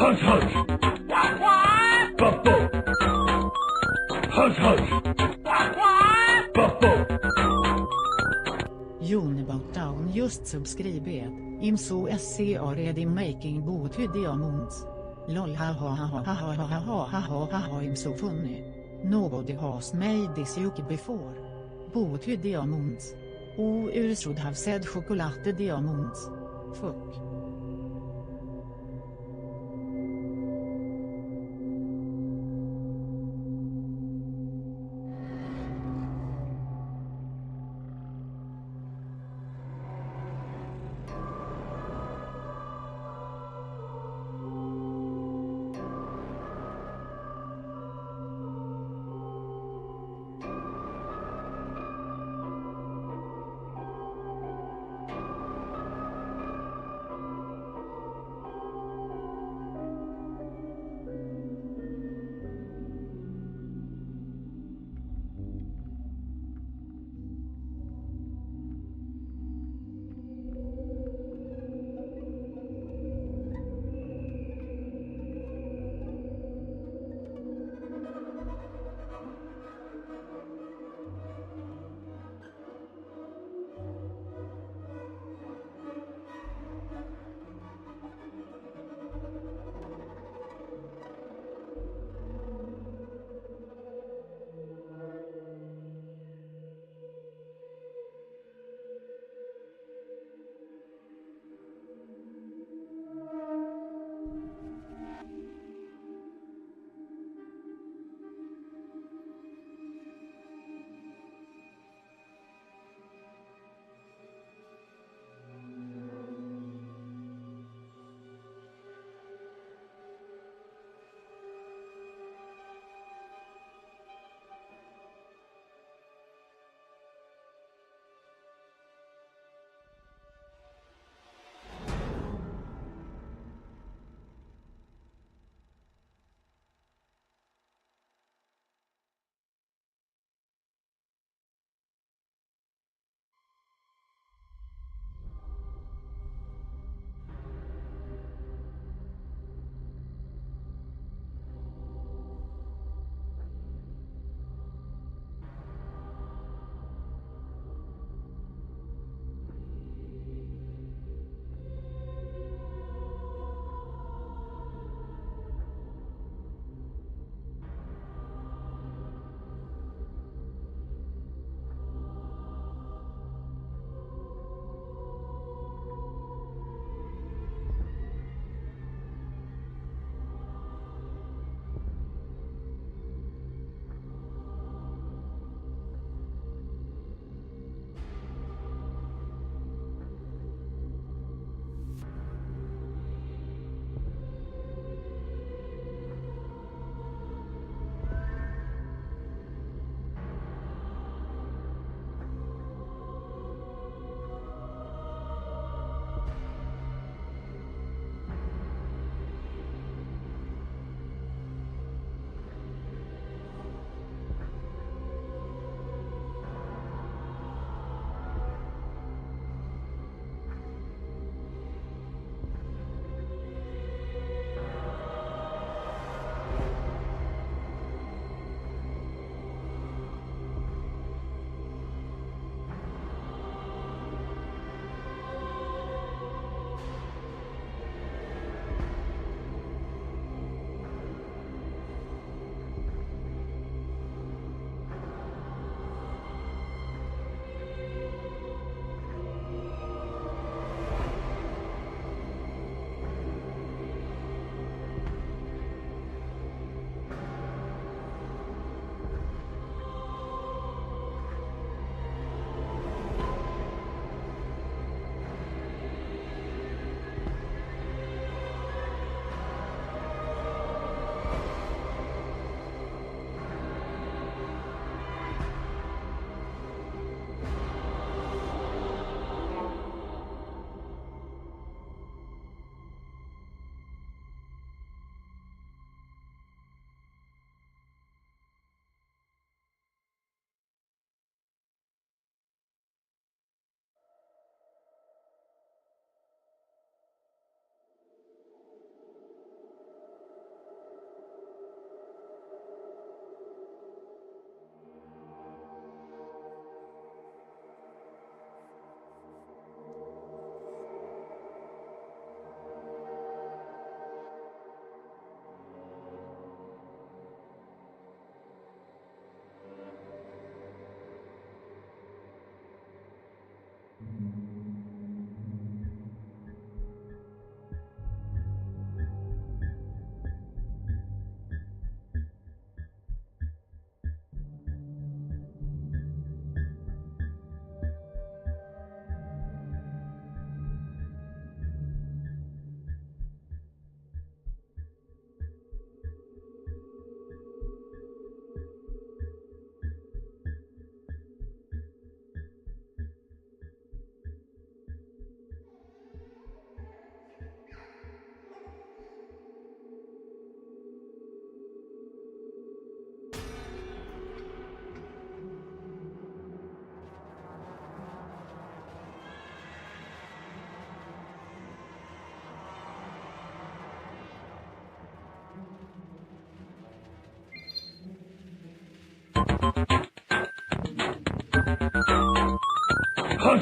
Hush, hush. What? Buffo. Hush, hush. What? Buffo. Jon about down just subscribet, imso SCA ready making both diamonds. Lol ha ha ha ha ha ha ha ha ha ha ha ha I'm so funny. Nobody has made this joke before. Both diamonds. Oh you should have said chocolate diamonds. Fuck.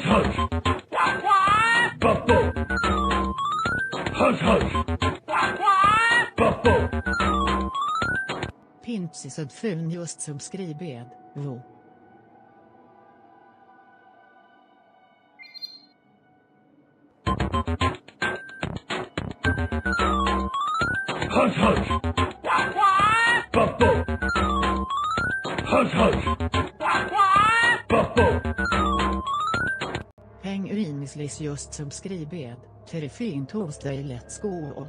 Hush, hush. Quack, quack. Buffalo. Hush, hush. Quack, quack. Buffalo. Pintsisud fun just subscribed, wo. Hush, hush. Quack, quack. Buffalo. Hush, hush. Quack, quack. Buffalo. Penguinislis just subscribed, till det fin torsdag i Let's Go.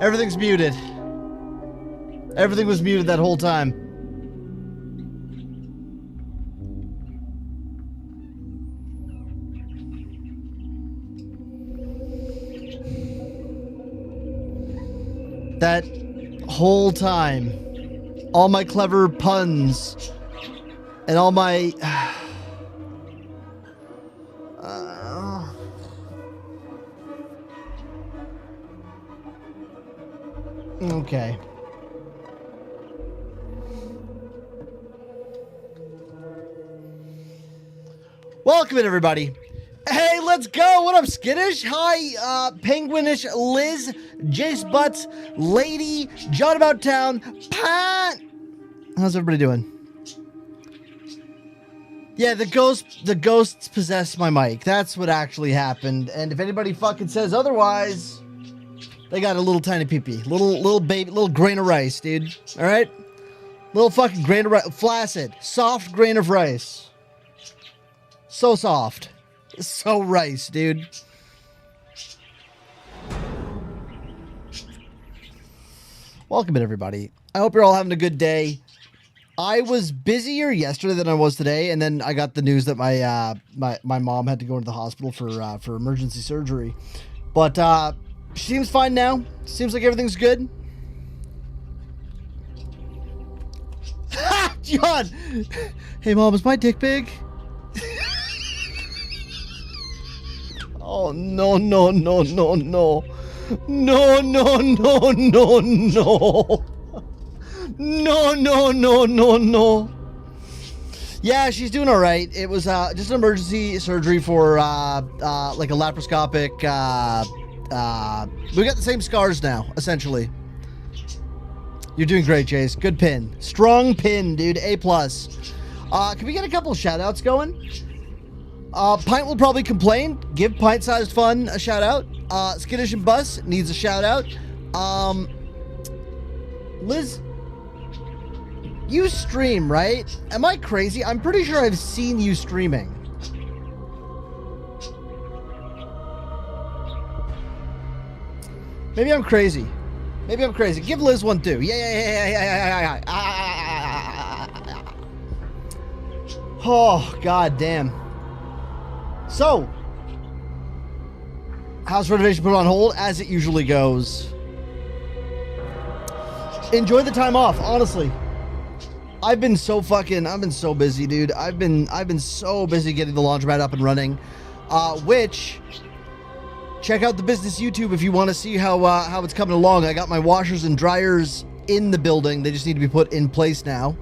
Everything's muted. Everything was muted that whole time. That whole time. All my clever puns. And all my... Okay. Welcome in, everybody. Hey, let's go. What up, Skittish? Hi, Penguinish, Liz, Jace Butts, Lady, John About Town, Pat. How's everybody doing? Yeah, the ghosts possessed my mic. That's what actually happened. And if anybody fucking says otherwise... They got a little tiny pee-pee. Little baby, little grain of rice, dude. Alright? Little fucking grain of rice. Flaccid. Soft grain of rice. So soft. So rice, dude. Welcome in, everybody. I hope you're all having a good day. I was busier yesterday than I was today, and then I got the news that my mom had to go into the hospital for emergency surgery. But, she seems fine now. Seems like everything's good. Ha! John! Hey, Mom, is my dick big? Oh, no, no, no, no, no. No, no, no, no, no. No, no, no, no, no. Yeah, she's doing all right. It was just an emergency surgery for like a laparoscopic... we got the same scars now, essentially. You're doing great, Jace. Good pin. Strong pin, dude. A+. Can we get a couple shout-outs going? Pint will probably complain. Give Pint-Sized Fun a shout-out. Skittish and Bus needs a shout-out. Liz, you stream, right? Am I crazy? I'm pretty sure I've seen you streaming. Maybe I'm crazy. Maybe I'm crazy. Give Liz one too. Yeah. Oh, god damn. So, house renovation put on hold as it usually goes. Enjoy the time off, honestly. I've been so busy, dude. I've been so busy getting the laundromat up and running. Which, check out the business YouTube if you want to see how it's coming along. I got my washers and dryers in the building. They just need to be put in place now.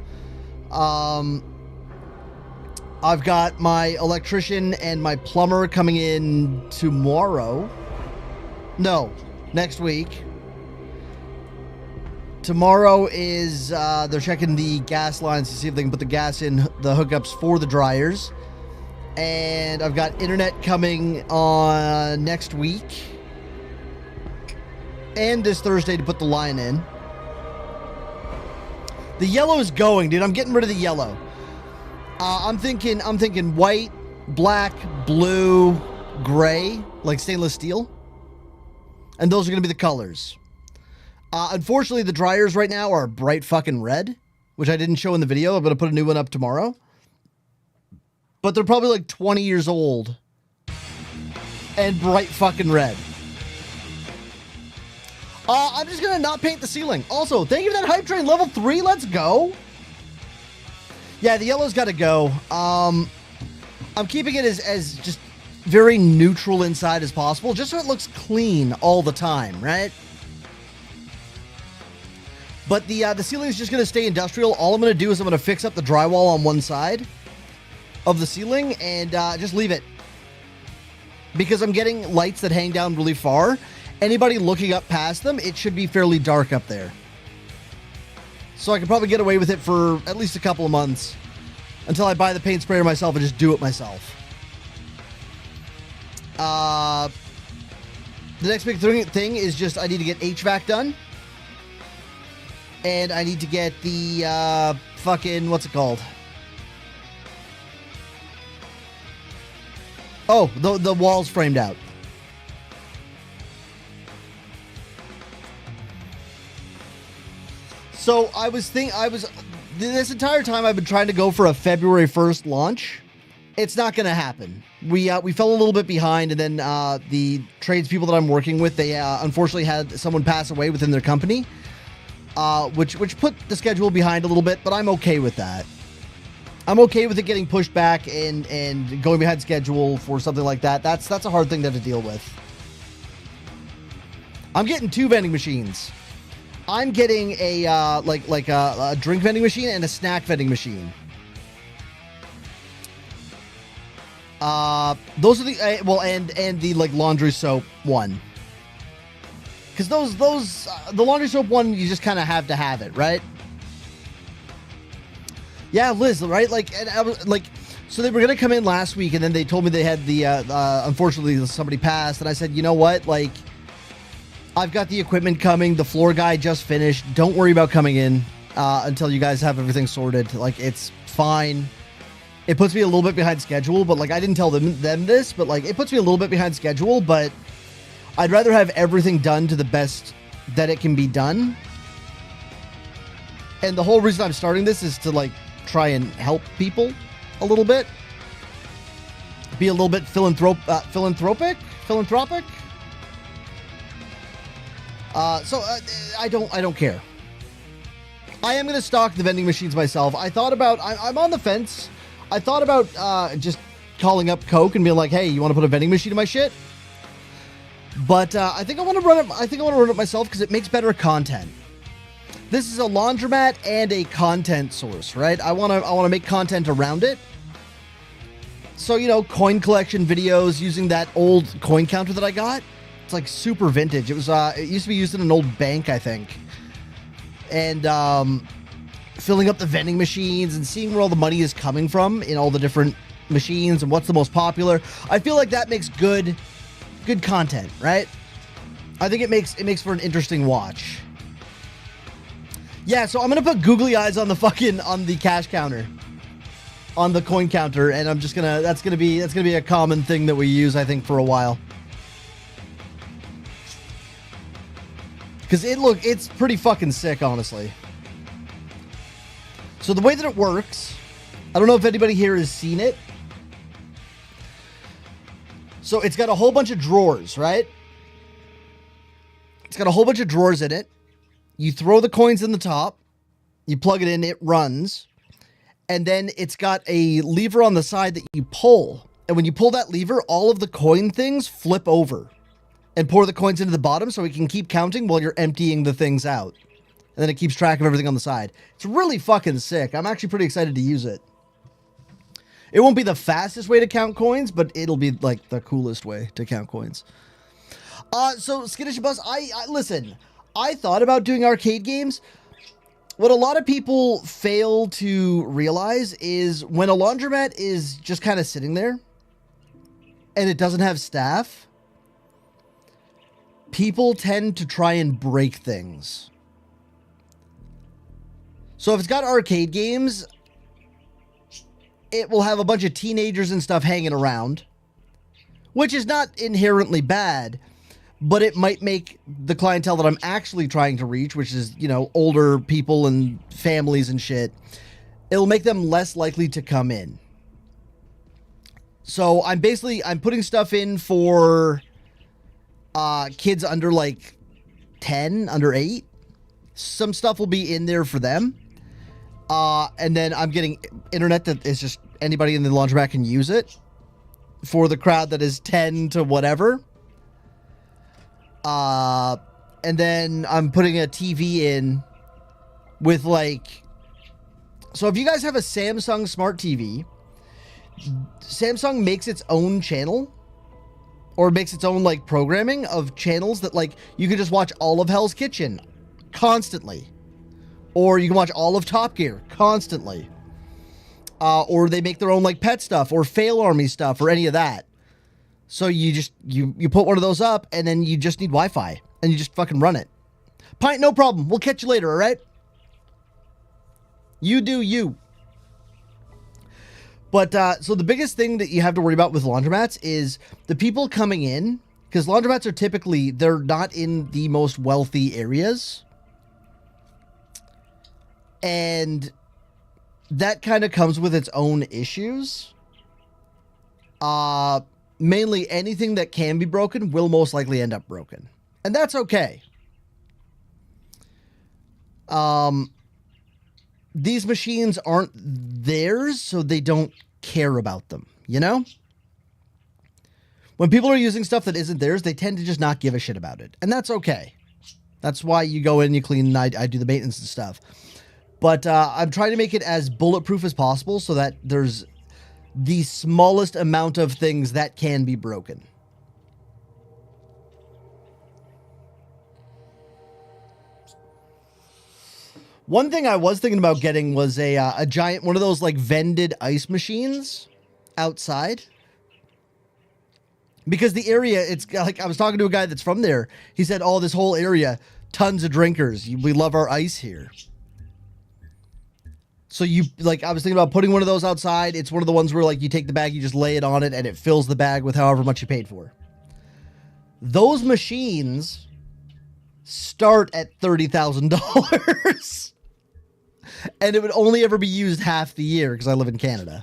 I've got my electrician and my plumber coming in tomorrow. No, next week. Tomorrow is, they're checking the gas lines to see if they can put the gas in the hookups for the dryers. And I've got internet coming on next week. And this Thursday to put the line in. The yellow is going, dude. I'm getting rid of the yellow. I'm thinking white, black, blue, gray, like stainless steel. And those are going to be the colors. Unfortunately, the dryers right now are bright fucking red, which I didn't show in the video. I'm going to put a new one up tomorrow. But they're probably like 20 years old. And bright fucking red. I'm just going to not paint the ceiling. Also, thank you for that hype train. Level 3, let's go. Yeah, the yellow's got to go. I'm keeping it as just very neutral inside as possible, just so it looks clean all the time, right? But the ceiling is just going to stay industrial. All I'm going to do is I'm going to fix up the drywall on one side of the ceiling and just leave it. Because I'm getting lights that hang down really far. Anybody looking up past them, it should be fairly dark up there. So I can probably get away with it for at least a couple of months until I buy the paint sprayer myself and just do it myself. The next big thing is just I need to get HVAC done. And I need to get the fucking, what's it called? Oh, the walls framed out. So this entire time I've been trying to go for a February 1st launch. It's not going to happen. We fell a little bit behind, and then the tradespeople that I'm working with, they unfortunately had someone pass away within their company, which put the schedule behind a little bit, but I'm okay with that. I'm okay with it getting pushed back and going behind schedule for something like that. That's a hard thing to have to deal with. I'm getting 2 vending machines. I'm getting a a drink vending machine and a snack vending machine. Those are the and the like laundry soap one. Because those the laundry soap one, you just kind of have to have it, right? Yeah, Liz, right? Like, and I was like, so they were gonna come in last week, and then they told me they had the unfortunately somebody passed, and I said, you know what, like, I've got the equipment coming. The floor guy just finished. Don't worry about coming in until you guys have everything sorted. Like, it's fine. It puts me a little bit behind schedule, but like I didn't tell them this, but like it puts me a little bit behind schedule, but I'd rather have everything done to the best that it can be done. And the whole reason I'm starting this is to like try and help people a little bit. Be a little bit philanthropic. So I don't care. I am going to stock the vending machines myself. I thought about, I'm on the fence. I thought about just calling up Coke and being like, hey, you want to put a vending machine in my shit? But I think I want to run it. I think I want to run it myself because it makes better content. This is a laundromat and a content source, right? I want to make content around it. So, you know, coin collection videos using that old coin counter that I got. It's like super vintage. It was it used to be used in an old bank, I think. And filling up the vending machines and seeing where all the money is coming from in all the different machines and what's the most popular. I feel like that makes good content, right? I think it makes for an interesting watch. Yeah, so I'm gonna put googly eyes on the cash counter, on the coin counter, and I'm just gonna that's gonna be a common thing that we use, I think, for a while. Because it's pretty fucking sick, honestly. So the way that it works, I don't know if anybody here has seen it. So it's got a whole bunch of drawers, right? It's got a whole bunch of drawers in it. You throw the coins in the top. You plug it in, it runs. And then it's got a lever on the side that you pull. And when you pull that lever, all of the coin things flip over and pour the coins into the bottom so we can keep counting while you're emptying the things out. And then it keeps track of everything on the side. It's really fucking sick. I'm actually pretty excited to use it. It won't be the fastest way to count coins, but it'll be like the coolest way to count coins. So Skittish Bus, I listen, I thought about doing arcade games. What a lot of people fail to realize is when a laundromat is just kind of sitting there and it doesn't have staff, people tend to try and break things. So if it's got arcade games, it will have a bunch of teenagers and stuff hanging around, which is not inherently bad, but it might make the clientele that I'm actually trying to reach, which is, you know, older people and families and shit, it'll make them less likely to come in. So I'm putting stuff in for kids under like 10, under 8. Some stuff will be in there for them. And then I'm getting internet that is just anybody in the laundromat can use it for the crowd that is 10 to whatever. And then I'm putting a TV in with like, so if you guys have a Samsung Smart TV, Samsung makes its own channel or makes its own like programming of channels that like you can just watch all of Hell's Kitchen constantly, or you can watch all of Top Gear constantly, or they make their own like pet stuff or Fail Army stuff or any of that. So you just, you put one of those up and then you just need Wi-Fi and you just fucking run it. Pint, no problem. We'll catch you later, all right? You do you. But, so the biggest thing that you have to worry about with laundromats is the people coming in, because laundromats are typically, they're not in the most wealthy areas. And that kind of comes with its own issues. Mainly anything that can be broken will most likely end up broken. And that's okay. These machines aren't theirs, so they don't care about them, you know? When people are using stuff that isn't theirs, they tend to just not give a shit about it. And that's okay. That's why you go in, you clean, and I do the maintenance and stuff. But I'm trying to make it as bulletproof as possible so that there's the smallest amount of things that can be broken. One thing I was thinking about getting was a giant, one of those like vended ice machines outside. Because the area, it's like, I was talking to a guy that's from there. He said, oh, this whole area, tons of drinkers. We love our ice here. So you, like, I was thinking about putting one of those outside. It's one of the ones where, like, you take the bag, you just lay it on it, and it fills the bag with however much you paid for. Those machines start at $30,000. And it would only ever be used half the year because I live in Canada.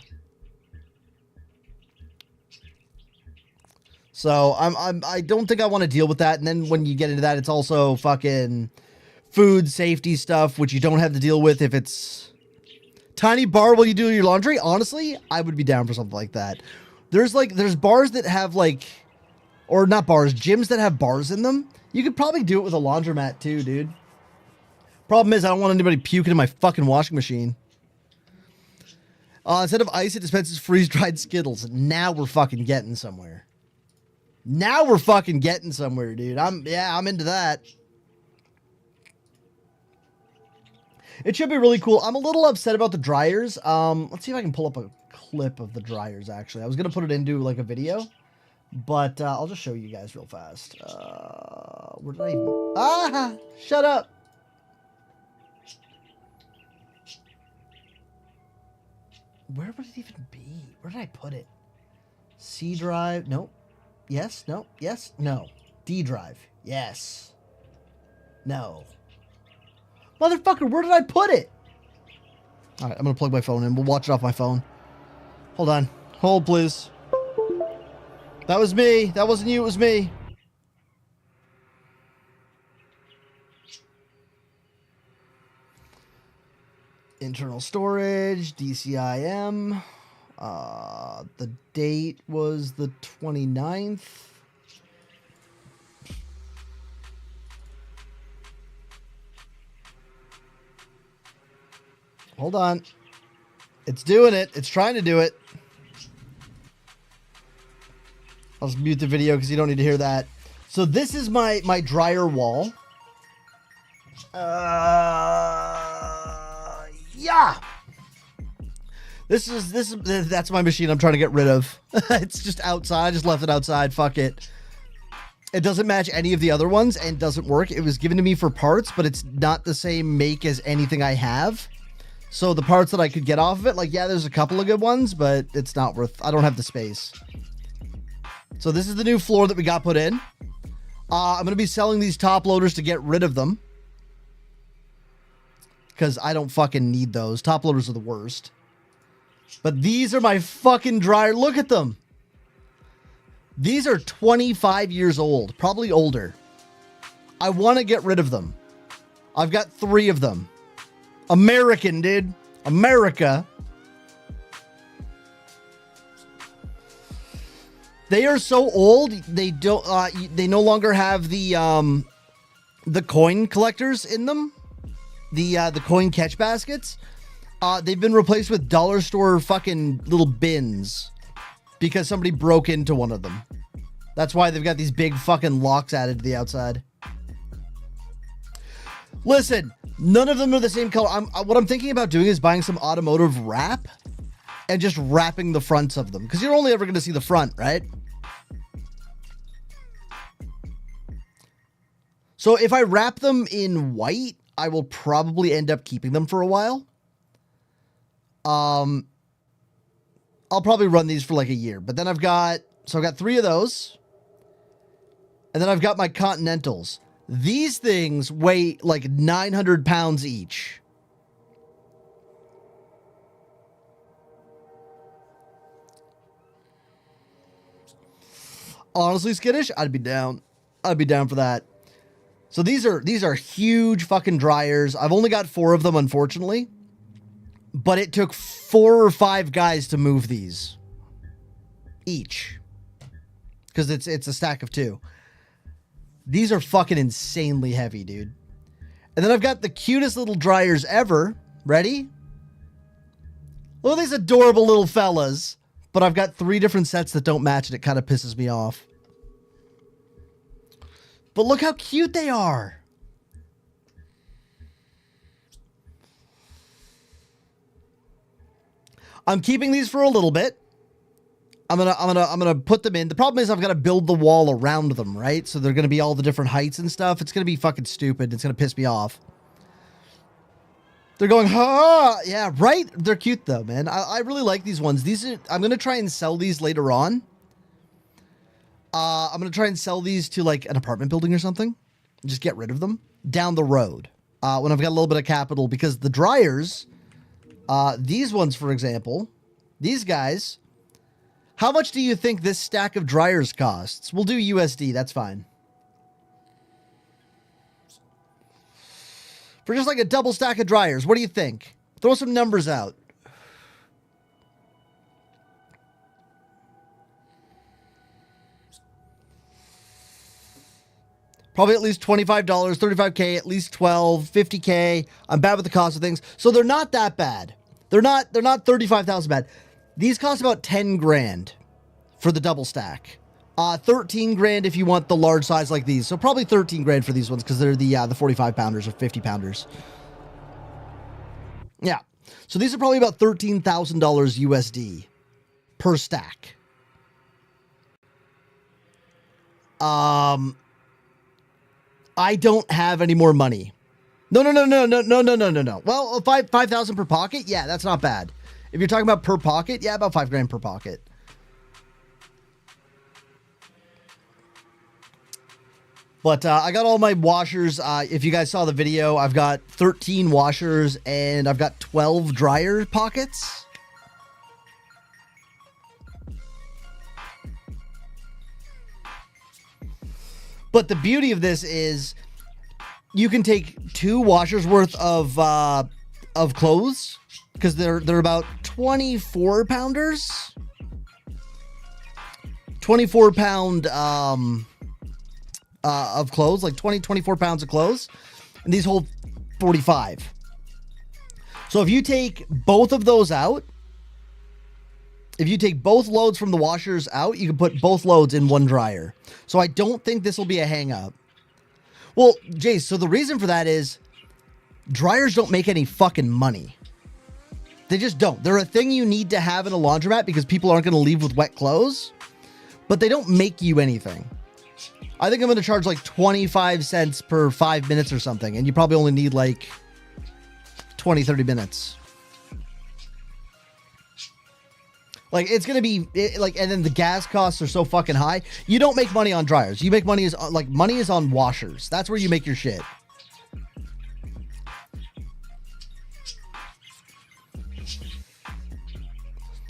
So I don't think I want to deal with that. And then when you get into that, it's also fucking food safety stuff, which you don't have to deal with if it's tiny bar while you do your laundry. Honestly, I would be down for something like that. There's bars that have like, or not bars, gyms that have bars in them. You could probably do it with a laundromat too, dude. Problem is, I don't want anybody puking in my fucking washing machine. Instead of ice, it dispenses freeze-dried Skittles. Now we're fucking getting somewhere. Now we're fucking getting somewhere, dude. I'm into that. It should be really cool. I'm a little upset about the dryers. Let's see if I can pull up a clip of the dryers, actually. I was going to put it into, like, a video. But, I'll just show you guys real fast. Where did I even... Ah! Shut up! Where would it even be? Where did I put it? C drive? Nope. Yes? No? Yes? No. D drive? Yes. No. Motherfucker, where did I put it? Alright, I'm gonna plug my phone in. We'll watch it off my phone. Hold on. Hold, please. That was me. That wasn't you, it was me. Internal storage, DCIM. The date was the 29th. Hold on. It's doing it. It's trying to do it. I'll just mute the video because you don't need to hear that. So this is my dryer wall. Yeah. That's my machine I'm trying to get rid of. It's just outside. I just left it outside. Fuck it. It doesn't match any of the other ones and doesn't work. It was given to me for parts, but it's not the same make as anything I have. So the parts that I could get off of it, like, yeah, there's a couple of good ones, but it's not worth, I don't have the space. So this is the new floor that we got put in. I'm going to be selling these top loaders to get rid of them. Because I don't fucking need those. Top loaders are the worst. But these are my fucking dryer. Look at them. These are 25 years old. Probably older. I want to get rid of them. I've got 3 of them. American, dude. America. They are so old. They don't. They no longer have the coin collectors in them. The coin catch baskets. They've been replaced with dollar store fucking little bins because somebody broke into one of them. That's why they've got these big fucking locks added to the outside. Listen, none of them are the same color. What I'm thinking about doing is buying some automotive wrap and just wrapping the fronts of them because you're only ever going to see the front, right? So if I wrap them in white, I will probably end up keeping them for a while. I'll probably run these for like a year, but then I've got 3 of those. And then I've got my Continentals. These things weigh like 900 pounds each. Honestly, Skittish, I'd be down. I'd be down for that. So these are huge fucking dryers. I've only got 4 of them, unfortunately. But it took 4 or 5 guys to move these. Each. Because it's a stack of 2. These are fucking insanely heavy, dude. And then I've got the cutest little dryers ever. Ready? Look at these adorable little fellas. But I've got 3 different sets that don't match and it kind of pisses me off. But look how cute they are. I'm keeping these for a little bit. I'm gonna put them in. The problem is I've got to build the wall around them, right? So they're gonna be all the different heights and stuff. It's gonna be fucking stupid. It's gonna piss me off. They're going, ha! Yeah, right? They're cute though, man. I really like these ones. I'm gonna try and sell these later on. I'm gonna try and sell these to like an apartment building or something. Just get rid of them down the road when I've got a little bit of capital, because the dryers, these ones, for example, these guys. How much do you think this stack of dryers costs? We'll do USD. That's fine. For just like a double stack of dryers, what do you think? Throw some numbers out. Probably at least $25, $35K, at least $12, $50K. I'm bad with the cost of things. So they're not that bad. They're not 35,000 bad. These cost about 10 grand for the double stack. 13 grand if you want the large size like these. So probably 13 grand for these ones because they're the 45 pounders or 50 pounders. Yeah. So these are probably about $13,000 USD per stack. I don't have any more money. No. Well, 5,000 per pocket? Yeah, that's not bad. If you're talking about per pocket, yeah, about 5 grand per pocket. But I got all my washers. If you guys saw the video, I've got 13 washers and I've got 12 dryer pockets. But the beauty of this is you can take 2 washers worth of clothes, because they're about 24 pounders. 24 pound of clothes, like 24 pounds of clothes. And these hold 45. So if you take both of those out, if you take both loads from the washers out, you can put both loads in one dryer. So I don't think this will be a hang up. Well, Jace, so the reason for that is dryers don't make any fucking money. They just don't. They're a thing you need to have in a laundromat because people aren't going to leave with wet clothes, but they don't make you anything. I think I'm going to charge like 25 cents per 5 minutes or something, and you probably only need like 20, 30 minutes. Like, it's going to be like, and then the gas costs are so fucking high. You don't make money on dryers. You make money money is on washers. That's where you make your shit.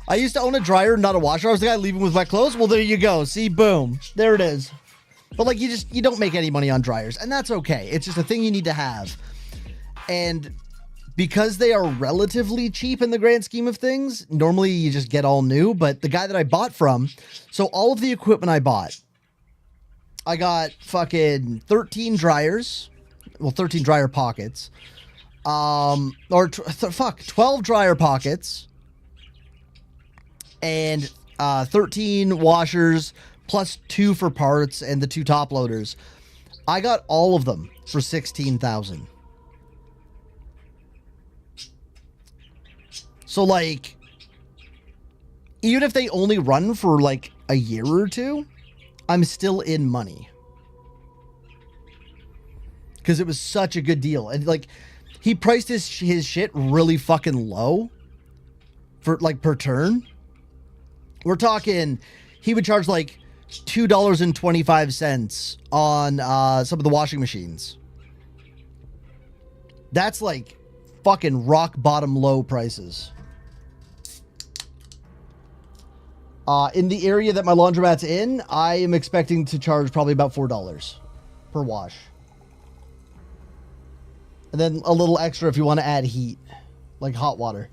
I used to own a dryer, not a washer. I was the guy leaving with wet clothes. Well, there you go. See, boom. There it is. But like, you don't make any money on dryers, and that's okay. It's just a thing you need to have. And because they are relatively cheap in the grand scheme of things, normally you just get all new, but the guy that I bought from, so all of the equipment I bought, I got fucking 13 dryers, well, 13 dryer pockets, 12 dryer pockets, and 13 washers, plus 2 for parts and the 2 top loaders. I got all of them for $16,000. So, like, even if they only run for, like, a year or two, I'm still in money. Because it was such a good deal. And, like, he priced his shit really fucking low for, like, per turn. We're talking, he would charge, like, $2.25 on some of the washing machines. That's, like, fucking rock bottom low prices. In the area that my laundromat's in, I am expecting to charge probably about $4 per wash. And then a little extra if you want to add heat, like hot water.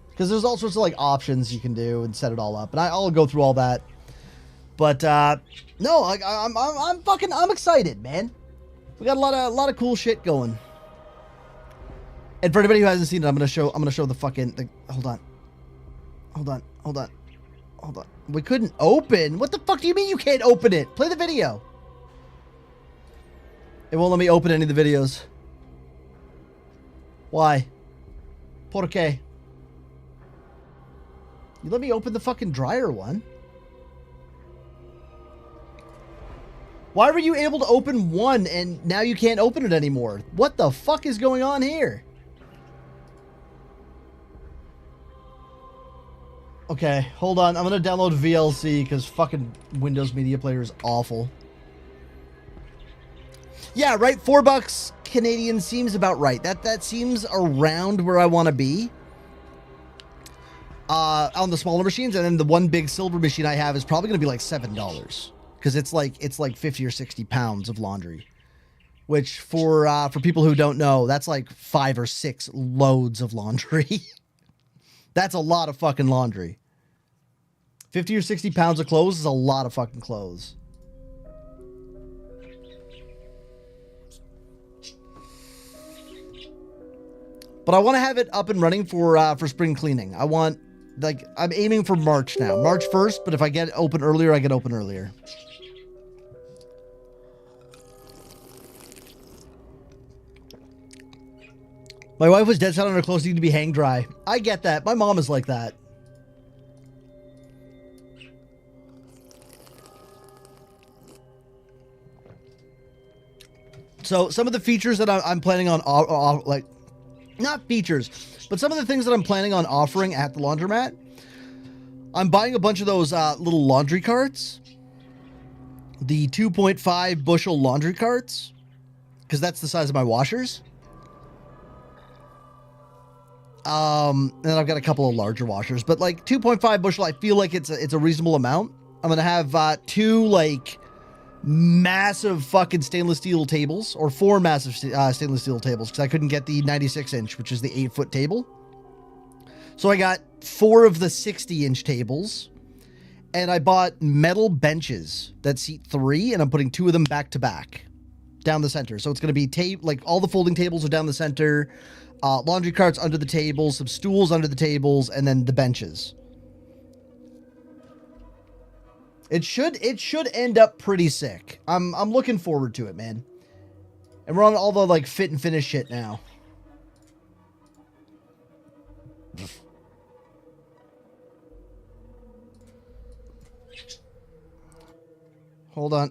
Because there's all sorts of like options you can do and set it all up. And I'll go through all that. But no, I'm excited, man. We got a lot of cool shit going. And for anybody who hasn't seen it, I'm gonna show the fucking hold on. We couldn't open. What the fuck do you mean you can't open it? Play the video. It won't let me open any of the videos. Why? Por qué? You let me open the fucking dryer one. Why were you able to open one and now you can't open it anymore? What the fuck is going on here? Okay, hold on. I'm going to download VLC because fucking Windows Media Player is awful. Yeah, right? $4 Canadian seems about right. That seems around where I want to be. On the smaller machines, and then the one big silver machine I have is probably going to be like $7 because it's like 50 or 60 pounds of laundry, which for people who don't know, that's like 5 or 6 loads of laundry. That's a lot of fucking laundry. 50 or 60 pounds of clothes is a lot of fucking clothes. But I want to have it up and running for spring cleaning. I want, like, I'm aiming for March now. March 1st, but if I get open earlier, I get open earlier. My wife was dead set on her clothes need to be hang dry. I get that. My mom is like that. So some of the features that I'm planning on, like, not features, but some of the things that I'm planning on offering at the laundromat, I'm buying a bunch of those little laundry carts. The 2.5 bushel laundry carts, because that's the size of my washers. And then I've got a couple of larger washers, but like 2.5 bushel, I feel like it's a reasonable amount. I'm going to have 2 like massive fucking stainless steel tables, or 4 massive stainless steel tables, because I couldn't get the 96 inch, which is the 8-foot table. So I got 4 of the 60-inch tables, and I bought metal benches that seat 3, and I'm putting 2 of them back to back down the center. So it's going to be like all the folding tables are down the center, laundry carts under the tables, some stools under the tables, and then the benches. It should end up pretty sick. I'm looking forward to it, man. And we're on all the like fit and finish shit now. Hold on.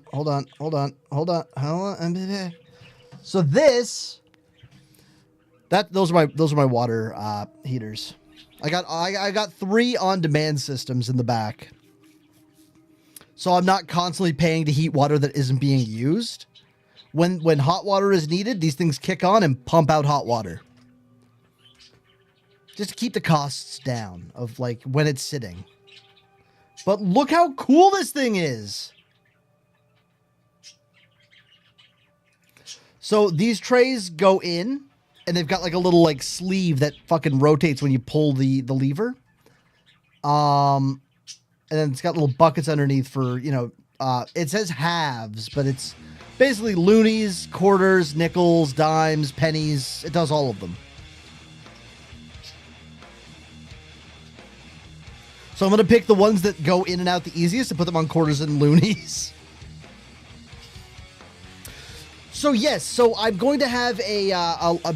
So those are my water heaters. I got 3 on-demand systems in the back. So I'm not constantly paying to heat water that isn't being used. When hot water is needed, these things kick on and pump out hot water. Just to keep the costs down of like when it's sitting. But look how cool this thing is. So these trays go in, and they've got like a little like sleeve that fucking rotates when you pull the lever. And then it's got little buckets underneath for, you know, it says halves, but it's basically loonies, quarters, nickels, dimes, pennies. It does all of them. So I'm going to pick the ones that go in and out the easiest and put them on quarters and loonies. So yes, so I'm going to have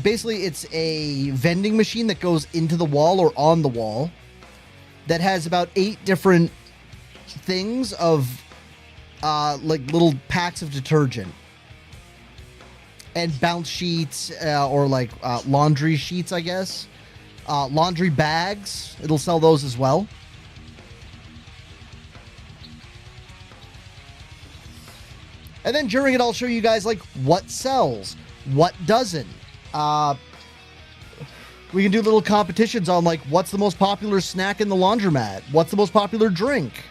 basically it's a vending machine that goes into the wall or on the wall that has about 8 different things of like little packs of detergent and bounce sheets or like laundry sheets, I guess. Laundry bags, it'll sell those as well. And then during it, I'll show you guys like what sells, what doesn't. We can do little competitions on like what's the most popular snack in the laundromat, what's the most popular drink.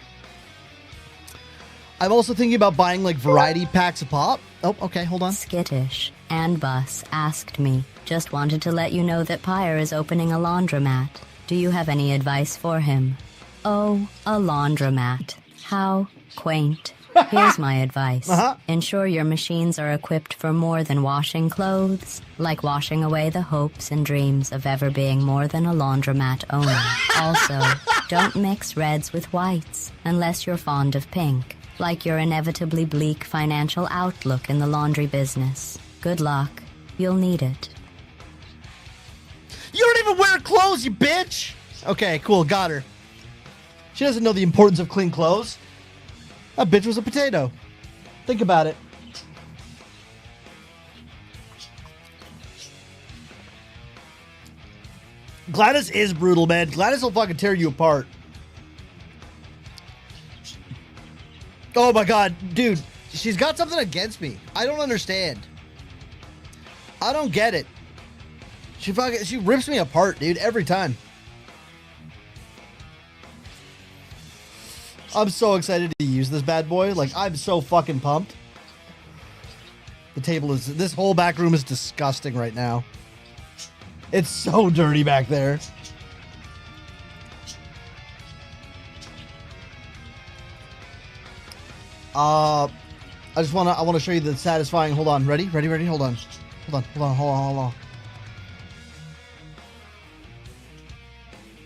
I'm also thinking about buying like variety packs of pop. Oh, okay, hold on. Skittish and Bus asked me, just wanted to let you know that Pyre is opening a laundromat. Do you have any advice for him? Oh, a laundromat. How quaint. Here's my advice. Ensure your machines are equipped for more than washing clothes, like washing away the hopes and dreams of ever being more than a laundromat owner. Also, don't mix reds with whites, unless you're fond of pink, like your inevitably bleak financial outlook in the laundry business. Good luck. You'll need it. You don't even wear clothes, you bitch! Okay, cool, got her. She doesn't know the importance of clean clothes. That bitch was a potato. Think about it. Gladys is brutal, man. Gladys will fucking tear you apart. Oh my god, dude. She's got something against me. I don't understand. I don't get it. She rips me apart, dude, every time. I'm so excited to use this bad boy. Like, I'm so fucking pumped. This whole back room is disgusting right now. It's so dirty back there. I want to show you the satisfying, hold on, ready, hold on. Hold on.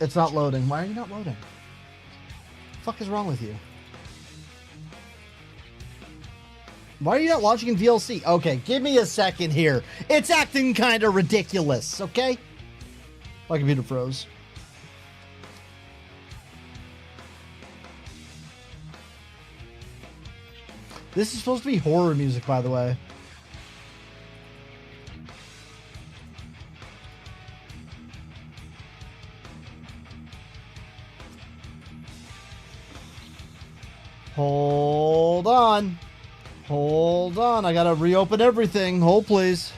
It's not loading. Why are you not loading? The fuck is wrong with you? Why are you not launching in VLC? Okay, give me a second here. It's acting kind of ridiculous, okay? My computer froze. This is supposed to be horror music, by the way. Hold on. I gotta reopen everything. Hold, please.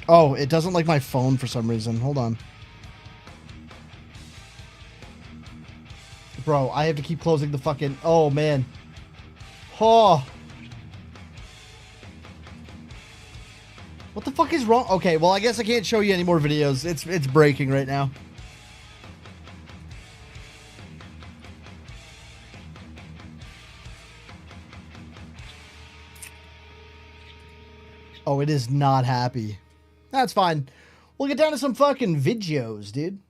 Oh, it doesn't like my phone for some reason. Hold on. Bro, I have to keep closing the fucking... Oh, man. Oh. What the fuck is wrong? Okay, well, I guess I can't show you any more videos. It's breaking right now. Oh, it is not happy. That's fine. We'll get down to some fucking videos, dude.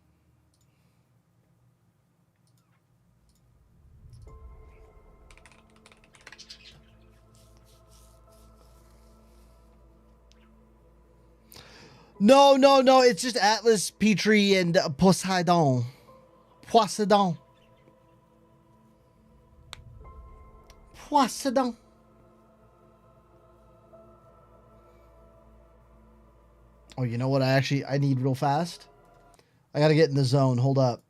No, no, no. It's just Atlas, Petrie, and Poseidon. Poseidon. Poseidon. Oh, you know what I need real fast? I gotta get in the zone. Hold up.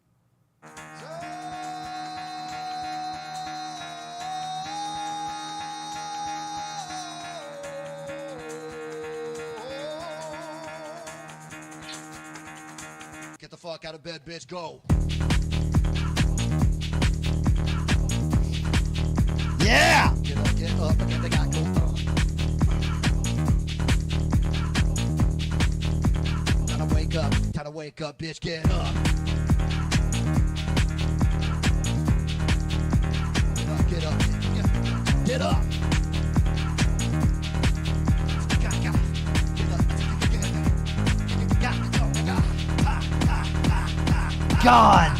Get the fuck out of bed, bitch. Go. Yeah! Get up, and they got go. Time to wake up, bitch. Get up. Get up. Get up. God!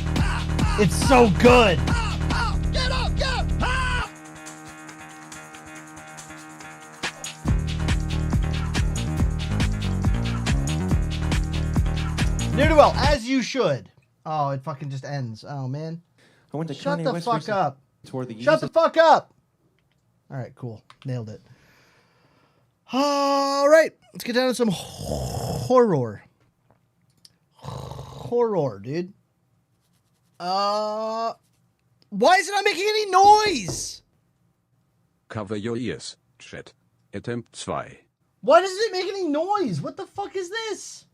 It's so good! Get up, get up! Near to well, as you should. Oh, it fucking just ends. Oh, man. I went to Shut Kanye the West fuck recently. up. Toward the Shut the fuck up! Alright, cool. Nailed it. Alright, let's get down to some horror. Horror, dude. Why is it not making any noise? Cover your ears, chat. Attempt 2. Why doesn't it make any noise? What the fuck is this?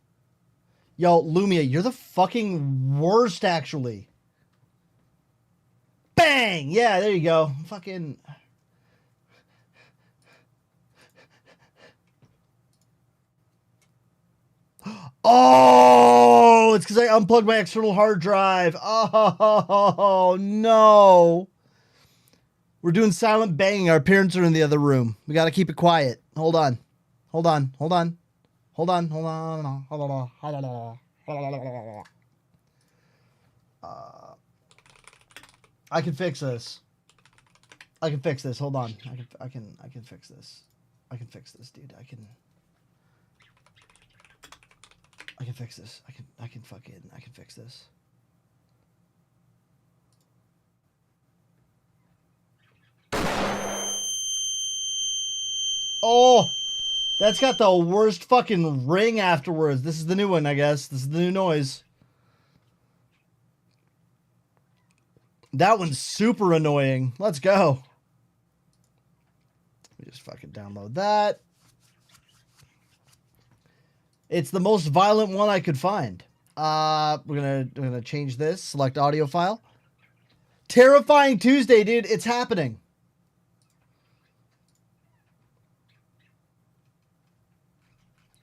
Yo, Lumia, you're the fucking worst, actually. Bang! Yeah, there you go. Fucking... Oh, it's because I unplugged my external hard drive. Oh, no. We're doing silent banging. Our parents are in the other room. We got to keep it quiet. Hold on. Hold on. Hold on. Hold on. Hold on. Hold on. Hold on. I can fix this. I can fix this. Hold on. I can fix this. I can fix this, dude. I can fix this. I can fix this. Oh, that's got the worst fucking ring afterwards. This is the new one, I guess. This is the new noise. That one's super annoying. Let's go. Let me just fucking download that. It's the most violent one I could find. We're gonna change this. Select audio file. Terrifying Tuesday, dude. It's happening.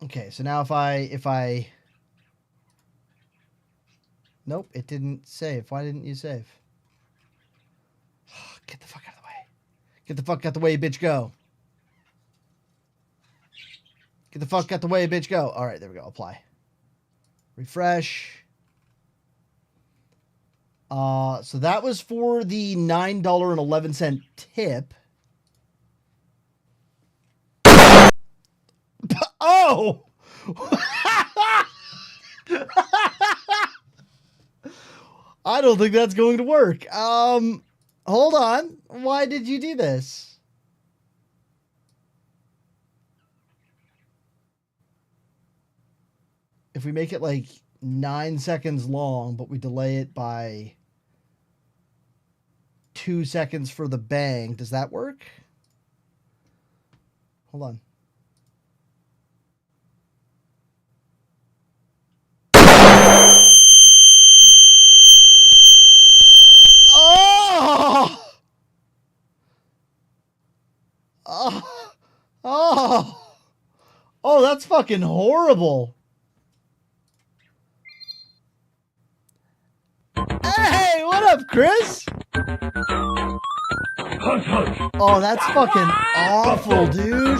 Okay, so now if I nope, it didn't save. Why didn't you save? Get the fuck out of the way. Get the fuck out the way, bitch, go. Get the fuck out the way, bitch, go. All right, there we go. Apply. Refresh. So that was for the $9.11 tip. Oh! I don't think that's going to work. Hold on. Why did you do this? If we make it like 9 seconds long, but we delay it by 2 seconds for the bang, does that work? Hold on. Oh! Oh! Oh! Oh, that's fucking horrible. Hey, what up, Chris? Hush, hush. Oh, that's fucking awful, dude.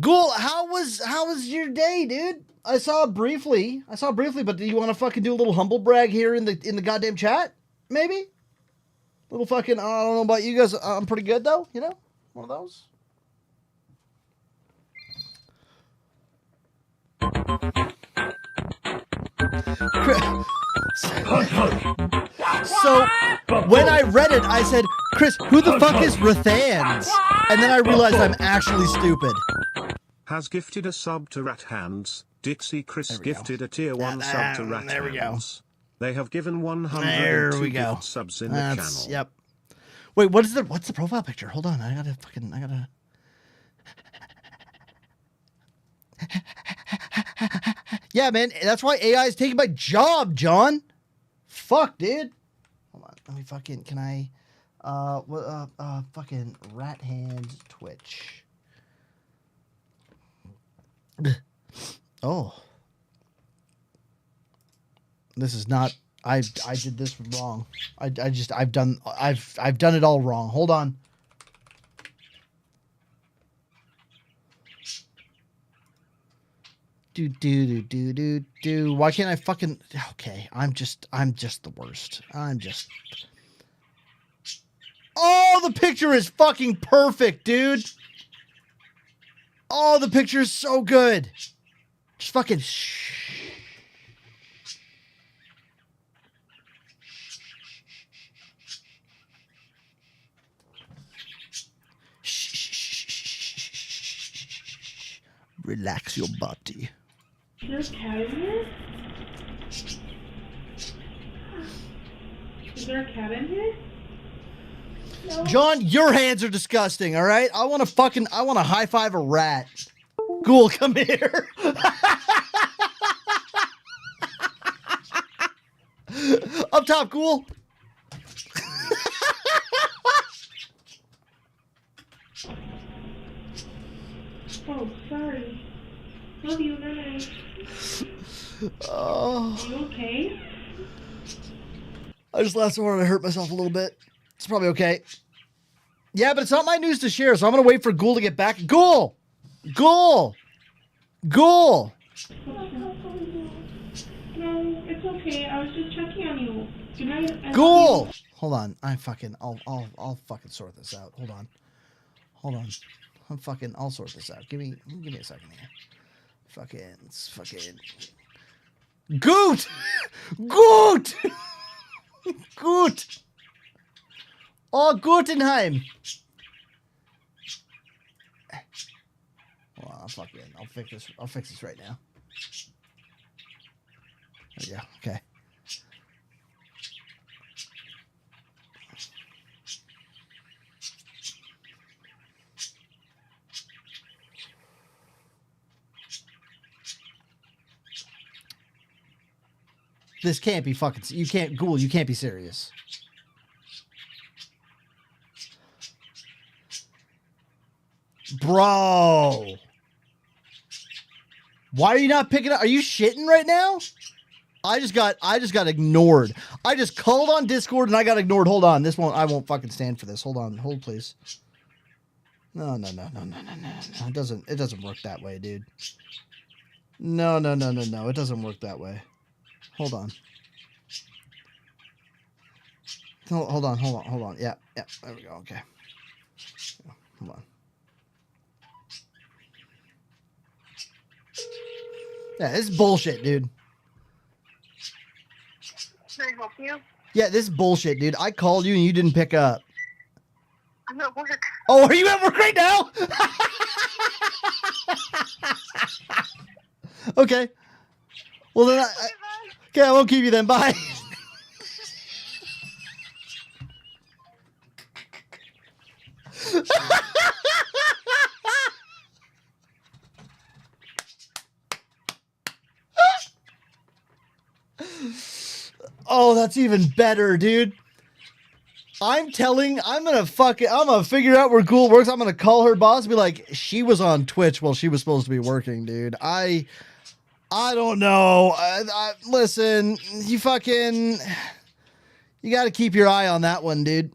Ghoul, how was your day, dude? I saw briefly, but do you want to fucking do a little humble brag here in the goddamn chat? Maybe? Little fucking, I don't know about you guys, I'm pretty good though, you know? One of those. So, when I read it, I said, Chris, who the fuck is Rathans? And then I realized I'm actually stupid. Has gifted a sub to Rat Hands. Dixie Chris gifted a tier 1 sub to Rat Hands. They have given 102 gift subs in the channel. Yep. Wait, what's the profile picture? Hold on, I gotta... Yeah, man, that's why AI is taking my job, John. Fuck, dude. Hold on, let me fucking, can I, fucking Rat Hands Twitch. Oh. This is not, I did this wrong. I've done it all wrong. Hold on. Do. Why can't I fucking... Okay, I'm just the worst. Oh, the picture is fucking perfect, dude. Oh, the picture is so good. Just fucking... Relax your body. There's a cat in here? Is there a cat in here? No. John, your hands are disgusting, all right? I want to high five a rat. Ghoul, come here. Up top, Ghoul. Oh, sorry. Love you, night. Oh. Are you okay? I just laughed so hard I hurt myself a little bit. It's probably okay. Yeah, but it's not my news to share, so I'm going to wait for Ghoul to get back. Ghoul! Ghoul! Ghoul! No, it's okay. I was just checking on you. Good night. Ghoul! Hold on. I'll fucking sort this out. Hold on. I'll sort this out. Give me a second here. Fucking. Goot! Goot! Goot! Oh, Gutenheim! Well, I'll fix this right now. There we go. Okay. This can't be fucking... You can't... Ghoul, you can't be serious. Bro. Why are you not picking up? Are you shitting right now? I just got ignored. I just called on Discord and I got ignored. Hold on. I won't fucking stand for this. Hold on. Hold, please. No. It doesn't work that way, dude. No. It doesn't work that way. Hold on. Hold on. Yeah. There we go. Okay. Hold on. Yeah, this is bullshit, dude. Can I help you? Yeah, this is bullshit, dude. I called you and you didn't pick up. I'm at work. Oh, are you at work right now? Okay. Well, then okay, I won't keep you then. Bye. Oh, that's even better, dude. I'm gonna figure out where Ghoul works. I'm gonna call her boss and be like, she was on Twitch while she was supposed to be working, dude. I don't know. Listen, you gotta keep your eye on that one, dude.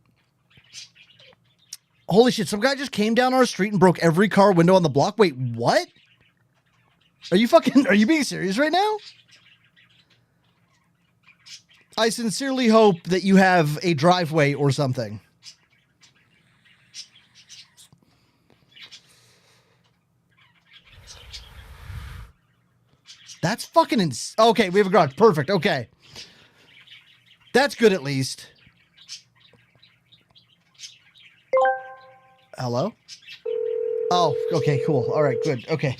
Holy shit, some guy just came down our street and broke every car window on the block. Wait, what? Are you being serious right now? I sincerely hope that you have a driveway or something. That's fucking okay, we have a garage. Perfect. Okay. That's good at least. Hello? Oh, okay, cool. All right, good. Okay.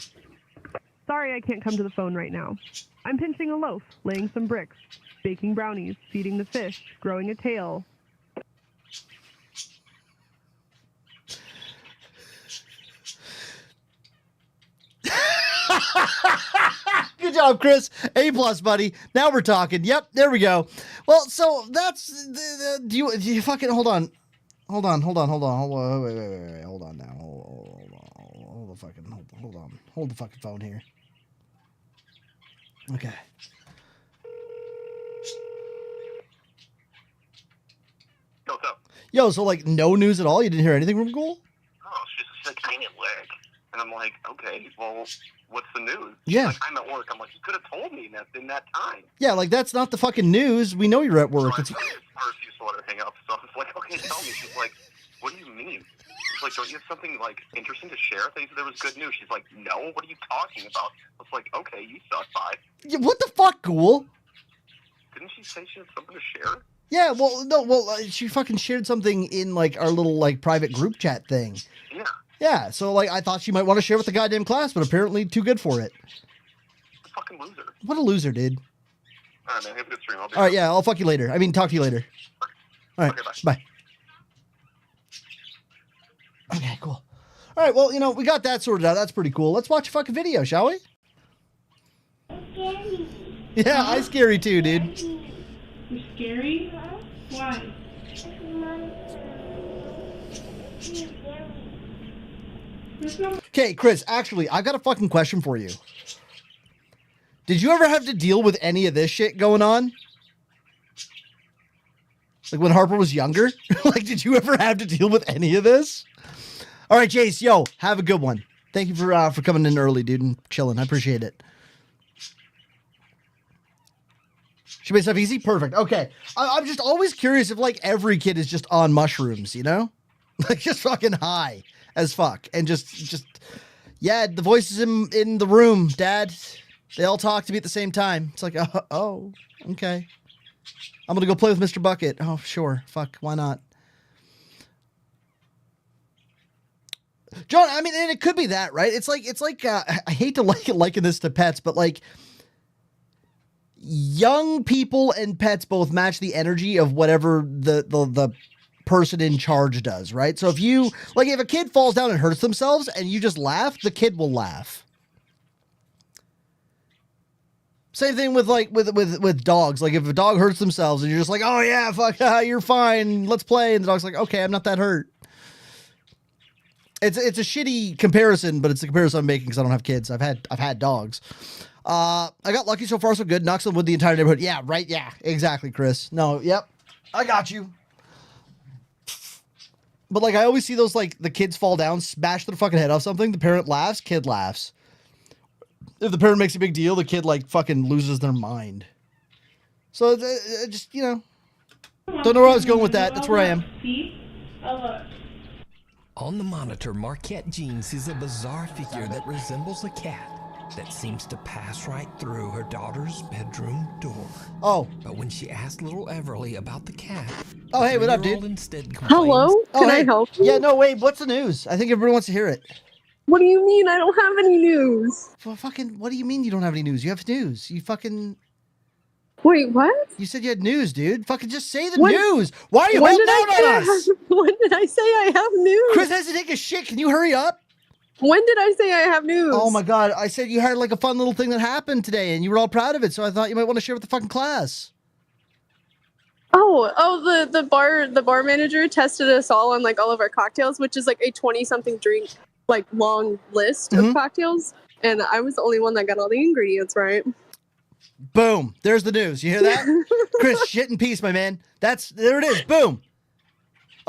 Sorry I can't come to the phone right now. I'm pinching a loaf, laying some bricks, baking brownies, feeding the fish, growing a tail. Good job, Chris. A plus, buddy. Now we're talking. Yep, there we go. Well, so that's do you fucking hold on. Hold on. Wait, hold on now. Hold the fucking phone here. Okay. What's up? Yo, so like no news at all? You didn't hear anything from Ghoul? Oh, she's just like, I'm at work. And I'm like, okay, well, what's the news? Yeah. She's like, I'm at work. I'm like, you could have told me in that time. Yeah, like that's not the fucking news. We know you're at work. So I refused to let her hang up. So I was like, okay, tell me. She's like, what do you mean? She's like, don't you have something like interesting to share? I think there was good news. She's like, no, what are you talking about? I was like, okay, you suck, bye. Yeah, what the fuck, Ghoul? Didn't she say she had something to share? Yeah, well, no, she fucking shared something in like our little like private group chat thing. Yeah. Yeah, so like I thought she might want to share with the goddamn class, but apparently too good for it. Fucking loser. What a loser, dude. All right, man, have a good stream. I'll be All right, yeah, I'll fuck you later. I mean, talk to you later. All right, okay, bye. Okay, cool. All right, well, we got that sorted out. That's pretty cool. Let's watch a fucking video, shall we? Scary. Yeah, I scary too, dude. You're scary? Why? Okay, Chris, actually, I've got a fucking question for you. Did you ever have to deal with any of this shit going on? Like when Harper was younger? Like, did you ever have to deal with any of this? All right, Jace, yo, have a good one. Thank you for coming in early, dude, and chilling. I appreciate it. She made stuff easy? Perfect. Okay. I'm just always curious if, like, every kid is just on mushrooms, you know? Like, just fucking high as fuck. And just yeah, the voices in the room, Dad, they all talk to me at the same time. It's like, oh, okay. I'm going to go play with Mr. Bucket. Oh, sure. Fuck, why not? John, I mean, and it could be that, right? It's like I hate to liken this to pets, but like young people and pets both match the energy of whatever the person in charge does, right? So if a kid falls down and hurts themselves and you just laugh, the kid will laugh. Same thing with dogs. Like if a dog hurts themselves and you're just like, oh yeah, fuck, you're fine, let's play, and the dog's like, okay, I'm not that hurt. It's a shitty comparison, but it's the comparison I'm making because I don't have kids. I've had dogs. I got lucky so far, so good. Knocks on wood the entire neighborhood. Yeah, right. Yeah, exactly, Chris. No, yep, I got you. But like I always see those, like the kids fall down, smash their fucking head off something. The parent laughs, kid laughs. If the parent makes a big deal, the kid like fucking loses their mind. So just don't know where I was going with that. That's where I am. On the monitor, Marquette Jean sees a bizarre figure that resembles a cat that seems to pass right through her daughter's bedroom door. Oh. But when she asks little Everly about the cat... Oh, hey, what up, dude? Hello? Can I help you? Yeah, no, wait, what's the news? I think everyone wants to hear it. What do you mean? I don't have any news. Well, fucking, what do you mean you don't have any news? You have news. You fucking... Wait, what? You said you had news, dude. Fucking just say the news. Why are you holding out on us? When did I say I have news? Chris has to take a shit. Can you hurry up? When did I say I have news? Oh my God. I said you had like a fun little thing that happened today and you were all proud of it. So I thought you might want to share with the fucking class. The bar manager tested us all on like all of our cocktails, which is like a 20-something drink, like long list of cocktails. And I was the only one that got all the ingredients right. Boom. There's the news. You hear that? Chris, shit in peace, my man. There it is. Boom.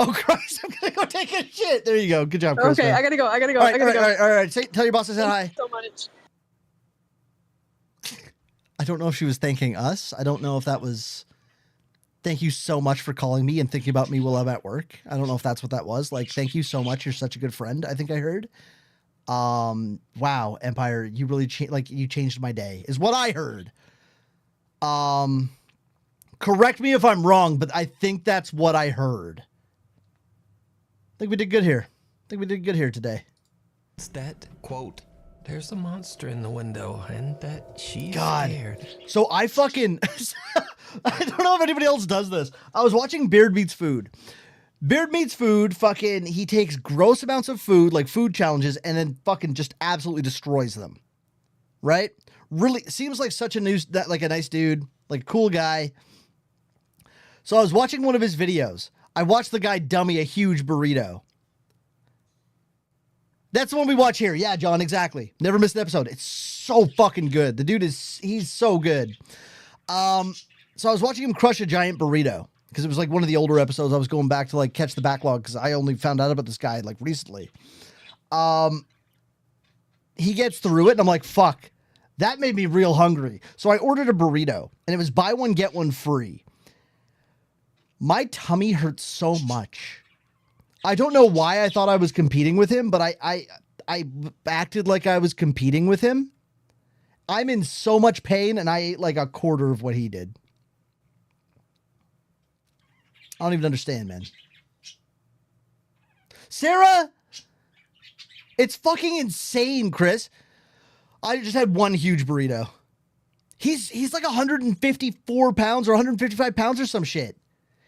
Oh, Christ, I'm gonna go take a shit. There you go. Good job, Chris. Okay, man. I gotta go. All right. Tell your boss I said hi. Thank you so much. I don't know if she was thanking us. I don't know if that was thank you so much for calling me and thinking about me while I'm at work. I don't know if that's what that was. Like, thank you so much. You're such a good friend. I think I heard. Wow, Empire, you really you changed my day is what I heard. Correct me if I'm wrong, but I think that's what I heard. I think we did good here. Today. It's that quote. There's a monster in the window, and that she's God. scared. So I fucking I don't know if anybody else does this. I was watching Beard Meets Food. Beard Meets Food, fucking, he takes gross amounts of food, like food challenges, and then fucking just absolutely destroys them. Right? Really seems like such a nice dude, like a cool guy. So I was watching one of his videos. I watched the guy dummy a huge burrito. That's the one we watch here. Yeah, John, exactly. Never missed an episode. It's so fucking good. The dude he's so good. So I was watching him crush a giant burrito because it was like one of the older episodes. I was going back to like catch the backlog because I only found out about this guy like recently. He gets through it and I'm like, fuck, that made me real hungry. So I ordered a burrito and it was buy one, get one free. My tummy hurt so much. I don't know why I thought I was competing with him, but I acted like I was competing with him. I'm in so much pain, and I ate like a quarter of what he did. I don't even understand, man. Sarah! It's fucking insane, Chris. I just had one huge burrito. He's like 154 pounds or 155 pounds or some shit.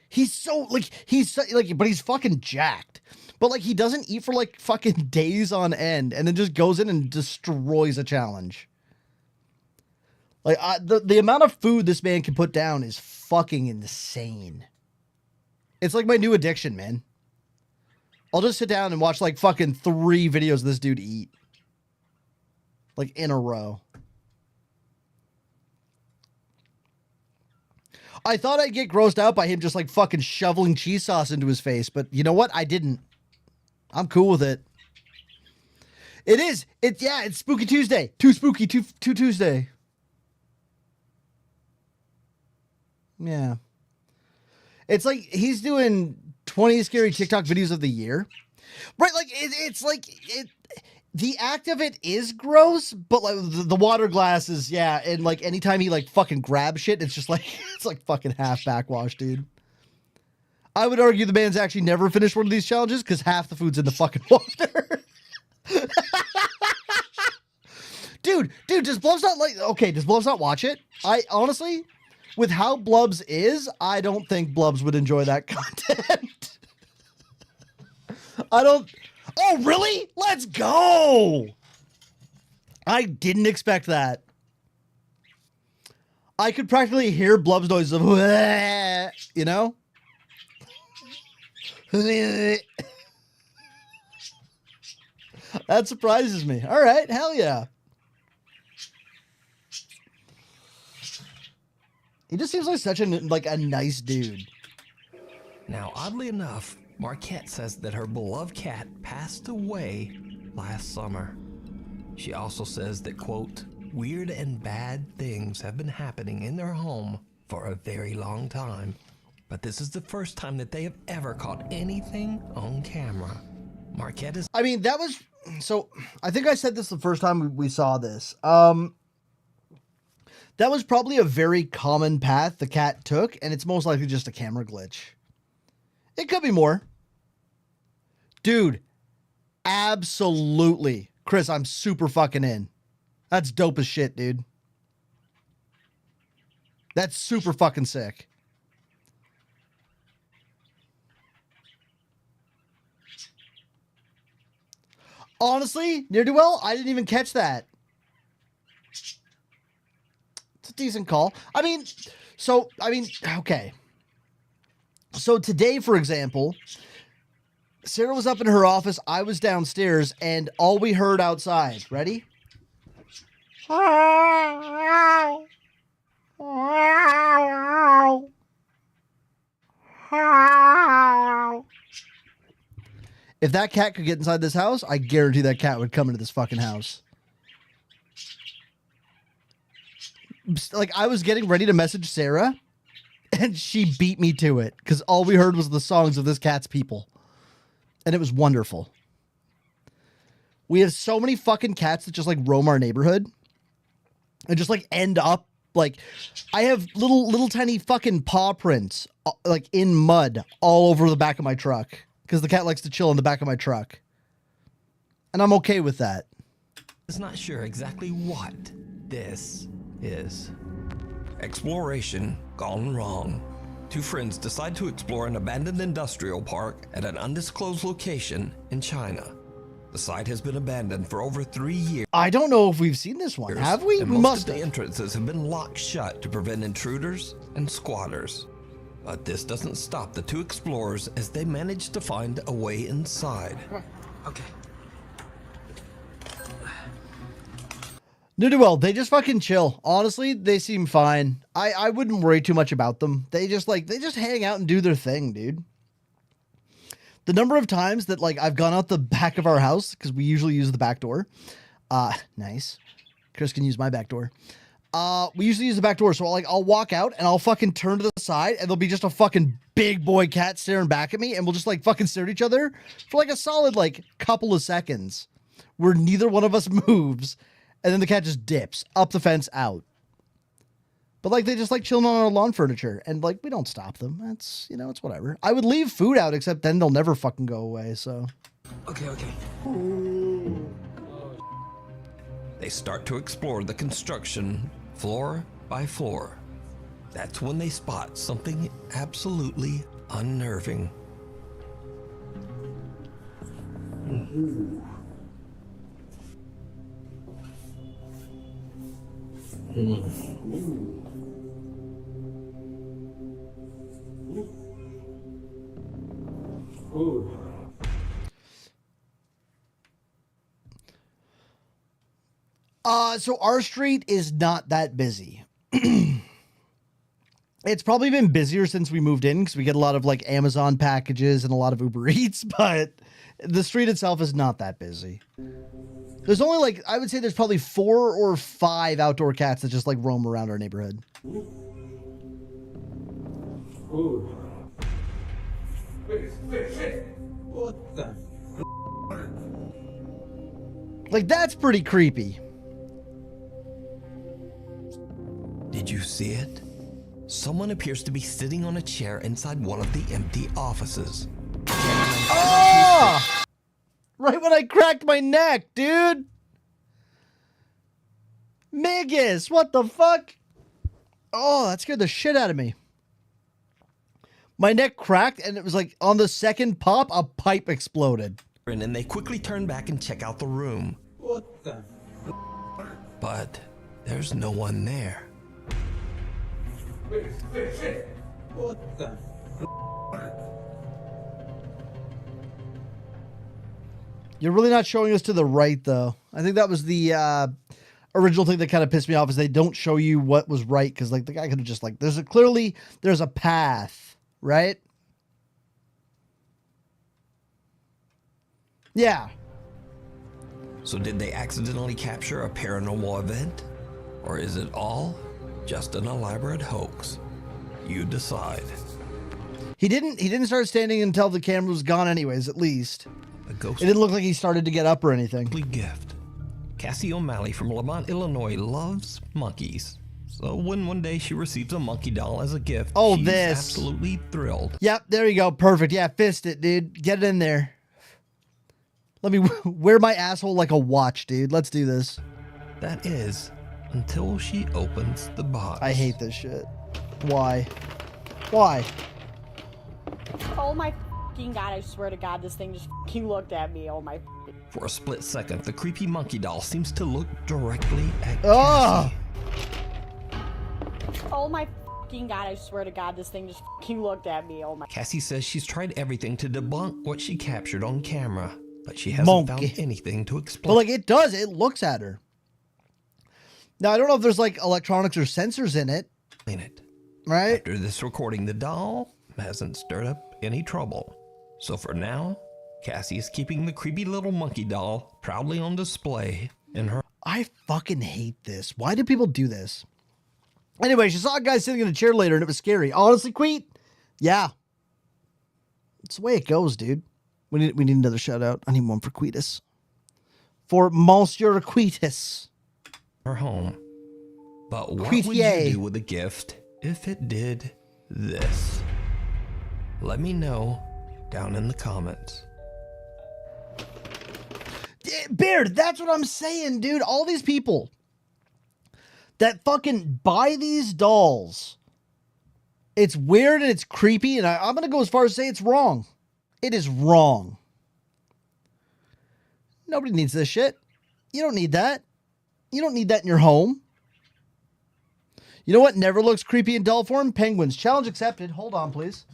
He's so but he's fucking jacked. But like he doesn't eat for like fucking days on end and then just goes in and destroys a challenge. Like the amount of food this man can put down is fucking insane. It's like my new addiction, man. I'll just sit down and watch like fucking 3 videos of this dude eat. Like in a row. I thought I'd get grossed out by him just like fucking shoveling cheese sauce into his face, but you know what? I didn't. I'm cool with it. It is. It's Spooky Tuesday. Too spooky, too Tuesday. Yeah. It's like he's doing 20 scary TikTok videos of the year. Right, like it's like the act of it is gross, but like the water glasses, yeah, and like anytime he like fucking grabs shit, it's just like it's like fucking half backwash, dude. I would argue the man's actually never finished one of these challenges because half the food's in the fucking water. dude, does Blubs not does Blubs not watch it? I honestly, with how Blubs is, I don't think Blubs would enjoy that content. Oh, really? Let's go! I didn't expect that. I could practically hear Blub's noise of, you know? That surprises me. All right, hell yeah. He just seems like such a nice dude. Now, oddly enough, Marquette says that her beloved cat passed away last summer. She also says that, quote, weird and bad things have been happening in their home for a very long time, but this is the first time that they have ever caught anything on camera. Marquette is... I mean, that was... So, I think I said this the first time we saw this. That was probably a very common path the cat took, and it's most likely just a camera glitch. It could be more. Dude, absolutely. Chris, I'm super fucking in. That's dope as shit, dude. That's super fucking sick. Honestly, ne'er-do-well, I didn't even catch that. It's a decent call. Okay. So today, for example, Sarah was up in her office, I was downstairs, and all we heard outside, ready? If that cat could get inside this house, I guarantee that cat would come into this fucking house. Like, I was getting ready to message Sarah, and she beat me to it because all we heard was the songs of this cat's people. And it was wonderful. We have so many fucking cats that just like roam our neighborhood and just like end up like, I have little tiny fucking paw prints like in mud all over the back of my truck because the cat likes to chill in the back of my truck. And I'm okay with that. Is not sure exactly what this is. Exploration gone wrong. Two friends decide to explore an abandoned industrial park at an undisclosed location in China. The site has been abandoned for over 3 years. I don't know if we've seen this one, have we? And We most must of the have. entrances have been locked shut to prevent intruders and squatters. But this doesn't stop the two explorers as they manage to find a way inside. Okay. Well, they just fucking chill. Honestly, they seem fine. I wouldn't worry too much about them. They just hang out and do their thing, dude. The number of times that like I've gone out the back of our house, because we usually use the back door. Nice. Chris can use my back door. We usually use the back door, so I'll walk out and I'll fucking turn to the side and there'll be just a fucking big boy cat staring back at me and we'll just like fucking stare at each other for like a solid like couple of seconds where neither one of us moves. And then the cat just dips up the fence out. But like they just like chilling on our lawn furniture and like we don't stop them. That's, you know, it's whatever. I would leave food out except then they'll never fucking go away, so. Okay. They start to explore the construction floor by floor. That's when they spot something absolutely unnerving. So our street is not that busy. It's probably been busier since we moved in because we get a lot of like Amazon packages and a lot of Uber Eats, but the street itself is not that busy. There's only like, I would say there's probably 4 or 5 outdoor cats that just like roam around our neighborhood. What the? Like, that's pretty creepy. Did you see it? Someone appears to be sitting on a chair inside one of the empty offices. Oh! Right when I cracked my neck, dude. Migus, what the fuck? Oh, that scared the shit out of me. My neck cracked and it was like on the second pop, a pipe exploded. And then they quickly turn back and check out the room. What the? But there's no one there. What the? You're really not showing us to the right, though. I think that was the original thing that kind of pissed me off is they don't show you what was right because like the guy could have just like there's a path, right? Yeah. So did they accidentally capture a paranormal event? Or is it all just an elaborate hoax? You decide. He didn't start standing until the camera was gone anyways, at least. A ghost. It didn't look like he started to get up or anything. Gift. Cassie O'Malley from Lamont, Illinois loves monkeys. So when one day she receives a monkey doll as a gift, she's absolutely thrilled. Yep, there you go. Perfect. Yeah, fist it, dude. Get it in there. Let me wear my asshole like a watch, dude. Let's do this. That is, until she opens the box. I hate this shit. Why? Why? Oh my fucking god, I swear to god, this thing just fucking looked at me. Oh my. For a split second, the creepy monkey doll seems to look directly at Oh! Oh my fucking god, I swear to god, this thing just fucking looked at me. Oh my. Cassie says she's tried everything to debunk what she captured on camera, but she hasn't found anything to explain. But like it does, it looks at her. Now I don't know if there's like electronics or sensors in it. Right? After this recording, the doll hasn't stirred up any trouble. So for now, Cassie is keeping the creepy little monkey doll proudly on display in her. I fucking hate this. Why do people do this? Anyway, she saw a guy sitting in a chair later and it was scary. Honestly, Queet? Yeah. It's the way it goes, dude. We need another shout out. I need one for Queetus. For Monsieur Queetus. Her home. But what would you do with a gift if it did this? Let me know down in the comments. Beard, that's what I'm saying, dude. All these people that fucking buy these dolls. It's weird and it's creepy, and I'm going to go as far as say it's wrong. It is wrong. Nobody needs this shit. You don't need that. You don't need that in your home. You know what never looks creepy in doll form? Penguins. Challenge accepted. Hold on, please.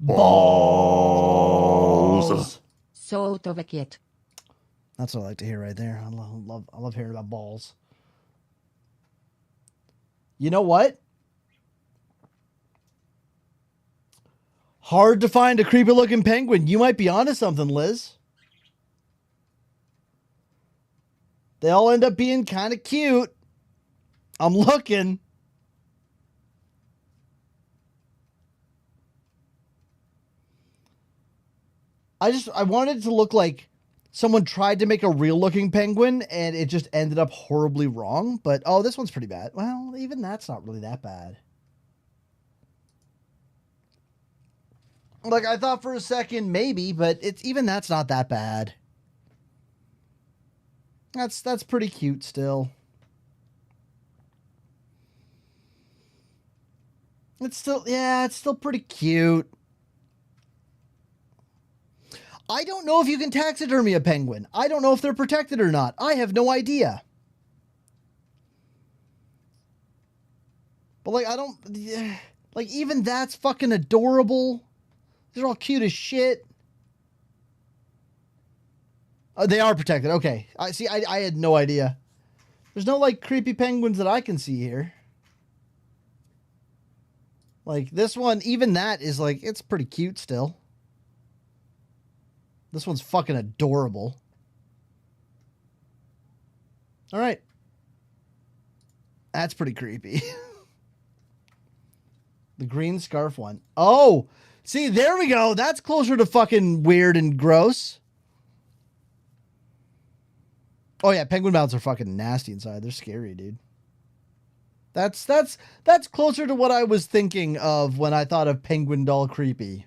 Balls. So Tovekiet. That's what I like to hear right there. I love hearing about balls. You know what? Hard to find a creepy looking penguin. You might be onto something, Liz. They all end up being kind of cute. I'm looking. I wanted it to look like someone tried to make a real looking penguin and it just ended up horribly wrong. But, oh, this one's pretty bad. Well, even that's not really that bad. Like, I thought for a second, maybe, but even that's not that bad. That's pretty cute still. It's still pretty cute. I don't know if you can taxidermy a penguin. I don't know if they're protected or not. I have no idea. But, like, like, even that's fucking adorable. They're all cute as shit. Oh, they are protected. Okay. I had no idea. There's no, like, creepy penguins that I can see here. Like, this one, even that is, like, it's pretty cute still. This one's fucking adorable. All right. That's pretty creepy. The green scarf one. Oh, see, there we go. That's closer to fucking weird and gross. Oh yeah, penguin mouths are fucking nasty inside. They're scary, dude. That's closer to what I was thinking of when I thought of penguin doll creepy.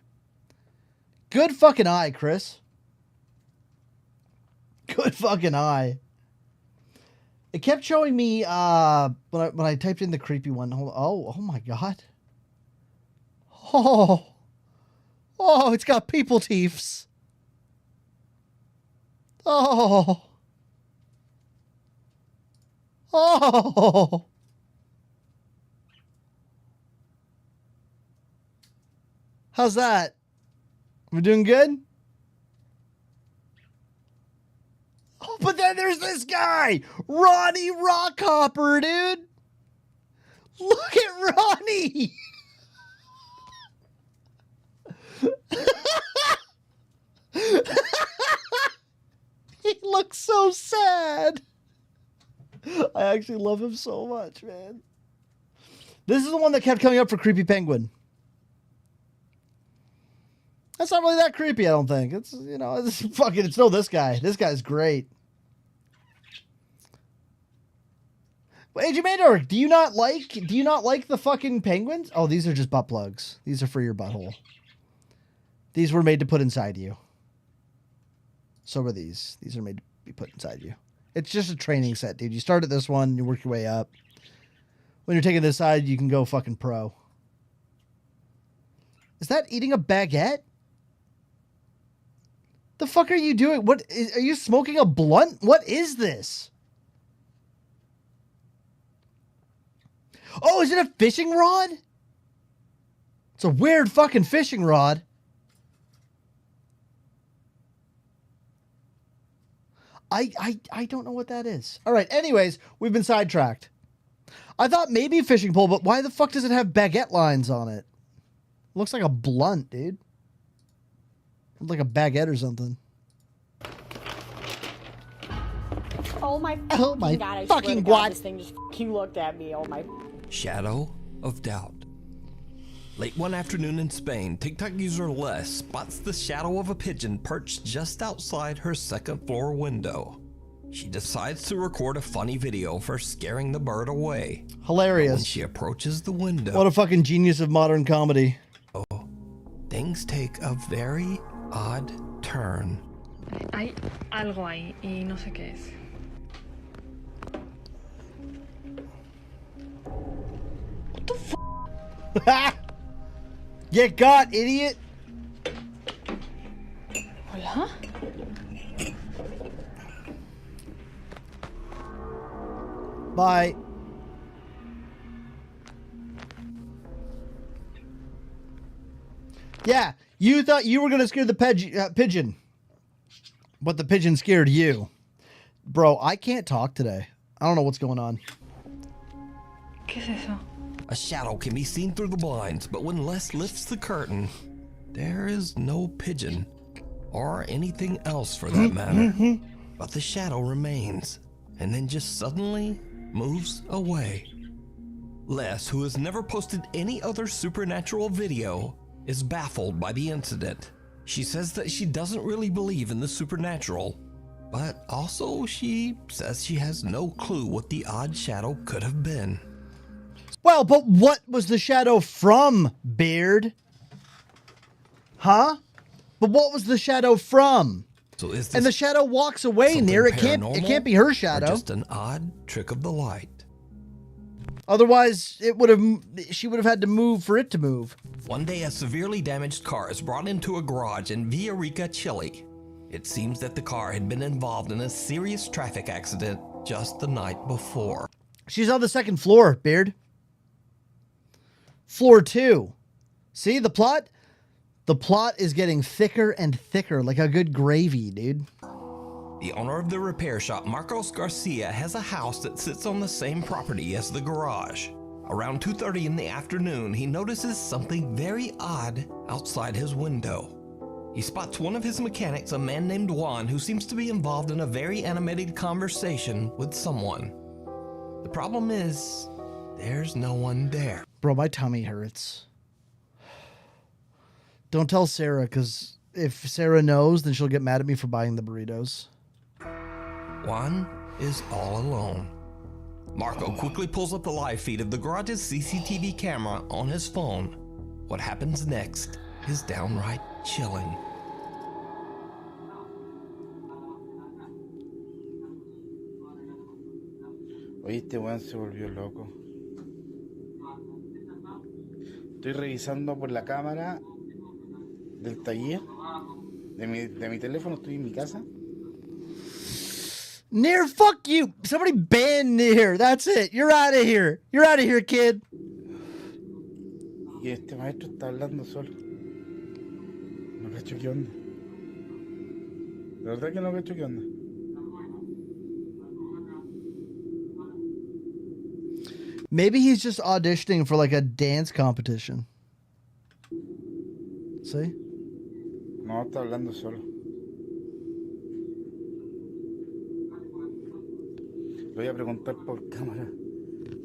Good fucking eye, Chris. Good fucking eye. It kept showing me when I typed in the creepy one. Oh my god. Oh, it's got people teeths. Oh. How's that? We're doing good? Oh, but then there's this guy, Ronnie Rockhopper, dude. Look at Ronnie. He looks so sad. I actually love him so much, man. This is the one that kept coming up for Creepy Penguin. That's not really that creepy, I don't think. It's, you know, it's still this guy. This guy's great. Well, Agent Mandor, do you not like the fucking penguins? Oh, these are just butt plugs. These are for your butthole. These were made to put inside you. So were these. These are made to be put inside you. It's just a training set, dude. You start at this one, you work your way up. When you're taking this side, you can go fucking pro. Is that eating a baguette? The fuck are you doing? Are you smoking a blunt? What is this? Oh, is it a fishing rod? It's a weird fucking fishing rod. I don't know what that is. All right. Anyways, we've been sidetracked. I thought maybe a fishing pole, but why the fuck does it have baguette lines on it? Looks like a blunt, dude. Looks like a baguette or something. Oh my my God, I fucking swear to God. God, this thing just fucking looked at me. Oh my. Shadow of doubt. Late one afternoon in Spain, TikTok user Les spots the shadow of a pigeon perched just outside her second floor window. She decides to record a funny video for scaring the bird away. Hilarious. But when she approaches the window, What a fucking genius of modern comedy. things take a very odd turn. Hay algo ahí y no sé qué es. Get got, idiot. Hola. Bye. Yeah, you thought you were going to scare the pigeon, but the pigeon scared you. Bro, I can't talk today. I don't know what's going on. ¿Qué es eso? A shadow can be seen through the blinds, but when Les lifts the curtain, there is no pigeon, or anything else for that matter. But the shadow remains, and then just suddenly moves away. Les, who has never posted any other supernatural video, is baffled by the incident. She says that she doesn't really believe in the supernatural, but also she says she has no clue what the odd shadow could have been. Well, but what was the shadow from, Beard? Huh? But what was the shadow from? So is this and the shadow walks away near it. Can't be her shadow. Or just an odd trick of the light. Otherwise, she would have had to move for it to move. One day, a severely damaged car is brought into a garage in Villarica, Chile. It seems that the car had been involved in a serious traffic accident just the night before. She's on the second floor, Beard. Floor 2. See the plot? The plot is getting thicker and thicker, like a good gravy, dude. The owner of the repair shop, Marcos Garcia, has a house that sits on the same property as the garage. Around 2:30 in the afternoon, he notices something very odd outside his window. He spots one of his mechanics, a man named Juan, who seems to be involved in a very animated conversation with someone. The problem is, there's no one there. Bro, my tummy hurts. Don't tell Sarah, because if Sarah knows, then she'll get mad at me for buying the burritos. Juan is all alone. Marco quickly pulls up the live feed of the garage's CCTV camera on his phone. What happens next is downright chilling. Oye, este weón se volvió loco. Estoy revisando por la cámara del taller de mi teléfono, estoy en mi casa. Nair, fuck you! Somebody ban Nair. That's it. You're out of here. You're out of here, kid. Y este maestro está hablando solo. No cacho qué onda. La verdad que no cacho qué onda. Maybe he's just auditioning for like a dance competition. See? No, está hablando solo. Le voy a preguntar por cámara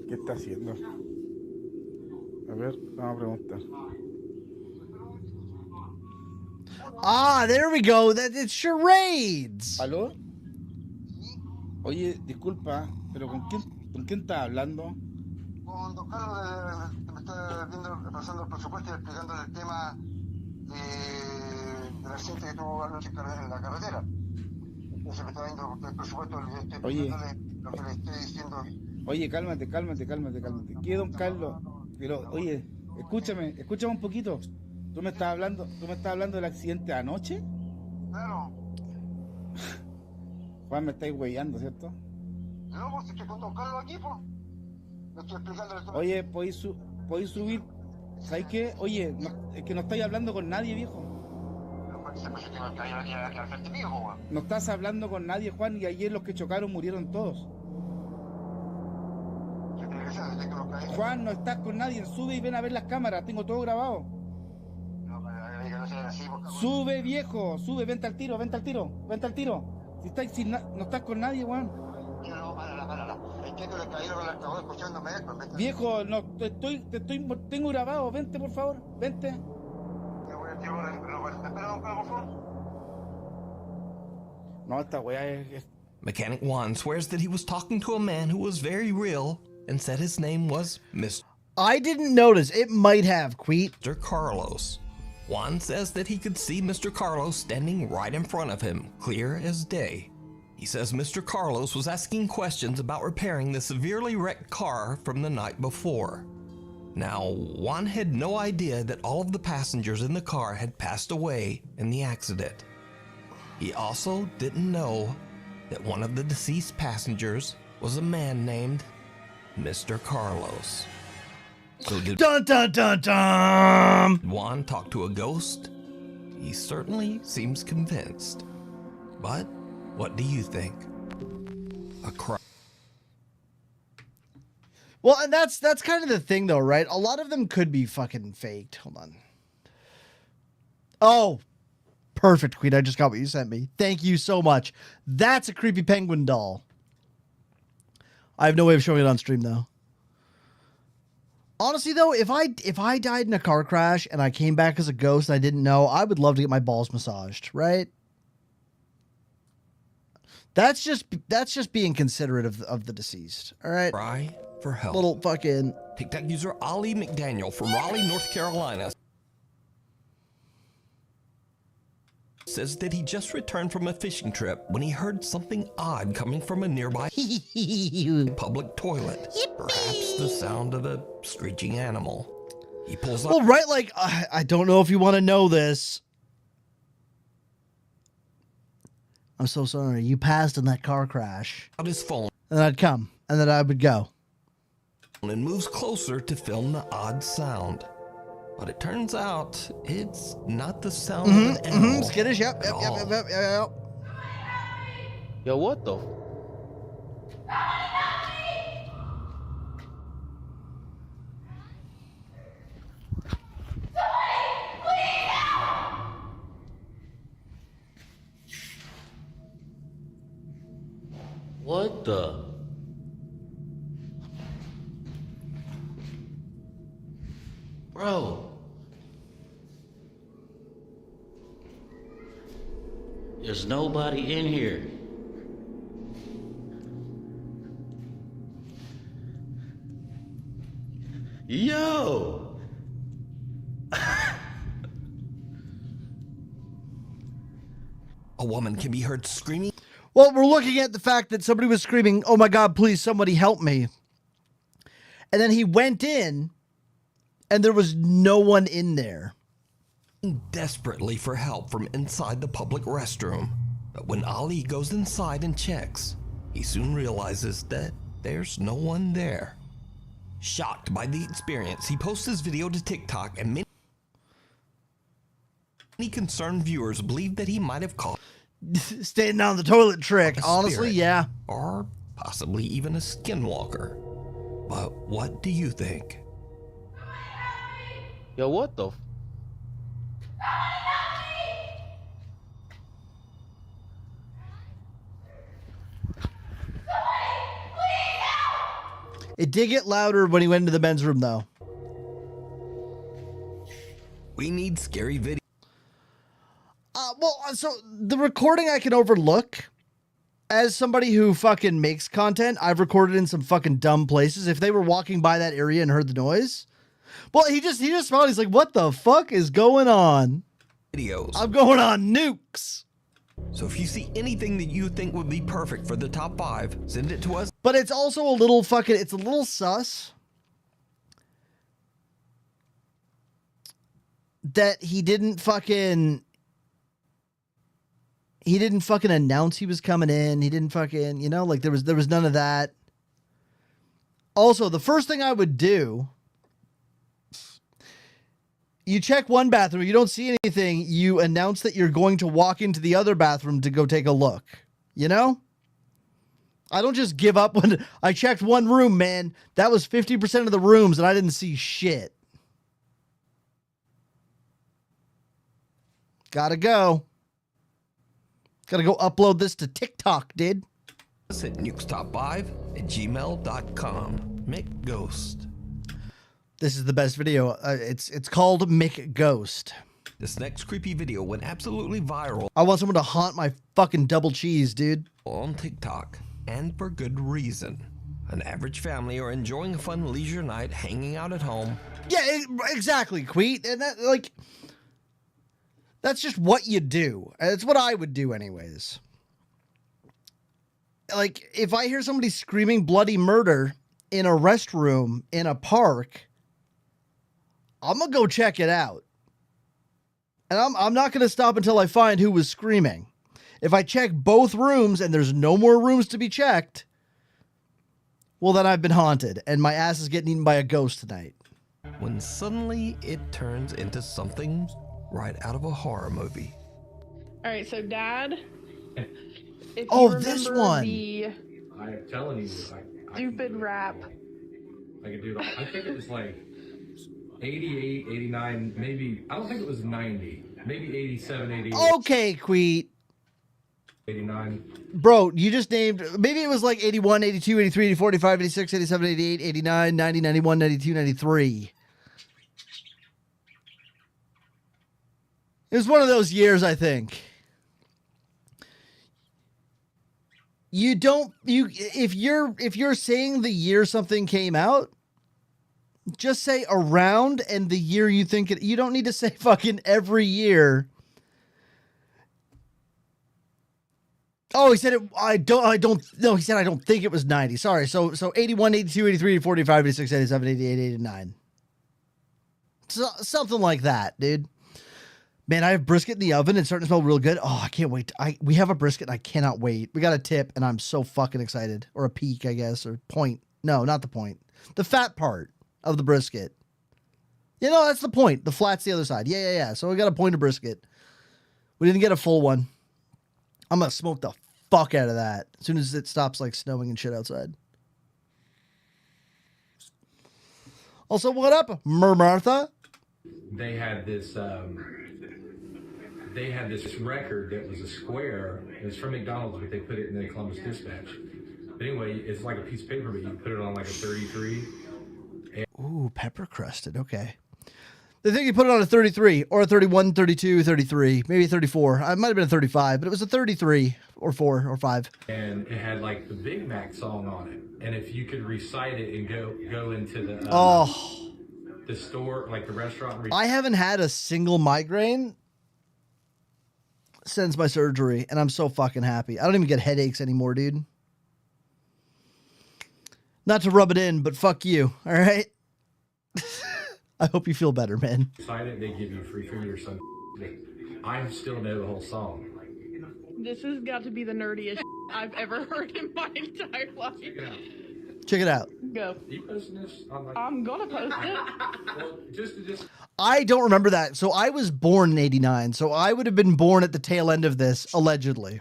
qué está haciendo. A ver, vamos a preguntar. Ah, there we go. It's charades. ¿Aló? Oye, disculpa, pero ¿con quién estás hablando? Con don Carlos, que me está pasando el presupuesto y explicando el tema del accidente que tuvo anoche en la carretera. Entonces me está dando el presupuesto, le estoy explicándole lo que le estoy diciendo. Oye, cálmate. ¿Qué, don Carlos? Pero, oye, escúchame un poquito. ¿Tú me estás hablando del accidente anoche? Claro. Juan, me estáis huellando, ¿cierto? No, pues estoy con don Carlos aquí, pues. Le estoy explicándole todo. Oye, ¿podéis subir? ¿Sabes qué? Oye, es que no estáis hablando con nadie, viejo. No estás hablando con nadie, Juan, y ayer los que chocaron murieron todos. Juan, no estás con nadie, sube y ven a ver las cámaras, tengo todo grabado. Sube, viejo, sube, vente al tiro, vente al tiro, vente al tiro. Si no estás con nadie, Juan. Viejo, no, tengo grabado, vente por favor, vente. No, esta weá es... Mechanic Juan swears that he was talking to a man who was very real and said his name was Mr. I didn't notice. It might have, Queet. Mr. Carlos. Juan says that he could see Mr. Carlos standing right in front of him, clear as day. He says Mr. Carlos was asking questions about repairing the severely wrecked car from the night before. Now, Juan had no idea that all of the passengers in the car had passed away in the accident. He also didn't know that one of the deceased passengers was a man named Mr. Carlos. So did dun dun dun dun! Juan talk to a ghost? He certainly seems convinced. But what do you think? A crime? Well, and that's kind of the thing, though, right? A lot of them could be fucking faked. Hold on. Oh, perfect, Queen. I just got what you sent me. Thank you so much. That's a creepy penguin doll. I have no way of showing it on stream, though. Honestly, though, if I died in a car crash and I came back as a ghost and I didn't know, I would love to get my balls massaged, right? That's just being considerate of the deceased, all right? Cry for help. Little fucking... TikTok user Ali McDaniel from Raleigh, North Carolina says that he just returned from a fishing trip when he heard something odd coming from a nearby public toilet. Perhaps the sound of a screeching animal. He pulls up. Well, right, like, I don't know if you want to know this. I'm so sorry. You passed in that car crash. Out his phone. And I'd come, and then I would go. And moves closer to film the odd sound. But it turns out it's not the sound of an animal. Skittish, yep. Yo, what the? What the? Bro. There's nobody in here. Yo! A woman can be heard screaming. Well, we're looking at the fact that somebody was screaming, "Oh my God, please, somebody help me." And then he went in, and there was no one in there. Desperately for help from inside the public restroom. But when Ali goes inside and checks, he soon realizes that there's no one there. Shocked by the experience, he posts his video to TikTok, and many concerned viewers believe that he might have caught standing on the toilet trick. Honestly, yeah. Or possibly even a skinwalker. But what do you think? Yo, what the? It did get louder when he went into the men's room, though. We need scary video. Well, so the recording I can overlook. As somebody who fucking makes content, I've recorded in some fucking dumb places. If they were walking by that area and heard the noise, well, he just smiled. He's like, "What the fuck is going on?" Videos. I'm going on nukes. So if you see anything that you think would be perfect for the top 5, send it to us. But it's also a little fucking, it's a little sus that he didn't fucking announce he was coming in. He didn't fucking, you know, like there was none of that. Also, the first thing I would do You check one bathroom, you don't see anything, you announce that you're going to walk into the other bathroom to go take a look. You know? I don't just give up when I checked one room, man. That was 50% of the rooms and I didn't see shit. Gotta go. Gotta go upload this to TikTok, dude. Us at nukestop5@gmail.com. Mick Ghost. This is the best video. It's called Mick Ghost. This next creepy video went absolutely viral. I want someone to haunt my fucking double cheese, dude. On TikTok, and for good reason. An average family are enjoying a fun leisure night, hanging out at home. Yeah, exactly, Queet. And that, like, that's just what you do. It's what I would do anyways. Like, if I hear somebody screaming bloody murder in a restroom in a park, I'm going to go check it out. And I'm not going to stop until I find who was screaming. If I check both rooms and there's no more rooms to be checked, well, then I've been haunted and my ass is getting eaten by a ghost tonight. When suddenly it turns into something right out of a horror movie. All right, so Dad, if Oh, you this remember one. the I'm telling you, stupid rap. I could do it all. I think it was like 88, 89, maybe. I don't think it was 90. Maybe 87, 88. Okay, Queet. 89. Bro, you just named, maybe it was like 81, 82, 83, 84, 85, 86, 87, 88, 89, 90, 91, 92, 93. It was one of those years, I think. You don't, if you're saying the year something came out, just say around and the year you think it, you don't need to say fucking every year. Oh, he said it, no, he said I don't think it was 90. Sorry. So 81, 82, 83, 84, 85, 86, 87, 88, 89. So, something like that, dude. Man, I have brisket in the oven. It's starting to smell real good. Oh, I can't wait. We have a brisket and I cannot wait. We got a tip and I'm so fucking excited. Or a peak, I guess, or point. No, not the point. The fat part of the brisket. You know, that's the point. The flat's the other side. Yeah. So we got a point of brisket. We didn't get a full one. I'm going to smoke the fuck out of that as soon as it stops like snowing and shit outside. Also, what up, Martha? They had this record that was a square. It was from McDonald's, but they put it in the Columbus Dispatch. But anyway, it's like a piece of paper, but you put it on like a 33. Ooh, pepper crusted. Okay. They think you put it on a 33 or a 31, 32, 33, maybe 34. It might have been a 35, but it was a 33 or 4 or 5. And it had like the Big Mac song on it. And if you could recite it and go into the the store, like the restaurant. I haven't had a single migraine since my surgery, and I'm so fucking happy. I don't even get headaches anymore, dude. Not to rub it in, but fuck you, all right? I hope you feel better, man. Recite it, they give you free food or something. I still know the whole song. This has got to be the nerdiest I've ever heard in my entire life. Check it out. Go. Are you posting this? I'm gonna post it. Well, just I don't remember that. So I was born in 89. So I would have been born at the tail end of this, allegedly.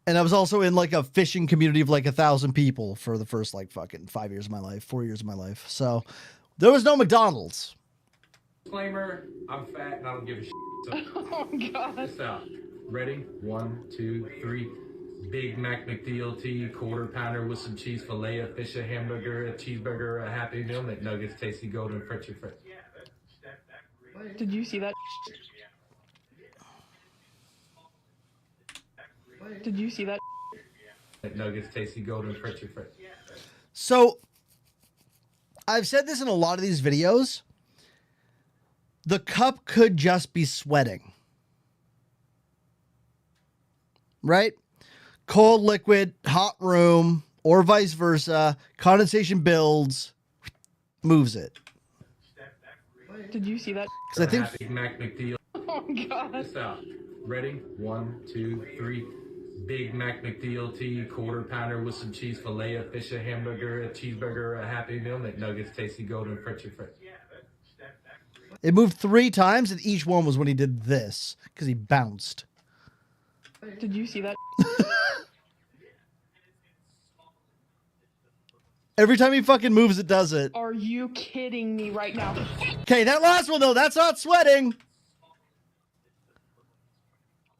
And I was also in like a fishing community of like 1,000 people for the first like fucking 5 years of my life, 4 years of my life. So there was no McDonald's. Disclaimer, I'm fat and I don't give a shit. So oh, God. This out. Ready? 1, 2, 3. Big Mac McDLT, quarter pounder with some cheese, filet of fish, a hamburger, a cheeseburger, a Happy Meal, McNuggets, tasty golden French fries. Did you see that? Did you see that? McNuggets, tasty golden French fries. So I've said this in a lot of these videos. The cup could just be sweating. Right? Cold liquid, hot room, or vice versa. Condensation builds, moves it. Did you see that? Because I think Mac McDeal. Oh God. This out. Ready? 1, 2, 3. Big Mac McDLT, quarter pounder with some cheese, filet of fish, a hamburger, a cheeseburger, a Happy Meal, McNuggets, tasty golden Frenchie fries. It moved 3 times, and each one was when he did this, because he bounced. Did you see that? Every time he fucking moves, it does it. Are you kidding me right now? Okay, that last one, though, that's not sweating.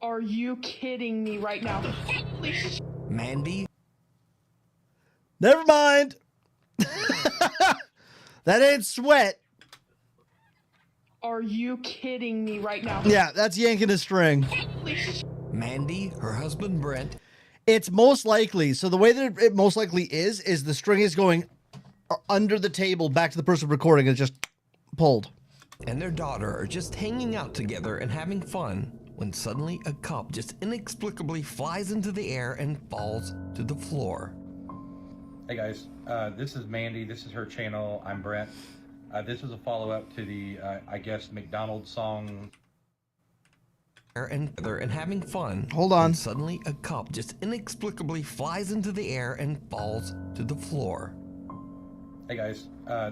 Are you kidding me right now? Holy sh- Mandy? Never mind. That ain't sweat. Are you kidding me right now? Yeah, that's yanking a string. Holy sh- Mandy, her husband Brent. It's most likely. So the way that it most likely is the string is going under the table back to the person recording and just pulled. And their daughter are just hanging out together and having fun when suddenly a cup just inexplicably flies into the air and falls to the floor. Hey guys, this is Mandy. This is her channel. I'm Brent. This is a follow-up to the, I guess, McDonald's song. And having fun. Hold on. And suddenly a cup just inexplicably flies into the air and falls to the floor. Hey guys,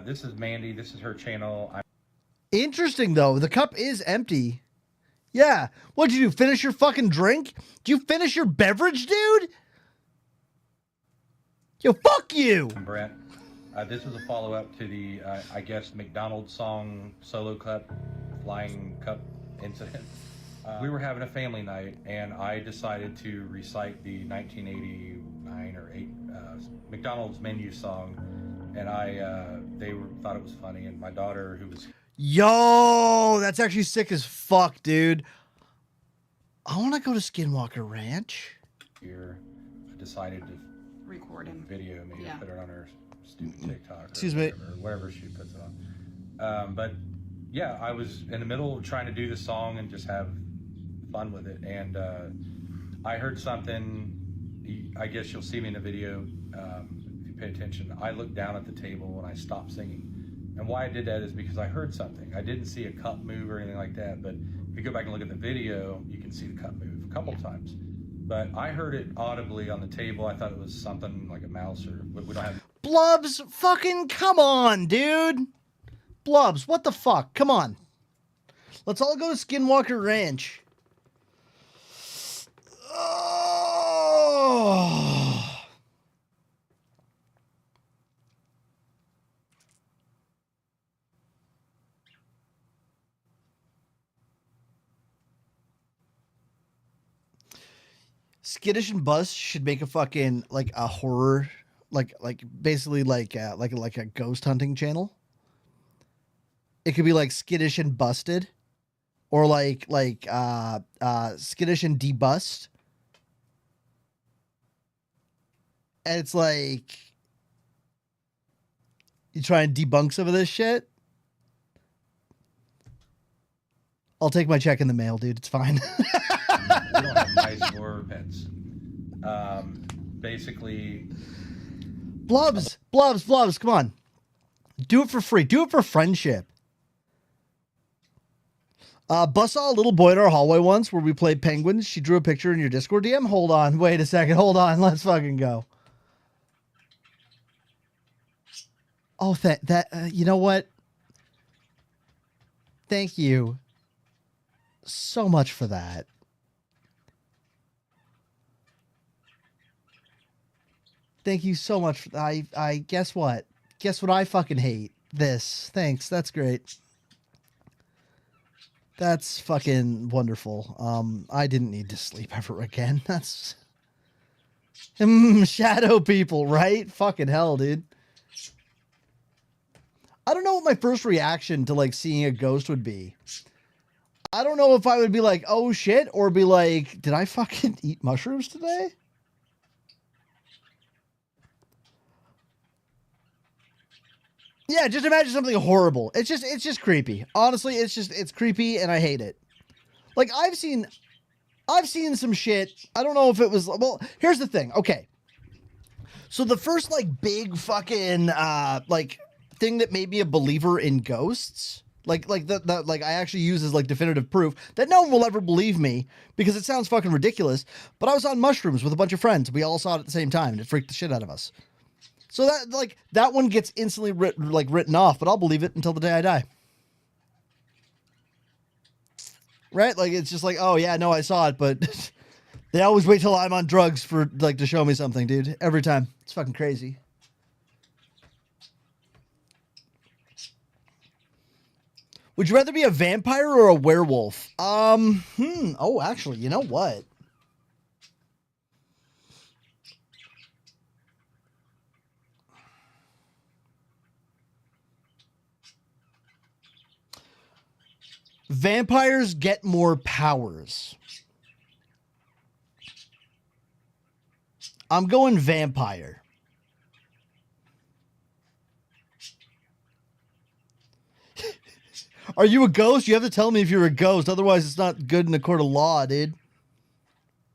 this is Mandy. This is her channel. Interesting, though. The cup is empty. Yeah. What'd you do? Finish your fucking drink? Did you finish your beverage, dude? Yo, fuck you. I'm Brent. This is a follow-up to the, I guess, McDonald's song Solo Cup, Flying Cup incident. We were having a family night, and I decided to recite the 1989 or 8 McDonald's menu song, and they thought it was funny, and my daughter, who was... Yo, that's actually sick as fuck, dude. I want to go to Skinwalker Ranch. Here, I decided to record him. Video me and put it on her stupid TikTok. Excuse me. Whatever she puts it on. But yeah, I was in the middle of trying to do the song and just have fun with it, and I heard something. I guess you'll see me in the video if you pay attention. I looked down at the table and I stopped singing, and why I did that is because I heard something. I didn't see a cup move or anything like that, but if you go back and look at the video, you can see the cup move a couple times. But I heard it audibly on the table. I thought it was something like a mouse, or we don't have. Blubs, fucking come on, dude. Blubs, what the fuck? Come on. Let's all go to Skinwalker Ranch. Oh. Skittish and Bust should make a fucking like a horror, like basically like a ghost hunting channel. It could be like Skittish and Busted, or like Skittish and Debust. And it's like you try and debunk some of this shit. I'll take my check in the mail, dude. It's fine. We don't have mice or pets. Basically, Blubs, come on. Do it for free. Do it for friendship. Bus saw a little boy in our hallway once where we played Penguins. She drew a picture in your Discord DM. Hold on. Wait a second. Hold on. Let's fucking go. Oh, you know what? Thank you so much for that. Thank you so much. I guess what? Guess what I fucking hate? This. Thanks. That's great. That's fucking wonderful. I didn't need to sleep ever again. That's shadow people, right? Fucking hell, dude. I don't know what my first reaction to like seeing a ghost would be. I don't know if I would be like, oh shit, or be like, did I fucking eat mushrooms today? Yeah, just imagine something horrible. It's just creepy. Honestly, it's creepy and I hate it. Like I've seen some shit. I don't know if it was, well, here's the thing. Okay. So the first like big fucking like thing that made me a believer in ghosts, Like I actually use as like definitive proof that no one will ever believe me because it sounds fucking ridiculous. But I was on mushrooms with a bunch of friends. We all saw it at the same time, and it freaked the shit out of us. So that one gets instantly written off, but I'll believe it until the day I die. Right? Like it's just like, oh yeah, no, I saw it, but they always wait till I'm on drugs for like to show me something, dude. Every time. It's fucking crazy. Would you rather be a vampire or a werewolf? Oh, actually, you know what? Vampires get more powers. I'm going vampire. Are you a ghost? You have to tell me if you're a ghost. Otherwise, it's not good in the court of law, dude.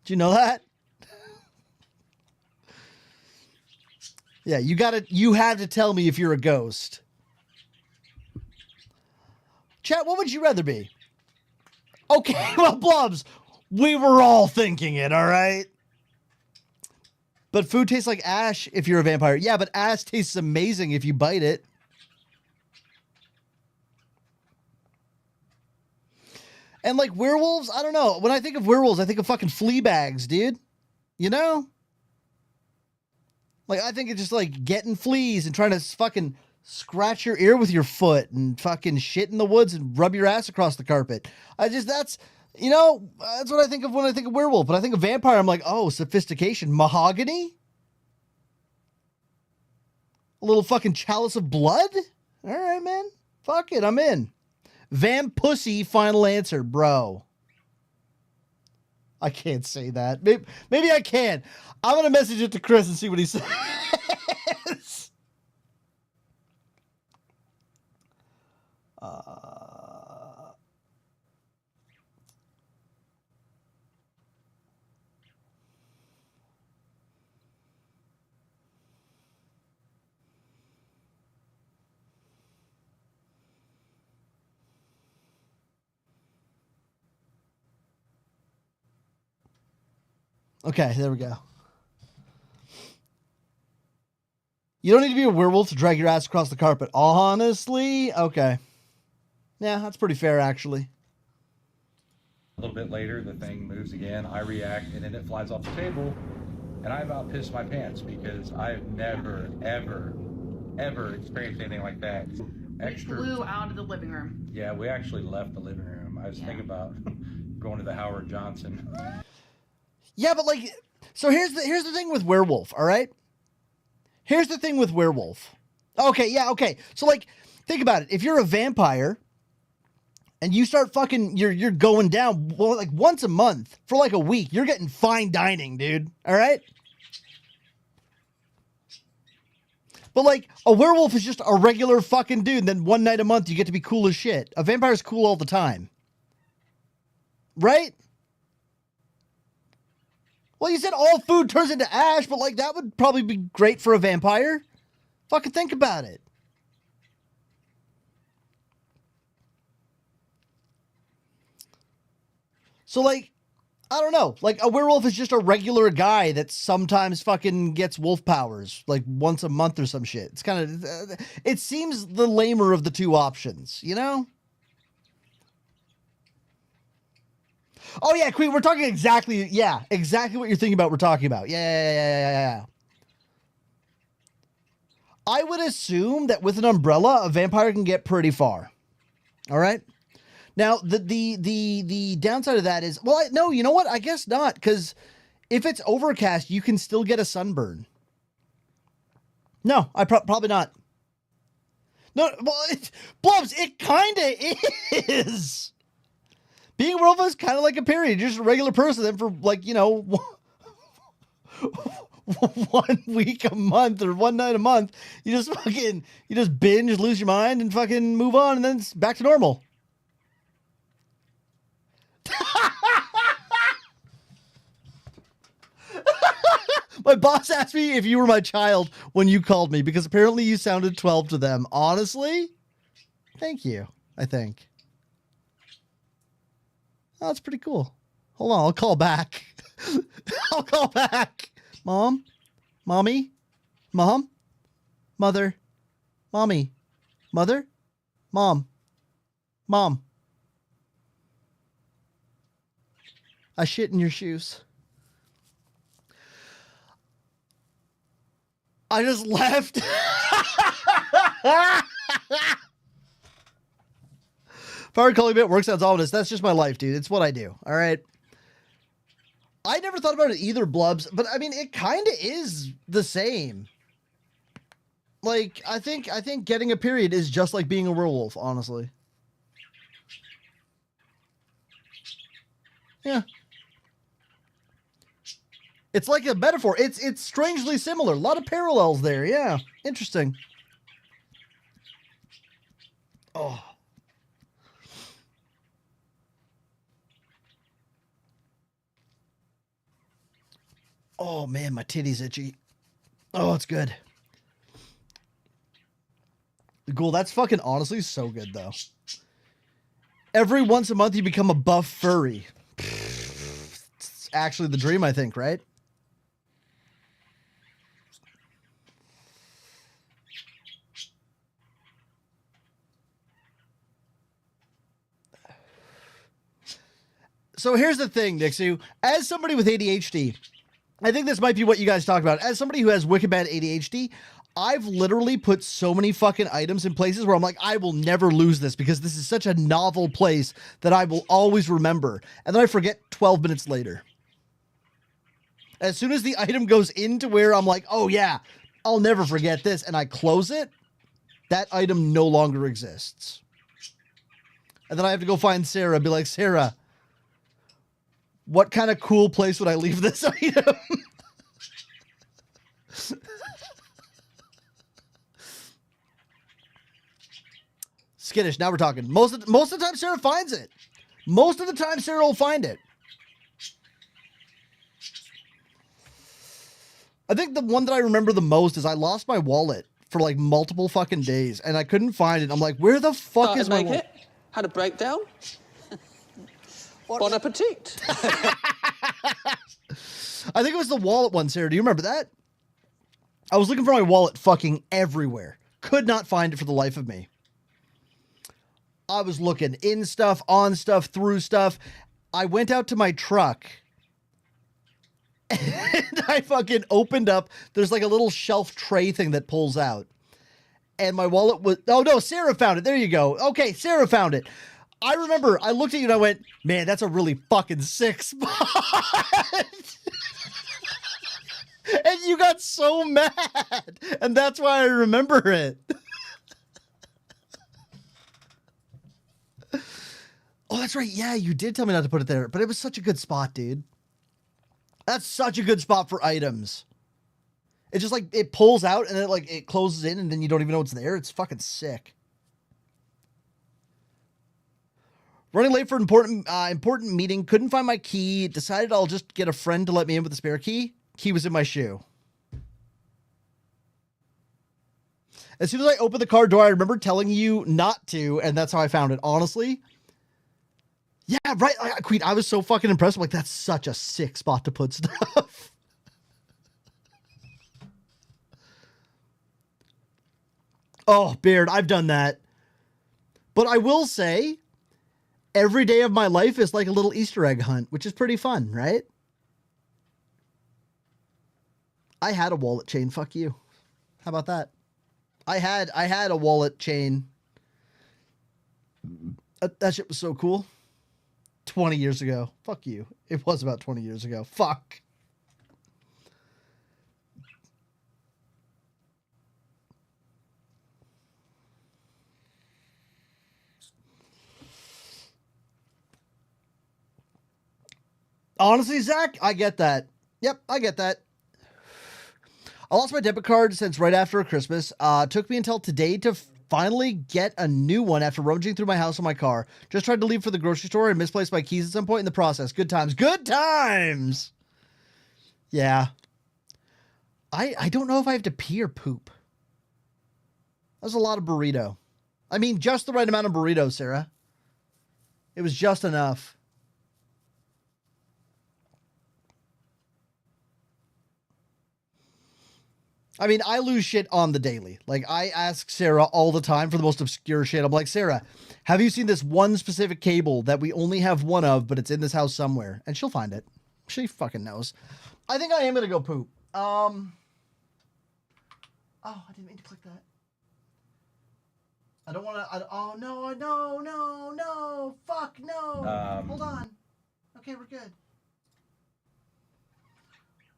Did you know that? Yeah, you have to tell me if you're a ghost. Chat, what would you rather be? Okay, well, Blubs, we were all thinking it, all right? But food tastes like ash if you're a vampire. Yeah, but ash tastes amazing if you bite it. And like werewolves, I don't know. When I think of werewolves, I think of fucking flea bags, dude. You know? Like, I think it's just like getting fleas and trying to fucking scratch your ear with your foot and fucking shit in the woods and rub your ass across the carpet. That's what I think of when I think of werewolf. But I think of vampire, I'm like, oh, sophistication. Mahogany? A little fucking chalice of blood? All right, man. Fuck it, I'm in. Vampussy, final answer, bro. I can't say that. Maybe I can. I'm going to message it to Chris and see what he says. Okay, there we go. You don't need to be a werewolf to drag your ass across the carpet. Honestly? Okay. Yeah, that's pretty fair, actually. A little bit later, the thing moves again. I react, and then it flies off the table, and I about pissed my pants because I've never, ever, ever experienced anything like that. Extra. We flew out of the living room. Yeah, we actually left the living room. I was thinking about going to the Howard Johnson. Yeah, but like, so here's the thing with werewolf, all right? Here's the thing with werewolf. Okay, yeah, okay. So like, think about it. If you're a vampire and you start fucking, you're going down, well, like once a month for like a week, you're getting fine dining, dude. All right? But like, a werewolf is just a regular fucking dude. And then one night a month, you get to be cool as shit. A vampire's cool all the time. Right? Well, you said all food turns into ash, but like that would probably be great for a vampire. Fucking think about it. So like, I don't know. Like a werewolf is just a regular guy that sometimes fucking gets wolf powers like once a month or some shit. It's kind of, it seems the lamer of the two options, you know? Oh, yeah, Queen, we're talking exactly what you're thinking about we're talking about. Yeah. I would assume that with an umbrella, a vampire can get pretty far. All right? Now, the downside of that is, well, no, you know what? I guess not, because if it's overcast, you can still get a sunburn. No, probably not. No, well, Blubs, it kind of is. Being a werewolf is kind of like a period. You're just a regular person. Then for like, 1 week a month or one night a month, you just binge, lose your mind, and fucking move on, and then it's back to normal. My boss asked me if you were my child when you called me because apparently you sounded 12 to them. Honestly, thank you. I think. Oh, that's pretty cool. Hold on, I'll call back. I'll call back. Mom? Mommy? Mom? Mother? Mommy? Mother? Mom? Mom? I shit in your shoes. I just left. Power calling bit work sounds ominous. That's just my life, dude. It's what I do. All right. I never thought about it either, Blubs, but I mean, it kind of is the same. Like, I think getting a period is just like being a werewolf, honestly. Yeah. It's like a metaphor. It's strangely similar. A lot of parallels there. Yeah. Interesting. Oh. Oh, man, my titty's itchy. Oh, it's good. Cool, that's fucking honestly so good, though. Every once a month, you become a buff furry. It's actually the dream, I think, right? So here's the thing, Nixu. As somebody with ADHD, I think this might be what you guys talk about. As somebody who has wicked bad ADHD, I've literally put so many fucking items in places where I'm like, I will never lose this because this is such a novel place that I will always remember. And then I forget 12 minutes later. As soon as the item goes into where I'm like, oh yeah, I'll never forget this, and I close it, that item no longer exists. And then I have to go find Sarah and be like, Sarah, what kind of cool place would I leave this item? Skittish, now we're talking. Most of the time Sarah finds it. Most of the time Sarah will find it. I think the one that I remember the most is I lost my wallet for like multiple fucking days and I couldn't find it. I'm like, where the fuck is my wallet? Had a breakdown. Bon appetit. I think it was the wallet one, Sarah. Do you remember that? I was looking for my wallet fucking everywhere. Could not find it for the life of me. I was looking in stuff, on stuff, through stuff. I went out to my truck and I fucking opened up. There's like a little shelf tray thing that pulls out. And my wallet was... Oh, no, Sarah found it. There you go. Okay, Sarah found it. I remember I looked at you and I went, man, that's a really fucking sick spot. And you got so mad. And that's why I remember it. Oh, that's right. Yeah, you did tell me not to put it there. But it was such a good spot, dude. That's such a good spot for items. It's just like it pulls out and it closes in and then you don't even know it's there. It's fucking sick. Running late for an important meeting. Couldn't find my key. Decided I'll just get a friend to let me in with the spare key. Key was in my shoe. As soon as I opened the car door, I remember telling you not to, and that's how I found it. Honestly. Yeah, right. Queen, I was so fucking impressed. I'm like, that's such a sick spot to put stuff. Oh, Beard, I've done that. But I will say, every day of my life is like a little Easter egg hunt, which is pretty fun, right? I had a wallet chain. Fuck you. How about that? I had a wallet chain. That shit was so cool. 20 years ago. Fuck you. It was about 20 years ago. Fuck. Honestly, Zach, I get that. Yep, I get that. I lost my debit card since right after Christmas. Took me until today to finally get a new one after rummaging through my house and my car. Just tried to leave for the grocery store and misplaced my keys at some point in the process. Good times. Good times! Yeah. I don't know if I have to pee or poop. That was a lot of burrito. I mean, just the right amount of burritos, Sarah. It was just enough. I mean, I lose shit on the daily. Like, I ask Sarah all the time for the most obscure shit. I'm like, Sarah, have you seen this one specific cable that we only have one of, but it's in this house somewhere? And she'll find it. She fucking knows. I think I am going to go poop. Oh, I didn't mean to click that. I don't want to. Oh, no. Fuck, no. Hold on. Okay, we're good.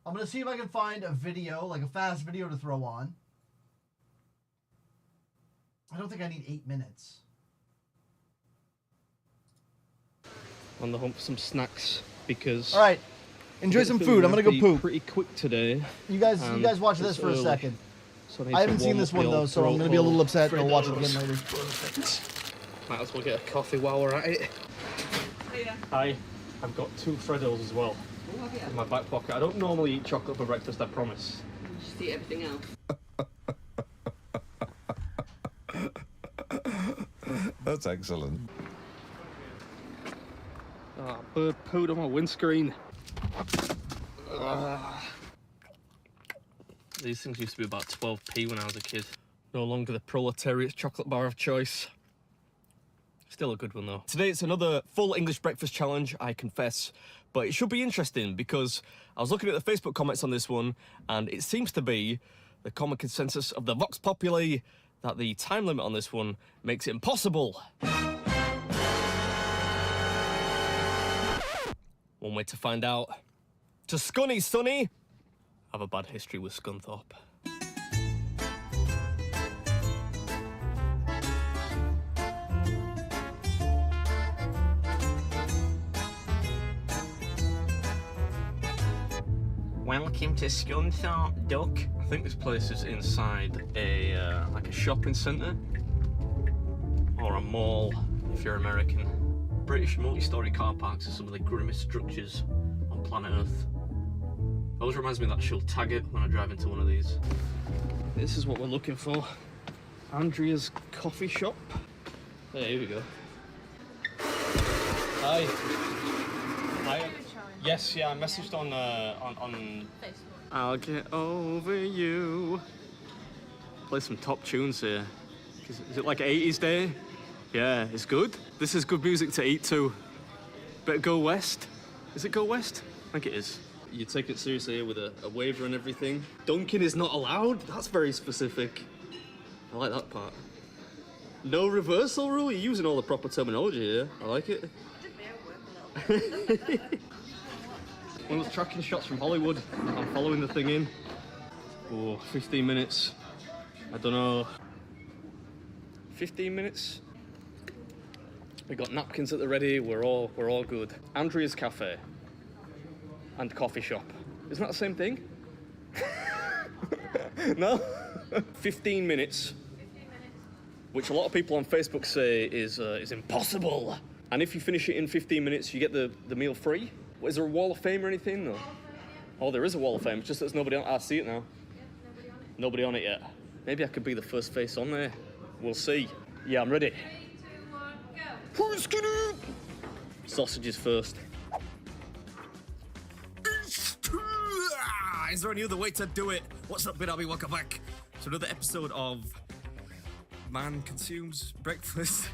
I'm going to see if I can find a video, like a fast video to throw on. I don't think I need 8 minutes. On the hunt for some snacks because... All right. Enjoy some food. I'm going to go poop. Pretty quick today. You guys watch this for a second. So I haven't seen this one, though, so I'm going to be a little upset and I'll watch it again later. Might as well get a coffee while we're at it. Hiya. Hi. I've got 2 Freddos as well. In my back pocket. I don't normally eat chocolate for breakfast, I promise. Just eat everything else. That's excellent. Ah, bird pooed on my windscreen. These things used to be about 12p when I was a kid. No longer the proletariat chocolate bar of choice. Still a good one though. Today it's another full English breakfast challenge, I confess. But it should be interesting because I was looking at the Facebook comments on this one and it seems to be the common consensus of the Vox Populi that the time limit on this one makes it impossible. One way to find out. To Scunny, Sonny! I have a bad history with Scunthorpe. Welcome to Scunthorpe, Duck. I think this place is inside a like a shopping centre or a mall if you're American. British multi-storey car parks are some of the grimmest structures on planet Earth. Always reminds me that she'll tag it when I drive into one of these. This is what we're looking for. Andrea's coffee shop. Hey, here we go. Hi. Hi. Yes, yeah, I messaged on Facebook. I'll get over you. Play some top tunes here. Is it like 80s day? Yeah, it's good. This is good music to eat to. Better Go West. Is it Go West? I think it is. You take it seriously here with a waiver and everything. Dunking is not allowed? That's very specific. I like that part. No reversal rule? You're using all the proper terminology here. I like it. One of those tracking shots from Hollywood. I'm following the thing in. Oh, 15 minutes. I don't know. 15 minutes? We got napkins at the ready. We're all good. Andrea's Cafe and coffee shop. Isn't that the same thing? No? 15 minutes. Which a lot of people on Facebook say is impossible. And if you finish it in 15 minutes, you get the meal free. Is there a wall of fame or anything? No. Oh, there is a wall of fame. It's just that there's nobody on it. I see it now. Nobody on it yet. Maybe I could be the first face on there. We'll see. Yeah, I'm ready. 3, 2, 1, go! Sausages first. Is there any other way to do it? What's up, Binabi? Welcome back to another episode of Man Consumes Breakfast.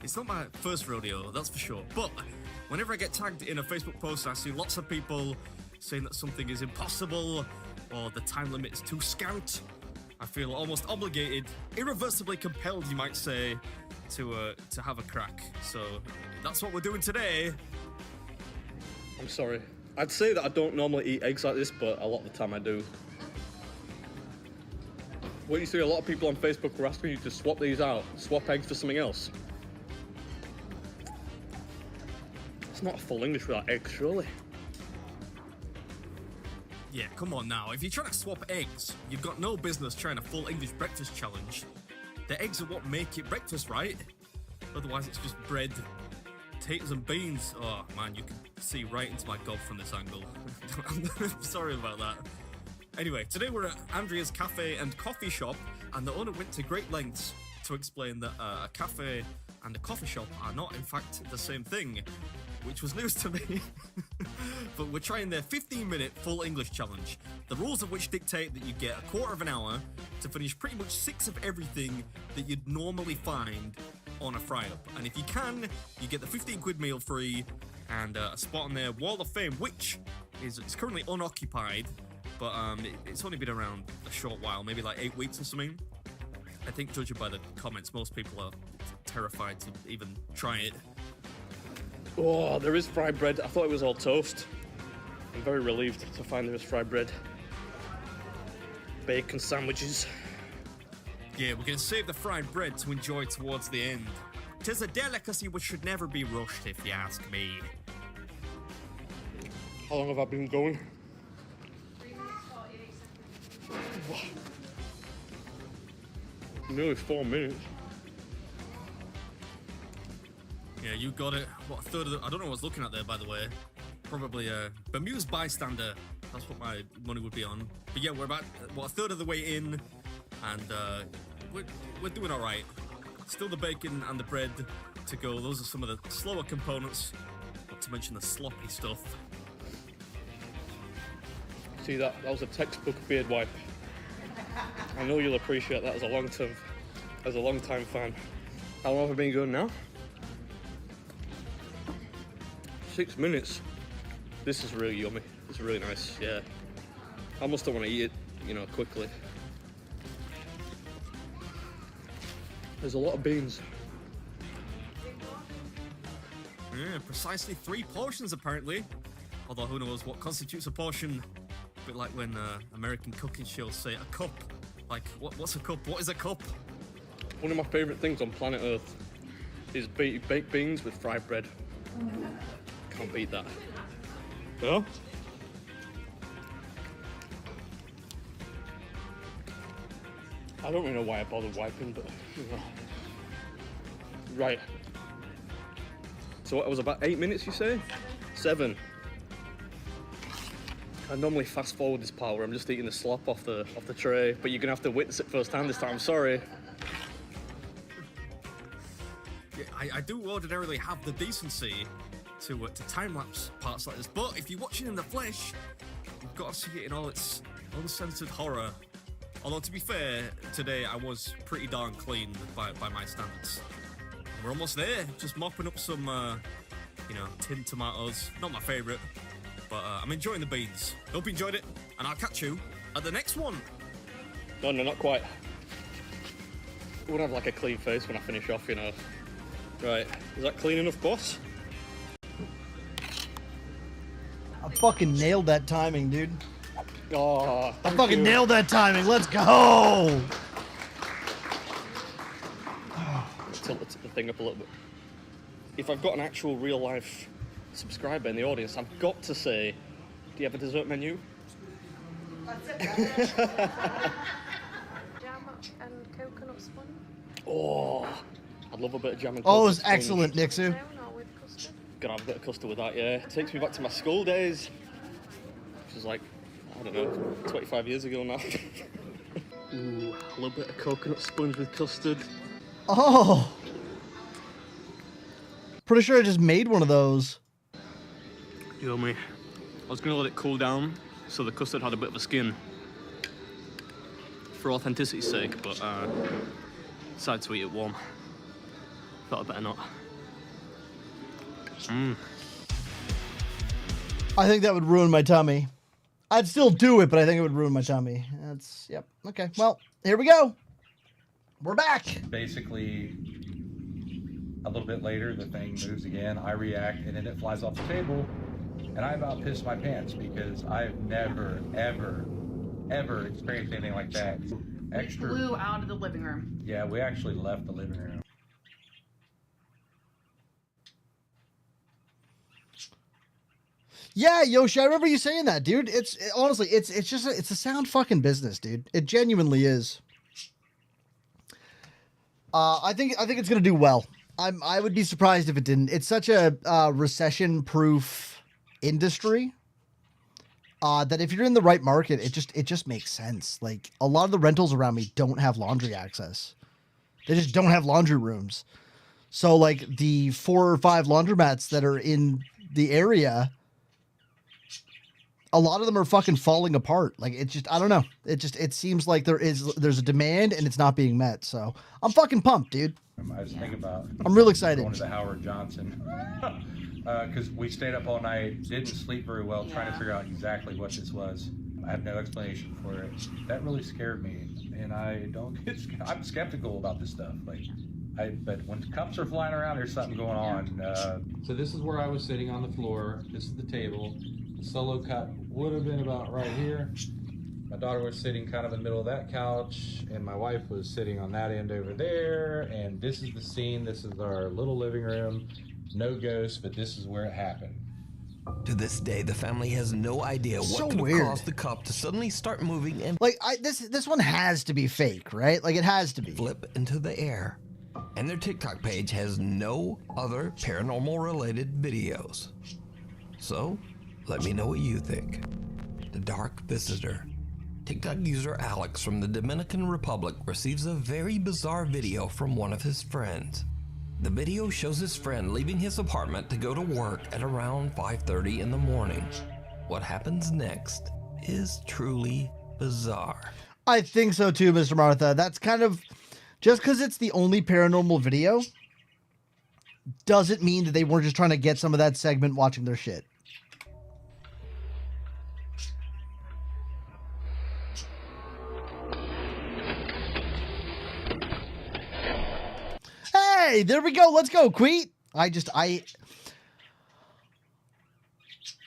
It's not my first rodeo, that's for sure. But whenever I get tagged in a Facebook post, I see lots of people saying that something is impossible or the time limit is too scant. I feel almost obligated, irreversibly compelled, you might say, to have a crack. So that's what we're doing today. I'm sorry. I'd say that I don't normally eat eggs like this, but a lot of the time I do. When you see a lot of people on Facebook were asking you to swap these out, swap eggs for something else. It's not full English without eggs, surely. Yeah, come on now. If you're trying to swap eggs, you've got no business trying a full English breakfast challenge. The eggs are what make it breakfast, right? Otherwise, it's just bread, potatoes and beans. Oh, man, you can see right into my gob from this angle. I'm sorry about that. Anyway, today we're at Andrea's Cafe and Coffee Shop, and the owner went to great lengths to explain that a cafe and a coffee shop are not, in fact, the same thing, which was news to me. But we're trying their 15-minute full English challenge, the rules of which dictate that you get a quarter of an hour to finish pretty much 6 of everything that you'd normally find on a fry-up. And if you can, you get the 15 quid meal free and a spot on their Wall of Fame, which is currently unoccupied, but it's only been around a short while, maybe like 8 weeks or something. I think, judging by the comments, most people are terrified to even try it. Oh, there is fried bread. I thought it was all toast. I'm very relieved to find there is fried bread. Bacon sandwiches. Yeah, we're gonna save the fried bread to enjoy towards the end. 'Tis a delicacy which should never be rushed, if you ask me. How long have I been going? Nearly 4 minutes. Yeah, you got it. What, a third of the... I don't know what I was looking at there, by the way. Probably a bemused bystander. That's what my money would be on. But yeah, we're about, a third of the way in. And we're doing all right. Still the bacon and the bread to go. Those are some of the slower components. Not to mention the sloppy stuff. See that? That was a textbook beard wipe. I know you'll appreciate that as a long-time fan. How long have I been going now? 6 minutes. This is really yummy. It's really nice, yeah. I almost don't want to eat it, you know, quickly. There's a lot of beans. Yeah, precisely 3 portions apparently. Although who knows what constitutes a portion. A bit like when American cooking shows say a cup. Like, what's a cup? What is a cup? One of my favourite things on planet Earth is baked beans with fried bread. Can't beat that. No? I don't really know why I bothered wiping, but you know. Right. So what, it was about 8 minutes, you say? 7. I normally fast forward this part where I'm just eating the slop off the tray, but you're gonna have to witness it firsthand this time. Sorry. Yeah, I do ordinarily have the decency to time-lapse parts like this, but if you're watching in the flesh, you've got to see it in all its uncensored horror. Although, to be fair, today I was pretty darn clean by my standards. We're almost there, just mopping up some, tinned tomatoes. Not my favourite, but I'm enjoying the beans. Hope you enjoyed it, and I'll catch you at the next one. No, not quite. I want to have like a clean face when I finish off, you know. Right, is that clean enough, boss? I fucking nailed that timing, dude. Oh, I fucking nailed that timing. Let's go. Tilt the thing up a little bit. If I've got an actual real life subscriber in the audience, I've got to say, do you have a dessert menu? Jam and coconut sponge. Oh, I'd love a bit of jam and Oh, coconut it's sponge. excellent, Nixu. Gotta have a bit of custard with that, yeah. It takes me back to my school days, which is like, I don't know, 25 years ago now. Ooh, a little bit of coconut sponge with custard. Oh. Pretty sure I just made one of those. Yummy. I was gonna let it cool down so the custard had a bit of a skin for authenticity's sake, but decided to eat it warm. Thought I'd better not. I think that would ruin my tummy. I'd still do it, but I think it would ruin my tummy. That's, yep. Okay, well, here we go. We're back. Basically, a little bit later, the thing moves again. I react, and then it flies off the table, and I about pissed my pants because I've never, ever experienced anything like that. Extra. Flew out of the living room. Yeah, we actually left the living room. Yeah, Yoshi, I remember you saying that, dude. Honestly, it's a sound fucking business, dude. It genuinely is. I think it's gonna do well. I would be surprised if it didn't. It's such a recession-proof industry that if you're in the right market, it just makes sense. Like, a lot of the rentals around me don't have laundry access. They just don't have laundry rooms. So like the 4 or 5 laundromats that are in the area, a lot of them are fucking falling apart. Like it just, I don't know. It seems like there's a demand and it's not being met. So I'm fucking pumped, dude. I was thinking about. I'm real excited. Going to the Howard Johnson because we stayed up all night, didn't sleep very well, trying to figure out exactly what this was. I have no explanation for it. That really scared me, and I don't get. I'm skeptical about this stuff. But when cups are flying around, there's something going on. So this is where I was sitting on the floor. This is the table. The solo cup would have been about right here. My daughter was sitting kind of in the middle of that couch, and my wife was sitting on that end over there. And this is the scene. This is our little living room. No ghosts, but this is where it happened. To this day, the family has no idea So what could weird. have caused the cup to suddenly start moving and This one has to be fake, right? Like it has to be. flip into the air. And their TikTok page has no other paranormal related videos. So, let me know what you think. The Dark Visitor. TikTok user Alex from the Dominican Republic receives a very bizarre video from one of his friends. The video shows his friend leaving his apartment to go to work at around 5:30 in the morning. What happens next is truly bizarre. I think so too, Mr. Martha. That's kind of, just because it's the only paranormal video doesn't mean that they weren't just trying to get some of that segment watching their shit. Hey, there we go. Let's go, Queet. I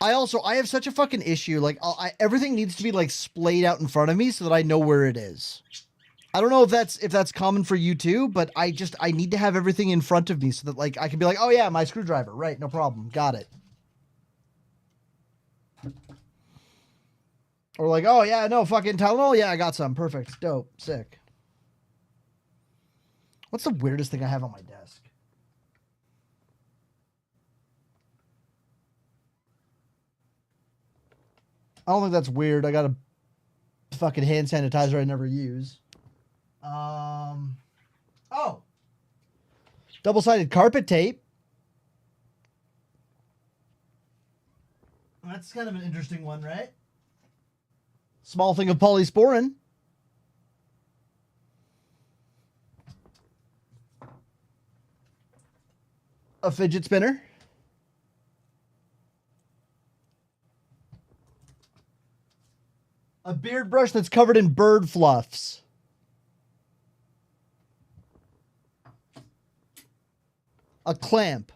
have such a fucking issue. Like everything needs to be like splayed out in front of me so that I know where it is. I don't know if that's common for you too, but I need to have everything in front of me so that like I can be like, oh yeah, my screwdriver, right? No problem, got it. Or like, oh yeah, no fucking Tylenol, yeah, I got some, perfect, dope, sick. What's the weirdest thing I have on my desk? I don't think that's weird. I got a fucking hand sanitizer I never use. Oh. Double-sided carpet tape. That's kind of an interesting one, right? Small thing of polysporin. A fidget spinner. A beard brush that's covered in bird fluffs. A clamp.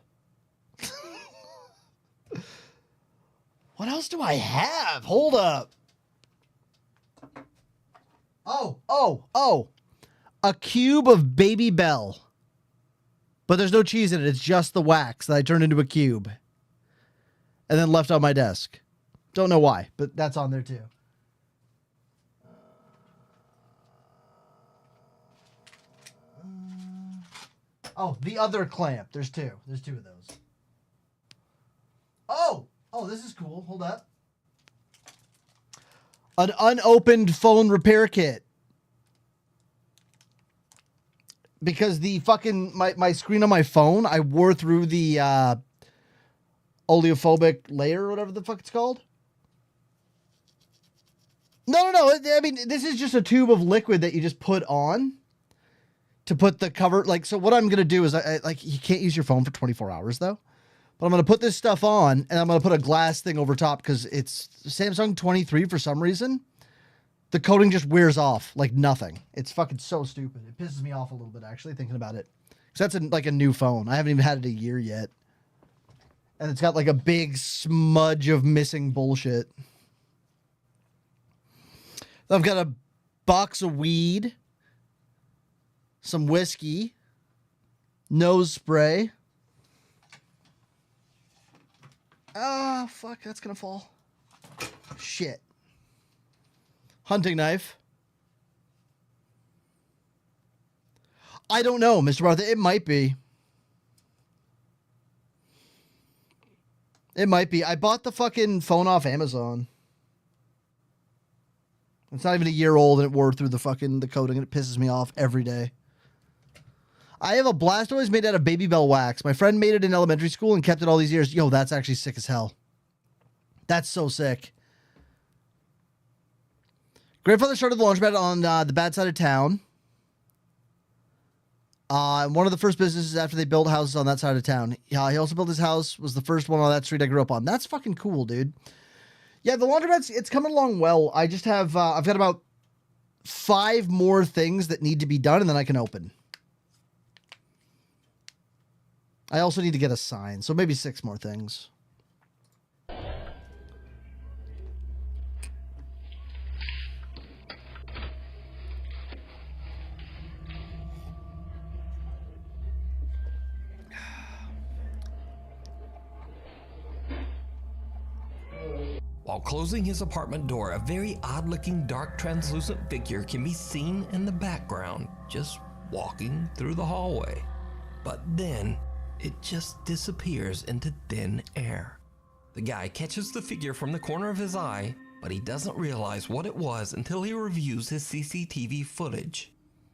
What else do I have? Hold up. Oh. A cube of Baby Bell. But there's no cheese in it. It's just the wax that I turned into a cube. And then left on my desk. Don't know why, but that's on there too. Oh, the other clamp. There's two. There's two of those. Oh, this is cool. Hold up. An unopened phone repair kit. Because the fucking, my screen on my phone, I wore through the oleophobic layer or whatever the fuck it's called. No. I mean, this is just a tube of liquid that you just put on to put the cover. Like, so what I'm going to do is like, you can't use your phone for 24 hours though. But I'm going to put this stuff on and I'm going to put a glass thing over top because it's Samsung 23 for some reason. The coating just wears off like nothing. It's fucking so stupid. It pisses me off a little bit actually thinking about it. Because that's like a new phone. I haven't even had it a year yet. And it's got like a big smudge of missing bullshit. I've got a box of weed. Some whiskey. Nose spray. Ah, fuck, that's gonna fall. Shit. Hunting knife. I don't know, Mr. Martha. It might be. It might be. I bought the fucking phone off Amazon. It's not even a year old and it wore through the coating and it pisses me off every day. I have a Blastoise made out of Baby Bell wax. My friend made it in elementary school and kept it all these years. Yo, that's actually sick as hell. That's so sick. Grandfather started the laundromat on the bad side of town. One of the first businesses after they built houses on that side of town. He also built his house, was the first one on that street I grew up on. That's fucking cool, dude. Yeah, the laundromat's, it's coming along well. I just have, I've got about 5 more things that need to be done and then I can open. I also need to get a sign, so maybe 6 more things. While closing his apartment door, a very odd-looking dark translucent figure can be seen in the background, just walking through the hallway. But then, it just disappears into thin air. The guy catches the figure from the corner of his eye, but he doesn't realize what it was until he reviews his CCTV footage.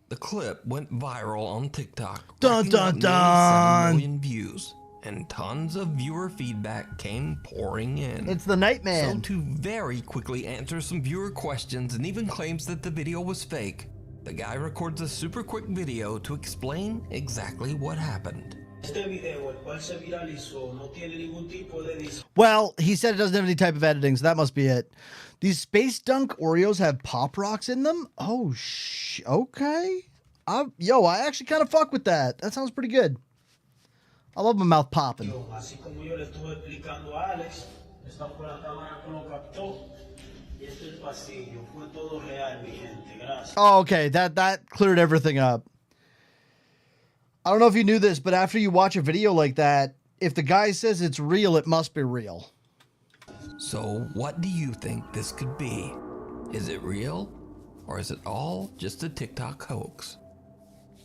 The clip went viral on TikTok, dun dun dun, 7 million views, and tons of viewer feedback came pouring in. It's the Nightman. So to very quickly answer some viewer questions and even claims that the video was fake, the guy records a super quick video to explain exactly what happened. Well, he said it doesn't have any type of editing, so that must be it. These Space Dunk Oreos have Pop Rocks in them? Oh, okay. Yo, I actually kind of fuck with that. That sounds pretty good. I love my mouth popping. Oh, okay, that cleared everything up. I don't know if you knew this, but after you watch a video like that, if the guy says it's real, it must be real. So what do you think this could be? Is it real? Or is it all just a TikTok hoax?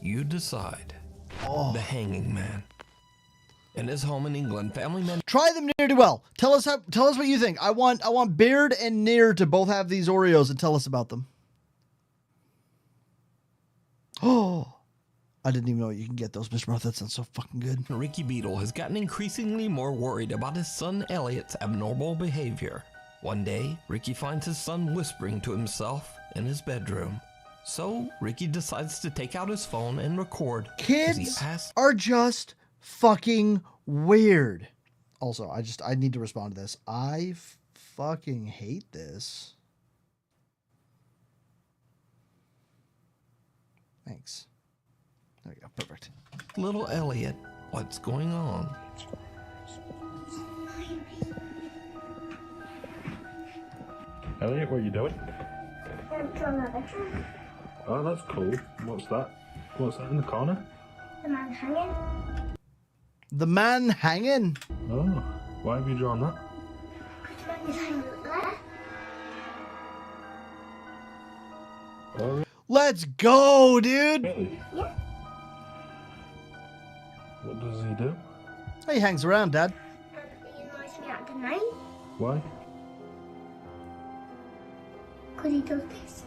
You decide. Oh. The Hanging Man. In his home in England, family members try them near to well. Tell us what you think. I want Beard and Near to both have these Oreos and tell us about them. Oh, I didn't even know you can get those, Mr. Mouth. That sounds so fucking good. Ricky Beetle has gotten increasingly more worried about his son Elliot's abnormal behavior. One day, Ricky finds his son whispering to himself in his bedroom. So Ricky decides to take out his phone and record. Kids are just fucking weird. Also, I need to respond to this. I fucking hate this. Thanks. There we go. Perfect. Little Elliot, what's going on? Elliot, what are you doing? I'm drawing a picture. Oh, that's cool. What's that? What's that in the corner? The man hanging. The man hanging? Oh, why have you drawn that? The man is hanging there. Oh, let's go, dude. Really? Yeah. What does he do? He hangs around, Dad. He annoys me at night. Why? Because he does this.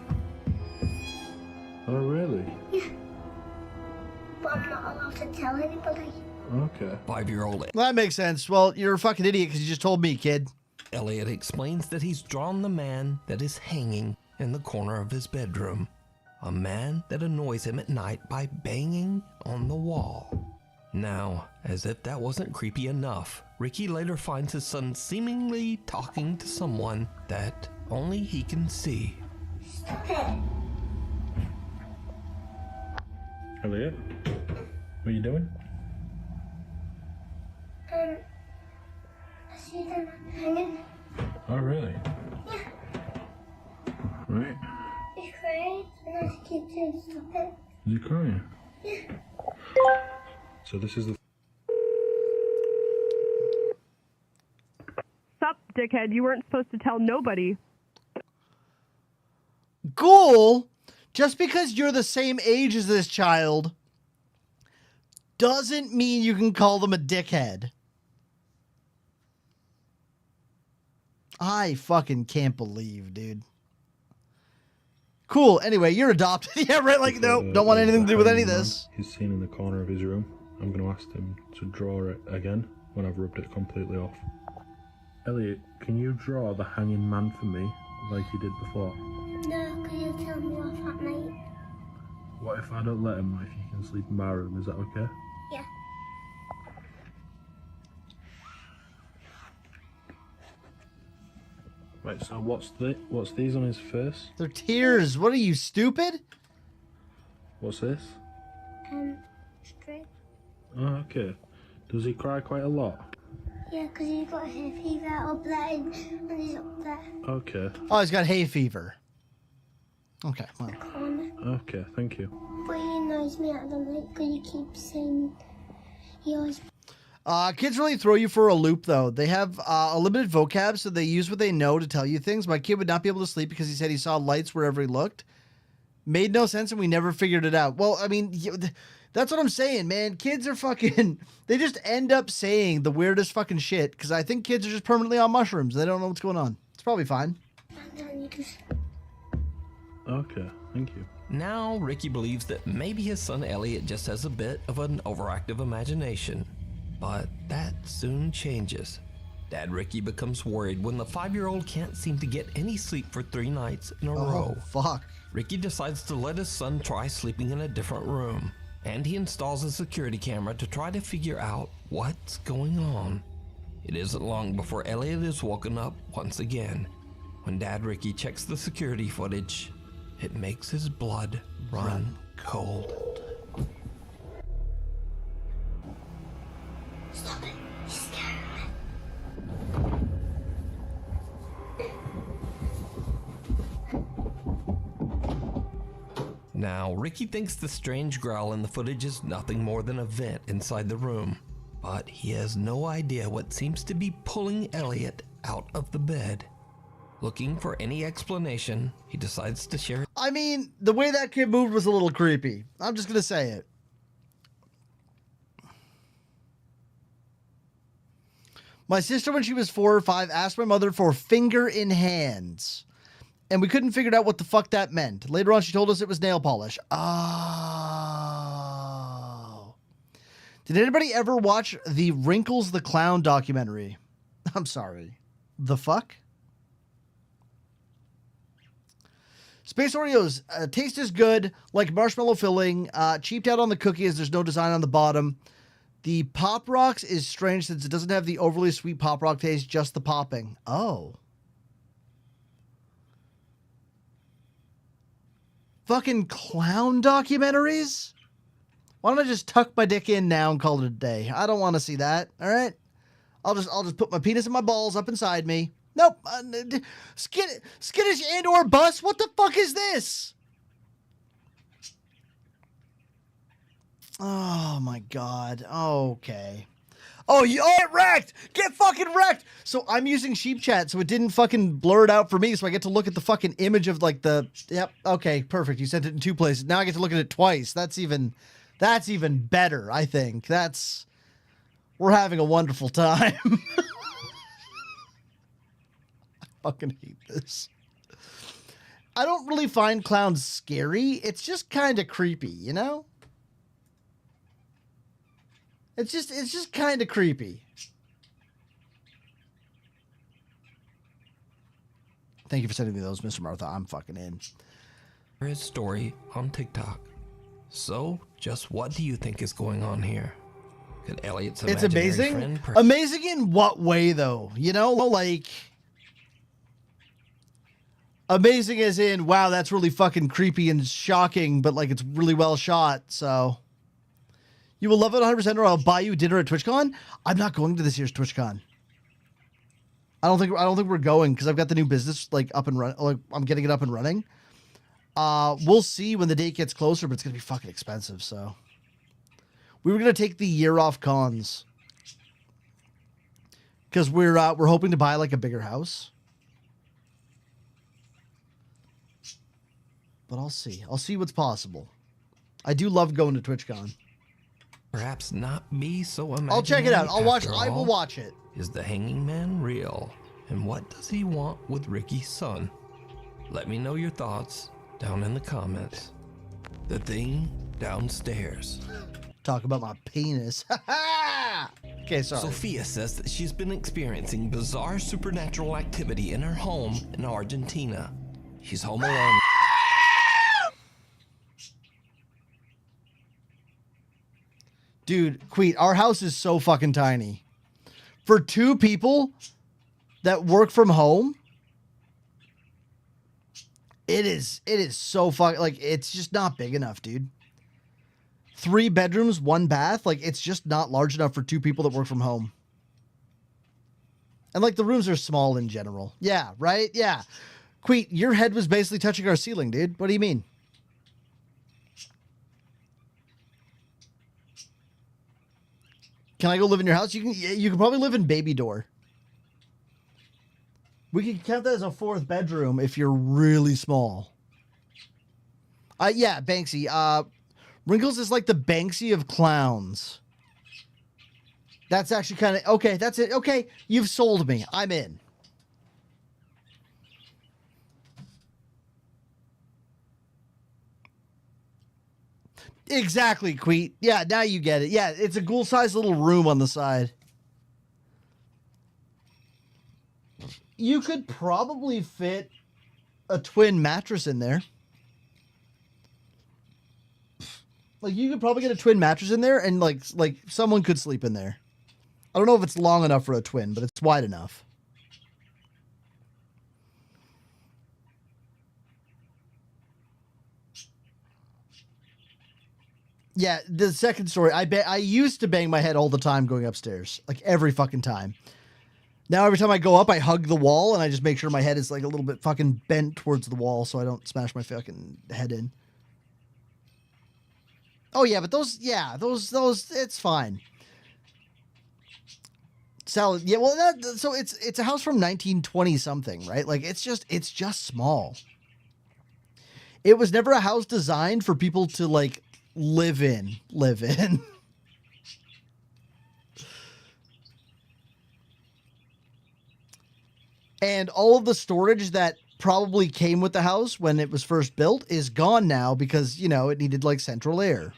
Oh, really? Yeah. But I'm not allowed to tell anybody. Okay. 5-year-old Well, that makes sense. Well, you're a fucking idiot because you just told me, kid. Elliot explains that he's drawn the man that is hanging in the corner of his bedroom. A man that annoys him at night by banging on the wall. Now, as if that wasn't creepy enough, Ricky later finds his son seemingly talking to someone that only he can see. Stop it. Elliot, what are you doing? I see the man hanging. Oh, really? Yeah. Right. He's crying, and I keep saying stop it. You crying? Yeah. So this is the... Sup, dickhead, you weren't supposed to tell nobody. Ghoul, just because you're the same age as this child doesn't mean you can call them a dickhead. I fucking can't believe, dude. Cool. Anyway, you're adopted. Yeah, right. Like, no, don't want anything to do with any of this. He's seen in the corner of his room. I'm going to ask him to draw it again when I've rubbed it completely off. Elliot, can you draw the hanging man for me like you did before? No, because you'll tell me off at night. What if I don't let him? What if you can sleep in my room? Is that okay? Yeah. Right, so what's these on his face? They're tears. What are you, stupid? What's this? Straight. Oh, okay. Does he cry quite a lot? Yeah, because he's got hay fever up there and he's up there. Okay. Oh, he's got hay fever. Okay, well. Okay, thank you. But he annoys me at the night because he keeps saying he always. Kids really throw you for a loop, though. They have a limited vocab, so they use what they know to tell you things. My kid would not be able to sleep because he said he saw lights wherever he looked. Made no sense, and we never figured it out. Well, I mean, that's what I'm saying, man. Kids are fucking... They just end up saying the weirdest fucking shit because I think kids are just permanently on mushrooms. They don't know what's going on. It's probably fine. Okay, thank you. Now, Ricky believes that maybe his son Elliot just has a bit of an overactive imagination. But that soon changes. Dad Ricky becomes worried when the 5-year-old can't seem to get any sleep for 3 nights in a row. Fuck. Ricky decides to let his son try sleeping in a different room, and he installs a security camera to try to figure out what's going on. It isn't long before Elliot is woken up once again. When Dad Ricky checks the security footage, it makes his blood run cold. Stop it. He's scaring me. Now, Ricky thinks the strange growl in the footage is nothing more than a vent inside the room, but he has no idea what seems to be pulling Elliot out of the bed. Looking for any explanation, he decides to share. I mean, the way that kid moved was a little creepy. I'm just going to say it. My sister, when she was 4 or 5, asked my mother for finger in hands. And we couldn't figure out what the fuck that meant. Later on, she told us it was nail polish. Oh. Did anybody ever watch the Wrinkles the Clown documentary? I'm sorry. The fuck? Space Oreos, taste is good, like marshmallow filling, cheaped out on the cookie as there's no design on the bottom. The Pop Rocks is strange since it doesn't have the overly sweet Pop Rock taste, just the popping. Oh. Fucking clown documentaries? Why don't I just tuck my dick in now and call it a day? I don't want to see that, all right? I'll just put my penis and my balls up inside me. Nope. Skittish and or bus? What the fuck is this? Oh my god. Okay. Oh, you get wrecked! Get fucking wrecked! So I'm using Sheep Chat, so it didn't fucking blur it out for me, so I get to look at the fucking image of like the... Yep, okay, perfect. You sent it in 2 places. Now I get to look at it twice. That's even better, I think. We're having a wonderful time. I fucking hate this. I don't really find clowns scary. It's just kind of creepy, you know? It's just kind of creepy. Thank you for sending me those, Mr. Martha. I'm fucking in. His story on TikTok. So, just what do you think is going on here? Could Elliot's It's imaginary amazing. friend Amazing in what way, though? You know, like... Amazing as in, wow, that's really fucking creepy and shocking, but like it's really well shot, so... You will love it 100% or I'll buy you dinner at TwitchCon? I'm not going to this year's TwitchCon. I don't think we're going because I've got the new business like up and running. Like I'm getting it up and running. We'll see when the date gets closer, but it's gonna be fucking expensive. So we were gonna take the year off cons because we're hoping to buy like a bigger house. But I'll see. I'll see what's possible. I do love going to TwitchCon. Perhaps not be so imaginary. I'll check it out. I'll watch. after I will all. watch it. Is the hanging man real? And what does he want with Ricky's son? Let me know your thoughts down in the comments. The thing downstairs. Talk about my penis. Okay, sorry. Sophia says that she's been experiencing bizarre supernatural activity in her home in Argentina. She's home alone. Dude, Queet, our house is so fucking tiny. For 2 people that work from home, it is so fucking, like, it's just not big enough, dude. 3 bedrooms, 1 bath, like, it's just not large enough for 2 people that work from home. And, like, the rooms are small in general. Yeah, right? Yeah. Queet, your head was basically touching our ceiling, dude. What do you mean? Can I go live in your house? You can probably live in Baby Door. We can count that as a 4th bedroom if you're really small. Yeah, Banksy. Wrinkles is like the Banksy of clowns. That's actually kind of okay. That's it. Okay, you've sold me. I'm in. Exactly, Queet. Yeah, now you get it. Yeah, it's a ghoul-sized little room on the side. You could probably fit a twin mattress in there. Like, you could probably get a twin mattress in there, and like someone could sleep in there. I don't know if it's long enough for a twin, but it's wide enough. Yeah, the second story, I used to bang my head all the time going upstairs. Like, every fucking time. Now, every time I go up, I hug the wall, and I just make sure my head is, like, a little bit fucking bent towards the wall so I don't smash my fucking head in. Oh, yeah, but those, it's fine. Salad, yeah, well, so it's a house from 1920-something, right? Like, it's just small. It was never a house designed for people to, like, live in. And all of the storage that probably came with the house when it was first built is gone now because, you know, it needed like central air.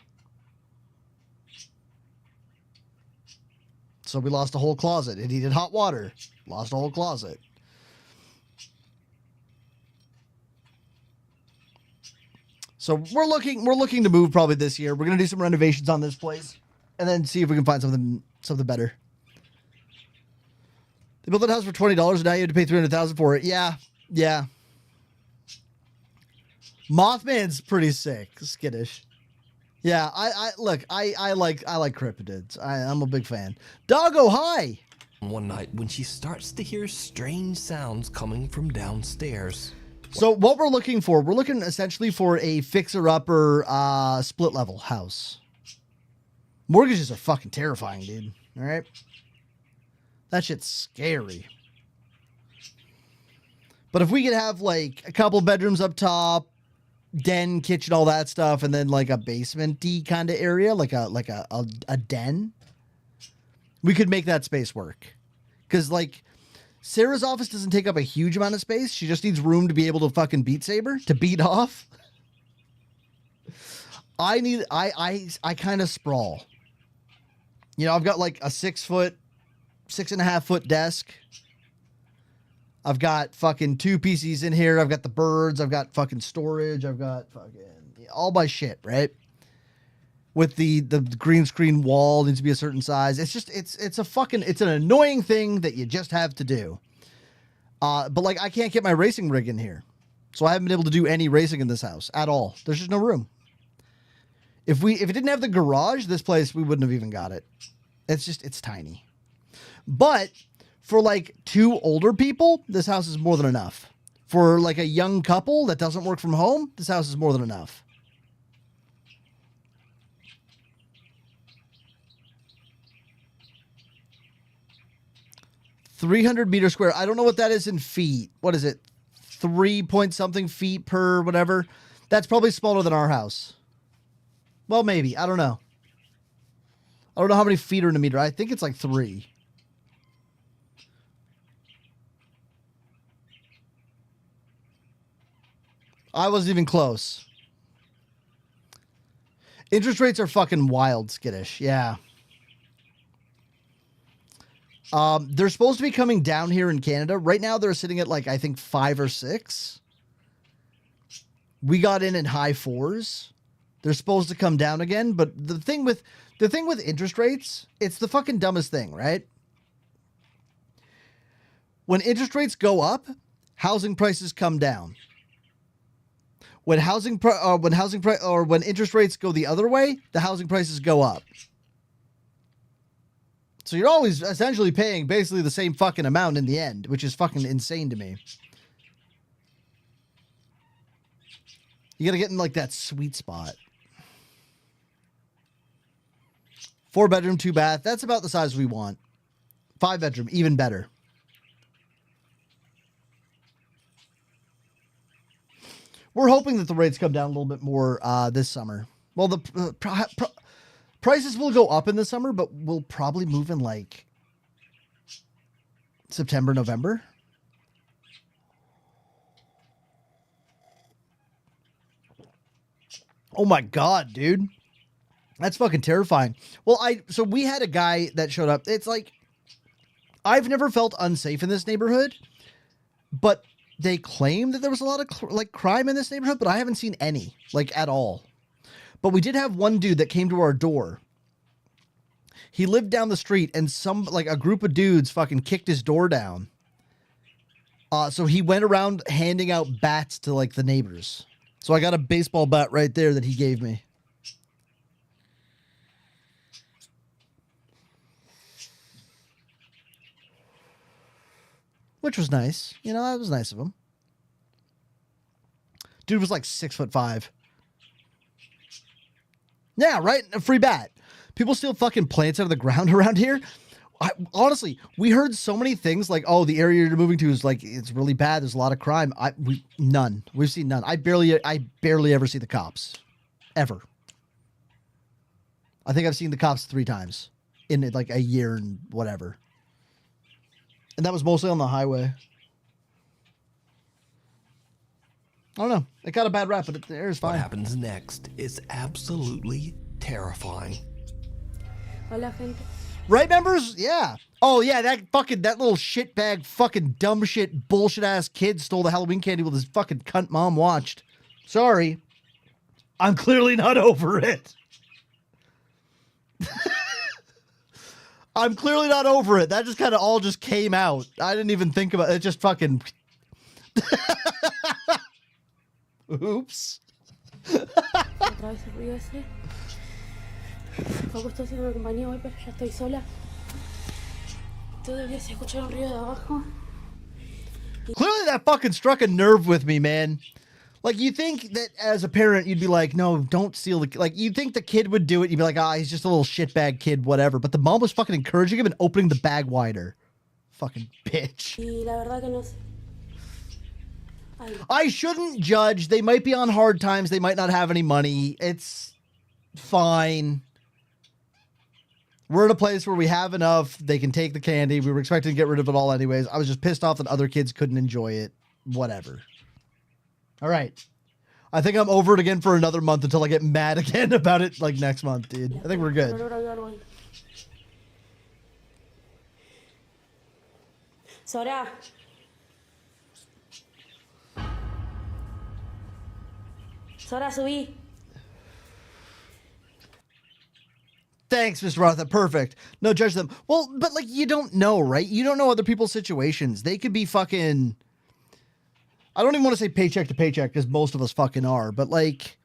So we lost a whole closet. It needed hot water. Lost a whole closet. So we're looking to move probably this year. We're gonna do some renovations on this place, and then see if we can find something better. They built that house for $20, and now you have to pay $300,000 for it. Yeah. Mothman's pretty sick, skittish. Yeah, I like cryptids. I'm a big fan. Doggo, hi. One night when she starts to hear strange sounds coming from downstairs. So what we're looking for, we're looking essentially for a fixer-upper split-level house. Mortgages are fucking terrifying, dude. All right? That shit's scary. But if we could have, like, a couple bedrooms up top, den, kitchen, all that stuff, and then, like, a basement-y kind of area, like a den, we could make that space work. Because, like, Sarah's office doesn't take up a huge amount of space. She just needs room to be able to fucking Beat Saber, to beat off. I kind of sprawl. You know, I've got like a 6.5 foot desk. I've got fucking 2 PCs in here. I've got the birds. I've got fucking storage. I've got fucking all my shit, right? With the green screen wall needs to be a certain size. It's just, it's an annoying thing that you just have to do. But like, I can't get my racing rig in here. So I haven't been able to do any racing in this house at all. There's just no room. If it didn't have the garage, this place, we wouldn't have even got it. It's tiny. But for like 2 older people, this house is more than enough. For like a young couple that doesn't work from home, this house is more than enough. 300 meters square. I don't know what that is in feet. What is it? 3 point something feet per whatever. That's probably smaller than our house. Well, maybe. I don't know. I don't know how many feet are in a meter. I think it's like 3. I wasn't even close. Interest rates are fucking wild, skittish. Yeah. They're supposed to be coming down here in Canada. Right now, they're sitting at like, I think 5 or 6. We got in high 4s. They're supposed to come down again. But the thing with interest rates, it's the fucking dumbest thing, right? When interest rates go up, housing prices come down. When when interest rates go the other way, the housing prices go up. So you're always essentially paying basically the same fucking amount in the end, which is fucking insane to me. You gotta get in like that sweet spot. 4-bedroom, 2-bath. That's about the size we want. 5-bedroom, even better. We're hoping that the rates come down a little bit more this summer. Well, the prices will go up in the summer, but we'll probably move in like September, November. Oh my God, dude. That's fucking terrifying. Well, so we had a guy that showed up. It's like, I've never felt unsafe in this neighborhood, but they claim that there was a lot of like crime in this neighborhood, but I haven't seen any, like, at all. But we did have one dude that came to our door. He lived down the street, and a group of dudes fucking kicked his door down. So he went around handing out bats to like the neighbors. So I got a baseball bat right there that he gave me. Which was nice. You know, that was nice of him. Dude was like 6'5". Yeah, right? A free bat. People steal fucking plants out of the ground around here. Honestly, we heard so many things like, oh, the area you're moving to is like, it's really bad. There's a lot of crime. None. We've seen none. I barely ever see the cops. Ever. I think I've seen the cops 3 times in like a year and whatever. And that was mostly on the highway. I don't know. It got a bad rap, but the air is fine. What happens next is absolutely terrifying. Right, members? Yeah. Oh, yeah, that little shitbag fucking dumb shit bullshit ass kid stole the Halloween candy while his fucking cunt mom watched. Sorry. I'm clearly not over it. I'm clearly not over it. That just kind of all just came out. I didn't even think about it. It just fucking... Oops. Clearly that fucking struck a nerve with me, man. Like, you think that as a parent, you'd be like, no, don't steal the... Like, you'd think the kid would do it. You'd be like, he's just a little shitbag kid, whatever. But the mom was fucking encouraging him and opening the bag wider. Fucking bitch. I shouldn't judge. They might be on hard times. They might not have any money. It's fine. We're in a place where we have enough. They can take the candy. We were expecting to get rid of it all anyways. I was just pissed off that other kids couldn't enjoy it. Whatever. All right. I think I'm over it again for another month until I get mad again about it like next month, dude. I think we're good. Sora. Sora, subí. Thanks, Mr. Martha. Perfect. No, judge them. Well, but like, you don't know, right? You don't know other people's situations. They could be fucking... I don't even want to say paycheck to paycheck because most of us fucking are, but like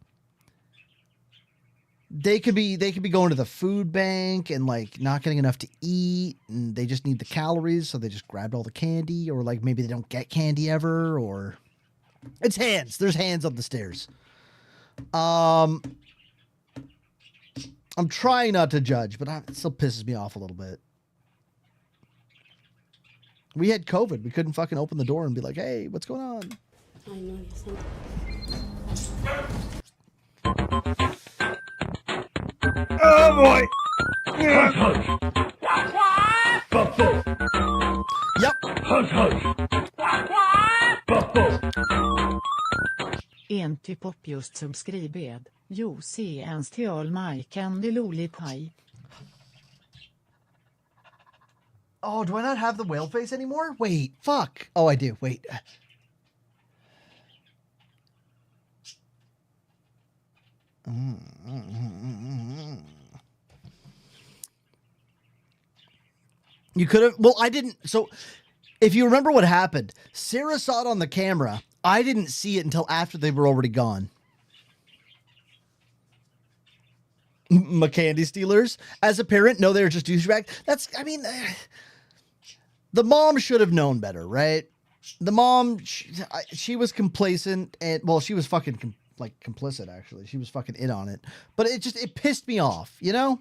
they could be going to the food bank and like not getting enough to eat and they just need the calories. So they just grabbed all the candy, or like maybe they don't get candy ever, or it's hands. There's hands up the stairs. I'm trying not to judge, but it still pisses me off a little bit. We had COVID. We couldn't fucking open the door and be like, hey, what's going on? I know, oh, boy. Yep. Lollipop just subscribed. You see and steal my candy lollipop. Oh, do I not have the whale face anymore? Wait, fuck. Oh, I do. Wait. You could have. Well, I didn't. So, if you remember what happened, Sarah saw it on the camera. I didn't see it until after they were already gone. My candy stealers. As a parent, no, they're just douchebag. That's. I mean, the mom should have known better, right? The mom, she was complacent, and well, she was fucking complicit. Actually, she was fucking in on it. But it pissed me off, you know.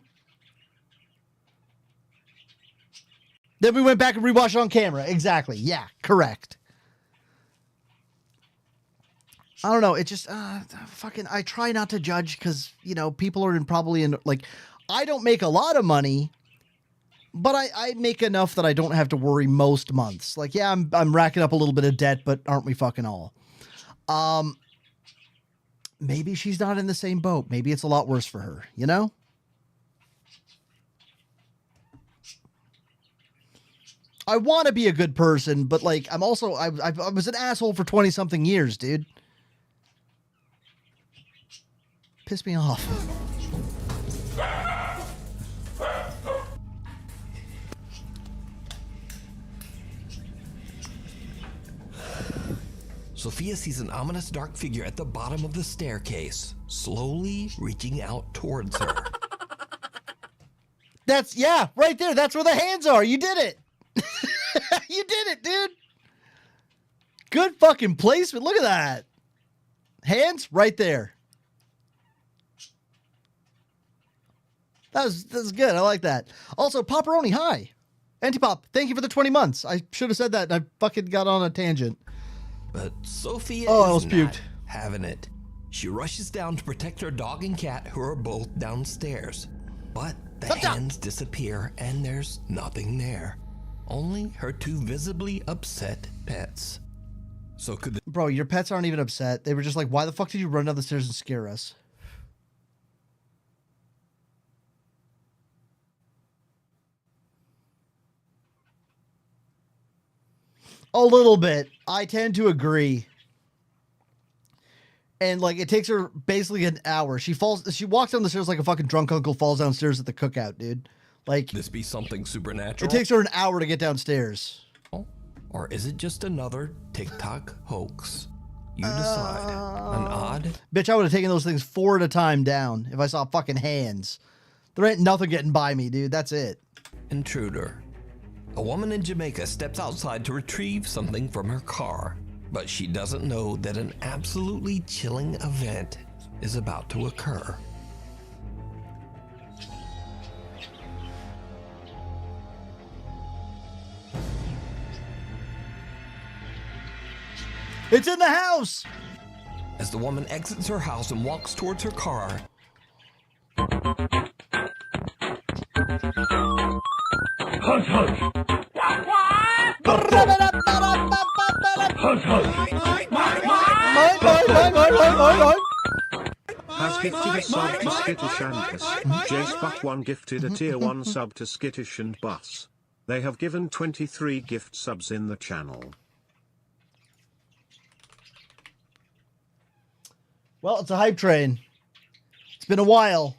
Then we went back and rewatched it on camera. Exactly. Yeah, correct. I don't know. It just, I try not to judge because, you know, people are probably in, like, I don't make a lot of money, but I make enough that I don't have to worry most months. Like, yeah, I'm racking up a little bit of debt, but aren't we fucking all? Maybe she's not in the same boat. Maybe it's a lot worse for her, you know? I want to be a good person, but like I'm also I was an asshole for 20-something years, dude. Piss me off. Sophia sees an ominous dark figure at the bottom of the staircase, slowly reaching out towards her. That's, yeah, right there. That's where the hands are. You did it. You did it, dude. Good fucking placement. Look at that. Hands right there. That's good. I like that. Also, Pepperoni, hi. Antipop, thank you for the 20 months. I should have said that. I fucking got on a tangent. But Sophia is not having it. She rushes down to protect her dog and cat, who are both downstairs. But the hands disappear and there's nothing there. Only her two visibly upset pets. So could Bro, your pets aren't even upset. They were just like, why the fuck did you run down the stairs and scare us? A little bit. I tend to agree. And like, it takes her basically an hour. She walks down the stairs like a fucking drunk uncle falls downstairs at the cookout, dude. Like, this be something supernatural? It takes her an hour to get downstairs. Or is it just another TikTok hoax? You decide. An odd? Bitch, I would have taken those things 4 at a time down if I saw fucking hands. There ain't nothing getting by me, dude. That's it. Intruder. A woman in Jamaica steps outside to retrieve something from her car, but she doesn't know that an absolutely chilling event is about to occur. It's in the house! As the woman exits her house and walks towards her car, Hush, hush! Has gifted a sub to Skittish and Bus. JSpuck1 gifted a tier 1 sub to Skittish and Bus. They have given 23 gift subs in the channel. Well, it's a hype train. It's been a while.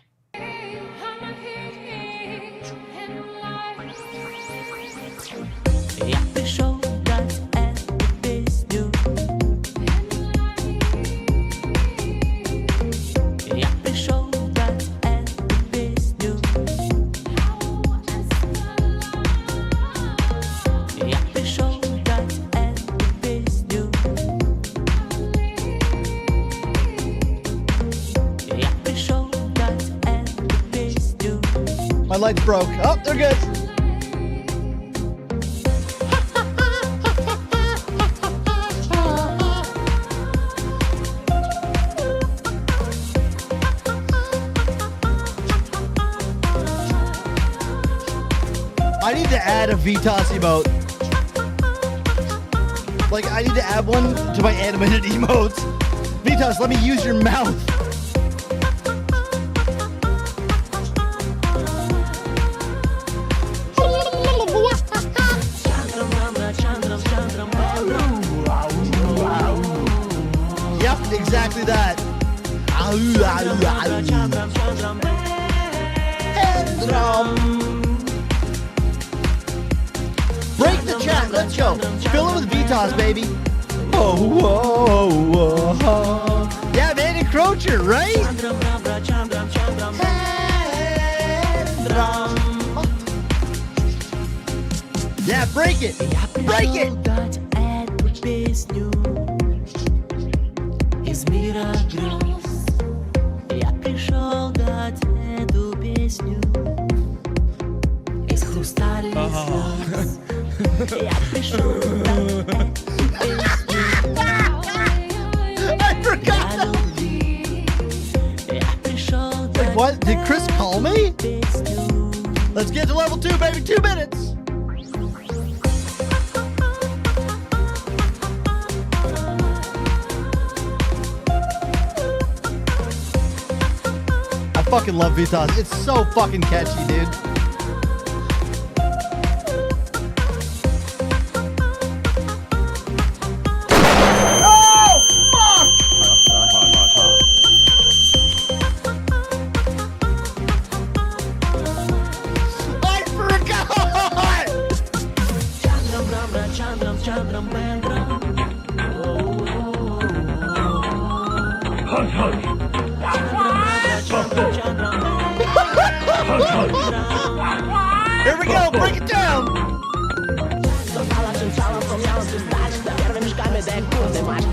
My lights broke. Oh, they're good. I need to add a VTOS emote. Like, I need to add one to my animated emotes. Vitas, let me use your mouth. Yep, exactly that. Break the chat, let's go. Fill it with Vitas, baby. Oh, whoa, whoa. Yeah, man, encroacher, right? Yeah, break it. Break it. Я пришел дать эту песню из хрустальных слез. Я пришел дать эту песню. Wait, what? Did Chris call me? Let's get to level 2, baby. 2 minutes. I fucking love Vitas. It's so fucking catchy, dude. Here we go, break it down.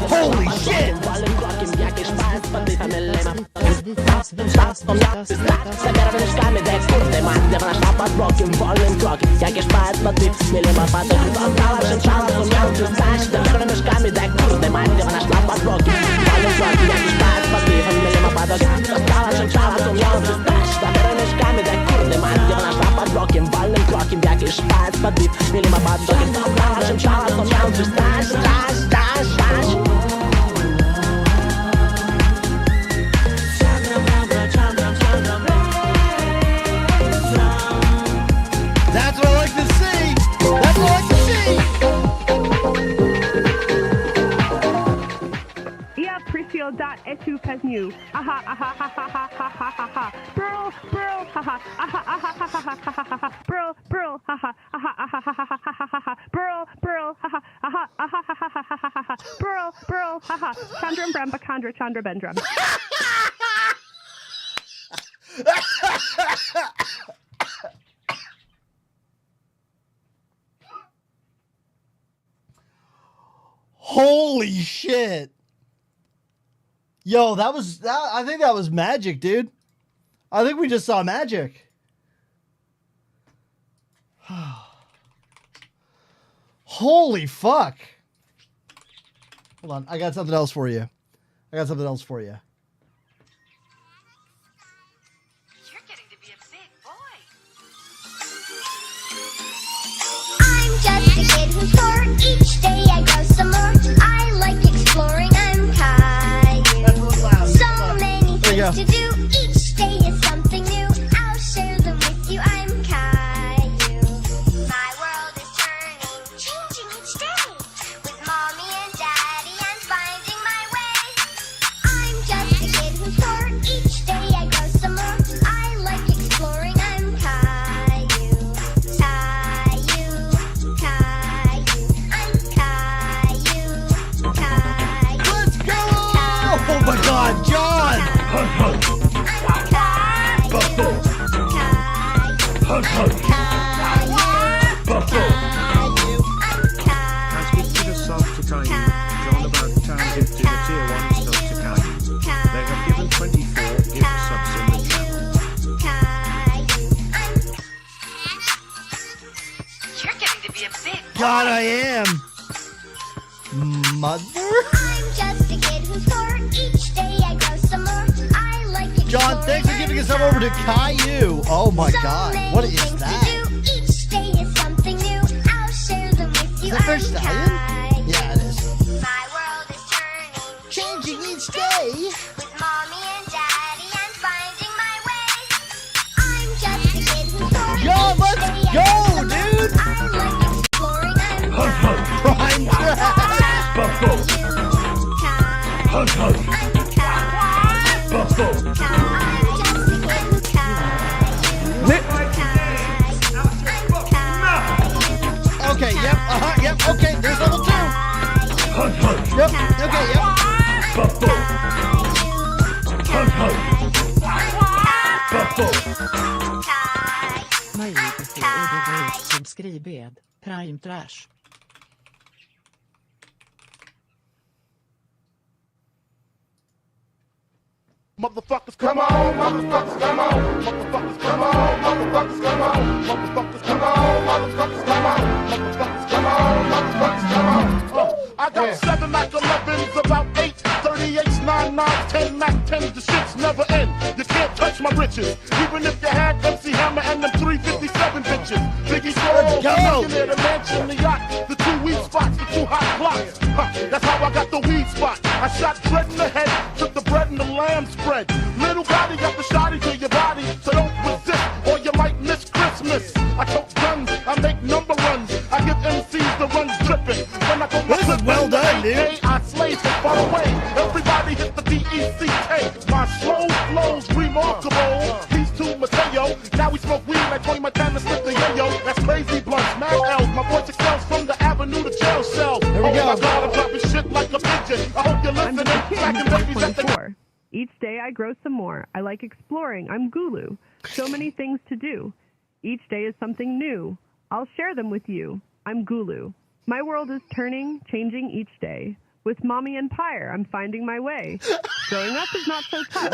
Holy shit. That's what I like to see. That's what I like to see. Ja, Priscilla.etu pesnu. Aha, aha, ha, ha, ha, ha, ha, ha, ha. Burl, burl, ha, ha, aha, aha, ha, ha, ha, ha, ha. Burl, burl, ha, ha, aha, aha, ha, ha, ha, ha, ha. Burl, burl, ha, ha, aha, aha, ha, ha, ha, ha, ha. Burl, burl, ha, ha. Chandram, Bramba, Chandra, Chandra, Bendram. Holy shit. Yo, I think that was magic, dude. I think we just saw magic. Holy fuck. Hold on, I got something else for you. I'm just a kid who's 4. Each day I go somewhere. I like exploring. I'm Caillou. So many things to do. Each day is something new. I'll share them with you. I'm Caillou. My world is turning, changing each day. With mommy and daddy, I'm finding my way. I'm just a kid who's 4. Each day I go somewhere. I like exploring. I'm Caillou. Oh my god, John! Has gifted a sub to Tiny. John About Town gifted a tier 1 sub to Caillou. They have given 24 gift subs in the channel. You're getting to be a big boy. God, I am. Mother? I'm just a kid who's 4. Each day I go somewhere. I like exploring. John, thanks for giving us up over to Caillou. Oh my god, what is that? Each day is something new. I'll share them with you. Is that Fresh Stallion? Caillou. Yeah, it is. My world is turning, Changing each day. yep, yep, okay, there's level 2. Hunt, hunt. Yep, okay, yep. Buffo. Hunt, hunt. Buffo. Möjligt till övervägt subscribed, Prime Trash. Motherfuckers, come on, motherfuckers, come on, motherfuckers, come on, motherfuckers, come on, motherfuckers, come on, motherfuckers, come on, motherfuckers, come on, motherfuckers, come on. I got 7 Mac 11s, about 8 38s, 9 9s, 10 Mac 10s. The shit's never end. You can't touch my riches, even if you had MC Hammer and them 357 bitches. Biggie Smalls, the millionaire, the mansion, the yacht, the 2 weed spots, the 2 hot blocks. That's how I got the weed spot. I shot dread in the head, took the bread and the lamb spread. Little body got the shotty to your body, so don't resist or you might miss Christmas. I tote guns, I make number runs, I give MCs the runs dripping. When I go this is well done, dude. I slay from far away. Everybody hit the D-E-C-K. My slow flow's remarkable. He's too Mateo. Now we smoke weed like Tony Montana, slip the yayo. That's crazy blunts, mad L's. My voice excels from the avenue to jail cell. There we go. Oh my God, I'm dropping shit like a pigeon. I hope you're listening. Smacking babies at the... Each day I grow some more. I like exploring. I'm Gulu. So many things to do. Each day is something new. I'll share them with you. I'm Gulu. My world is turning, changing each day. With Mommy and Pyre, I'm finding my way. Growing up is not so tough,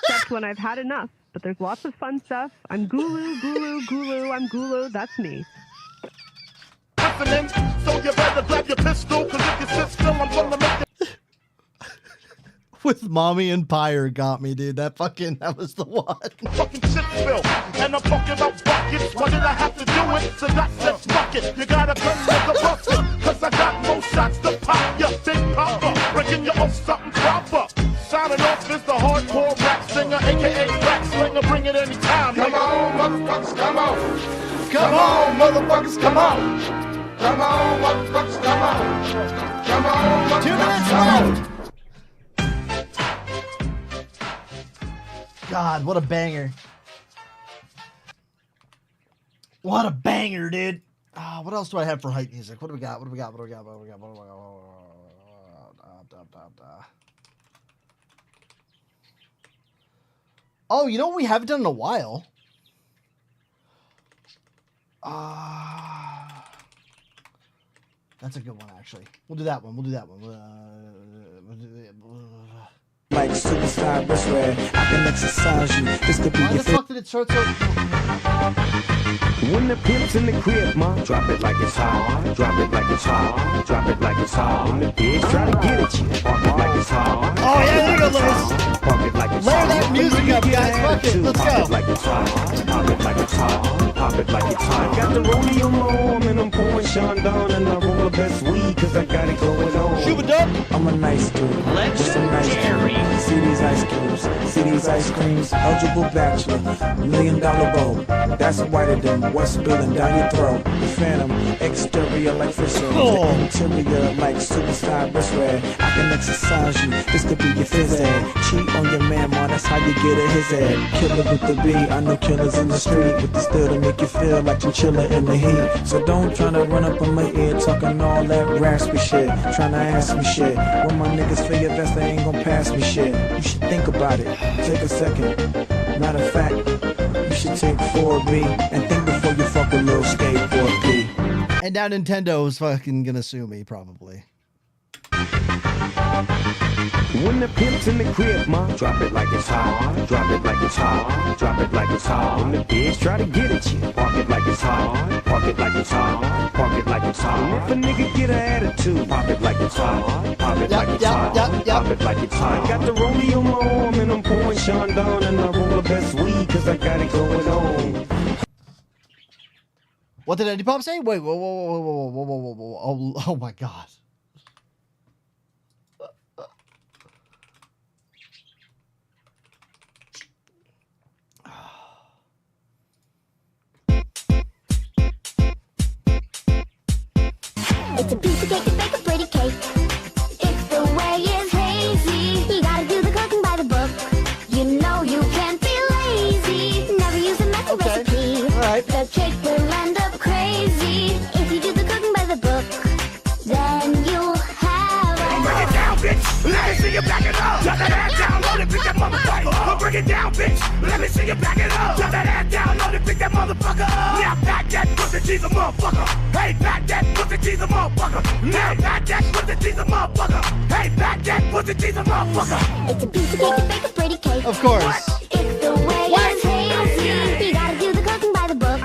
except when I've had enough. But there's lots of fun stuff. I'm Gulu, Gulu, Gulu. I'm Gulu. That's me. Listening, so you better grab your pistol, cause if you sit still, I'm gonna make it. With Mommy and Pyre got me, dude. That was the one. Fucking shit spill, and I'm talking about buckets. Why did I have to do it? So that says fuck it. You gotta gun like a buster, cause I got more shots to pop ya. Big Papa, breaking you off something proper. Signing off is the hardcore rap singer, aka rap slinger. Bring it anytime. Come on, motherfuckers, come on. Come on, motherfuckers, come on. Come on, motherfuckers, come on. Come on, motherfuckers, 2 minutes come on. left. God, what a banger. What a banger, dude. What else do I have for hype music? What do we got? Oh, you know what we haven't done in a while? That's a good one, actually. We'll do that one. Like superstar wristwear, I can exercise you. This could be Why the fuck did it start so... When the pimp's in the crib, ma, drop it like it's hot. Drop it like it's hot. Drop it like it's hot. When the pigs try to get at you, park it like it's hot. Oh yeah, there you go, Lewis. Park it like it's Layer hot. that music up, guys. Fuck it, let's Pop go. it like it's hot. Pop it like it's hot. Pop it like it's hot. Got the rodeo on my arm and I'm pouring Chandon and I roll the best weed cause I got it going on. Shoot it up. I'm a nice dude. With some nice dreams. See these ice cubes. See these ice creams. Eligible bachelor. $1 million bow. That's whiter than what's spilling down your throat. The Phantom. Exterior like Fisher. Interior like superstar wristwear. I can exercise you. This could be your phys ed. Cheat on your man, man. That's how you get a his ed. Killer with the B. I know killers in the street with the still to make you feel like chinchilla in the heat. So don't try to run up on my ear talking all that raspy shit. Trying to ask me shit. When my niggas feel your vest, they ain't gonna pass me shit. You should think about it. Take a second. Matter of fact, you should take 4B and think before you fuck a little skateboard P. And now Nintendo's fucking gonna sue me, probably. When the pimp's in the crib, ma, drop it like it's hot. Drop it like it's hot. Drop it like it's hot. When the pigs try to get at you, park it like it's hot. Park it like it's hot. Park it like it's hot. And if a nigga get an attitude, pop it like it's hot. Pop it like it's hot. Pop it like it's hot. I got the rollie on my arm and I'm pouring Chandon and I roll the best weed cause I got it going on. What did Eddie Pop say? Wait, whoa. Oh my God. It's a piece of cake to bake a pretty cake. If the way is hazy, you gotta do the cooking by the book. You know you can't be lazy. Never use a messy recipe. All right. The cake will end up crazy. If you do the cooking by Drop that ass down low and pick that motherfucker up. Bring it down, bitch. Let me see you back it up. Drop that ass down low and pick that motherfucker up. Now back that pussy, she's a motherfucker. Hey, back that pussy, she's a motherfucker. Now back that pussy, she's a motherfucker. Hey, back that pussy, she's a motherfucker. It's a piece of cake to bake a pretty cake. Of course. It's the way it's hazy. You gotta do the cooking by the book.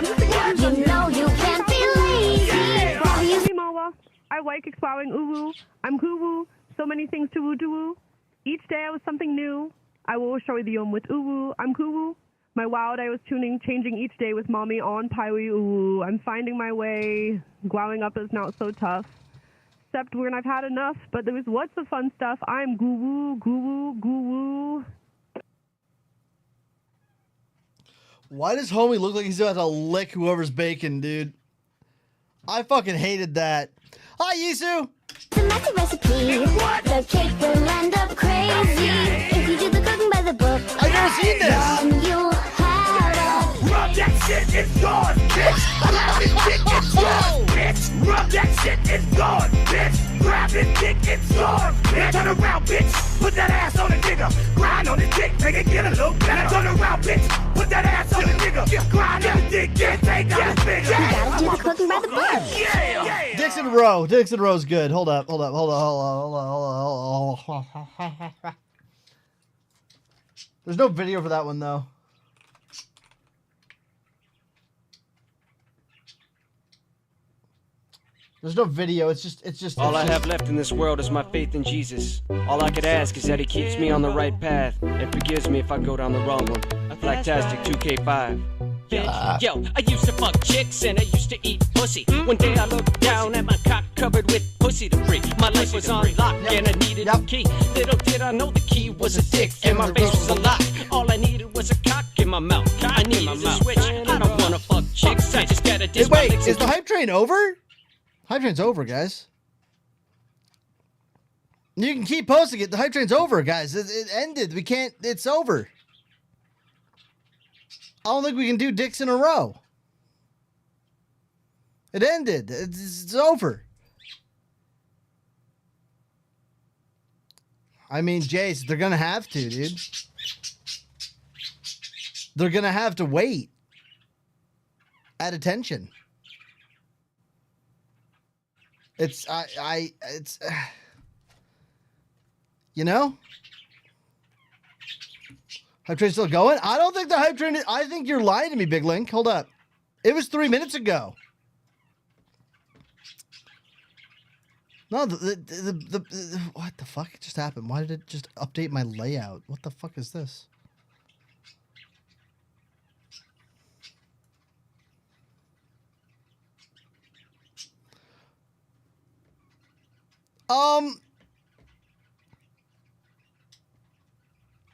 You know you can't be lazy. I like exploring uwu. I'm kuwu. So many things to woo to woo. Each day I was something new. I will show you the with uwu. I'm kuwu. My wild I was tuning, changing each day with mommy on Paiwi uwu. I'm finding my way. Growing up is not so tough. Except when I've had enough. But there was what's the fun stuff. I'm goo goo. Why does homie look like he's about to lick whoever's bacon, dude? I fucking hated that. Hi, Yisu! It's a messy recipe. The cake will end up crazy. If you do the cooking by the book, I've never seen this. then you'll have a Rub that shit, it's gone, bitch. Grab it, dick, it's gone, bitch. Rub that shit, it's gone, bitch. Grab it, dick, it's gone, bitch. Turn around, bitch. Put that ass on the nigga. Grind on the dick, make it get a little better. Turn around, bitch. Put that ass on the nigga. Grind on the dick, get take out the bigger. You gotta do the cooking by the book. Yeah. Dixon Row. Dixon Row's good. Hold up. There's no video for that one, though. There's no video. It's just. All I have left in this world is my faith in Jesus. All I could ask is that he keeps me on the right path and forgives me if I go down the wrong one. Blacktastic 2K5. Yo, I used to fuck chicks and I used to eat pussy. One day I looked down at my cock covered with pussy debris. My life was on lock and I needed a key. Little did I know the key was a dick and my face was a lock. All I needed was a cock in my mouth. I needed a switch. I don't wanna fuck chicks. I just gotta diss my Wait, licks is the hype train over? Hype train's over, guys. You can keep posting it. The hype train's over, guys. It ended. We can't. It's over. I don't think we can do dicks in a row. It ended. It's over. I mean, Jace, they're gonna have to, dude. They're gonna have to wait. At attention. It's you know? Hype train's still going? I don't think the hype train is, I think you're lying to me, Big Link. Hold up. It was 3 minutes ago. No, the what the fuck just happened? Why did it just update my layout? What the fuck is this?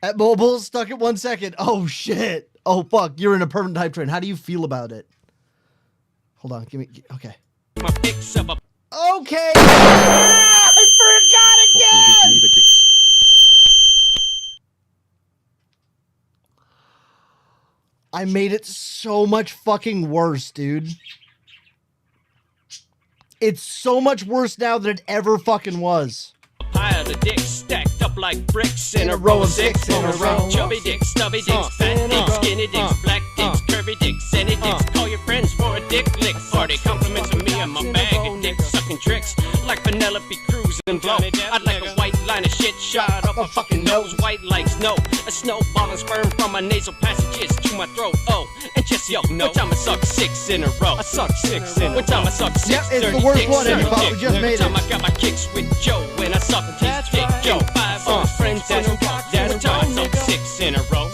At mobile, stuck at 1 second. Oh, shit. Oh, fuck. You're in a permanent hype train. How do you feel about it? Hold on. Give me... Okay. Okay. I forgot again! I made it so much fucking worse, dude. It's so much worse now than it ever fucking was. Pile of dicks stacked up like bricks in a row of six in a row. Chubby dicks, stubby dicks, fat dicks, skinny dicks, black dicks, curvy dicks, any dicks. Call your friends for a dick lick party. Compliments of me and my bag of dick sucking tricks like Penelope Cruz and blow. I'd like a white line of shit shot up a fucking nose, white like snow. A snowball and sperm from my nasal passages to my throat. Oh, and just yo, one time I sucked 6 in a row. I sucked 6 in a row. One time I sucked 6 it's the worst one ever, but we just made it. One time I got my kicks with Joe and I sucked his dick. Yo, 5 of his friends in a row. One time I sucked 6 in a row.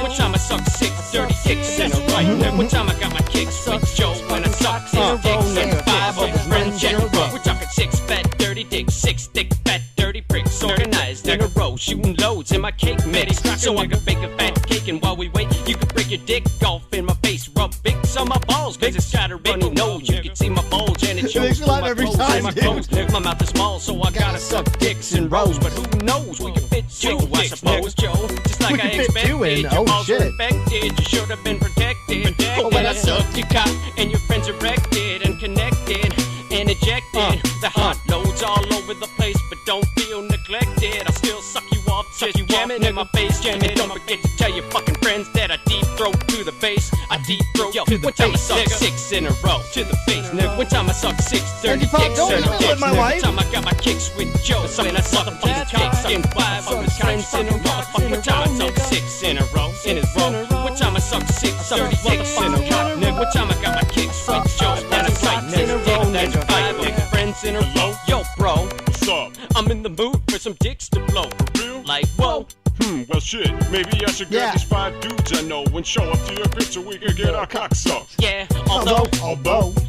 One time I sucked 6 dirty dicks in a row. One time I got my kicks with Joe and I sucked his dick. And 5 of his friends in a row. We're talking 6 fat dirty dicks, 6 thick fat dirty bricks, organized in a row, shooting loads in my cake mix, so I could bake a fat cake. And while we wait, you could break your dick off in my face, rub bicks on my balls, cause it's got a runny nose. You can see my bulge and it shows through my clothes. My mouth is small, so I gotta suck dicks in rows. But who knows, we can fit 2, I suppose, Joe. Just like I expected, your balls were infected, you should have been protected. But when I sucked your cock and your friends erected and connected and ejected, the hot loads all over the place, but don't feel neglected. I'll still suck you all suck you off in my face. And don't forget to tell your fucking friends that I deep throat to the base. I deep throat to the face. Suck 6 in a row to the face, nigga. One time I suck 6 dirty dicks in a row. One time I got my kicks with Joe. When I suck 5 fucking 5 of his friends in a row. One time I suck 6 in a row. In his row. One time I suck 6 dirty dicks in a row. Nigga, one time I got my kicks with Joe. And I suck 6 dicks, 5 of his friends in a row. Yo, bro, what's up? I'm in the mood for some dicks to blow. For real? Like, whoa. Well shit, maybe I should grab these 5 dudes I know and show up to your crib so we can get our cock sucked. Yeah, although,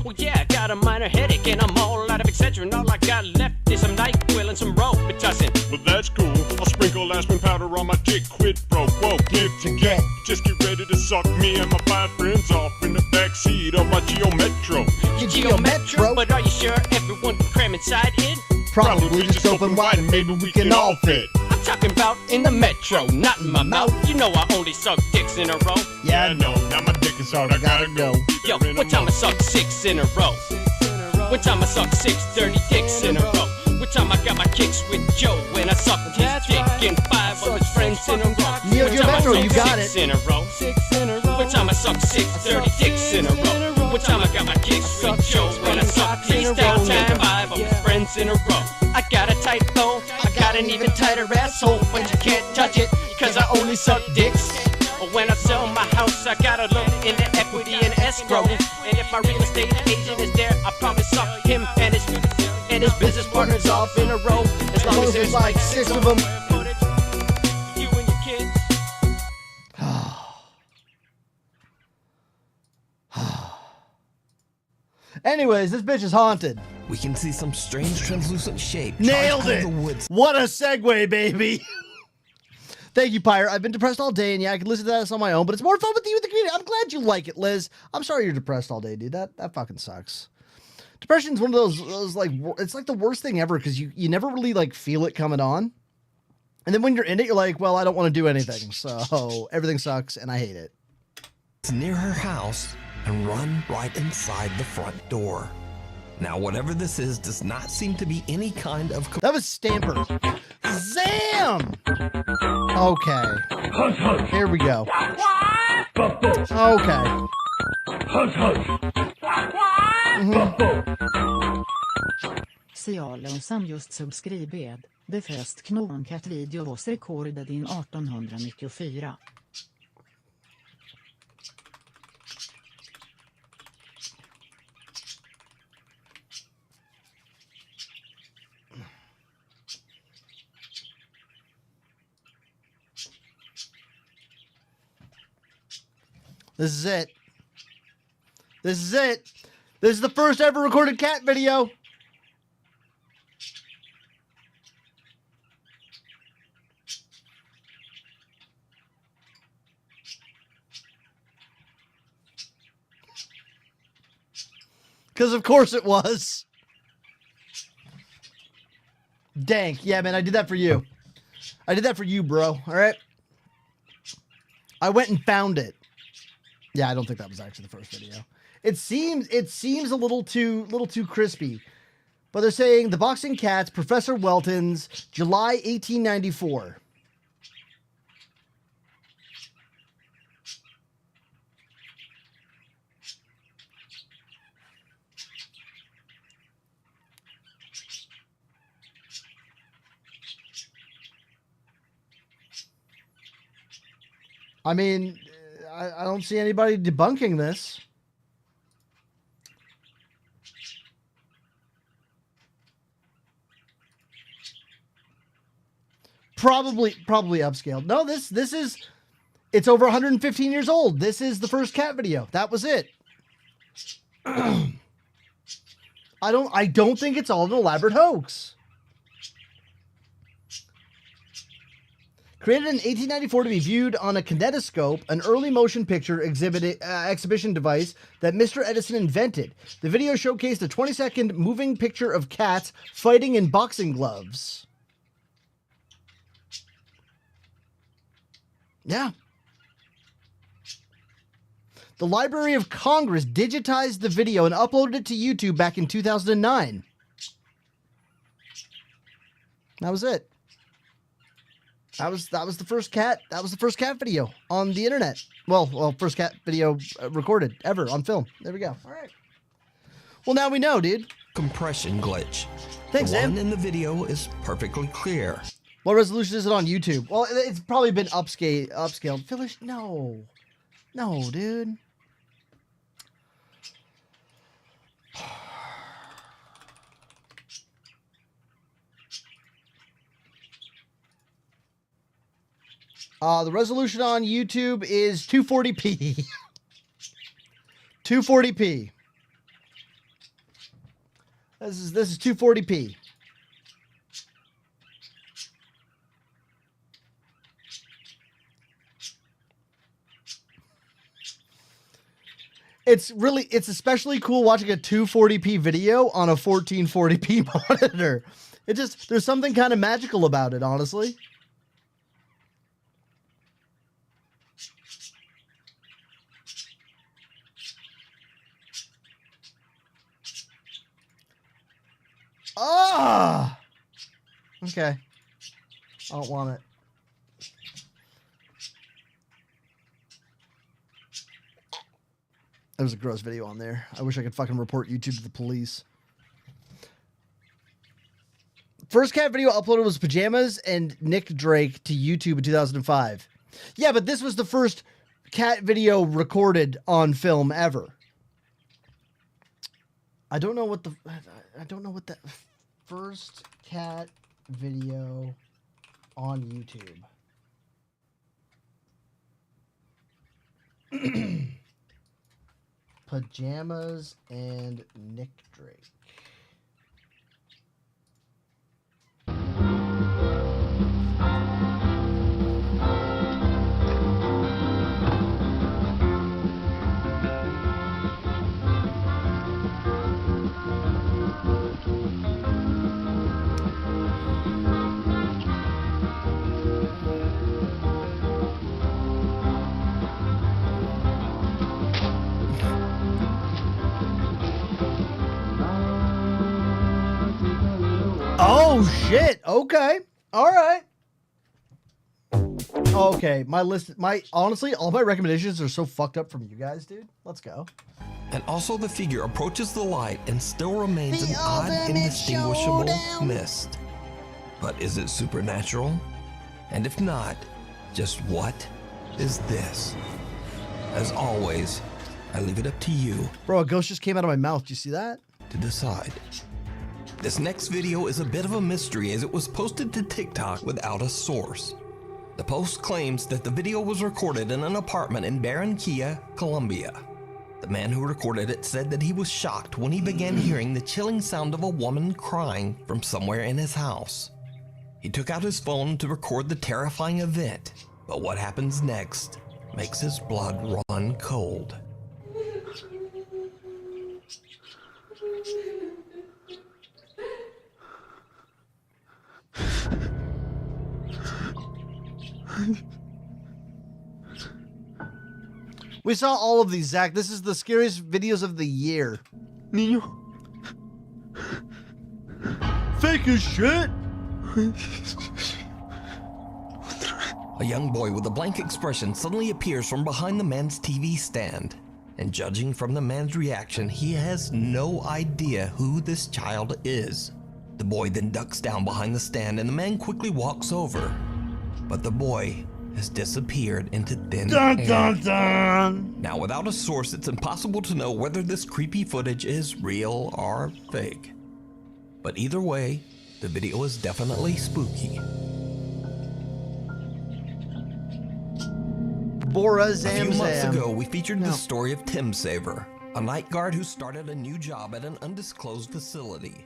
well yeah, I got a minor headache and I'm all out of Excedrin. All I got left is some NyQuil and some Robitussin. Well that's cool, I'll sprinkle aspirin powder on my dick, quid pro quo, give to get. Just get ready to suck me and my 5 friends off in the backseat of my Geo Metro. Your Geo Metro? But are you sure everyone can cram inside it? Probably just open wide and maybe we can all fit. I'm talking about in the Metro, not in my mouth. You know I only suck dicks in a row. Yeah, I know, now my dick is hard, I gotta go. Yo, one time I suck 6 in a row. One time I suck 6 dirty dicks in a row. One time I got my kicks with Joe when I sucked his dick and 5 of his friends in a row. Neo Geo Metro, you got it. In a row. One time I suck 6 dirty dicks in a row. One time I got my kicks with Joe when I sucked his downtown 5 of his friends in a row. I got a tight though, I got an even tighter asshole, but you can't touch it, cause I only suck dicks. When I sell my house, I gotta look into equity and escrow. And if my real estate agent is there, I probably suck him and his business partners off in a row. As long as there's like 6 of them. You and your kids. Anyways, this bitch is haunted. We can see some strange translucent shape. Nailed charged out it! of the woods. What a segue, baby! Thank you, Pyre. I've been depressed all day, and yeah, I could listen to this on my own, but it's more fun with you in the community. I'm glad you like it, Liz. I'm sorry you're depressed all day, dude. That fucking sucks. Depression's one of those like, it's like the worst thing ever, because you never really, like, feel it coming on. And then when you're in it, you're like, well, I don't want to do anything, so everything sucks, and I hate it. It's near her house and run right inside the front door. Now, whatever this is does not seem to be any kind of... That was Stamper. Zam! Okay. Here we go. Okay. Sialen som just subskribed, det först knonkat videos rekorded in 1894. This is it. This is it. This is the first ever recorded cat video. Because of course it was. Dang. Yeah, man, I did that for you. I did that for you, bro. All right? I went and found it. Yeah, I don't think that was actually the first video. It seems a little too crispy. But they're saying The Boxing Cats, Professor Welton's, July 1894. I mean, I don't see anybody debunking this. Probably upscaled. No, this is, it's over 115 years old. This is the first cat video. That was it. I don't think it's all an elaborate hoax. Created in 1894 to be viewed on a kinetoscope, an early motion picture exhibition device that Mr. Edison invented. The video showcased a 20-second moving picture of cats fighting in boxing gloves. Yeah. The Library of Congress digitized the video and uploaded it to YouTube back in 2009. That was it. That was the first cat. That was the first cat video on the internet. Well, first cat video recorded ever on film. There we go. All right. Well, now we know, dude. Compression glitch. Thanks, the one Sam. in the video is perfectly clear. What resolution is it on YouTube? Well, it's probably been upscaled. Phyllis, no, dude. The resolution on YouTube is 240p. 240p. This is 240p. It's especially cool watching a 240p video on a 1440p monitor. There's something kind of magical about it, honestly. Ah! Okay. I don't want it. There was a gross video on there. I wish I could fucking report YouTube to the police. First cat video uploaded was Pajamas and Nick Drake to YouTube in 2005. Yeah, but this was the first cat video recorded on film ever. I don't know what the first cat video on YouTube. Pajamas and Nick Drake. Oh shit. Okay. All right. Okay, honestly, all my recommendations are so fucked up from you guys, dude. Let's go. And also the figure approaches the light and still remains an odd, indistinguishable mist. But is it supernatural? And if not, just what is this? As always, I leave it up to you. Bro, a ghost just came out of my mouth. Do you see that? To decide. This next video is a bit of a mystery as it was posted to TikTok without a source. The post claims that the video was recorded in an apartment in Barranquilla, Colombia. The man who recorded it said that he was shocked when he began hearing the chilling sound of a woman crying from somewhere in his house. He took out his phone to record the terrifying event, but what happens next makes his blood run cold. We saw all of these, Zach. This is the scariest videos of the year. Niño. Fake as shit. A young boy with a blank expression suddenly appears from behind the man's TV stand. And judging from the man's reaction, he has no idea who this child is. The boy then ducks down behind the stand and the man quickly walks over. But the boy has disappeared into thin air. Now, without a source, it's impossible to know whether this creepy footage is real or fake. But either way, the video is definitely spooky. Bora Zam A few months Zam. ago, we featured the story of Tim Saver, a night guard who started a new job at an undisclosed facility.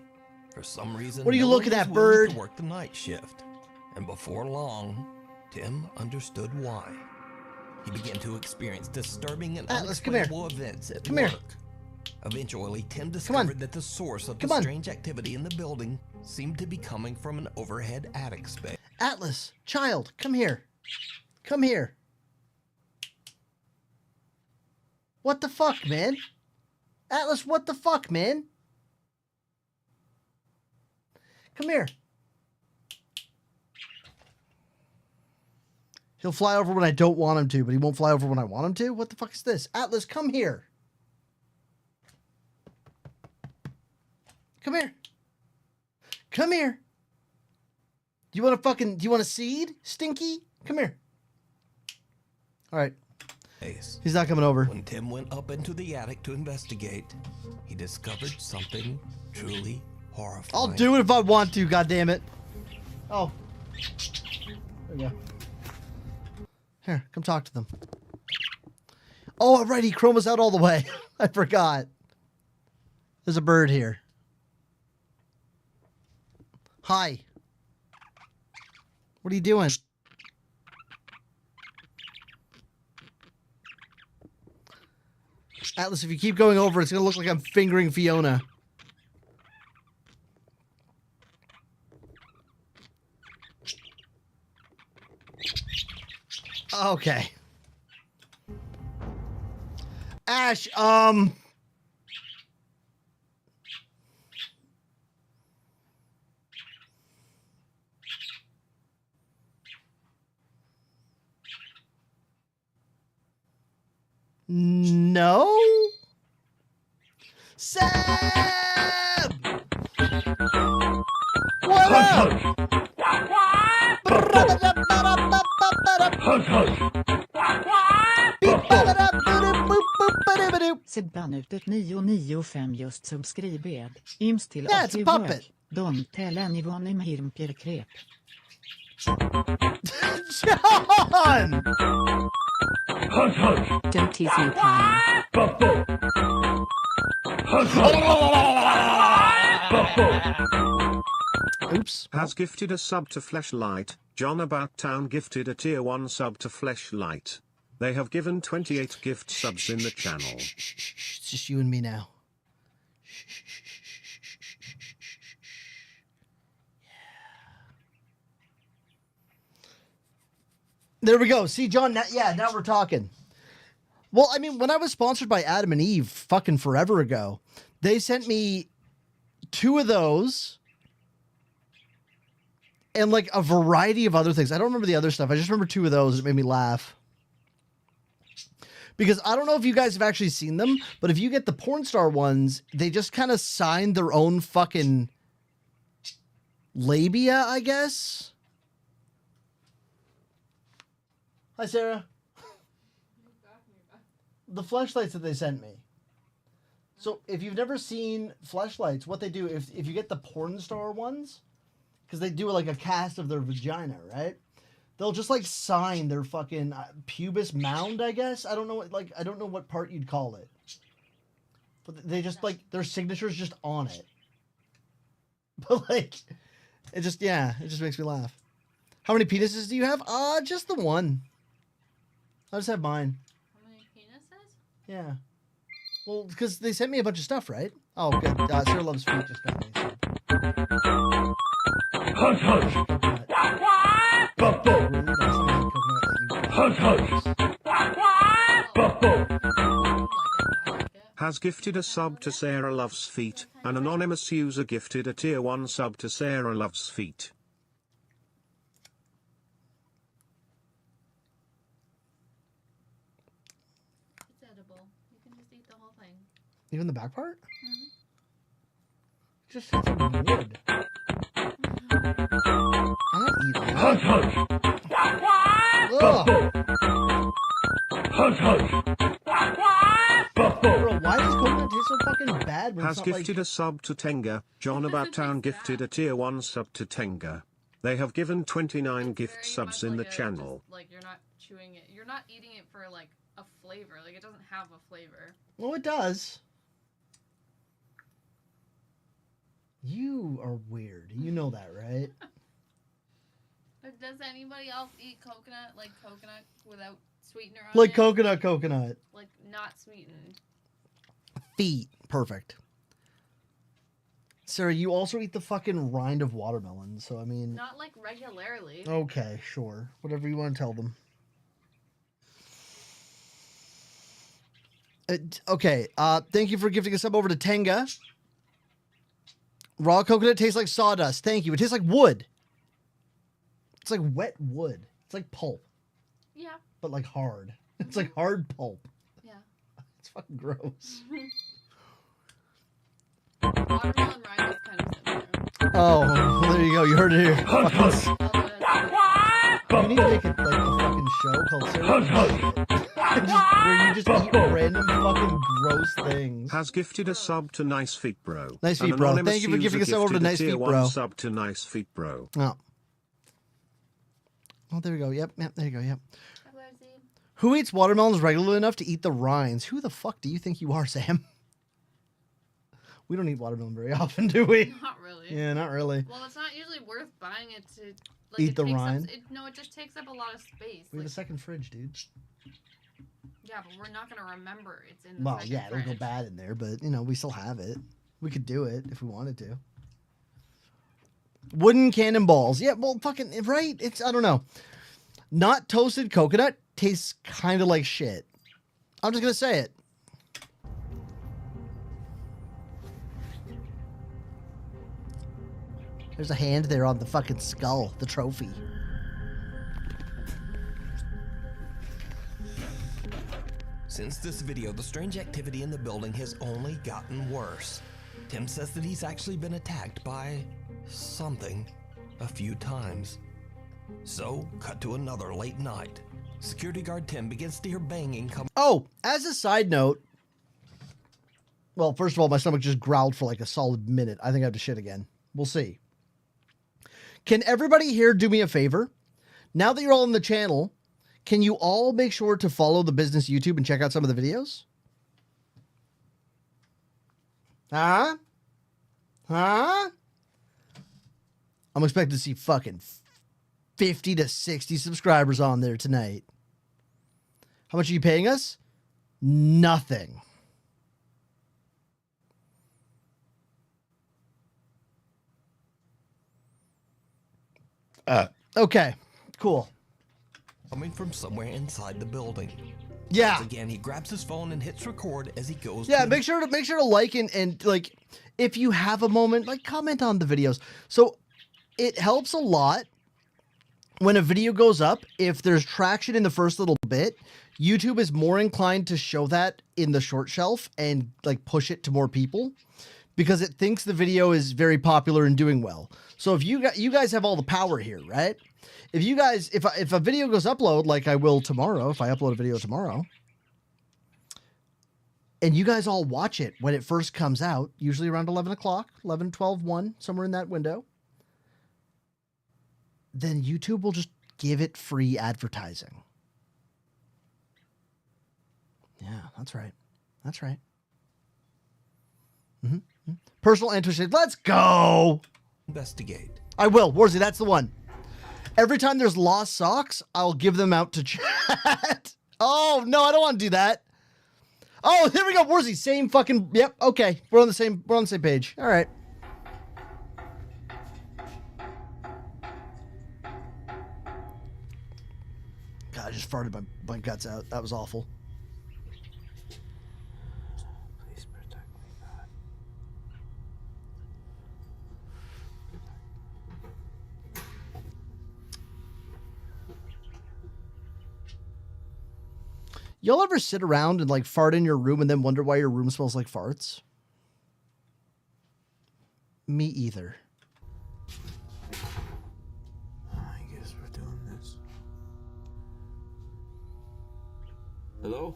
For some reason, What are you no looking one at, was willing bird? to work the night shift. And before long, Tim understood why. He began to experience disturbing and Atlas, come here. unexplainable events at Come work. here. Eventually, Tim discovered that the source of the strange activity in the building seemed to be coming from an overhead attic space. Atlas, child, come here. Come here. What the fuck, man? Atlas, what the fuck, man? Come here. He'll fly over when I don't want him to, but he won't fly over when I want him to? What the fuck is this? Atlas, come here. Come here. Come here. Do you want a seed, Stinky? Come here. All right. He's not coming over. When Tim went up into the attic to investigate, he discovered something truly horrifying. I'll do it if I want to, goddammit. Oh. There we go. Here, come talk to them. Oh, right, he chromas out all the way. I forgot. There's a bird here. Hi. What are you doing? Atlas, if you keep going over, it's going to look like I'm fingering Fiona. Okay. Ash, no? Sam! What up? Sebbanutet 995 just subscribed. Ims till Yeah, it's a puppet. Don't tell anyone I'm here Krep. John! Don't tease me, Pine. Oops. Has gifted a sub to Fleshlight. John About Town gifted a tier 1 sub to Fleshlight. They have given 28 gift subs in the channel. It's just you and me now. There we go. See, John, now we're talking. Well, I mean, when I was sponsored by Adam and Eve fucking forever ago, they sent me 2 of those and like a variety of other things. I don't remember the other stuff. I just remember 2 of those. It made me laugh. Because I don't know if you guys have actually seen them, but if you get the porn star ones, they just kind of sign their own fucking labia, I guess. Hi, Sarah. The fleshlights that they sent me. So if you've never seen fleshlights, what they do, if you get the porn star ones, because they do like a cast of their vagina, right? They'll just like sign their fucking pubis mound, I guess. I don't know what part you'd call it. But they just like their signature's just on it. But like it just makes me laugh. How many penises do you have? Just the one. I just have mine. How many penises? Yeah. Well, because they sent me a bunch of stuff, right? Oh, good. Sarah Loves Feet just got me. Hush, hush. Has gifted a sub to Sarah Loves Feet. An anonymous user gifted a tier 1 sub to Sarah Loves Feet. It's edible. You can just eat the whole thing. Even the back part? Mm-hmm. Just said some wood. I'm not eating it. Hush, hush. Hush, hush. Bro, why does coconut taste so fucking bad? When Has it's not gifted a sub to Tenga. John About Town gifted a tier 1 sub to Tenga. They have given 29 gift subs in the channel. Like you're not chewing it. You're not eating it for like a flavor. Like it doesn't have a flavor. Well, it does. You are weird. You know that, right? But does anybody else eat coconut without sweetener on Like it? coconut. Like not sweetened. Feet. Perfect. Sarah, you also eat the fucking rind of watermelon, so I mean... Not like regularly. Okay, sure. Whatever you want to tell them. Okay, thank you for gifting a sub over to Tenga. Raw coconut tastes like sawdust. Thank you. It tastes like wood. It's like wet wood. It's like pulp. Yeah. But like hard. It's like hard pulp. Yeah. It's fucking gross. Watermelon rind is kind of similar. Oh, well, there you go. You heard it here. You need to make it like a fucking show called where you just eat random fucking gross things. Has gifted a sub to Nice Feet Bro. Nice Feet An Bro. anonymous Thank you for giving us user over to gifted a Nice tier Feet 1 Bro. sub to Nice Feet Bro. Oh. Oh, there we go. Yep, there you go. Yep. Who eats watermelons regularly enough to eat the rinds? Who the fuck do you think you are, Sam? We don't eat watermelon very often, do we? Not really. Yeah, not really. Well, it's not usually worth buying it to Eat the rind? No, it just takes up a lot of space. We have a second fridge, dude. Yeah, but we're not gonna remember it's in the Well, second yeah, it'll fridge. go bad in there, but you know, we still have it. We could do it if we wanted to. Wooden cannonballs. Yeah, well, fucking right. It's I don't know. Not toasted coconut tastes kind of like shit. I'm just gonna say it. There's a hand there on the fucking skull, the trophy. Since this video, the strange activity in the building has only gotten worse. Tim says that he's actually been attacked by something a few times. So, cut to another late night. Security guard Tim begins to hear banging come. Oh, as a side note, well, first of all, my stomach just growled for like a solid minute. I think I have to shit again. We'll see. Can everybody here do me a favor? Now that you're all on the channel, can you all make sure to follow the business YouTube and check out some of the videos? Huh? Huh? I'm expecting to see fucking 50 to 60 subscribers on there tonight. How much are you paying us? Nothing. Okay, cool. Coming from somewhere inside the building. Yeah. Once again, he grabs his phone and hits record as he goes. Yeah, to make sure to like and like if you have a moment, like comment on the videos. So it helps a lot when a video goes up. If there's traction in the first little bit, YouTube is more inclined to show that in the short shelf and like push it to more people because it thinks the video is very popular and doing well. So if you guys have all the power here, right? If you guys, if a video goes upload, like I will tomorrow, if I upload a video tomorrow, and you guys all watch it when it first comes out, usually around 11 o'clock, 11, 12, 1, somewhere in that window, then YouTube will just give it free advertising. Yeah, that's right. That's right. Personal interest. Let's go. Investigate. I will. Warzy, that's the one. Every time there's lost socks, I'll give them out to chat. Oh, no, I don't want to do that. Oh, here we go. Warzy, same fucking. Yep. Okay. We're on the same page. All right. God, I just farted my guts out. That was awful. Please protect me, God. Y'all ever sit around and like fart in your room and then wonder why your room smells like farts? Me either. I guess we're doing this. Hello?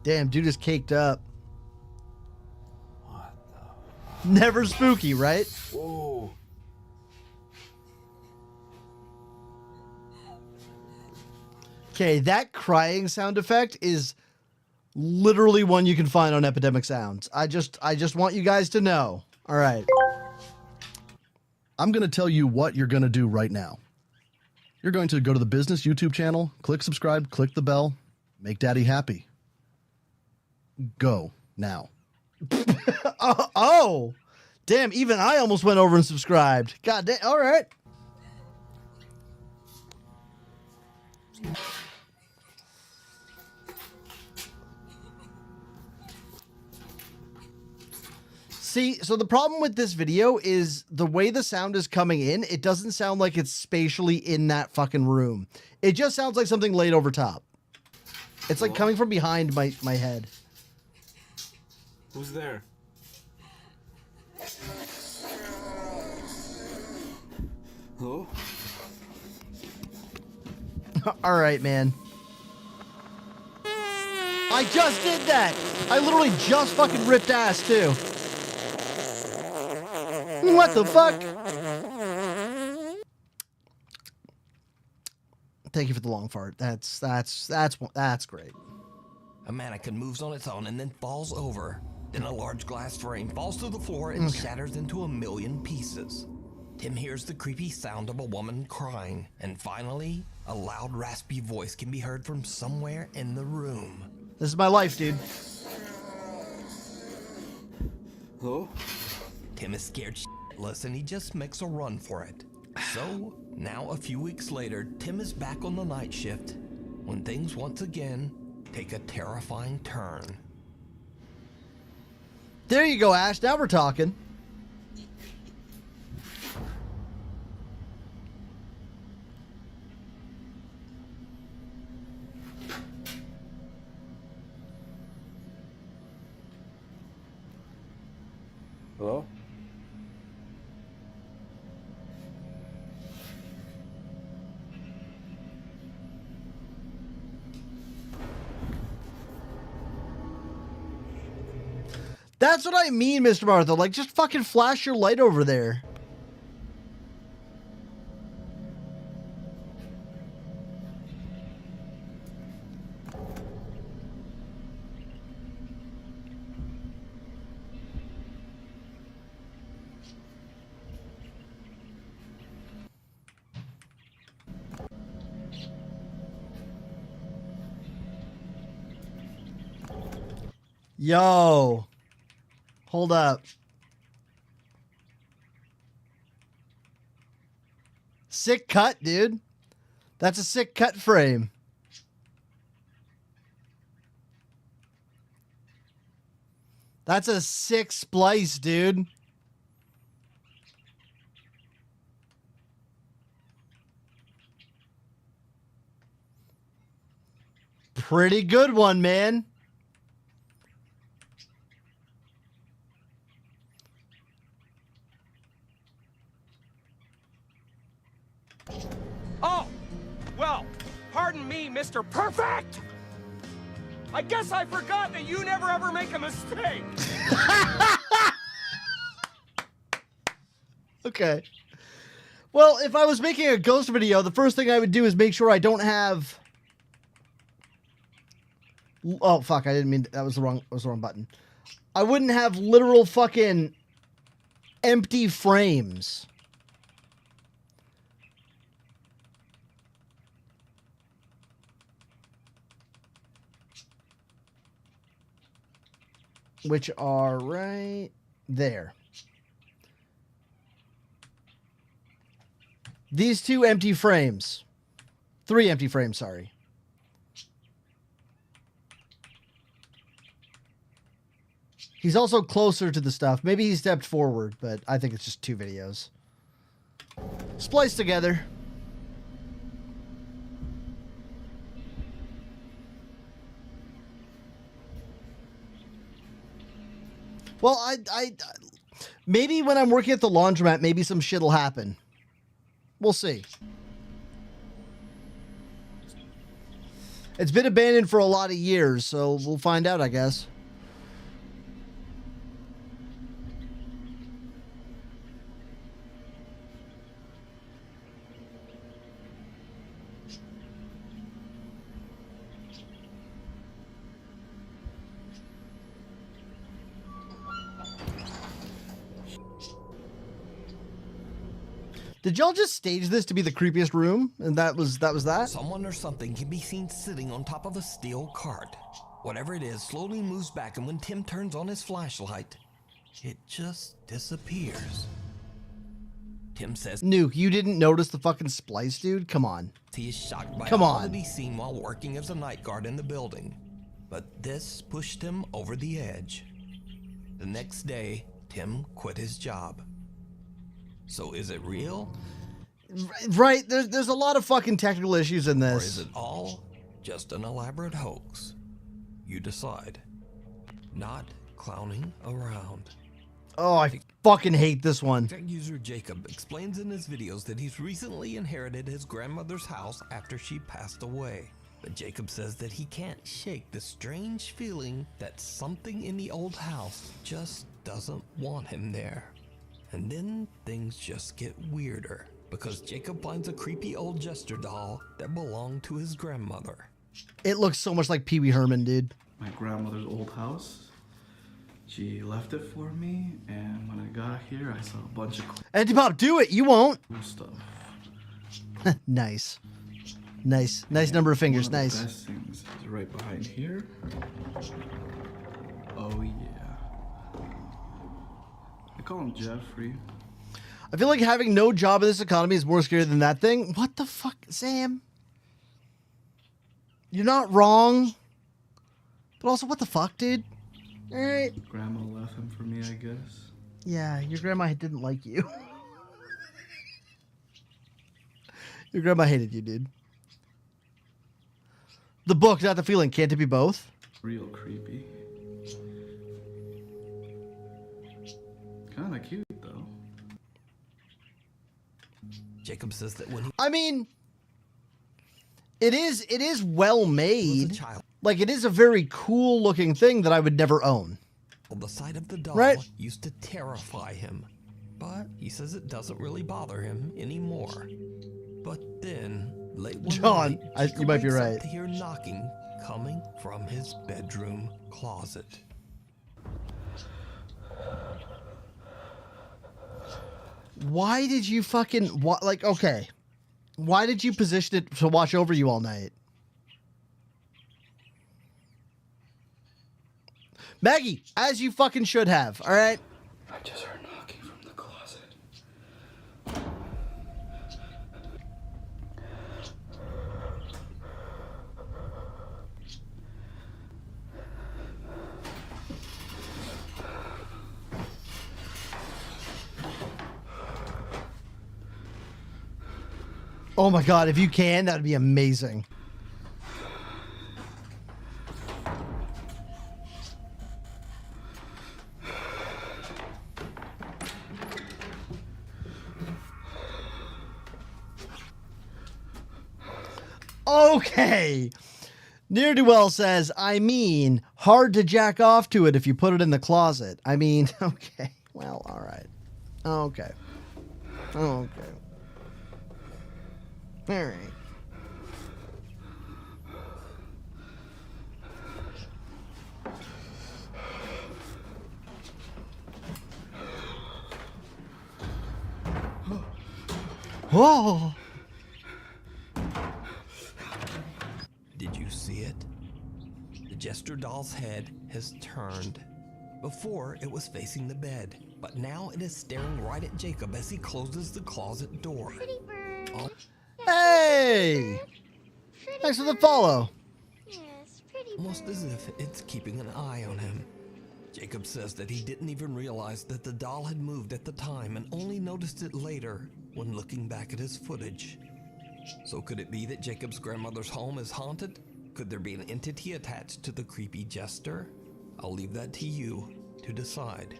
Damn, dude is caked up. What the? Never spooky, right? Whoa. Okay, that crying sound effect is literally one you can find on Epidemic Sounds. I just want you guys to know. All right. I'm going to tell you what you're going to do right now. You're going to go to the business YouTube channel, click subscribe, click the bell, make daddy happy. Go now. Oh, damn. Even I almost went over and subscribed. God damn. All right. See, so the problem with this video is the way the sound is coming in, it doesn't sound like it's spatially in that fucking room. It just sounds like something laid over top. It's like coming from behind my head. Who's there? Hello? All right, man. I just did that. I literally just fucking ripped ass too. What the fuck? Thank you for the long fart. That's great. A mannequin moves on its own and then falls over. Then a large glass frame falls to the floor and shatters into a million pieces. Tim hears the creepy sound of a woman crying, and finally, a loud, raspy voice can be heard from somewhere in the room. This is my life, dude. Hello? Tim is scared shitless and he just makes a run for it. So, now a few weeks later, Tim is back on the night shift when things once again take a terrifying turn. There you go, Ash. Now we're talking. Hello? That's what I mean, Mr. Martha. Like, just fucking flash your light over there. Yo. Hold up. Sick cut, dude. That's a sick cut frame. That's a sick splice, dude. Pretty good one, man. Oh, well, pardon me, Mr. Perfect. I guess I forgot that you never ever make a mistake. Okay. Well, if I was making a ghost video, the first thing I would do is make sure I don't have... Oh, fuck, I didn't mean... That was the wrong button. I wouldn't have literal fucking empty frames. Which are right there. These two empty frames. 3 empty frames, sorry. He's also closer to the stuff. Maybe he stepped forward, but I think it's just 2 videos. Spliced together. Well, I maybe when I'm working at the laundromat, maybe some shit'll happen. We'll see. It's been abandoned for a lot of years, so we'll find out, I guess. Did y'all just stage this to be the creepiest room? And that was that? Someone or something can be seen sitting on top of a steel cart. Whatever it is slowly moves back, and when Tim turns on his flashlight, it just disappears. Tim says Nuke, you didn't notice the fucking splice, dude? Come on. he is shocked by Come all on. that he's seen while working as a night guard in the building. But this pushed him over the edge. The next day, Tim quit his job. So is it real? Right, there's a lot of fucking technical issues in Or this. is it all just an elaborate hoax? You decide. Not clowning around. Oh, I fucking hate this one. Tech user Jacob explains in his videos that he's recently inherited his grandmother's house after she passed away. But Jacob says that he can't shake the strange feeling that something in the old house just doesn't want him there. And then things just get weirder because Jacob finds a creepy old jester doll that belonged to his grandmother. It looks so much like Pee Wee Herman, dude. My grandmother's old house. She left it for me, and when I got here, I saw a bunch of Antipop, do it. You won't. cool stuff. Nice. Nice. Nice number of fingers. One of Nice. the best things is right behind here. Oh yeah. I call him Jeffrey. I feel like having no job in this economy is more scary than that thing. What the fuck, Sam? You're not wrong. But also, what the fuck, dude? All right. Grandma left him for me, I guess. Yeah, your grandma didn't like you. Your grandma hated you, dude. The book, not the feeling. Can't it be both? Real creepy. Kinda cute though. Jacob says that when he I mean, it is well made. Like, it is a very cool looking thing that I would never own. the sight of the doll Right. used to terrify him, but he says it doesn't really bother him anymore. But then, late one John, night, you Jacob might be wakes up right. to hear knocking coming from his bedroom closet. Why did you fucking like? Okay, why did you position it to watch over you all night? Maggie, as you fucking should have. All right. I just heard knocking from the closet. Oh my god, if you can, that'd be amazing. Okay. Ne'er-do-well says, I mean, hard to jack off to it if you put it in the closet. I mean, okay. Well, all right. Okay. Okay. All right. Whoa. Did you see it? The jester doll's head has turned. Before, it was facing the bed, but now it is staring right at Jacob as he closes the closet door. Oh, Hey! Thanks for the follow. almost as if it's keeping an eye on him. Jacob says that he didn't even realize that the doll had moved at the time and only noticed it later when looking back at his footage. So could it be that Jacob's grandmother's home is haunted? Could there be an entity attached to the creepy jester? I'll leave that to you to decide.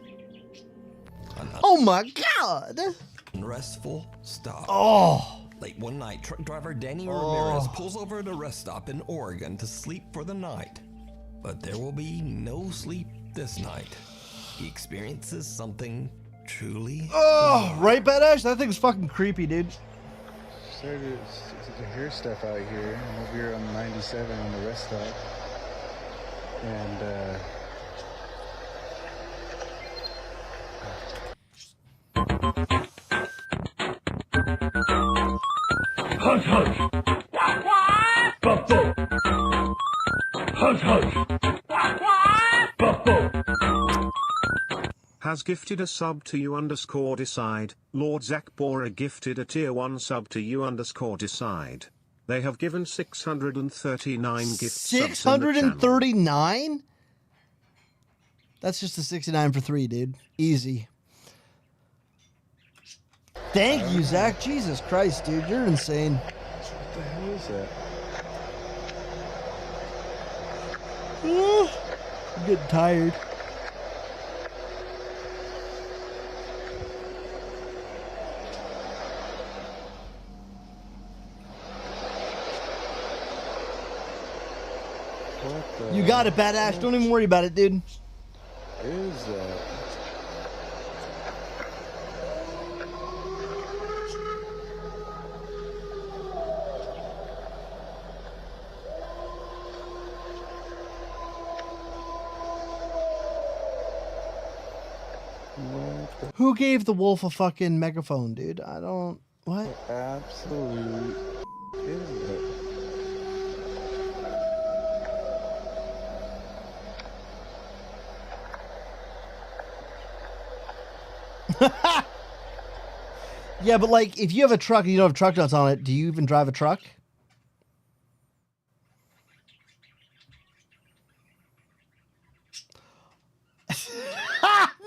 Oh my god! Unrestful stop. Oh! Late one night, truck driver Danny Ramirez pulls over at a rest stop in Oregon to sleep for the night. But there will be no sleep this night. He experiences something truly. Oh, right, Badass? That thing's fucking creepy, dude. Started to hear stuff out here. I'm over here on 97 on the rest stop. And, Hush, hush. Buffalo. Hush, hush. Buffalo. has gifted a sub to you_decide. Lord Zach Bora gifted a tier 1 sub to you_decide. They have given 639 gift subs in the channel. 639? That's just a 69 for 3, dude. Easy. Thank you, Zach. Jesus Christ, dude. You're insane. What the hell is that? I'm getting tired. What the You got it, Badass. Don't even worry about it, dude. is that? Who gave the wolf a fucking megaphone, dude? I don't... What? Absolute is that? Yeah, but like, if you have a truck and you don't have truck nuts on it, do you even drive a truck?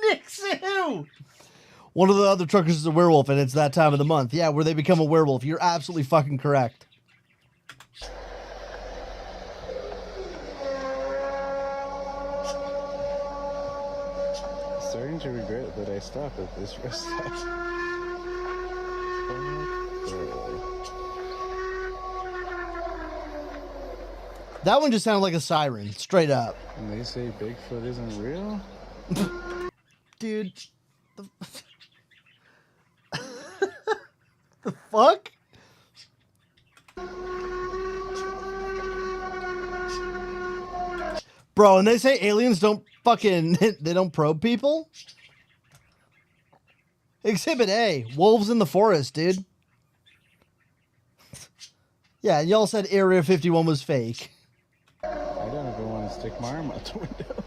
Nixon! One of the other truckers is a werewolf, and it's that time of the month. Yeah, where they become a werewolf. You're absolutely fucking correct. Starting to regret that I stopped at this rest stop. That one just sounded like a siren, straight up. And they say Bigfoot isn't real? Dude. The fuck? Bro, and they say aliens don't fucking, they don't probe people? Exhibit A, wolves in the forest, dude. Yeah, y'all said Area 51 was fake. I don't even want to stick my arm out the window.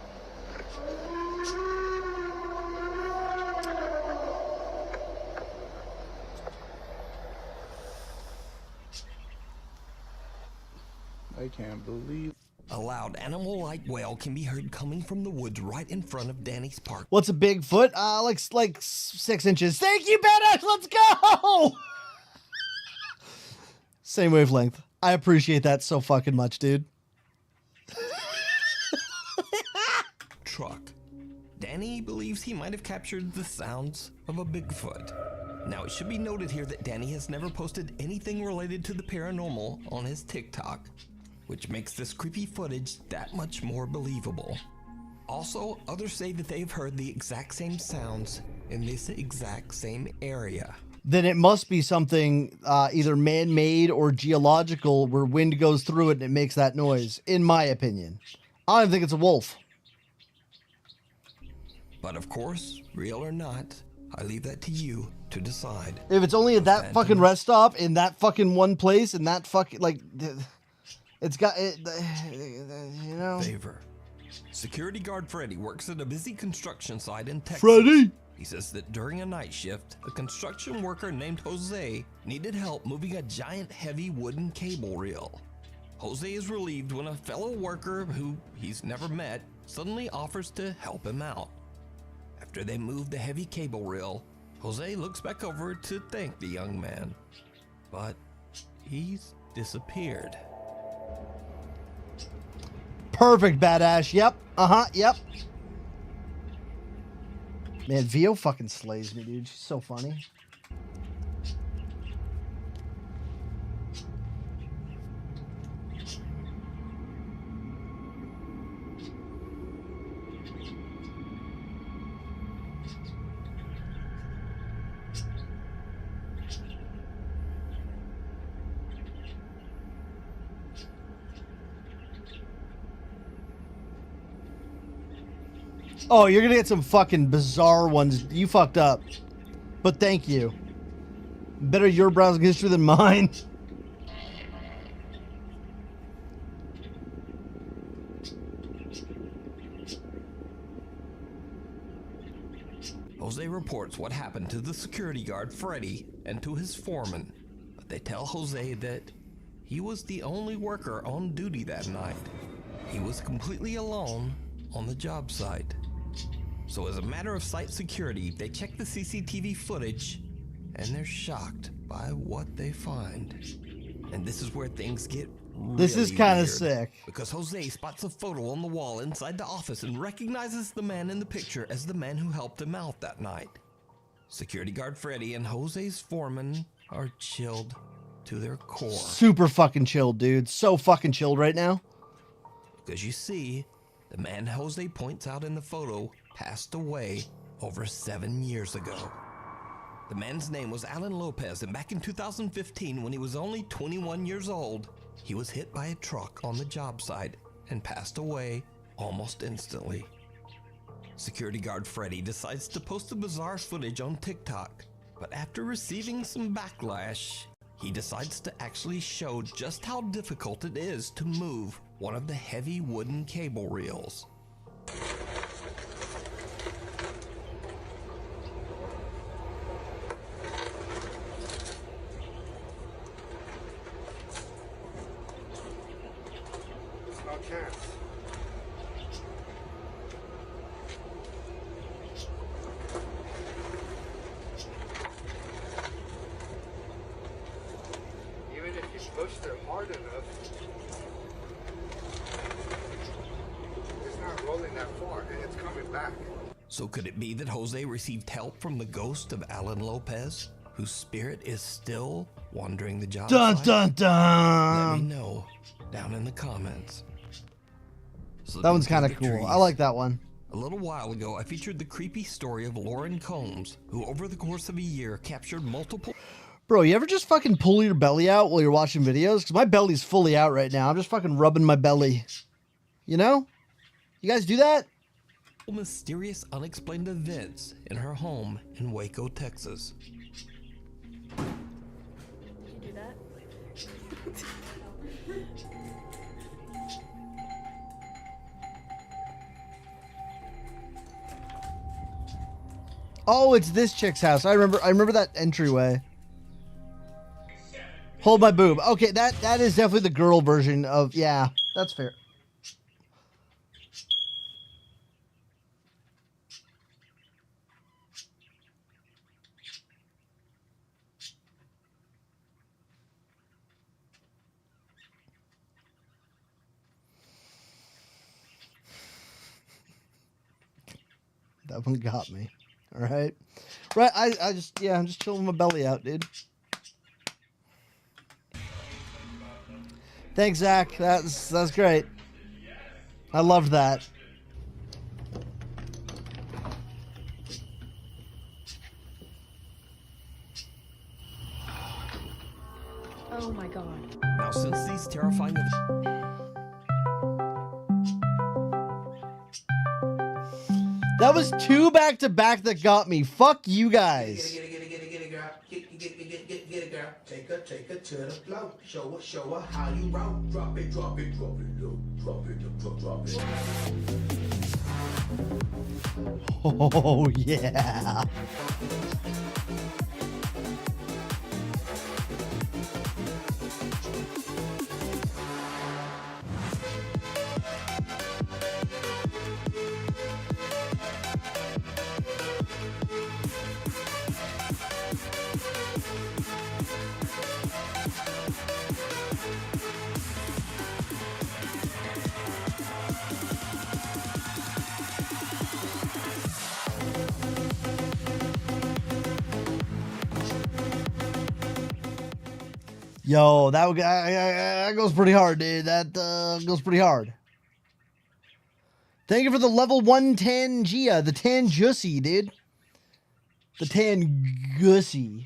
I can't believe. A loud animal-like wail can be heard coming from the woods right in front of Danny's park. What's a Bigfoot? Like 6 inches. Thank you, Badass. Let's go. Same wavelength. I appreciate that so fucking much, dude. Truck. Danny believes he might have captured the sounds of a Bigfoot. Now, it should be noted here that Danny has never posted anything related to the paranormal on his TikTok, which makes this creepy footage that much more believable. Also, others say that they've heard the exact same sounds in this exact same area. Then it must be something either man-made or geological where wind goes through it and it makes that noise, in my opinion. I don't think it's a wolf. But of course, real or not, I leave that to you to decide. If it's only at that fucking rest stop, in that fucking one place, in that fucking, like... It's got it, you know. Favor. Security guard Freddy works at a busy construction site in Texas. Freddy! He says that during a night shift, a construction worker named Jose needed help moving a giant heavy wooden cable reel. Jose is relieved when a fellow worker who he's never met suddenly offers to help him out. After they move the heavy cable reel, Jose looks back over to thank the young man, but he's disappeared. Perfect, Badass. Yep. Yep. Man, Vio fucking slays me, dude. She's so funny. Oh, you're gonna get some fucking bizarre ones. You fucked up. But thank you. Better your browsing history than mine. Jose reports what happened to the security guard, Freddy, and to his foreman. But they tell Jose that he was the only worker on duty that night. He was completely alone on the job site. So as a matter of site security, they check the CCTV footage and they're shocked by what they find. And this is where things get This is really kind of weird, sick. because Jose spots a photo on the wall inside the office and recognizes the man in the picture as the man who helped him out that night. Security guard Freddy and Jose's foreman are chilled to their core. Super fucking chilled, dude. So fucking chilled right now. Because you see, the man Jose points out in the photo passed away over 7 years ago. The man's name was Alan Lopez, and back in 2015, when he was only 21 years old, he was hit by a truck on the job site and passed away almost instantly. Security guard Freddy decides to post the bizarre footage on TikTok, but after receiving some backlash, he decides to actually show just how difficult it is to move one of the heavy wooden cable reels. There's no chance. Even if you pushed it hard enough, it's not rolling that far, and it's coming back. So could it be that Jose received help from the ghost of Alan Lopez, whose spirit is still wandering the job Dun site? dun dun. Let me know down in the comments. That one's kind of cool. I like that one. A little while ago, I featured the creepy story of Lauren Combs, who over the course of a year captured multiple... Bro, you ever just fucking pull your belly out while you're watching videos? Because my belly's fully out right now. I'm just fucking rubbing my belly. You know? You guys do that? mysterious, unexplained events in her home in Waco, Texas. Do that? Oh, it's this chick's house. I remember that entryway. Hold my boob. Okay, that is definitely the girl version of, yeah, that's fair. That one got me. All right. Right, I'm just chilling my belly out, dude. Thanks, Zach. That's great. I loved that. Oh my god. Now, since these terrifying That was two back-to-back that got me. Fuck you guys. Get it, girl. Take her to the floor. Show her how you roll. Drop it low. Drop it. Oh, yeah. Yo, that goes pretty hard, dude. That goes pretty hard. Thank you for the level 110 Gia, the Tanjussy, dude. The Tangussy.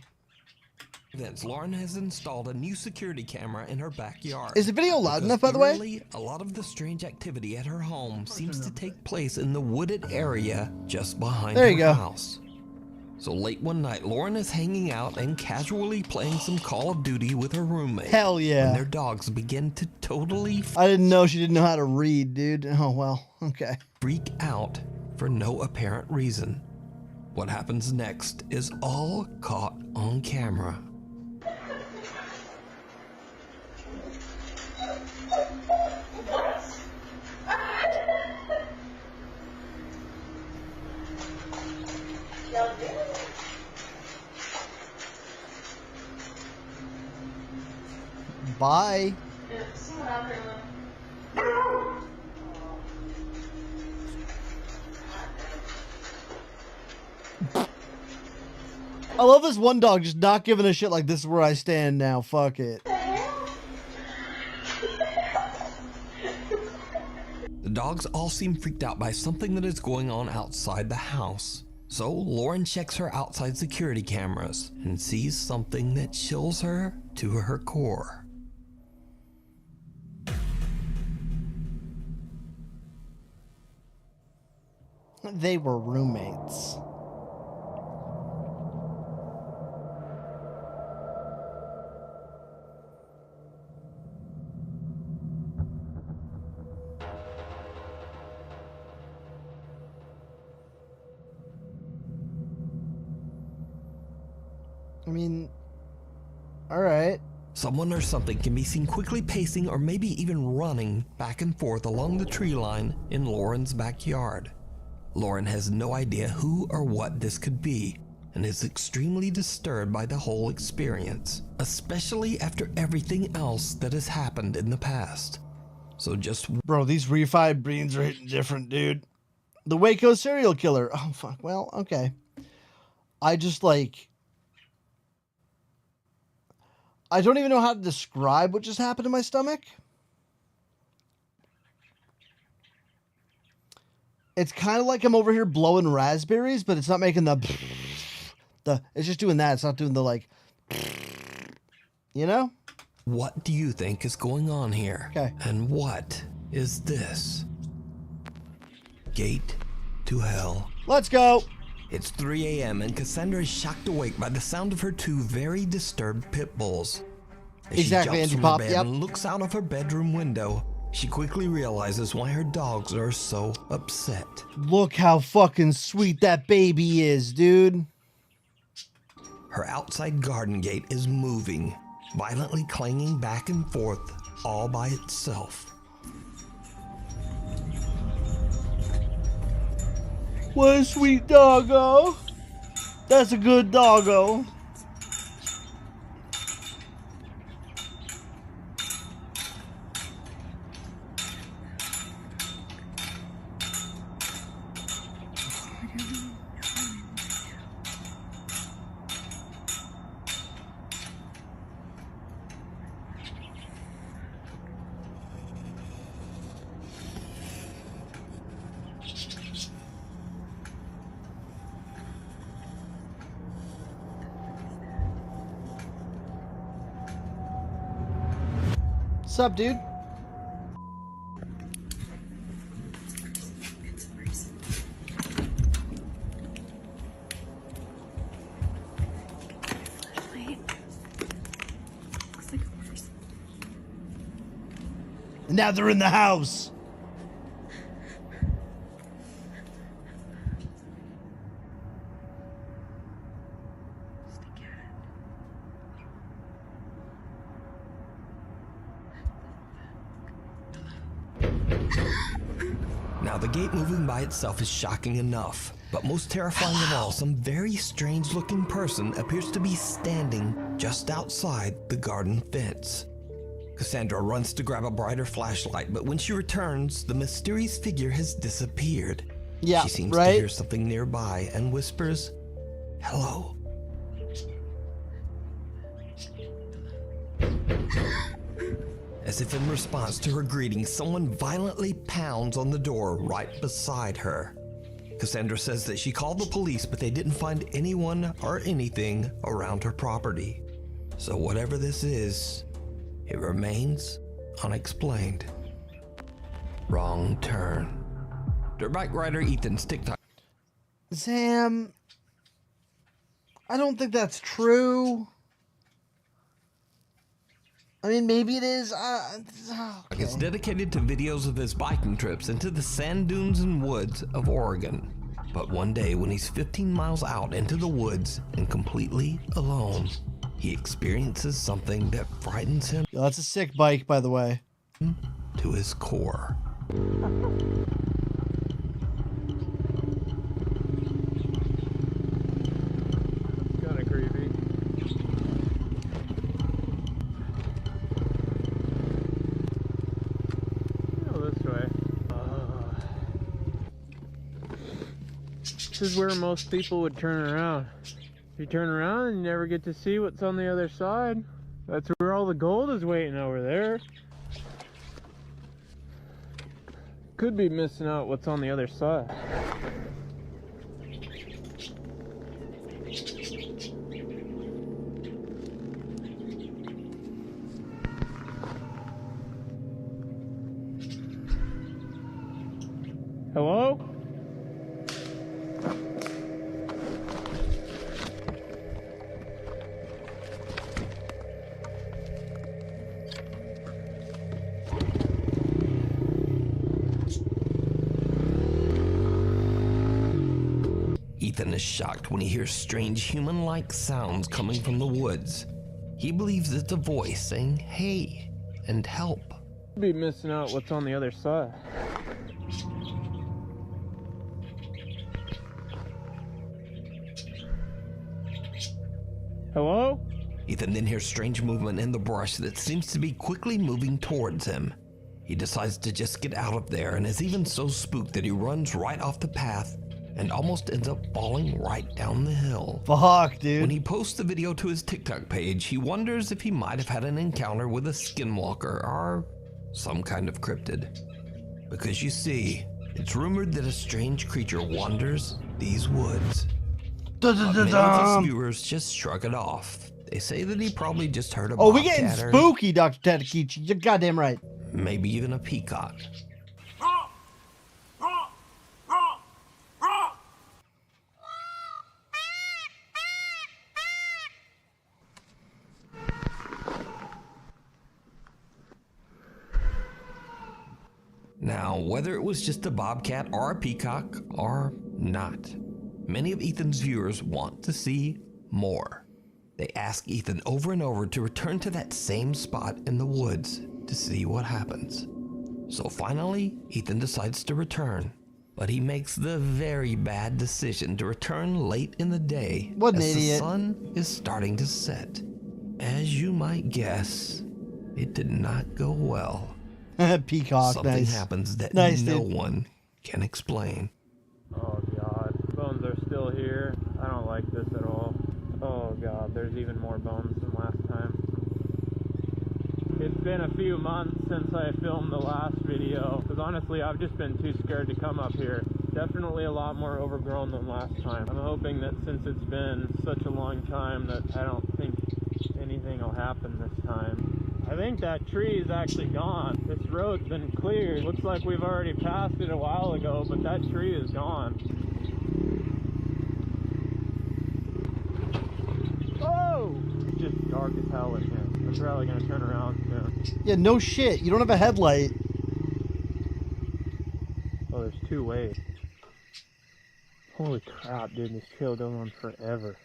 events, Lauren has installed a new security camera in her backyard. Is the video loud Because enough, by the way? eerily, a lot of the strange activity at her home seems to take place in the wooded area just behind There her you go. house. So late one night, Lauren is hanging out and casually playing some Call of Duty with her roommate. Hell yeah. When their dogs begin to totally I didn't know she didn't know how to read, dude. Oh, well, okay. freak out for no apparent reason. What happens next is all caught on camera. Bye. I love this one dog just not giving a shit, like, this is where I stand now, fuck it. The dogs all seem freaked out by something that is going on outside the house. So Lauren checks her outside security cameras and sees something that chills her to her core. They were roommates. I mean, alright. Someone or something can be seen quickly pacing or maybe even running back and forth along the tree line in Lauren's backyard. Lauren has no idea who or what this could be and is extremely disturbed by the whole experience, especially after everything else that has happened in the past. So just... Bro, these refi beans are hitting different, dude. The Waco serial killer. Oh, fuck. Well, okay. I just, like... I don't even know how to describe what just happened in my stomach. It's kind of like I'm over here blowing raspberries, but it's not making the it's just doing that. It's not doing the, like, you know? What do you think is going on here? Okay. And what is this? Gate to hell. Let's go. It's 3 a.m. and Cassandra is shocked awake by the sound of her two very disturbed pit bulls. As Exactly, she Andy jumps from Pop, her bed yep. and looks out of her bedroom window, she quickly realizes why her dogs are so upset. Look how fucking sweet that baby is, dude. Her outside garden gate is moving, violently clanging back and forth all by itself. What a sweet doggo. That's a good doggo. Sup, dude? And now they're in the house. Now, the gate moving by itself is shocking enough, but most terrifying of all, some very strange-looking person appears to be standing just outside the garden fence. Cassandra runs to grab a brighter flashlight, but when she returns, the mysterious figure has disappeared. Yeah, she seems right? to hear something nearby and whispers, "Hello." As if in response to her greeting, someone violently pounds on the door right beside her. Cassandra says that she called the police, but they didn't find anyone or anything around her property. So whatever this is, it remains unexplained. Wrong turn. Dirt bike rider Ethan's TikTok. Sam, I don't think that's true. I mean, maybe it is. Okay. It's dedicated to videos of his biking trips into the sand dunes and woods of Oregon. But one day when he's 15 miles out into the woods and completely alone, he experiences something that frightens him. Yo, that's a sick bike, by the way. To his core. Kind of creepy. Go this way. This is where most people would turn around. If you turn around, you never get to see what's on the other side. That's where all the gold is waiting over there. Could be missing out what's on the other side. Hello? Ethan is shocked when he hears strange human-like sounds coming from the woods. He believes it's a voice saying, "Hey," and "help." Could be missing out what's on the other side. Hello? Ethan then hears strange movement in the brush that seems to be quickly moving towards him. He decides to just get out of there and is even so spooked that he runs right off the path and almost ends up falling right down the hill. Fuck, dude. When he posts the video to his TikTok page, he wonders if he might have had an encounter with a skinwalker or some kind of cryptid. Because you see, it's rumored that a strange creature wanders these woods. But many of his viewers just shrug it off. They say that he probably just heard a Oh, we bobcat getting or spooky, Dr. Tadakichi. You're goddamn right. maybe even a peacock. Now, whether it was just a bobcat or a peacock or not, many of Ethan's viewers want to see more. They ask Ethan over and over to return to that same spot in the woods to see what happens. So finally, Ethan decides to return, but he makes the very bad decision to return late in the day What an as idiot. the sun is starting to set. As you might guess, it did not go well. Peacock, Something nice. happens that Nice, no dude. one can explain. Oh god, bones are still here. I don't like this at all. Oh god, there's even more bones than last time. It's been a few months since I filmed the last video, because honestly I've just been too scared to come up here. Definitely a lot more overgrown than last time. I'm hoping that since it's been such a long time that I don't think anything will happen this time. I think that tree is actually gone. This road's been cleared. Looks like we've already passed it a while ago, but that tree is gone. Oh! It's just dark as hell in here. I'm probably gonna turn around soon. Yeah, no shit. You don't have a headlight. Oh, there's two ways. Holy crap, dude, this trail goes on forever.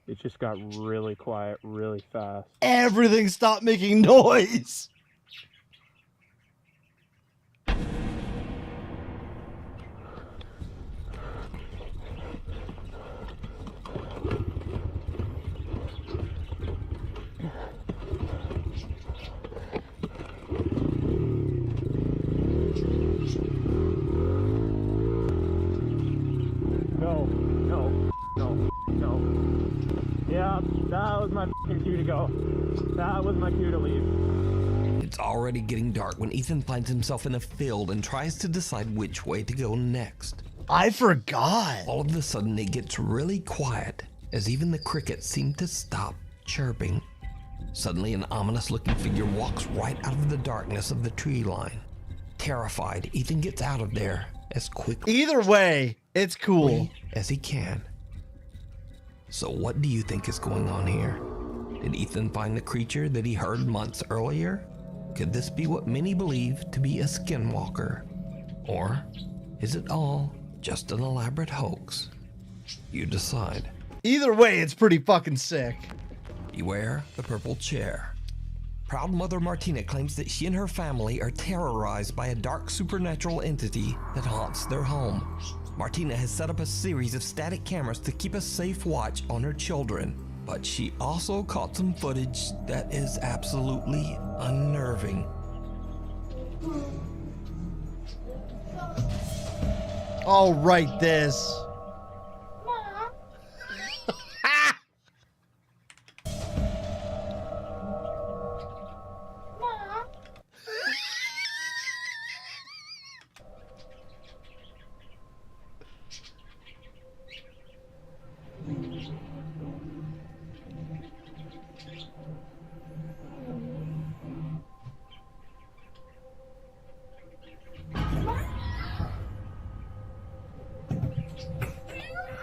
It just got really quiet really fast. Everything stopped making noise. No, no, no, no. Yeah, that was my fucking cue to go. That was my cue to leave. It's already getting dark when Ethan finds himself in a field and tries to decide which way to go next. I forgot. All of a sudden, it gets really quiet as even the crickets seem to stop chirping. Suddenly, an ominous-looking figure walks right out of the darkness of the tree line. Terrified, Ethan gets out of there as quickly Either way, it's cool as he can. So what do you think is going on here? Did Ethan find the creature that he heard months earlier? Could this be what many believe to be a skinwalker? Or is it all just an elaborate hoax? You decide. Either way, it's pretty fucking sick. Beware the purple chair. Proud mother Martina claims that she and her family are terrorized by a dark supernatural entity that haunts their home. Martina has set up a series of static cameras to keep a safe watch on her children, but she also caught some footage that is absolutely unnerving. All right, this.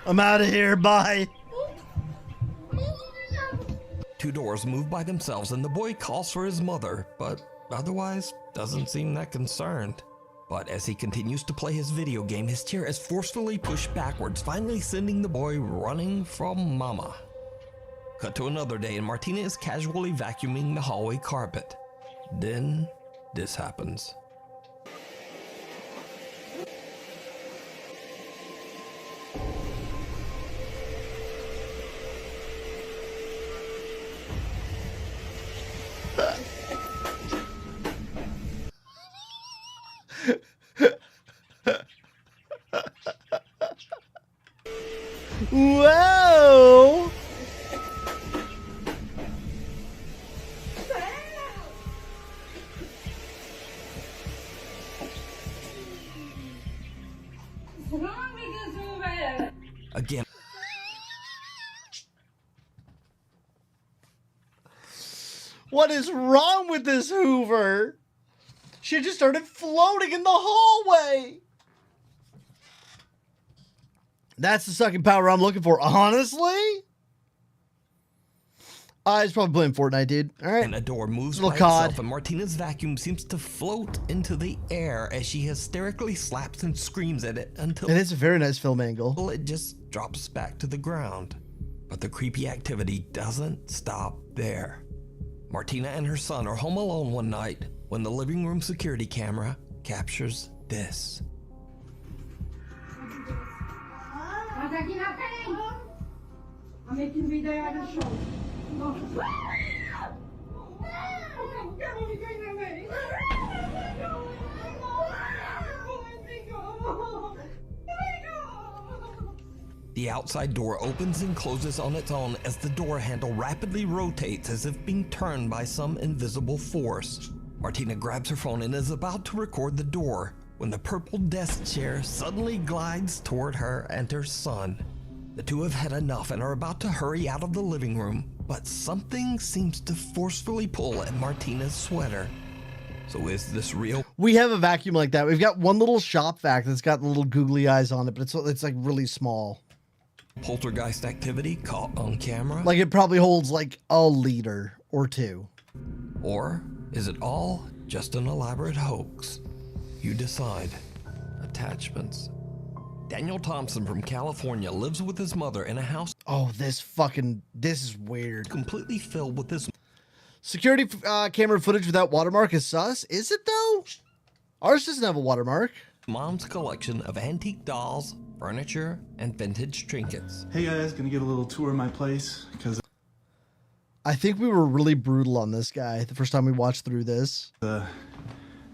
I'm out of here. Bye. Two doors move by themselves and the boy calls for his mother, but otherwise doesn't seem that concerned. But as he continues to play his video game, his chair is forcefully pushed backwards, finally sending the boy running from Mama. Cut to another day and Martina is casually vacuuming the hallway carpet. Then this happens. Whoa! Again. What is wrong with this Hoover? She just started floating in the hallway. That's the sucking power I'm looking for, honestly. He's probably playing Fortnite, dude. All right. And a door moves Little by cod. itself, and Martina's vacuum seems to float into the air as she hysterically slaps and screams at it until It is a very nice film angle. it just drops back to the ground. But the creepy activity doesn't stop there. Martina and her son are home alone one night when the living room security camera captures this. I'm making video at the show. The outside door opens and closes on its own as the door handle rapidly rotates as if being turned by some invisible force. Martina grabs her phone and is about to record the door when the purple desk chair suddenly glides toward her and her son. The two have had enough and are about to hurry out of the living room, but something seems to forcefully pull at Martina's sweater. So is this real? We have a vacuum like that. We've got one little shop vac that's got the little googly eyes on it, but it's like really small. Poltergeist activity caught on camera? Like it probably holds like a liter or two. Or is it all just an elaborate hoax? You decide. Attachments. Daniel Thompson from California lives with his mother in a house. Oh, this is weird. Completely filled with his security camera footage without watermark is sus. Is it though? Ours doesn't have a watermark. mom's collection of antique dolls, furniture, and vintage trinkets. Hey guys, gonna get a little tour of my place because I think we were really brutal on this guy the first time we watched through this. I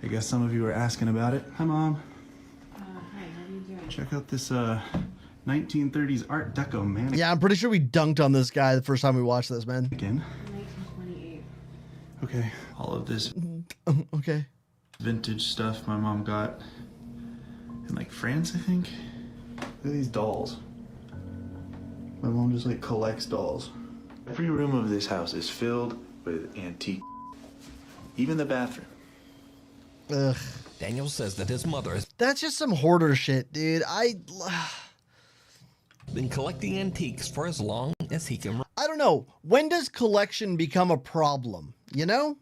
guess some of you were asking about it. Hi, Mom. Hi, how are you doing? Check out this 1930s Art Deco mannequin. Yeah, I'm pretty sure we dunked on this guy the first time we watched this, man. Again. 1928. Okay, all of this okay. vintage stuff my mom got in like France, I think. Look at these dolls. My mom just like collects dolls. Every room of this house is filled with antique. Even the bathroom. Ugh. Daniel says that his mother has That's just some hoarder shit, dude. been collecting antiques for as long as he can. I don't know. When does collection become a problem? You know?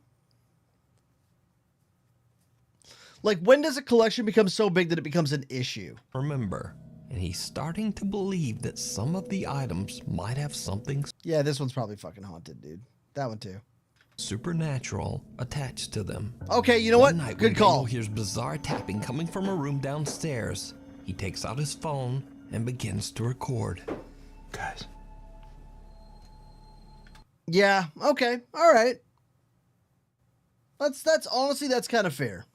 Like, when does a collection become so big that it becomes an issue? Remember, and he's starting to believe that some of the items might have something Yeah, this one's probably fucking haunted, dude. That one too. supernatural attached to them. Okay, you know One what? night Good when call. Daniel hears bizarre tapping coming from a room downstairs. He takes out his phone and begins to record. Guys. Yeah, okay. All right. That's honestly, that's kind of fair.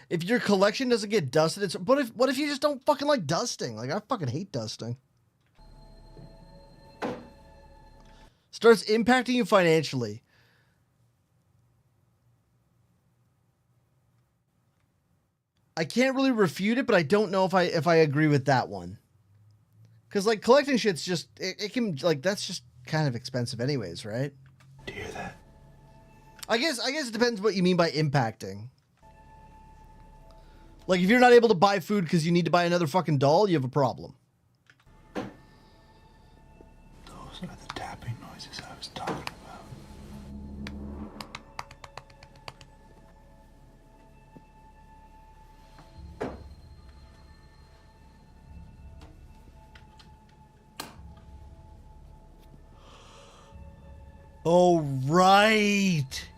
If your collection doesn't get dusted, it's what if you just don't fucking like dusting? Like, I fucking hate dusting. Starts impacting you financially. I can't really refute it, but I don't know if I agree with that one. Cause like collecting shit's just it can like that's just kind of expensive anyways, right? Do you hear that? I guess it depends what you mean by impacting. Like, if you're not able to buy food because you need to buy another fucking doll, you have a problem. Those are the tapping noises I was talking about. Oh, right.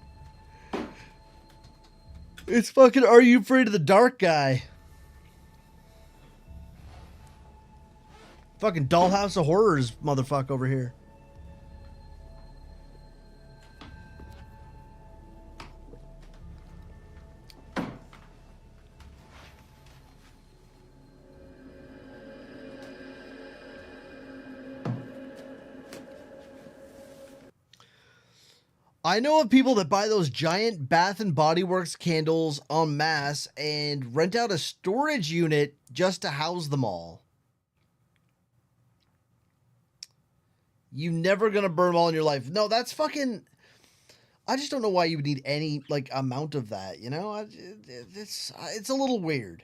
It's fucking Are You Afraid of the Dark guy. Fucking Dollhouse of Horrors motherfucker over here. I know of people that buy those giant Bath and Body Works candles en masse and rent out a storage unit just to house them all. You never gonna burn them all in your life. No, that's fucking... I just don't know why you would need any, like, amount of that, you know? It's a little weird.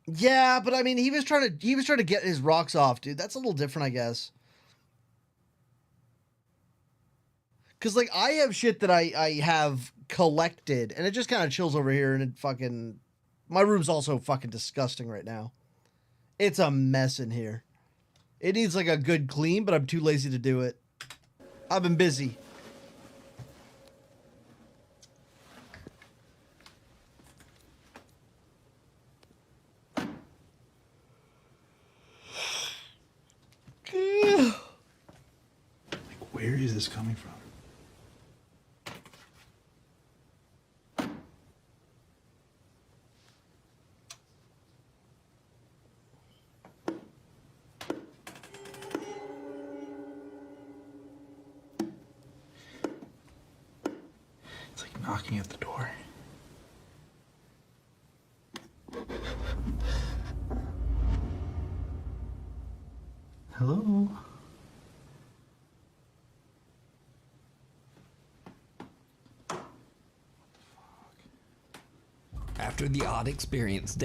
Yeah, but I mean, he was trying to get his rocks off, dude. That's a little different, I guess. Because, like, I have shit that I have collected, and it just kind of chills over here, and it fucking... My room's also fucking disgusting right now. It's a mess in here. It needs, like, a good clean, but I'm too lazy to do it. I've been busy. Like, where is this coming from? It's like knocking at the door. Hello? After the odd experience,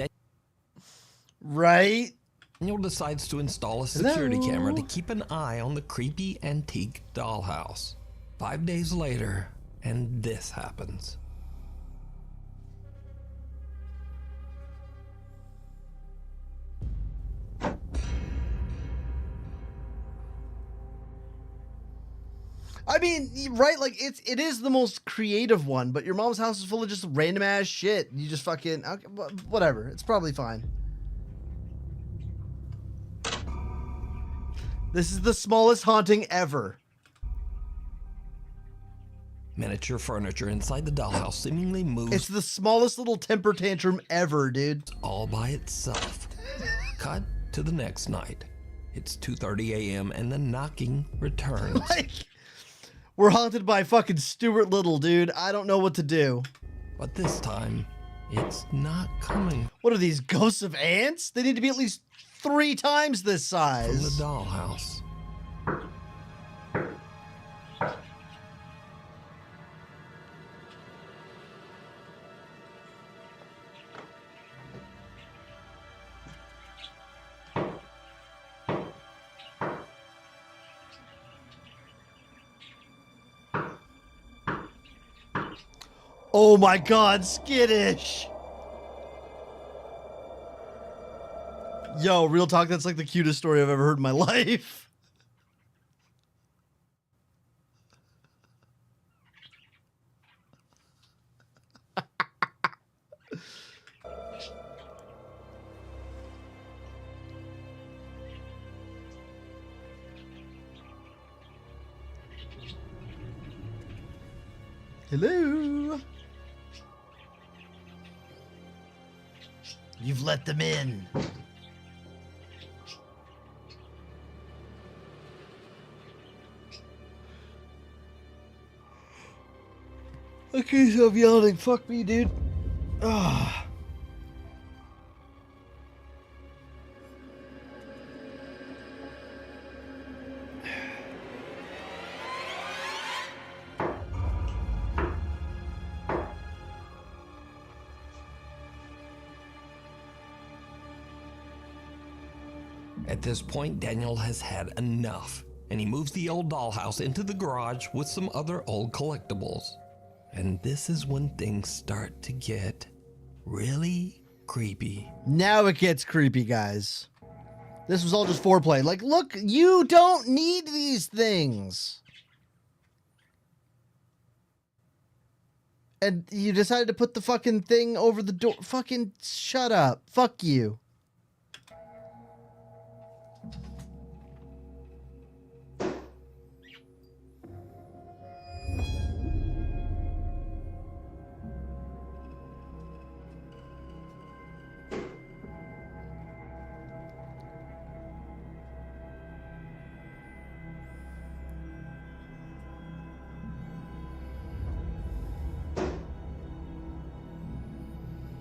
Right? Daniel decides to install a security camera to keep an eye on the creepy antique dollhouse. 5 days later, and this happens. I mean, right? Like, it is the most creative one, but your mom's house is full of just random ass shit. You just fucking... Okay, whatever. It's probably fine. This is the smallest haunting ever. Miniature furniture inside the dollhouse seemingly moves. It's the smallest little temper tantrum ever, dude. All by itself. Cut to the next night. It's 2:30 a.m. and the knocking returns. Like, we're haunted by fucking Stuart Little, dude. I don't know what to do. But this time, it's not coming. What are these, ghosts of ants? They need to be at least 3 times this size. From the dollhouse. Oh my god, skittish! Yo, real talk, that's like the cutest story I've ever heard in my life. Hello? You've let them in. I can't stop yelling. Fuck me, dude. Ah. At this point, Daniel has had enough, and he moves the old dollhouse into the garage with some other old collectibles. And this is when things start to get really creepy. Now it gets creepy, guys. This was all just foreplay. Like, look, you don't need these things. And you decided to put the fucking thing over the door. Fucking shut up. Fuck you.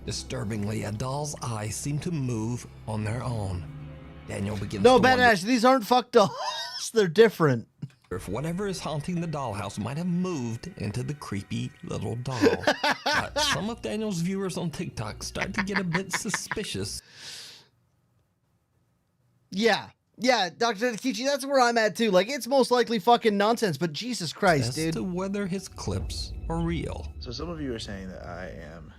Disturbingly, a doll's eyes seem to move on their own. Daniel begins No, to Bad wonder Ash, these aren't fuck dolls. They're different. if whatever is haunting the dollhouse might have moved into the creepy little doll. But some of Daniel's viewers on TikTok start to get a bit suspicious. Yeah. Yeah, Dr. Takichi, that's where I'm at too. Like, it's most likely fucking nonsense, but Jesus Christ, as dude. to whether his clips are real. So some of you are saying that I am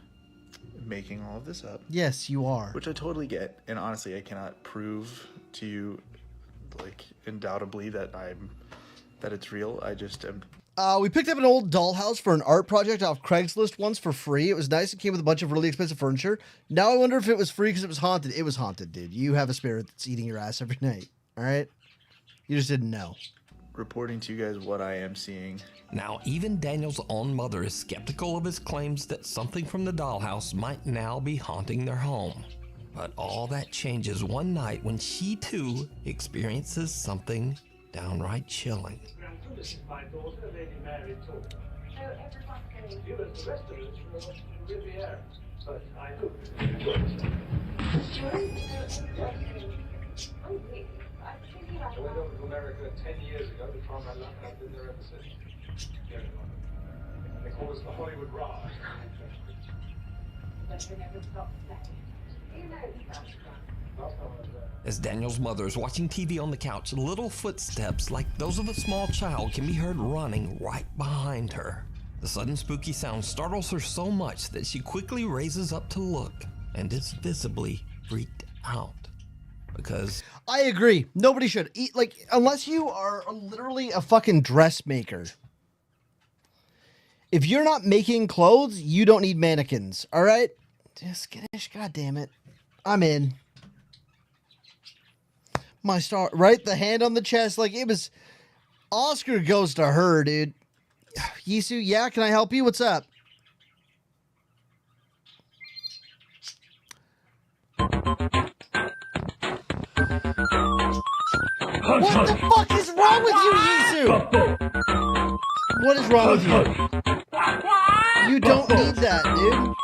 making all of this up. Yes, you are. Which I totally get, and honestly, I cannot prove to you, like, undoubtedly that it's real. I just am. We picked up an old dollhouse for an art project off Craigslist once for free. It was nice. It came with a bunch of really expensive furniture. Now I wonder if it was free because it was haunted. It was haunted, dude. You have a spirit that's eating your ass every night. All right? You just didn't know. Reporting to you guys what I am seeing. Now, even Daniel's own mother is skeptical of his claims that something from the dollhouse might now be haunting their home. But all that changes one night when she too experiences something downright chilling. My daughter, Lady Mary, too. You and the rest of us will be here, but I hope you enjoy yourself. I went over to America 10 years ago to try my luck, and I've been there ever since. They call us the Hollywood Raj. As Daniel's mother is watching TV on the couch, little footsteps like those of a small child can be heard running right behind her. The sudden spooky sound startles her so much that she quickly raises up to look and is visibly freaked out. Because I agree. Nobody should eat, like, unless you are literally a fucking dressmaker. If you're not making clothes, you don't need mannequins. All right? Just skittish. God damn it. I'm in. My star, right? The hand on the chest, like it was. Oscar goes to her, dude. Yisu, yeah, can I help you? What's up? What the fuck is wrong with you, Yisu? What is wrong with you? You don't need that, dude.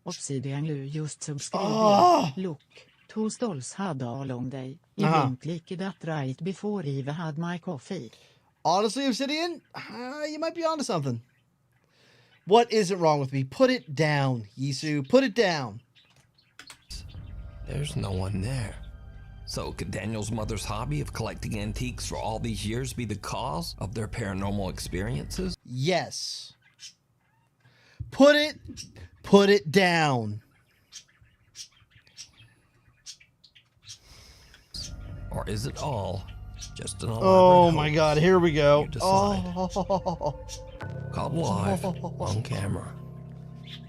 Obsidian nu just subscribed. Look, two stalls had all on day. Event like that right before Eva had my coffee. Honestly, Obsidian, you might be onto something. What isn't wrong with me? Put it down, Yisu. Put it down. there's no one there. So could Daniel's mother's hobby of collecting antiques for all these years be the cause of their paranormal experiences? Yes. Put it down. Or is it all just an elaborate Oh my hoax? God, here we go. You decide. Oh. Caught live on camera.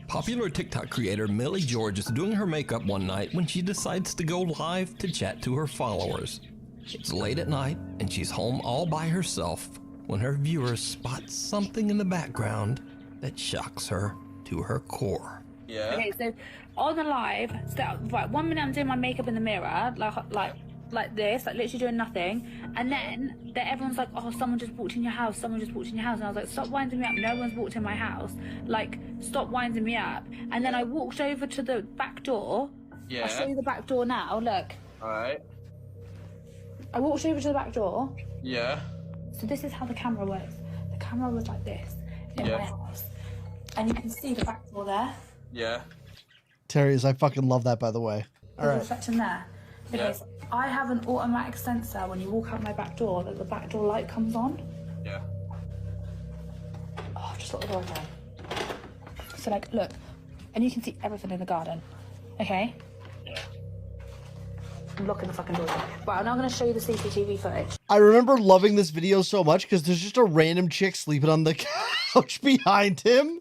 Popular TikTok creator Millie George is doing her makeup one night when she decides to go live to chat to her followers. It's late at night and she's home all by herself when her viewers spot something in the background that shocks her to her core. Yeah. Okay, so on the live, right, 1 minute I'm doing my makeup in the mirror, like this, like literally doing nothing, and then everyone's like, oh, someone just walked in your house, and I was like, stop winding me up, no one's walked in my house, like, stop winding me up. And then I walked over to the back door. Yeah. I'll show you the back door now, look. Alright. I walked over to the back door. Yeah. So this is how the camera works. The camera was like this in my house, and you can see the back door there. Yeah. Terriers, I fucking love that, by the way. All There's a right. reflection there. Okay, Yeah. so I have an automatic sensor when you walk out my back door that the back door light comes on. Yeah. Oh, I've just got the door open. So like, look, and you can see everything in the garden. Okay? Yeah. I'm locking the fucking door again. Right, I'm now going to show you the CCTV footage. I remember loving this video so much because there's just a random chick sleeping on the couch behind him.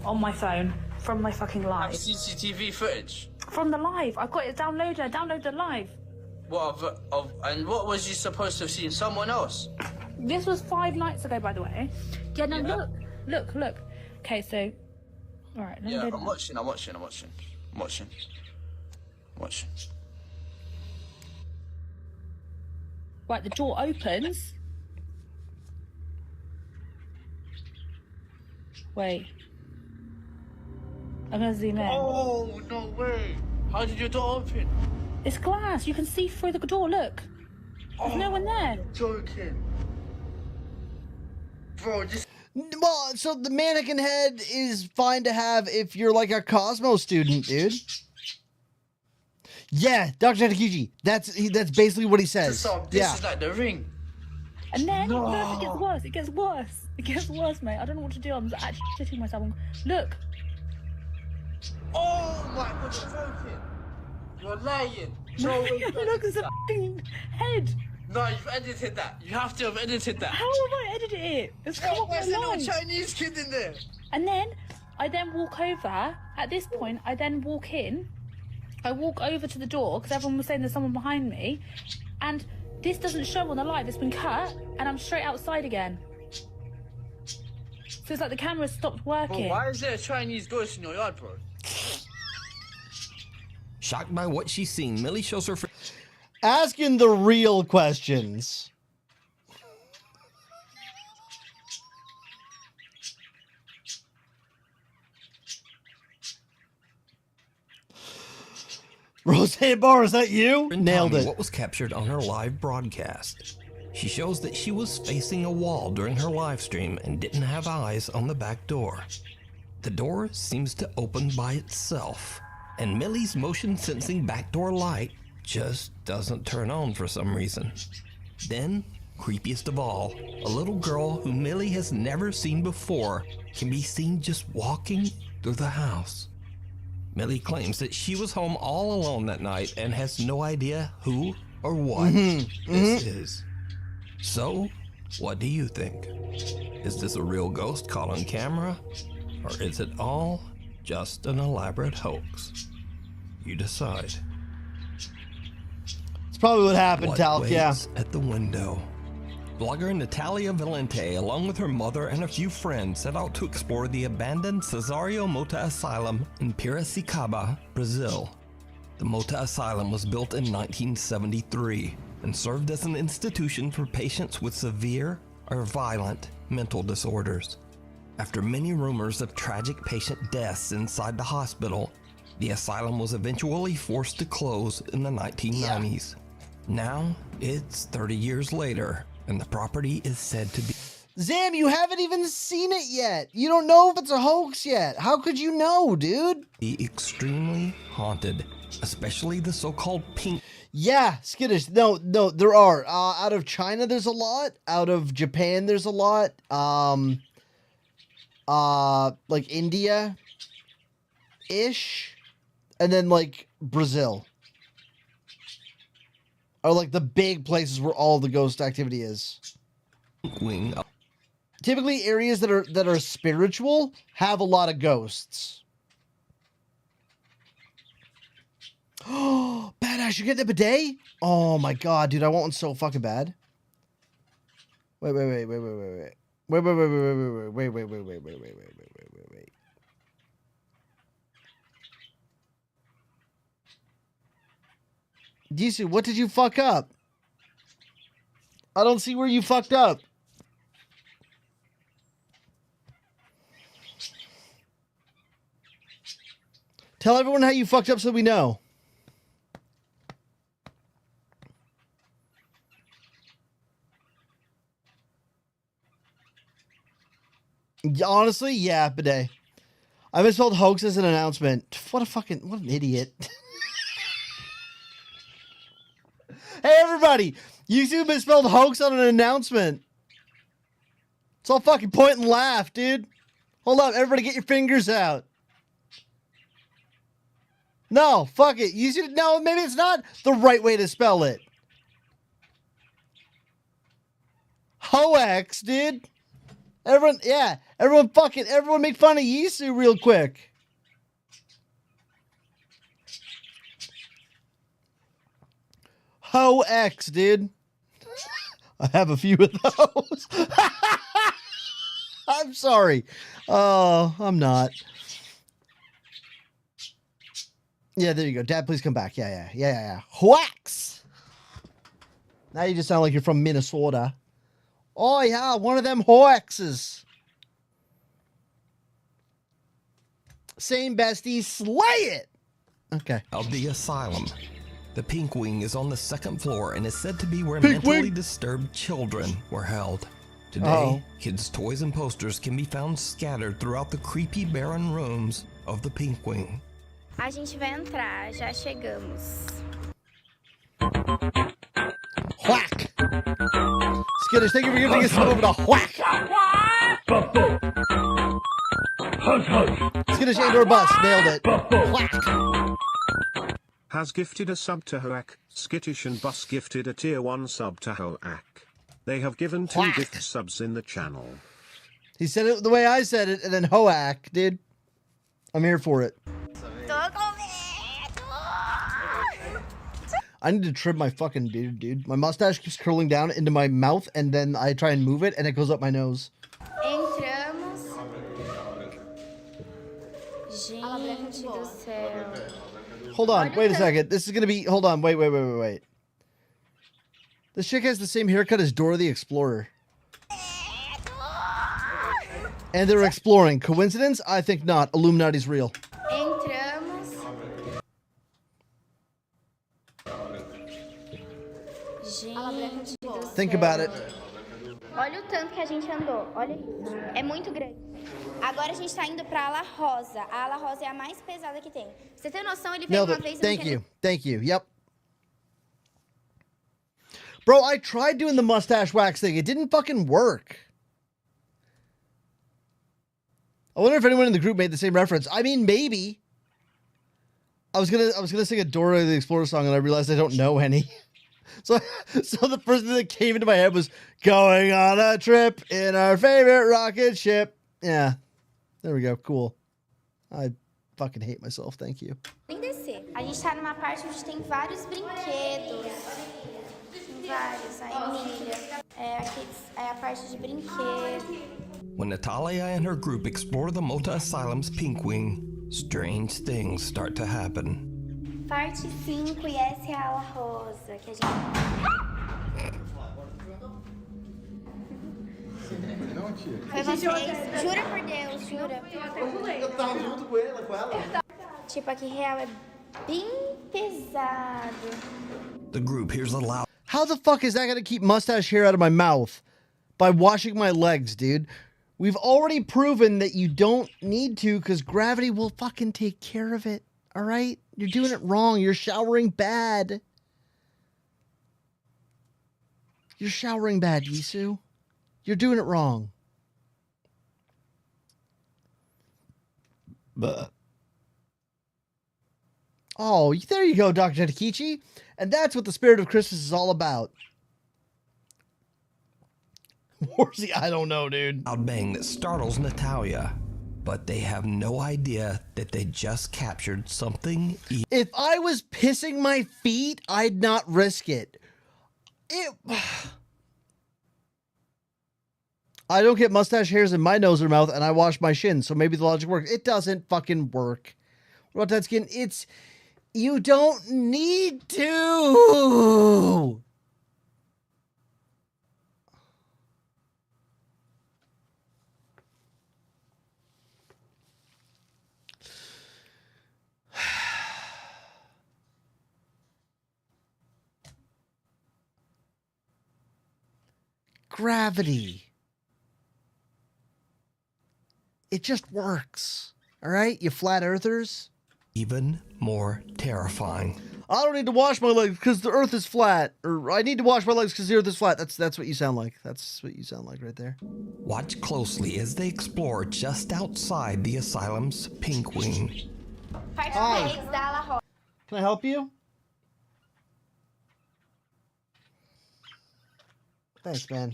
On my phone, from my fucking live. CCTV footage. From the live. I've got it downloaded. I downloaded the live. What and what was you supposed to have seen? Someone else? This was 5 nights ago, by the way. Yeah, no, look. Okay, so... Alright, Yeah, I'm watching. Right, the door opens. Wait. I'm gonna zoom in. Oh, no way. How did your door open? It's glass. You can see through the door. Look. There's no one there. Joking. Bro, this... Well, so the mannequin head is fine to have if you're like a Cosmo student, dude. Yeah, Dr. Takechi. That's basically what he says. This is like the ring. And then, look, it gets worse. It gets worse. It gets worse, mate. I don't know what to do. I'm actually shitting myself. Look. Oh my God, you're joking. You're lying. No way. Look, there's a fucking head. No, you've edited that. You have to have edited that. How have I edited it? It's come up Why is there no live. Chinese kid in there? And then I then walk over. At this point, I then walk in. I walk over to the door because everyone was saying there's someone behind me, and this doesn't show on the live. It's been cut, and I'm straight outside again. So it's like the camera stopped working. Bro, why is there a Chinese ghost in your yard, bro? Shocked by what she's seen, Millie shows her Asking the real questions. Roseanne Barr, is that you? Nailed it. What was captured on her live broadcast. She shows that she was facing a wall during her live stream and didn't have eyes on the back door. The door seems to open by itself, and Millie's motion sensing backdoor light just doesn't turn on for some reason. Then, creepiest of all, a little girl who Millie has never seen before can be seen just walking through the house. Millie claims that she was home all alone that night and has no idea who or what this is. So, what do you think? Is this a real ghost caught on camera? Or is it all just an elaborate hoax? You decide. It's probably what happened, What Talc, yeah. waits at the window? Blogger Natalia Valente, along with her mother and a few friends, set out to explore the abandoned Cesario Mota Asylum in Piracicaba, Brazil. The Mota Asylum was built in 1973 and served as an institution for patients with severe or violent mental disorders. After many rumors of tragic patient deaths inside the hospital, the asylum was eventually forced to close in the 1990s. Now, it's 30 years later, and the property is said to be... Zam, you haven't even seen it yet. You don't know if it's a hoax yet. How could you know, dude? Extremely haunted, especially the so-called pink... Yeah, skittish. No, there are. Out of China, there's a lot. Out of Japan, there's a lot. Like India, ish, and then like Brazil are like the big places where all the ghost activity is. Typically, areas that are spiritual have a lot of ghosts. Oh, badass! You get the bidet? Oh my god, dude! I want one so fucking bad. Wait. Jisoo, what did you fuck up? I don't see where you fucked up. Tell everyone how you fucked up so we know. Honestly, yeah, bidet. I misspelled hoax as an announcement. What an idiot. Hey, everybody! YouTube misspelled hoax on an announcement. It's all fucking point and laugh, dude. Hold up, everybody get your fingers out. No, fuck it. No, maybe it's not the right way to spell it. Hoax, dude. Everyone make fun of Yisu real quick. Hoax, dude. I have a few of those. I'm sorry. Oh, I'm not. Yeah, there you go. Dad, please come back. Yeah. Hoax. Now you just sound like you're from Minnesota. Oh, yeah, one of them hoaxes. Same bestie, slay it. Okay. Of the asylum. The Pink Wing is on the second floor and is said to be where mentally disturbed children were held. Today, kids' toys and posters can be found scattered throughout the creepy, barren rooms of the Pink Wing. A gente vai entrar, já chegamos. Whack! Skittish, thank you for giving us over to whack! Skittish Andor Bus, nailed it. Whack! Has gifted a sub to Hoak. Skittish and Bus gifted a tier 1 sub to Hoak. They have given 2 gift subs in the channel. He said it the way I said it, and then Hoak, dude. I'm here for it. I need to trim my fucking beard, dude. My mustache keeps curling down into my mouth, and then I try and move it, and it goes up my nose. Entramos. Gente do céu. Hold on, wait a second. This is gonna be. Hold on, wait. This chick has the same haircut as Dora the Explorer. And they're exploring. Coincidence? I think not. Illuminati's real. Entramos. Gente do céu. Think about it. Olha o tanto que a gente andou. Olha isso. É muito grande. Agora a gente tá indo pra Ala Rosa. A Ala Rosa é a mais pesada que tem. Pra você ter noção, ele veio uma vez... Thank you. Yep. Bro, I tried doing the mustache wax thing. It didn't fucking work. I wonder if anyone in the group made the same reference. I mean, maybe. I was gonna sing a Dora the Explorer song, and I realized I don't know any. So the first thing that came into my head was going on a trip in our favorite rocket ship. Yeah, there we go. Cool. I fucking hate myself. Thank you. Tem que descer. A gente tá numa parte onde tem vários brinquedos. Tem vários. A Emília. É a parte de brinquedo. When Natalia and her group explore the Mota Asylum's Pink Wing, strange things start to happen. Parte 5 e essa é a Ala Rosa, que a gente... Foi vocês? Jura por Deus, jura? Eu tava junto com ela. Tipo, aqui real é bem pesado. The group hears a loud... How the fuck is that gonna keep mustache hair out of my mouth? By washing my legs, dude. We've already proven that you don't need to because gravity will fucking take care of it. All right? You're doing it wrong. You're showering bad. You're showering bad, Yisu. You're doing it wrong. But Oh, there you go, Dr. Takichi. And that's what the spirit of Christmas is all about. Warzy, I don't know, dude. Loud bang that startles Natalia, but they have no idea that they just captured something. If I was pissing my feet, I'd not risk it. I don't get mustache hairs in my nose or mouth, and I wash my shins, so maybe the logic works. It doesn't fucking work. What about that skin? You don't need to. Gravity. It just works. All right, you flat earthers? Even more terrifying. I don't need to wash my legs because the earth is flat. Or I need to wash my legs because the earth is flat. That's what you sound like. That's what you sound like right there. Watch closely as they explore just outside the asylum's pink wing. Hi. Can I help you? Thanks, man.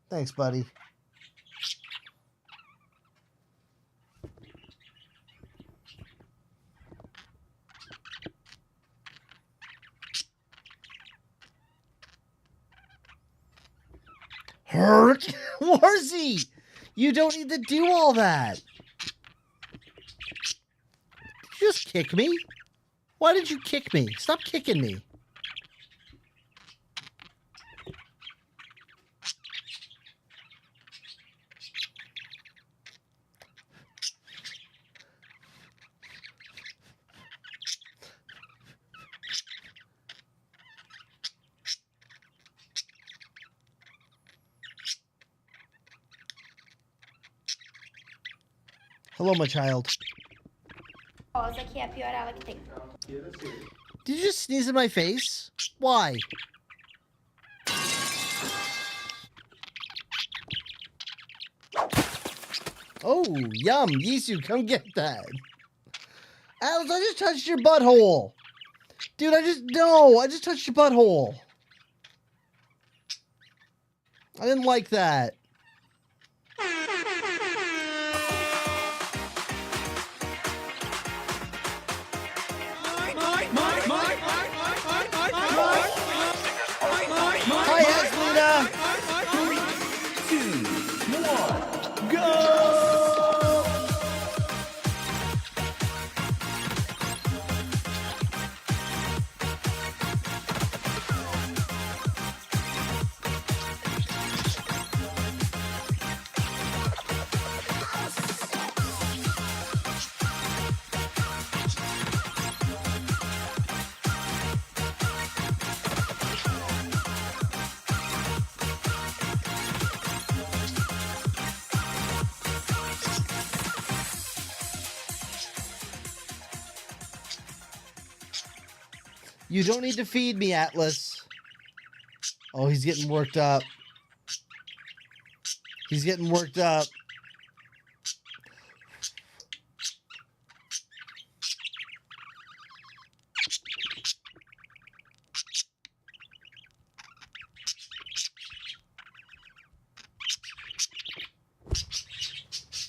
Thanks, buddy. Hurt? Warzy! You don't need to do all that. Did you just kick me? Why did you kick me? Stop kicking me. Hello, my child. Did you just sneeze in my face? Why? Oh, yum. Yisu, come get that. Alice, I just touched your butthole. Dude, I just touched your butthole. I didn't like that. Hi, Aslina. 3, 2, 1, go! You don't need to feed me, Atlas. Oh, he's getting worked up. He's getting worked up.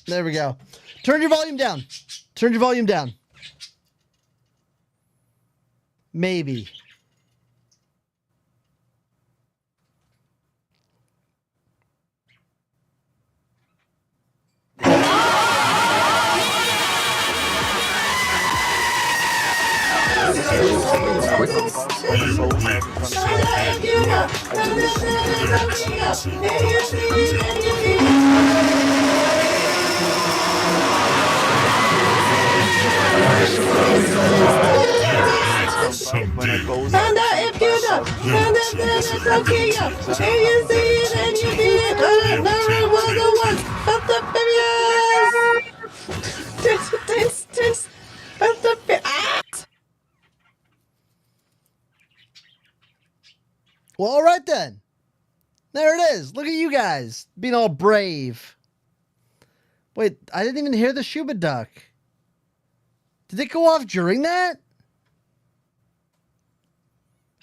There we go. Turn your volume down. Turn your volume down. Maybe. When it goes and if you know, and if it's okay, and you see it and you feel it, and there was the one of the this of the Well, all right then. There it is. Look at you guys being all brave. Wait, I didn't even hear the Shuba duck. Did it go off during that?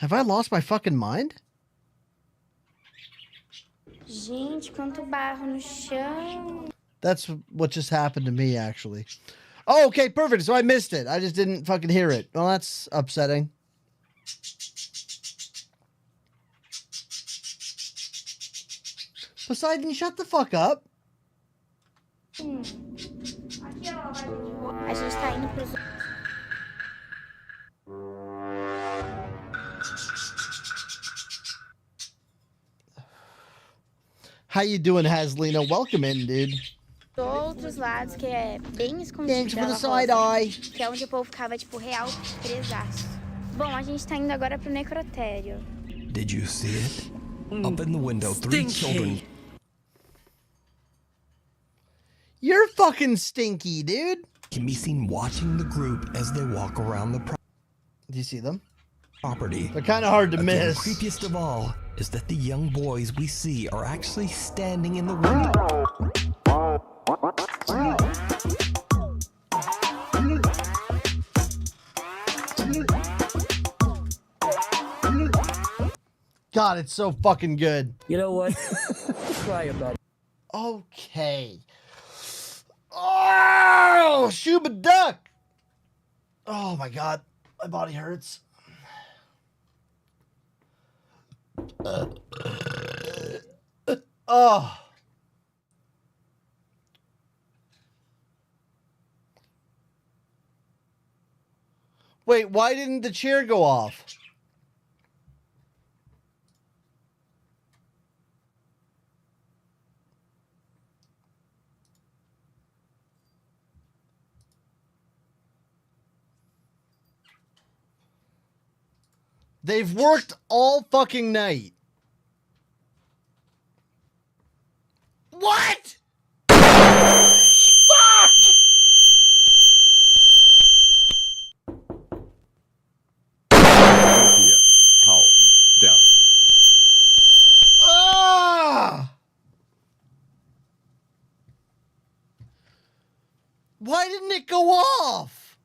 Have I lost my fucking mind? Gente, quanto barro no chão. That's what just happened to me, actually. Oh, okay, perfect. So I missed it. I just didn't fucking hear it. Well, that's upsetting. Poseidon, shut the fuck up. Aqui, ó, a gente tá indo pros... How you doing, Haslina? Welcome in, dude. outros lados que é bem escondido. Thanks for the side eye. Que é onde o povo ficava, tipo, real presaço. Bom, a gente tá indo agora pro necrotério. Did you see it? Up in the window, three children. You're fucking stinky, dude. Can be seen watching the group as they walk around the Do you see them? Property. They're kind of hard to But miss. The creepiest of all is that the young boys we see are actually standing in the window. God, it's so fucking good. You know what? Try about it. Okay. Oh, Shuba Duck. Oh my God, my body hurts. Oh. Wait, why didn't the chair go off? They've worked all fucking night. What? Fuck! Here. Power. Down. Ah! Why didn't it go off?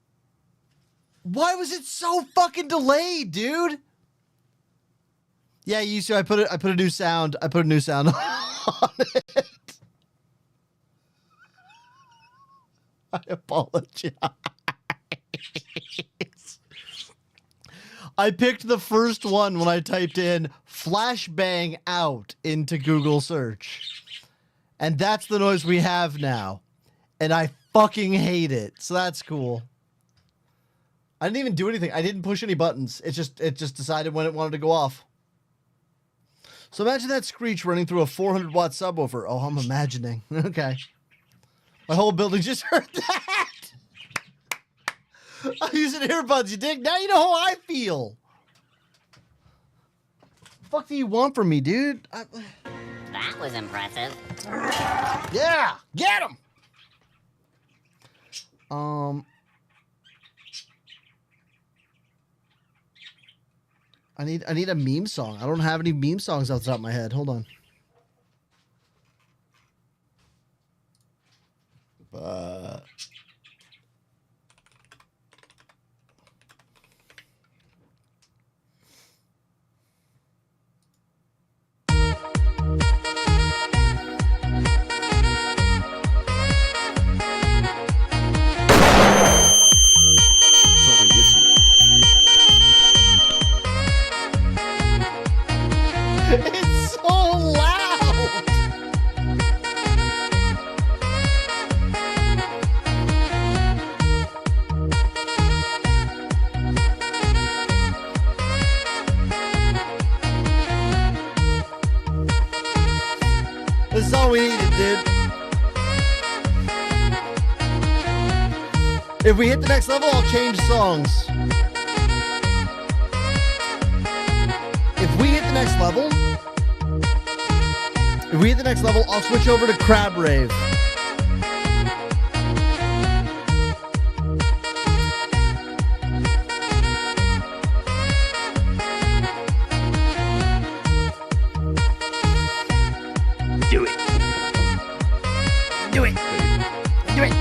Why was it so fucking delayed, dude? Yeah, you see, I put a new sound. I put a new sound on it. I apologize. I picked the first one when I typed in flashbang out into Google search. And that's the noise we have now. And I fucking hate it. So that's cool. I didn't even do anything. I didn't push any buttons. It just decided when it wanted to go off. So imagine that screech running through a 400-watt subwoofer. Oh, I'm imagining. Okay. My whole building just heard that. I'm using earbuds, you dig? Now you know how I feel. The fuck do you want from me, dude? That was impressive. Yeah, get him. I need a meme song. I don't have any meme songs off the top of my head. Hold on. It's so loud. This is all we needed, dude. If we hit the next level, I'll change songs. If we hit the next level, I'll switch over to Crab Rave. Do it. Do it. Do it.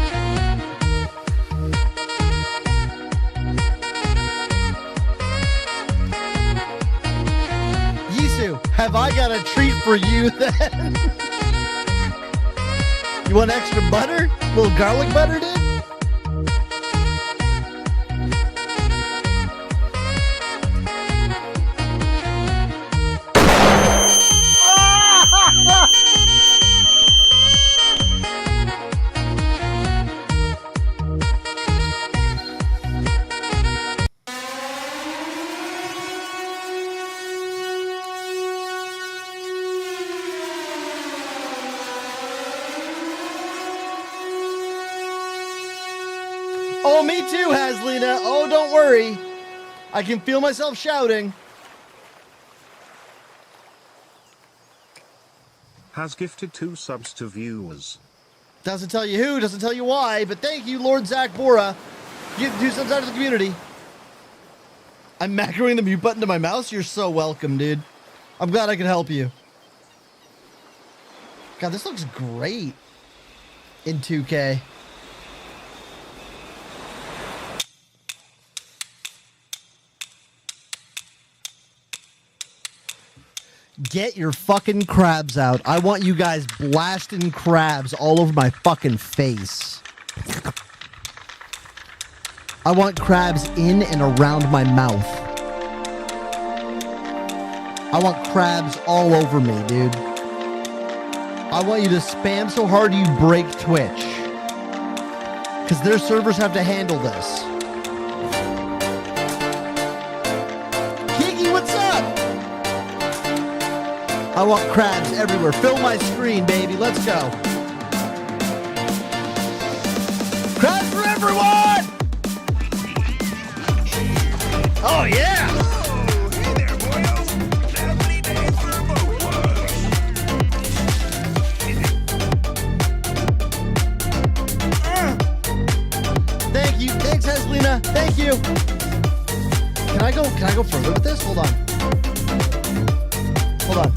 have I got a treat for you then? You want extra butter? A little garlic butter, dude? Oh, me too, Haslina. Oh, don't worry. I can feel myself shouting. Has gifted 2 subs to viewers. Doesn't tell you who, doesn't tell you why, but thank you, Lord Zach Bora. You do some out of the community. I'm macroing the mute button to my mouse. You're so welcome, dude. I'm glad I could help you. God, this looks great in 2K. Get your fucking crabs out. I want you guys blasting crabs all over my fucking face. I want crabs in and around my mouth. I want crabs all over me, dude. I want you to spam so hard you break Twitch. Because their servers have to handle this. Kiki, what's up? I want crabs everywhere. Fill my screen, baby. Let's go. Crabs for everyone! Oh, yeah! Hey there, boyos. Lovely day for a boat Thank you. Thanks, Haslina. Thank you. Can I go further with this? Hold on. Hold on.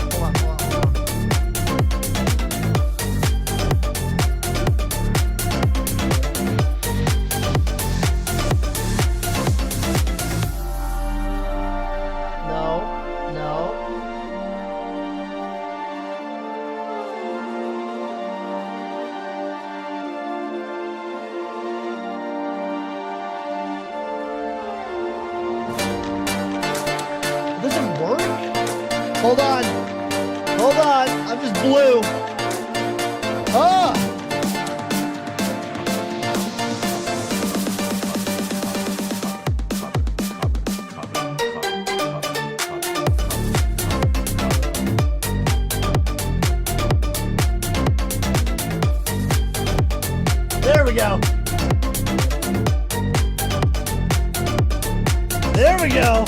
Hold on. Hold on. I'm just blue. Ah! There we go. There we go.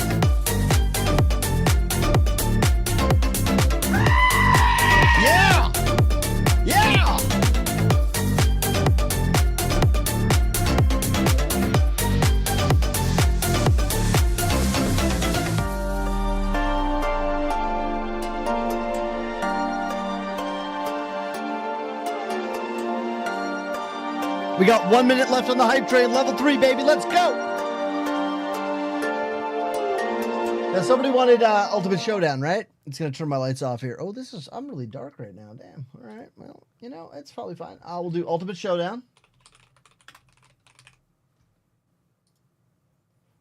Yeah! Yeah! We got 1 minute left on the hype train. Level 3, baby. Let's go! Now, somebody wanted Ultimate Showdown, right? It's going to turn my lights off here. Oh, I'm really dark right now. Damn. All right. Well, you know, it's probably fine. I will do Ultimate Showdown.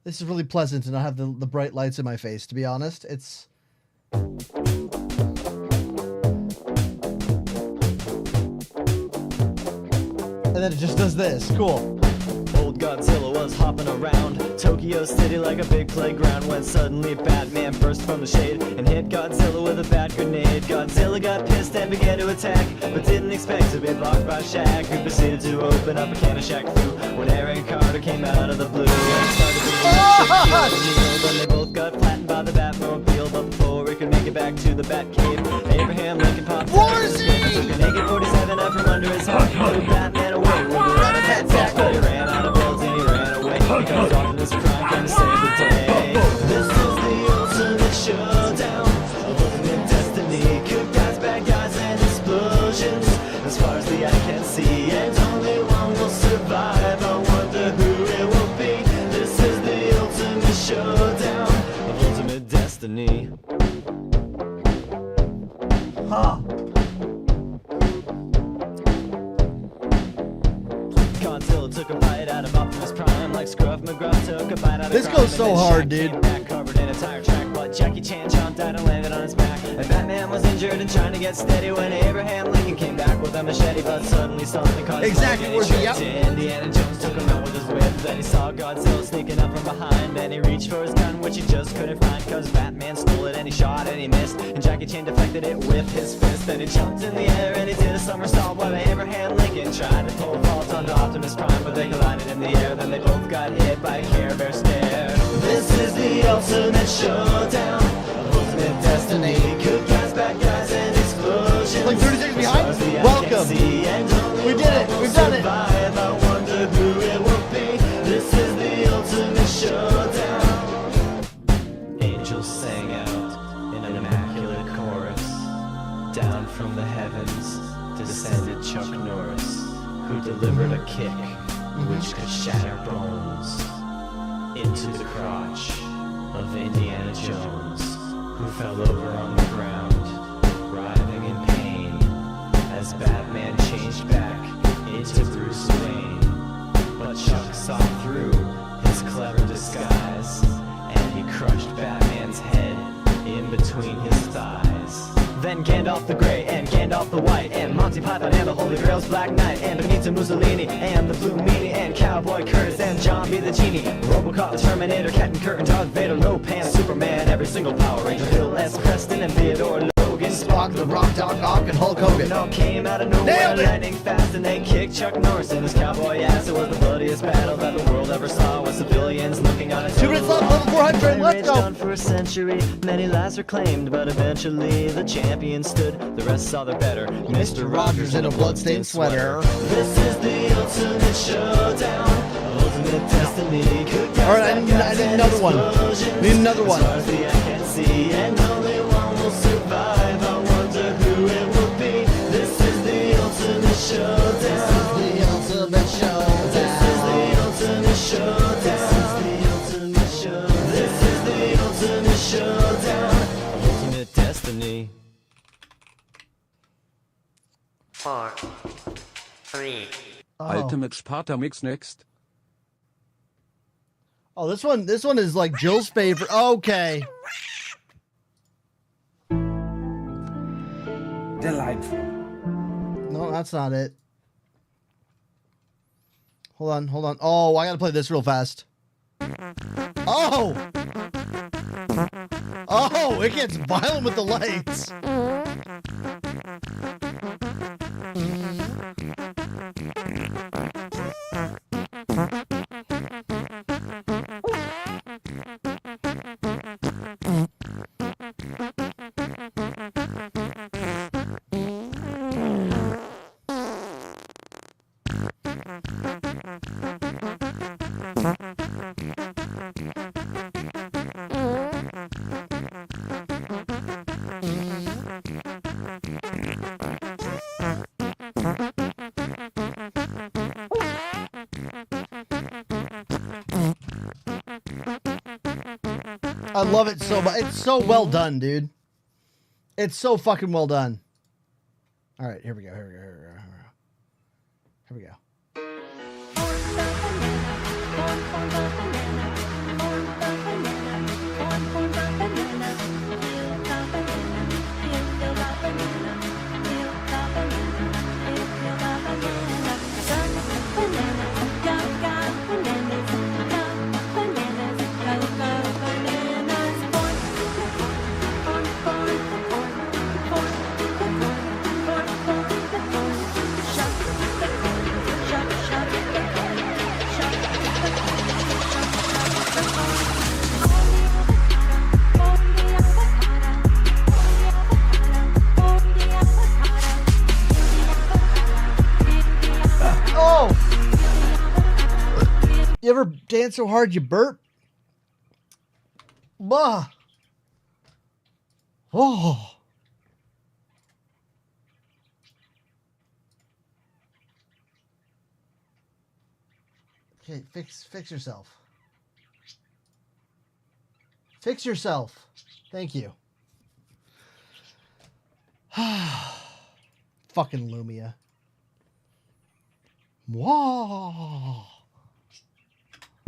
This is really pleasant to not have the bright lights in my face, to be honest. It's... And then it just does this. Cool. Old Godzilla was hopping around Tokyo City like a big playground when suddenly Batman burst from the shade and hit Godzilla with a bat grenade. Godzilla got pissed and began to attack, but didn't expect to be blocked by Shaq, who proceeded to open up a can of Shaq Fu when Aaron Carter came out of the blue and started to but they both got flattened by the Batmobile. But before it could make it back to the Batcave, Abraham Lincoln popped out took an AK-47 out from under his heart, threw Batman away with a run of attack, but he ran out of bullets and he ran away because Optimus Prime came to save the day. This is the ultimate showdown of ultimate destiny. Good guys, bad guys, and explosions as far as the eye can see, and only one will survive. I wonder who it will be. This is the ultimate showdown of ultimate destiny. fight out This a goes crime, so and then hard, Shaq dude. came back covered in a tire track, but Jackie Chan jumped out and landed on his back. And Batman was injured and trying to get steady when Abraham Lincoln came back with a machete, but suddenly something caught his Exactly leg and where's he the tripped. Indiana Jones took him out with his whip. Then he saw Godzilla sneaking up from behind, and he reached for his gun, which he just couldn't find, cause Batman stole it and he shot and he missed. And Jackie Chan deflected it with his fist. Then he jumped in the air and he did a somersault while Abraham Lincoln tried to pull a vault onto Optimus Prime, but they collided in the air. Then they both got hit by a Care Bear stare. This is the ultimate showdown, ultimate destiny. Good guys, bad guys, and explosions. Like 30 seconds behind? Welcome. We did it. We've done it. I wonder who it will be. This is the ultimate showdown. Angels sang out in an immaculate chorus. Down from the heavens descended Chuck Norris, who delivered a kick which could shatter bones into the crotch of Indiana Jones, who fell over on the ground, writhing in pain, as Batman changed back into Bruce Wayne. But Chuck saw through his clever disguise, and he crushed Batman's head in between his thighs. Then Gandalf the Grey and Gandalf the White and Monty Python and the Holy Grail's Black Knight and Benito Mussolini and the Blue Meanie and Cowboy Curtis and John B. the Genie, Robocop the Terminator, Captain Kirk and Darth Vader, Lopan, Superman, every single Power Ranger, Bill S. Preston and Theodore Logan, Spock, the Rock, Doc Ock, and Hulk Hogan all came out of nowhere, lightning fast, and they kicked Chuck Norris in his cowboy ass. It was the bloodiest battle that the world ever saw, with civilians looking on a 2 minutes left, level 400, let's raged go. on for a century, many lives were claimed, but eventually the champion stood. The rest saw the better. Mr. Rogers in a bloodstained sweater. This is the ultimate showdown, ultimate destiny. All right, I need another one. Need another one. As far as the eye can see, and only one will survive. I wonder who it will be. This is the ultimate showdown. This is the ultimate showdown. This is the ultimate showdown. This is the ultimate showdown. Ultimate destiny. 4, 3. Ultimate Sparta mix next. Oh, this one is like Jill's favorite. Okay. Delightful. No, that's not it. Hold on. Oh, I gotta play this real fast. Oh! Oh, it gets violent with the lights. I love it so much. It's so well done, dude. It's so fucking well done. All right, here we go. Here we go. Oh! You ever dance so hard you burp? Bah. Oh. Okay, fix yourself. Fix yourself. Thank you. Fucking Lumia. Whoa.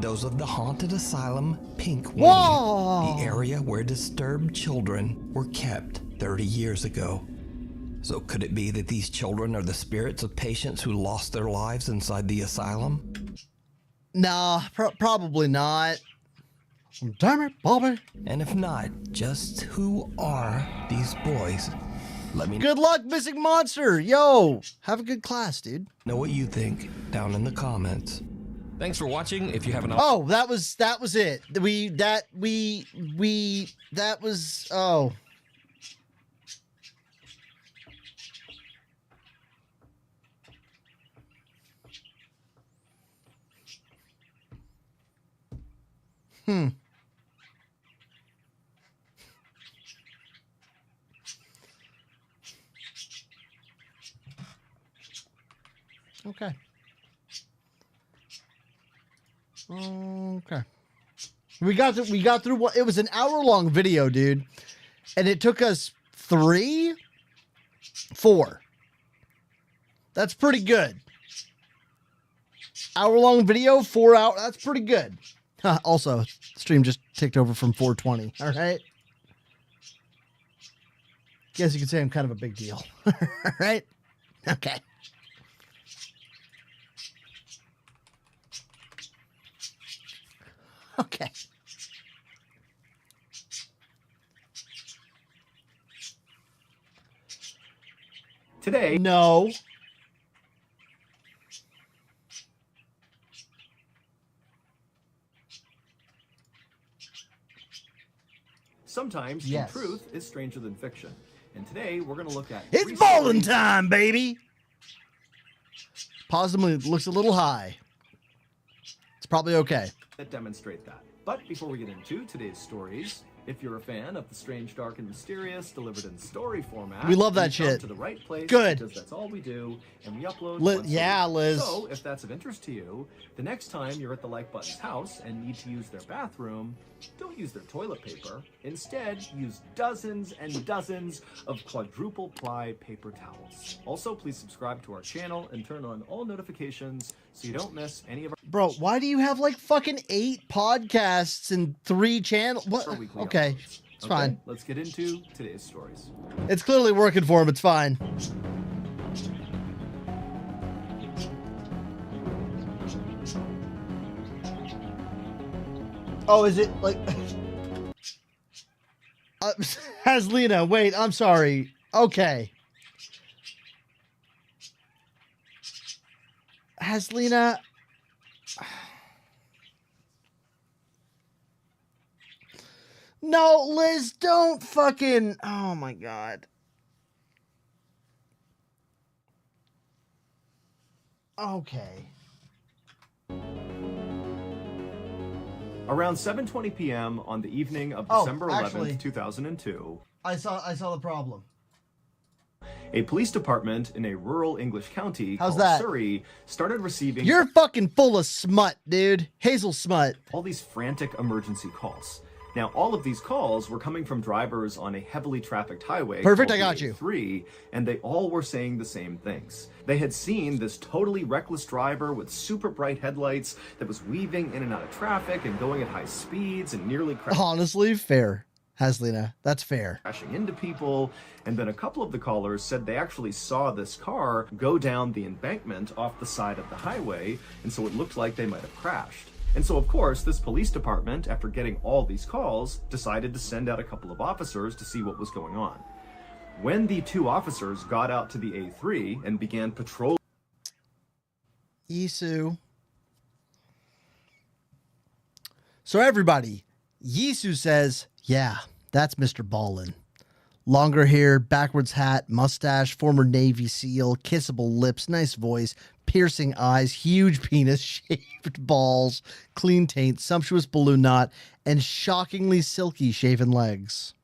Those of the haunted asylum Pink Wing, Whoa! the area where disturbed children were kept 30 years ago. So could it be that these children are the spirits of patients who lost their lives inside the asylum? Nah, probably not. Damn it, Bobby. And if not, just who are these boys? Let me Good luck, Missing Monster. Yo, have a good class, dude. know what you think down in the comments. Thanks for watching. If you haven't... Oh, that was it. Oh. Okay. Okay. We got through what it was an hour-long video, dude. And it took us 4. That's pretty good. Hour-long video, 4 hours. That's pretty good. Also, stream just ticked over from 420. All right. Guess you could say I'm kind of a big deal. All right. Okay. Okay. Today. No. Sometimes Yes. truth is stranger than fiction. And today we're going to look at... It's bowling time, baby. Possibly looks a little high. It's probably okay. that demonstrate that. But before we get into today's stories, if you're a fan of the strange, dark, and mysterious delivered in story format, We love that you've come shit. to the right place. Good. Because that's all we do, and we upload. Liz, once a yeah, week. Liz. So if that's of interest to you, the next time you're at the Like Button's house and need to use their bathroom, don't use their toilet paper. Instead, use dozens and dozens of quadruple ply paper towels. Also, please subscribe to our channel and turn on all notifications so you don't miss any of our Bro, why do you have like fucking 8 podcasts and 3 channels? What? weekly Okay, uploads. it's fine. Let's get into today's stories. It's clearly working for him. It's fine. Oh, is it like... Haslina, wait, I'm sorry. Okay. Haslina... No, Liz, don't fucking... Oh, my God. Okay. Around 7:20 p.m. on the evening of Oh, December 11th, actually- 2002, I saw the problem. a police department in a rural English county How's called that? Surrey started receiving You're fucking full of smut, dude. Hazel smut. all these frantic emergency calls. Now, all of these calls were coming from drivers on a heavily trafficked highway. Perfect, called I got the you. A3, and they all were saying the same things. They had seen this totally reckless driver with super bright headlights that was weaving in and out of traffic and going at high speeds and nearly Honestly, fair. Haslina, that's fair. crashing into people. And then a couple of the callers said they actually saw this car go down the embankment off the side of the highway, and so it looked like they might have crashed. And so, of course, this police department, after getting all these calls, decided to send out a couple of officers to see what was going on. When the 2 officers got out to the A3 and began patrolling Yisu. So everybody, Yisu says, yeah, that's Mr. Ballin. Longer hair, backwards hat, mustache, former Navy SEAL, kissable lips, nice voice, piercing eyes, huge penis, shaved balls, clean taint, sumptuous balloon knot, and shockingly silky shaven legs.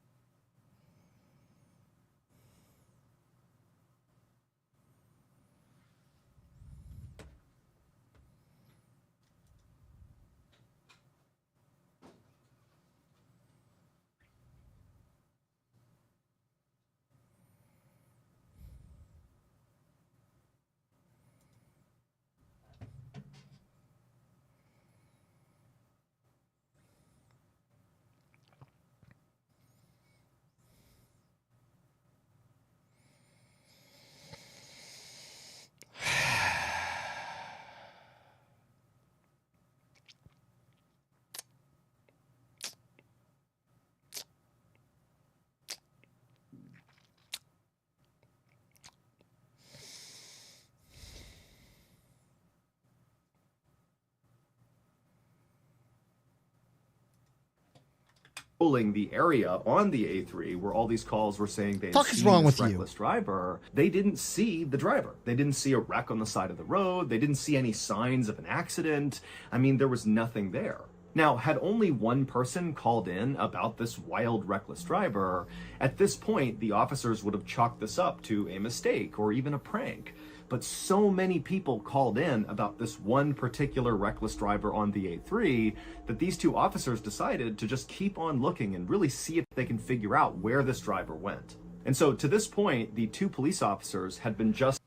the area on the A3 where all these calls were saying they had Fuck is seen wrong this with you? reckless driver. They didn't see the driver. They didn't see a wreck on the side of the road. They didn't see any signs of an accident. I mean, there was nothing there. Now, had only one person called in about this wild, reckless driver, at this point, the officers would have chalked this up to a mistake or even a prank. But so many people called in about this one particular reckless driver on the A3 that these two officers decided to just keep on looking and really see if they can figure out where this driver went. And so to this point, the two police officers had been just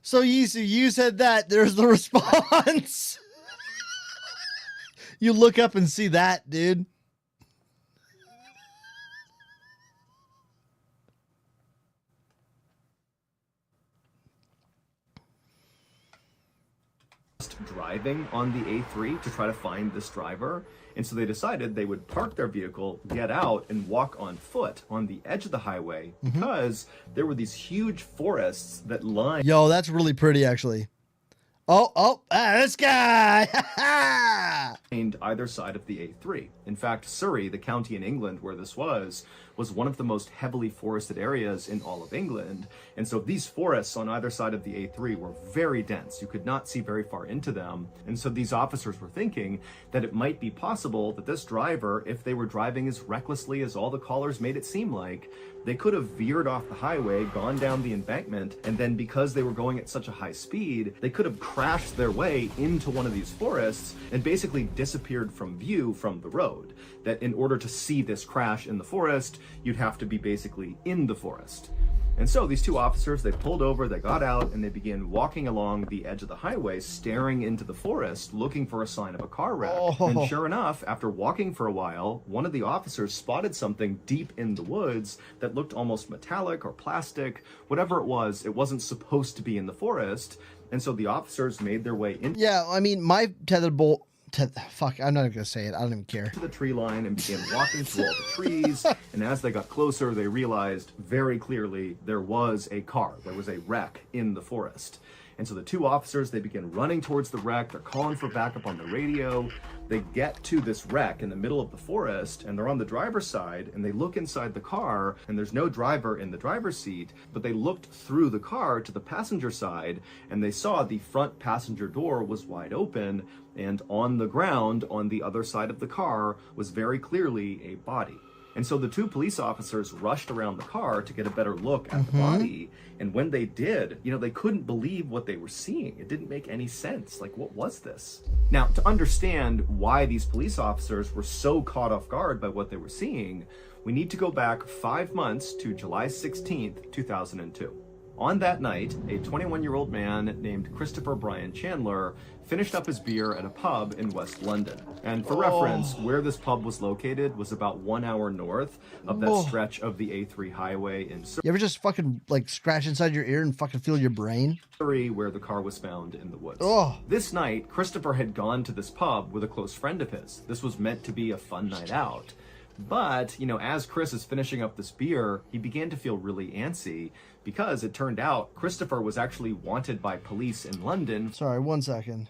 So you said that, there's the response. You look up and see that, dude. driving on the A3 to try to find this driver. And so they decided they would park their vehicle, get out, and walk on foot on the edge of the highway because there were these huge forests that lined Yo, that's really pretty, actually. This guy! either side of the A3. In fact, Surrey, the county in England where this was one of the most heavily forested areas in all of England. And so these forests on either side of the A3 were very dense. You could not see very far into them. And so these officers were thinking that it might be possible that this driver, if they were driving as recklessly as all the callers made it seem like, they could have veered off the highway, gone down the embankment, and then because they were going at such a high speed, they could have crashed their way into one of these forests and basically disappeared from view from the road. That in order to see this crash in the forest, you'd have to be basically in the forest. And so these two officers, they pulled over, they got out, and they began walking along the edge of the highway, staring into the forest, looking for a sign of a car wreck. And sure enough, after walking for a while, one of the officers spotted something deep in the woods that looked almost metallic or plastic. Whatever it wasn't supposed to be in the forest. And so the officers made their way in. Yeah, I mean, my tethered bolt... Fuck, I'm not gonna say it. I don't even care. To the tree line and began walking through all the trees. And as they got closer, they realized very clearly there was a car. There was a wreck in the forest. And so the two officers, they begin running towards the wreck. They're calling for backup on the radio. They get to this wreck in the middle of the forest, and they're on the driver's side, and they look inside the car, and there's no driver in the driver's seat, but they looked through the car to the passenger side, and they saw the front passenger door was wide open, and on the ground on the other side of the car was very clearly a body. And so the two police officers rushed around the car to get a better look at the body. And when they did, they couldn't believe what they were seeing. It didn't make any sense. Like, what was this? Now, to understand why these police officers were so caught off guard by what they were seeing, we need to go back 5 months to July 16th, 2002. On that night, a 21-year-old man named Christopher Brian Chandler finished up his beer at a pub in West London. And for reference, where this pub was located was about 1 hour north of that stretch of the A3 highway in You ever just fucking, like, scratch inside your ear and fucking feel your brain? Surrey, where the car was found in the woods. This night, Christopher had gone to this pub with a close friend of his. This was meant to be a fun night out. But, as Chris is finishing up this beer, he began to feel really antsy because it turned out Christopher was actually wanted by police in London. Sorry, 1 second.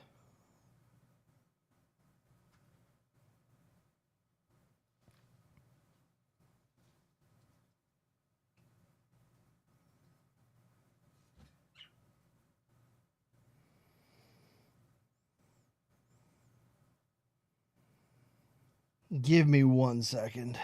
Give me 1 second.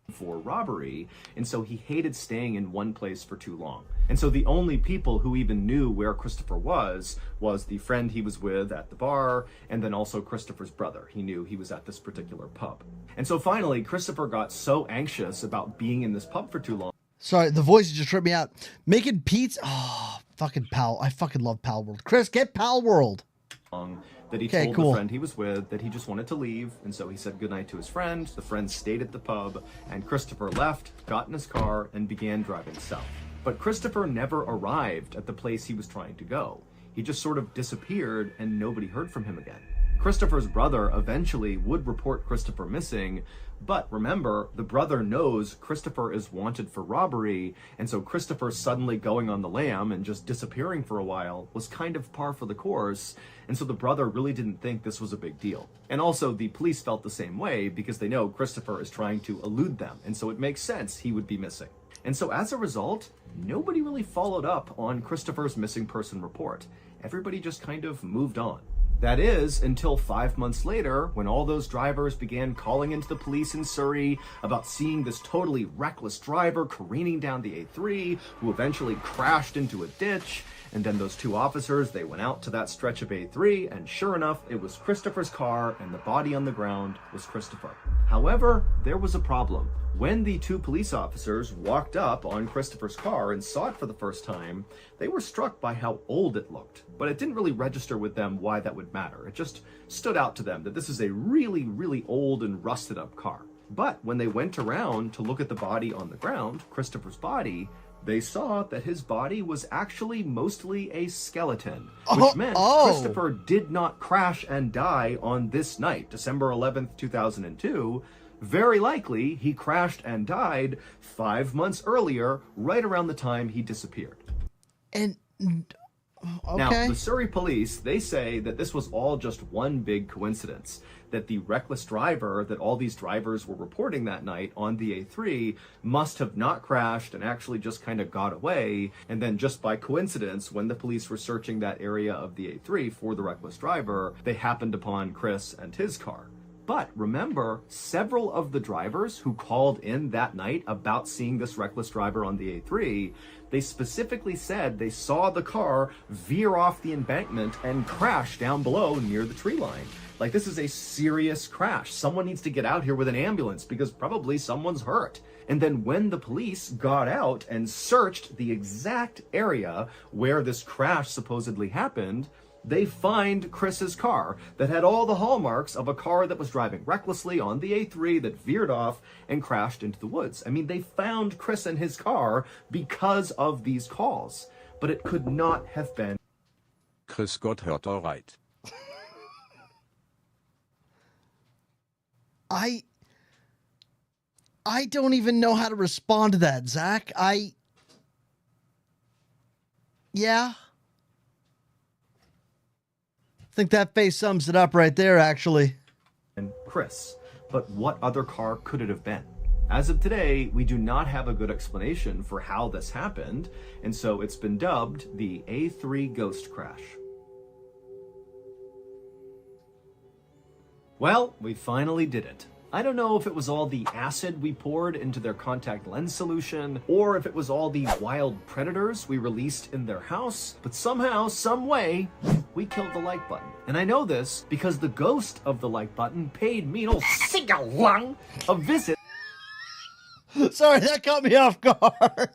For robbery, and so he hated staying in one place for too long. And so the only people who even knew where Christopher was the friend he was with at the bar, and then also Christopher's brother. He knew he was at this particular pub. And so finally, Christopher got so anxious about being in this pub for too long. Sorry, the voice just tripped me out. Making pizza. Oh, Fucking Pal. I fucking love Pal World. Chris, get Pal World. That he told the friend he was with that he just wanted to leave, and so he said goodnight to his friend. The friend stayed at the pub, and Christopher left, got in his car, and began driving south. But Christopher never arrived at the place he was trying to go. He just sort of disappeared, and nobody heard from him again. Christopher's brother eventually would report Christopher missing, but remember, the brother knows Christopher is wanted for robbery, and so Christopher suddenly going on the lam and just disappearing for a while was kind of par for the course, and so the brother really didn't think this was a big deal. And also, the police felt the same way because they know Christopher is trying to elude them, and so it makes sense he would be missing. And so as a result, nobody really followed up on Christopher's missing person report. Everybody just kind of moved on. That is, until 5 months later, when all those drivers began calling into the police in Surrey about seeing this totally reckless driver careening down the A3, who eventually crashed into a ditch. And then those two officers, they went out to that stretch of A3, and sure enough, it was Christopher's car, and the body on the ground was Christopher. However, there was a problem. When the two police officers walked up on Christopher's car and saw it for the first time, they were struck by how old it looked. But it didn't really register with them why that would matter. It just stood out to them that this is a really, really old and rusted up car. But when they went around to look at the body on the ground, Christopher's body, they saw that his body was actually mostly a skeleton, which meant Christopher did not crash and die on this night, December 11th, 2002. Very likely, he crashed and died 5 months earlier, right around the time he disappeared. And okay. Now, the Surrey police, they say that this was all just one big coincidence, that the reckless driver that all these drivers were reporting that night on the A3 must have not crashed and actually just kind of got away, and then just by coincidence, when the police were searching that area of the A3 for the reckless driver, they happened upon Chris and his car. But remember, several of the drivers who called in that night about seeing this reckless driver on the A3, they specifically said they saw the car veer off the embankment and crash down below near the tree line. Like, this is a serious crash. Someone needs to get out here with an ambulance because probably someone's hurt. And then when the police got out and searched the exact area where this crash supposedly happened, they find Chris's car that had all the hallmarks of a car that was driving recklessly on the A3 that veered off and crashed into the woods. I mean, they found Chris and his car because of these calls, but it could not have been. Chris got hurt, all right. I don't even know how to respond to that, Zach. Yeah. I think that face sums it up right there, actually. And Chris, but what other car could it have been? As of today, we do not have a good explanation for how this happened, and so it's been dubbed the A3 Ghost Crash. Well, we finally did it. I don't know if it was all the acid we poured into their contact lens solution, or if it was all the wild predators we released in their house, but somehow, some way, we killed the like button. And I know this because the ghost of the like button paid me a visit. Sorry, that caught me off guard.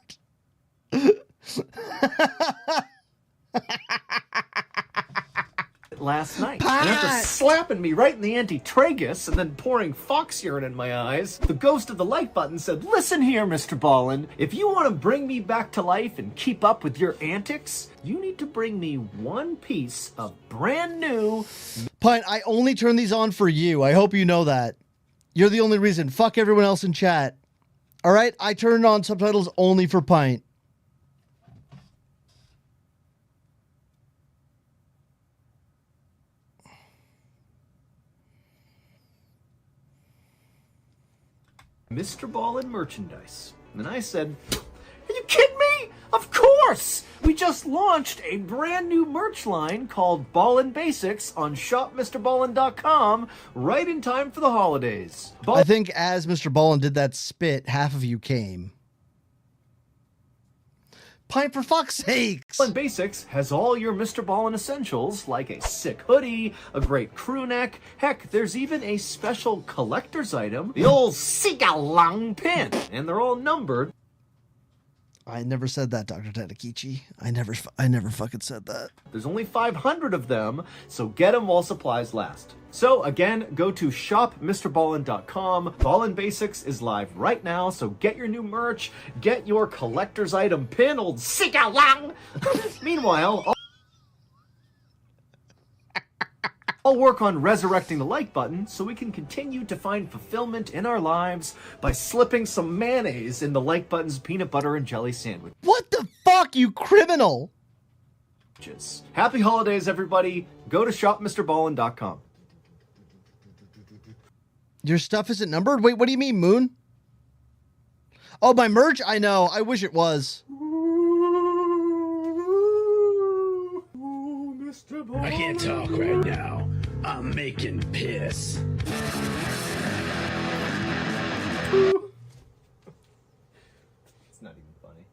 Last night. And after slapping me right in the anti-tragus and then pouring fox urine in my eyes, the ghost of the like button said, "Listen here, Mr. Ballin, if you want to bring me back to life and keep up with your antics, you need to bring me one piece of brand new..." Pint, I only turn these on for you. I hope you know that. You're the only reason. Fuck everyone else in chat. All right? I turned on subtitles only for Pint. Mr. Ballin merchandise. And I said, "Are you kidding me? Of course! We just launched a brand new merch line called Ballin Basics on shopmrballin.com right in time for the holidays." I think as Mr. Ballin did that spit, half of you came. Pint, for fuck's sakes! Ballin Basics has all your Mr. Ballin essentials, like a sick hoodie, a great crew neck, heck, there's even a special collector's item, the old Sigalong pin, and they're all numbered. I never said that, Dr. Tadakichi. I never fucking said that. There's only 500 of them, so get them while supplies last. So again, go to shopmrballin.com. Ballin Basics is live right now, so get your new merch, get your collector's item pin, old Sika Lang. Meanwhile, I'll work on resurrecting the like button so we can continue to find fulfillment in our lives by slipping some mayonnaise in the like button's peanut butter and jelly sandwich. What the fuck, you criminal? Happy holidays, everybody. Go to shopmrballin.com. Your stuff isn't numbered? Wait, what do you mean, Moon? Oh, my merch? I know. I wish it was. I can't talk right now. I'm making piss. It's not even funny.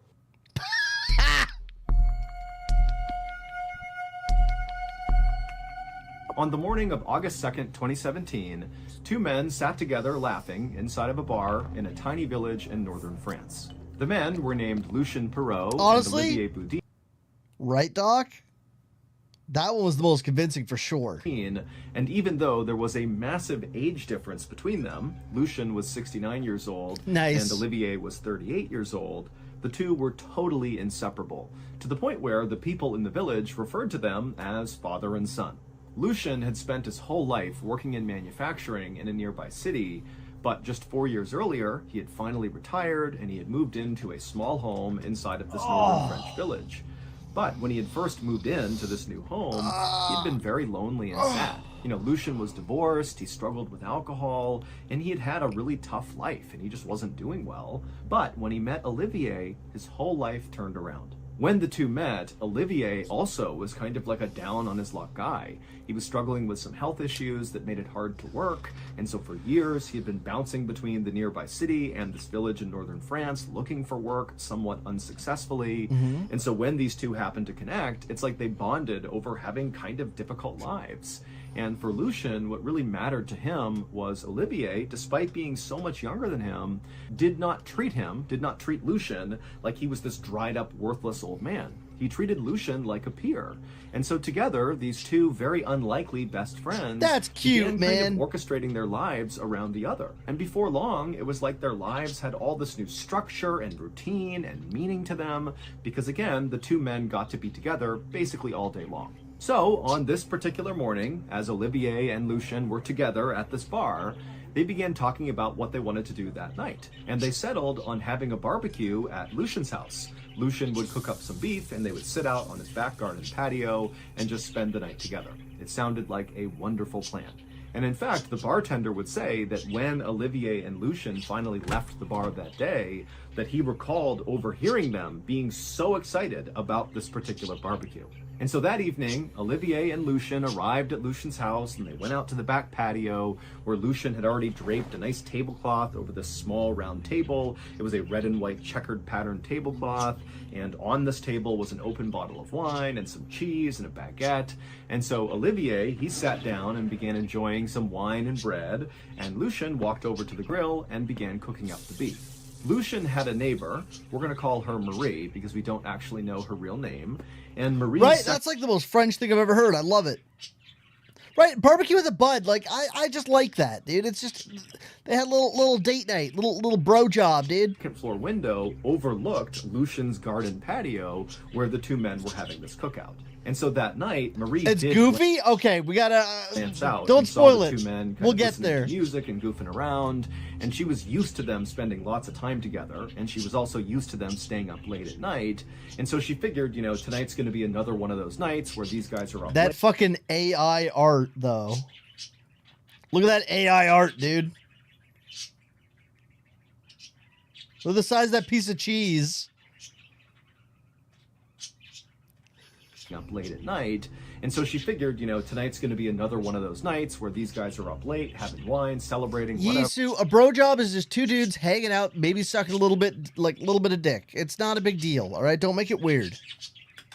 On the morning of August 2nd, 2017, two men sat together laughing inside of a bar in a tiny village in northern France. The men were named Lucien Perrault Honestly? and Olivier Boudin. Right, Doc? That one was the most convincing for sure. And even though there was a massive age difference between them, Lucien was 69 years old Nice. and Olivier was 38 years old, the two were totally inseparable, to the point where the people in the village referred to them as father and son. Lucien had spent his whole life working in manufacturing in a nearby city, but just 4 years earlier, he had finally retired and he had moved into a small home inside of this northern French village. But when he had first moved into this new home, he had been very lonely and sad. You know, Lucien was divorced, he struggled with alcohol, and he had had a really tough life, and he just wasn't doing well. But when he met Olivier, his whole life turned around. When the two met, Olivier also was kind of like a down on his luck guy. He was struggling with some health issues that made it hard to work, and so for years he had been bouncing between the nearby city and this village in northern France looking for work somewhat unsuccessfully. And so when these two happened to connect, it's like they bonded over having kind of difficult lives. And for Lucien, what really mattered to him was Olivier, despite being so much younger than him, did not treat Lucien like he was this dried up, worthless old man. He treated Lucien like a peer. And so together, these two very unlikely best friends That's cute, began kind man. of orchestrating their lives around the other. And before long, it was like their lives had all this new structure and routine and meaning to them, because again, the two men got to be together basically all day long. So, on this particular morning, as Olivier and Lucien were together at this bar, they began talking about what they wanted to do that night. And they settled on having a barbecue at Lucien's house. Lucien would cook up some beef and they would sit out on his back garden patio and just spend the night together. It sounded like a wonderful plan. And in fact, the bartender would say that when Olivier and Lucien finally left the bar that day, that he recalled overhearing them being so excited about this particular barbecue. And so that evening, Olivier and Lucien arrived at Lucien's house and they went out to the back patio where Lucien had already draped a nice tablecloth over this small round table. It was a red and white checkered pattern tablecloth, and on this table was an open bottle of wine and some cheese and a baguette. And so Olivier, he sat down and began enjoying some wine and bread, and Lucien walked over to the grill and began cooking up the beef. Lucien had a neighbor, we're going to call her Marie because we don't actually know her real name, and Marie... Right, that's like the most French thing I've ever heard. I love it. Right, barbecue with a bud. Like, I just like that, dude. It's just, they had little date night, little bro job, dude. Second floor window overlooked Lucien's garden patio where the two men were having this cookout. And so that night, Marie It's did goofy? Okay, we gotta... dance out. Don't and saw spoil the it. two men kind We'll of get listening to there. music and goofing around, and she was used to them spending lots of time together, and she was also used to them staying up late at night. And so she figured, you know, tonight's going to be another one of those nights where these guys are up That late. fucking AI art, though. Look at that AI art, dude. Look at the size of that piece of cheese. Up late at night, and so she figured, you know, tonight's going to be another one of those nights where these guys are up late, having wine, celebrating, whatever. Yisu, a bro job is just two dudes hanging out, maybe sucking a little bit of dick. It's not a big deal, all right? Don't make it weird.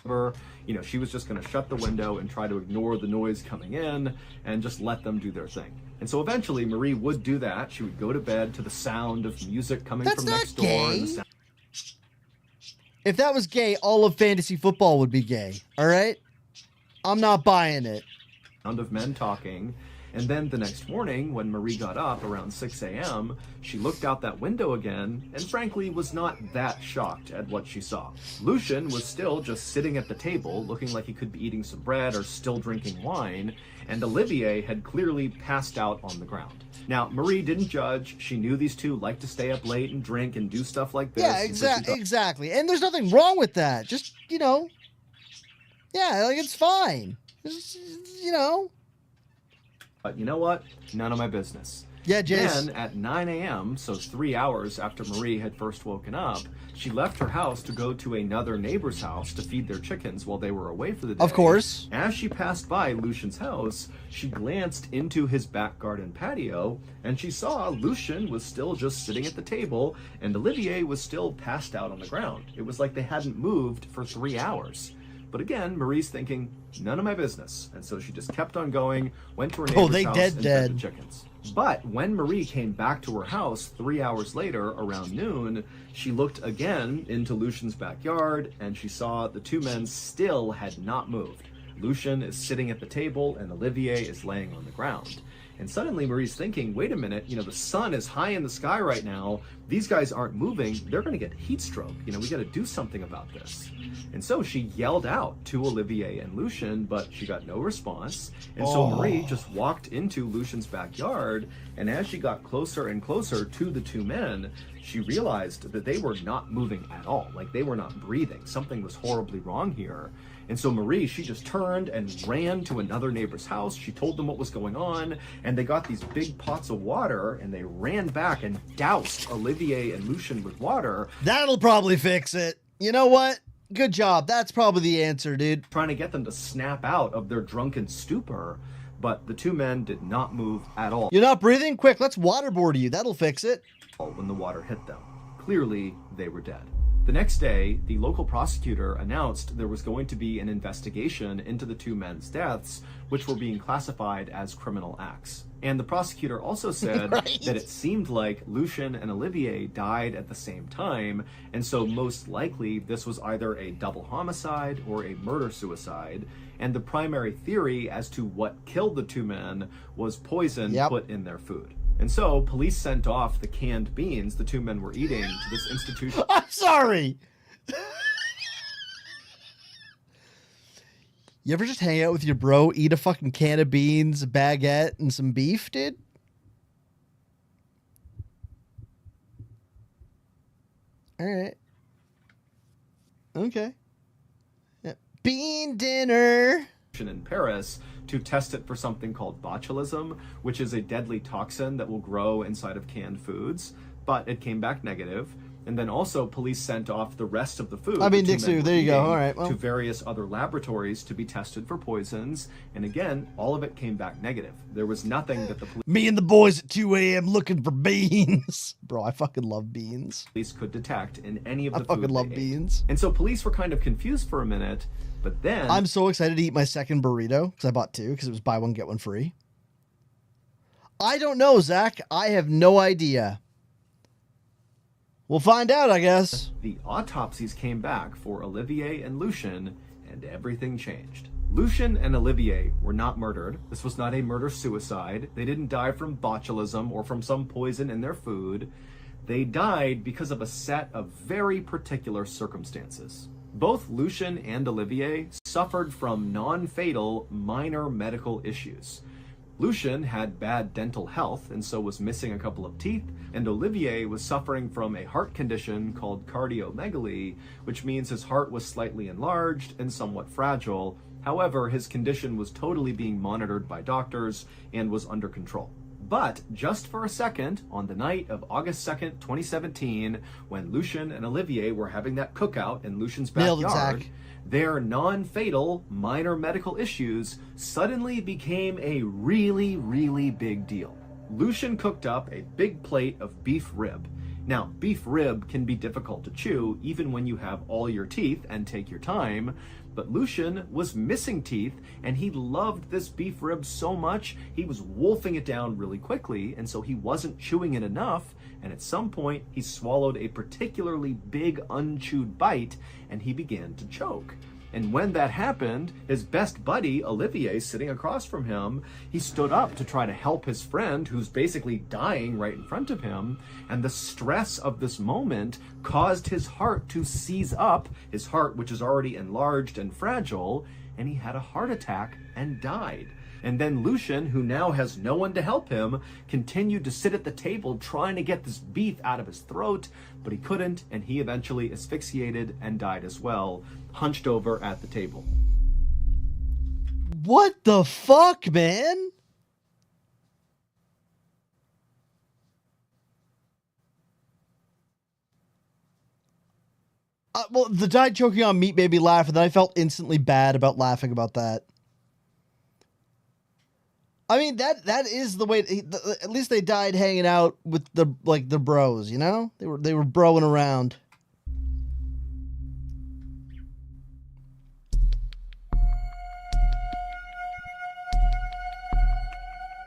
You know, she was just going to shut the window and try to ignore the noise coming in and just let them do their thing. And so eventually Marie would do that. She would go to bed to the sound of music coming from next door. And the sound If that was gay, all of fantasy football would be gay. All right? I'm not buying it. Sound of men talking. And then the next morning, when Marie got up around 6 a.m., she looked out that window again and frankly was not that shocked at what she saw. Lucian was still just sitting at the table, looking like he could be eating some bread or still drinking wine, and Olivier had clearly passed out on the ground. Now, Marie didn't judge. She knew these two liked to stay up late and drink and do stuff like this. Yeah, exactly. And there's nothing wrong with that. Just, you know, yeah, like it's fine. Just, you know. But you know what? None of my business. Yeah, Jace. Then at 9 a.m., so 3 hours after Marie had first woken up, she left her house to go to another neighbor's house to feed their chickens while they were away for the day. Of course. As she passed by Lucian's house, she glanced into his back garden patio, and she saw Lucian was still just sitting at the table, and Olivier was still passed out on the ground. It was like they hadn't moved for 3 hours. But again, Marie's thinking, none of my business. And so she just kept on going, went to her neighbor's house and fed the chickens. But when Marie came back to her house 3 hours later, around noon, she looked again into Lucian's backyard, and she saw the two men still had not moved. Lucian is sitting at the table, and Olivier is laying on the ground. And suddenly Marie's thinking, wait a minute, you know, the sun is high in the sky right now. These guys aren't moving. They're going to get heat stroke. You know, we got to do something about this. And so she yelled out to Olivier and Lucian, but she got no response. And so Marie just walked into Lucian's backyard. And as she got closer and closer to the two men, she realized that they were not moving at all. Like they were not breathing. Something was horribly wrong here. And so Marie, she just turned and ran to another neighbor's house. She told them what was going on, and they got these big pots of water, and they ran back and doused Olivier and Lucian with water. That'll probably fix it. You know what? Good job. That's probably the answer, dude. Trying to get them to snap out of their drunken stupor, but the two men did not move at all. You're not breathing? Quick, let's waterboard you. That'll fix it. When the water hit them. Clearly, they were dead. The next day, the local prosecutor announced there was going to be an investigation into the two men's deaths, which were being classified as criminal acts. And the prosecutor also said that it seemed like Lucian and Olivier died at the same time, and so most likely this was either a double homicide or a murder-suicide. And the primary theory as to what killed the two men was poison put in their food. And so, police sent off the canned beans the two men were eating to this institution. I'm sorry! You ever just hang out with your bro, eat a fucking can of beans, a baguette, and some beef, dude? Alright. Okay. Yeah. Bean dinner! In Paris to test it for something called botulism, which is a deadly toxin that will grow inside of canned foods, but it came back negative. And then also police sent off the rest of the food. I mean, Dixie, there you go. All right. Well, to various other laboratories to be tested for poisons. And again, all of it came back negative. There was nothing that the police... Me and the boys at 2 a.m. looking for beans. Bro, I fucking love beans. Police could detect in any of the food I fucking love beans. And so police were kind of confused for a minute, but then... I'm so excited to eat my second burrito, because I bought two, because it was buy one, get one free. I don't know, Zach. I have no idea. We'll find out, I guess. The autopsies came back for Olivier and Lucian, and everything changed. Lucian and Olivier were not murdered. This was not a murder-suicide. They didn't die from botulism or from some poison in their food. They died because of a set of very particular circumstances. Both Lucian and Olivier suffered from non-fatal minor medical issues. Lucian had bad dental health and so was missing a couple of teeth, and Olivier was suffering from a heart condition called cardiomegaly, which means his heart was slightly enlarged and somewhat fragile. However, his condition was totally being monitored by doctors and was under control. But just for a second, on the night of August 2nd, 2017, when Lucian and Olivier were having that cookout in Lucian's backyard, their non-fatal minor medical issues suddenly became a really, really big deal. Lucian cooked up a big plate of beef rib. Now, beef rib can be difficult to chew even when you have all your teeth and take your time, But Lucian was missing teeth, and he loved this beef rib so much, he was wolfing it down really quickly, and so he wasn't chewing it enough, and at some point, he swallowed a particularly big unchewed bite, and he began to choke. And when that happened, his best buddy, Olivier, sitting across from him, he stood up to try to help his friend who's basically dying right in front of him. And the stress of this moment caused his heart to seize up, his heart, which is already enlarged and fragile, and he had a heart attack and died. And then Lucian, who now has no one to help him, continued to sit at the table trying to get this beef out of his throat, but he couldn't, and he eventually asphyxiated and died as well, hunched over at the table. What the fuck, man? Well, the died choking on meat made me laugh, and then I felt instantly bad about laughing about that. I mean, that is the way. At least they died hanging out with the bros, you know. They were broing around.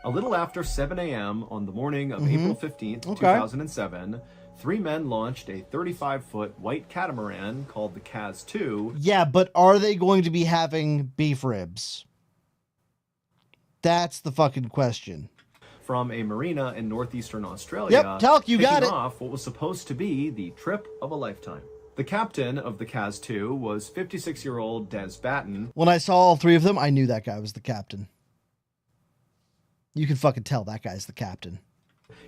A little after 7 a.m. on the morning of April 15th, 2007, three men launched a 35-foot white catamaran called the Kaz 2. Yeah, but are they going to be having beef ribs? That's the fucking question. From a marina in northeastern Australia. Yep, Talk, you got it. Off what was supposed to be the trip of a lifetime. The captain of the Kaz 2 was 56-year-old Des Batten. When I saw all three of them, I knew that guy was the captain. You can fucking tell that guy's the captain.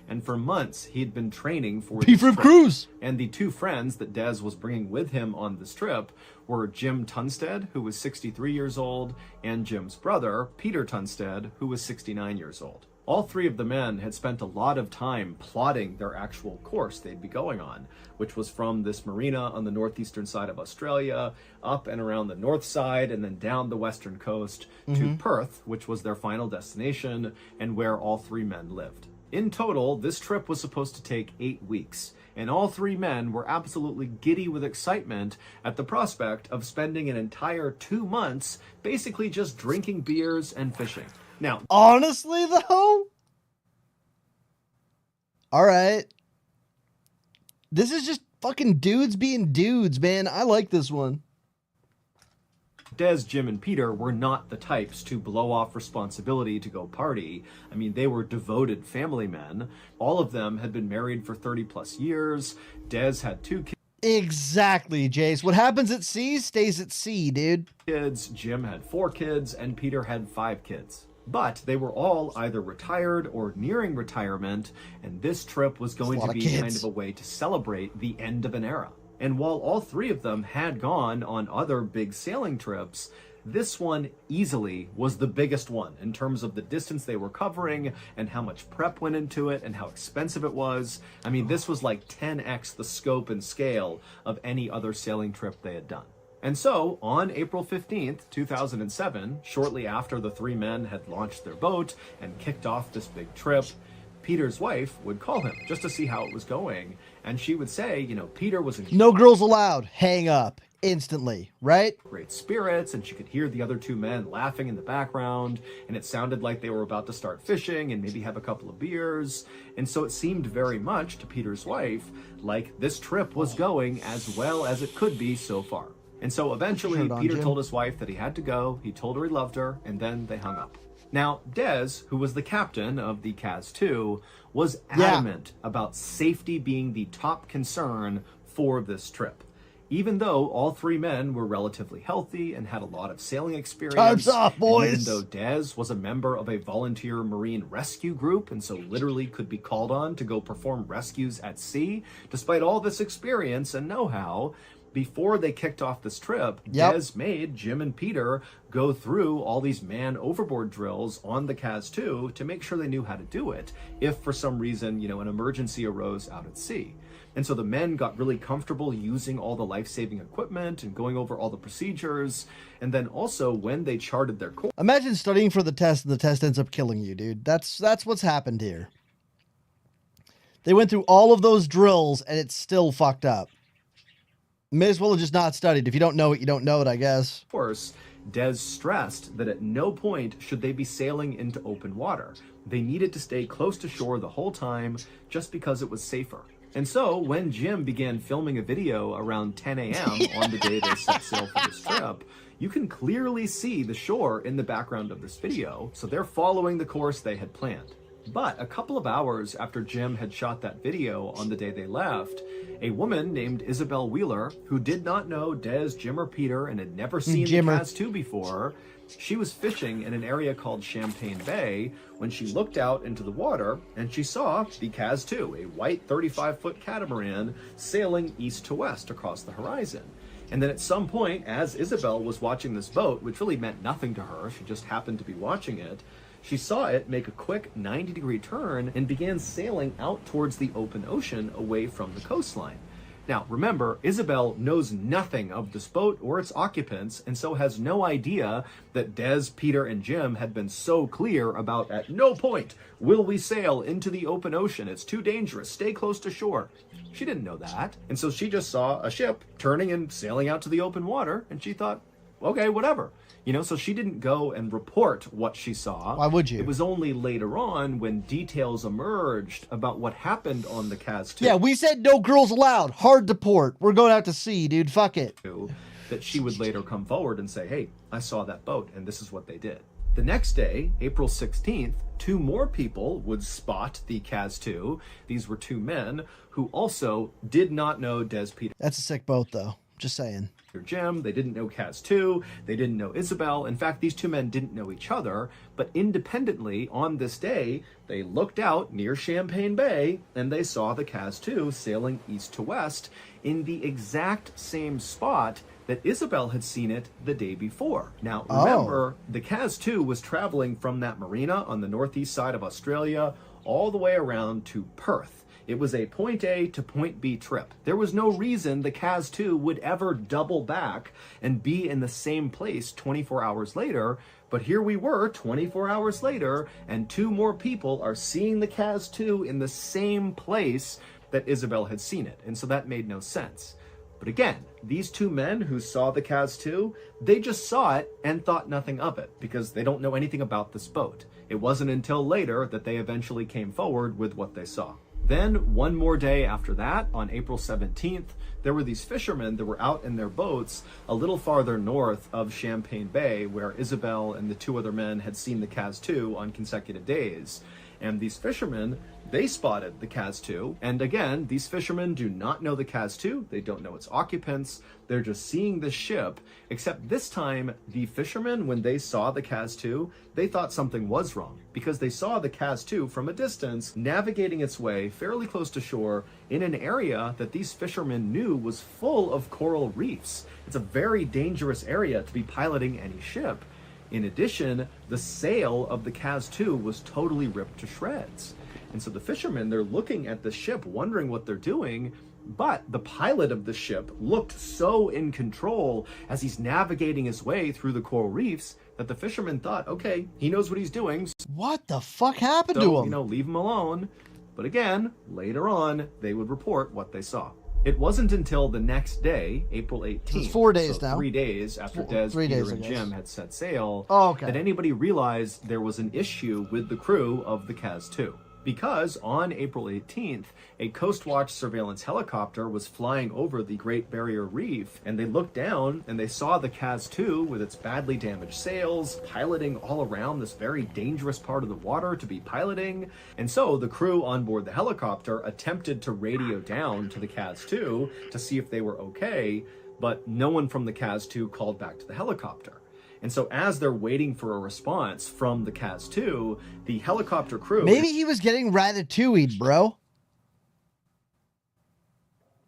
And for months, he'd been training for Beef Rib Cruise. And the two friends that Des was bringing with him on this trip were Jim Tunstead, who was 63 years old, and Jim's brother, Peter Tunstead, who was 69 years old. All three of the men had spent a lot of time plotting their actual course they'd be going on, which was from this marina on the northeastern side of Australia, up and around the north side, and then down the western coast to Perth, which was their final destination and where all three men lived. In total, this trip was supposed to take 8 weeks, and all three men were absolutely giddy with excitement at the prospect of spending an entire 2 months basically just drinking beers and fishing. Now, honestly, though, all right, this is just fucking dudes being dudes, man. I like this one. Des, Jim, and Peter were not the types to blow off responsibility to go party. I mean, they were devoted family men. All of them had been married for 30 plus years. Des had 2 kids. Exactly, Jace. What happens at sea stays at sea, dude. Jim had 4 kids, and Peter had 5 kids. But they were all either retired or nearing retirement, and this trip was going to be kind of a way to celebrate the end of an era. And while all three of them had gone on other big sailing trips, this one easily was the biggest one in terms of the distance they were covering and how much prep went into it and how expensive it was. I mean, this was like 10x the scope and scale of any other sailing trip they had done. And so, on April 15th, 2007, shortly after the three men had launched their boat and kicked off this big trip, Peter's wife would call him just to see how it was going. And she would say, you know, Peter was in no girls allowed. Hang up instantly, right? Great spirits, and she could hear the other 2 men laughing in the background, and it sounded like they were about to start fishing and maybe have a couple of beers. And so it seemed very much to Peter's wife like this trip was going as well as it could be so far. And so eventually Peter told his wife that he had to go, he told her he loved her, and then they hung up. Now, Des, who was the captain of the Kaz 2, was adamant about safety being the top concern for this trip. Even though all three men were relatively healthy and had a lot of sailing experience. Time's up, boys! Even though Des was a member of a volunteer marine rescue group and so literally could be called on to go perform rescues at sea, despite all this experience and know-how, before they kicked off this trip, Des made Jim and Peter go through all these man overboard drills on the Kaz 2 to make sure they knew how to do it if for some reason, you know, an emergency arose out at sea. And so the men got really comfortable using all the life-saving equipment and going over all the procedures. And then also when they charted their course. Imagine studying for the test and the test ends up killing you, dude. That's what's happened here. They went through all of those drills and it's still fucked up. May as well have just not studied. If you don't know it, you don't know it, I guess. Of course, Des stressed that at no point should they be sailing into open water. They needed to stay close to shore the whole time just because it was safer. And so when Jim began filming a video around 10 a.m. on the day they set sail for this trip, you can clearly see the shore in the background of this video, so they're following the course they had planned. But a couple of hours after Jim had shot that video on the day they left, a woman named Isabel Wheeler, who did not know Des, Jim, or Peter and had never seen the Kaz 2 before, she was fishing in an area called Champagne Bay when she looked out into the water and she saw the Kaz 2, a white 35-foot catamaran, sailing east to west across the horizon. And then at some point, as Isabel was watching this boat, which really meant nothing to her, she just happened to be watching it, she saw it make a quick 90-degree turn and began sailing out towards the open ocean away from the coastline. Now, remember, Isabel knows nothing of this boat or its occupants, and so has no idea that Des, Peter, and Jim had been so clear about, at no point will we sail into the open ocean. It's too dangerous. Stay close to shore. She didn't know that. And so she just saw a ship turning and sailing out to the open water, and she thought, okay, whatever. You know, so she didn't go and report what she saw. Why would you? It was only later on when details emerged about what happened on the Kaz 2. Yeah, we said no girls allowed. Hard to port. We're going out to sea, dude. Fuck it. That she would later come forward and say, hey, I saw that boat, and this is what they did. The next day, April 16th, 2 more people would spot the Kaz 2. These were 2 men who also did not know Des Peter. That's a sick boat, though. Just saying. Jim, they didn't know Kaz 2, they didn't know Isabel. In fact, these 2 men didn't know each other, but independently on this day, they looked out near Champagne Bay and they saw the Kaz 2 sailing east to west in the exact same spot that Isabel had seen it the day before. Now, remember, the Kaz 2 was traveling from that marina on the northeast side of Australia all the way around to Perth. It was a point A to point B trip. There was no reason the Kaz 2 would ever double back and be in the same place 24 hours later, but here we were 24 hours later, and 2 more people are seeing the Kaz 2 in the same place that Isabel had seen it, and so that made no sense. But again, these 2 men who saw the Kaz 2, they just saw it and thought nothing of it, because they don't know anything about this boat. It wasn't until later that they eventually came forward with what they saw. Then, one more day after that, on April 17th, there were these fishermen that were out in their boats a little farther north of Champagne Bay, where Isabel and the 2 other men had seen the Kaz 2 on consecutive days. And these fishermen, they spotted the Kaz 2. And again, these fishermen do not know the Kaz 2. They don't know its occupants. They're just seeing the ship. Except this time, the fishermen, when they saw the Kaz 2, they thought something was wrong, because they saw the Kaz 2 from a distance navigating its way fairly close to shore in an area that these fishermen knew was full of coral reefs. It's a very dangerous area to be piloting any ship. In addition, the sail of the Kaz 2 was totally ripped to shreds. And so the fishermen, they're looking at the ship, wondering what they're doing, but the pilot of the ship looked so in control as he's navigating his way through the coral reefs that the fishermen thought, okay, he knows what he's doing. What the fuck happened to him? You know, leave him alone. But again, later on, they would report what they saw. It wasn't until the next day, April 18th, so it's 4 days so now. 3 days after Des, Peter, and Jim had set sail, that anybody realized there was an issue with the crew of the Kaz 2. Because on April 18th, a Coast Watch surveillance helicopter was flying over the Great Barrier Reef, and they looked down and they saw the Kaz 2 with its badly damaged sails, piloting all around this very dangerous part of the water to be piloting. And so the crew on board the helicopter attempted to radio down to the Kaz 2 to see if they were okay, but no one from the Kaz 2 called back to the helicopter. And so as they're waiting for a response from the Kaz 2, the helicopter crew... Maybe he was getting ratatouille'd, bro.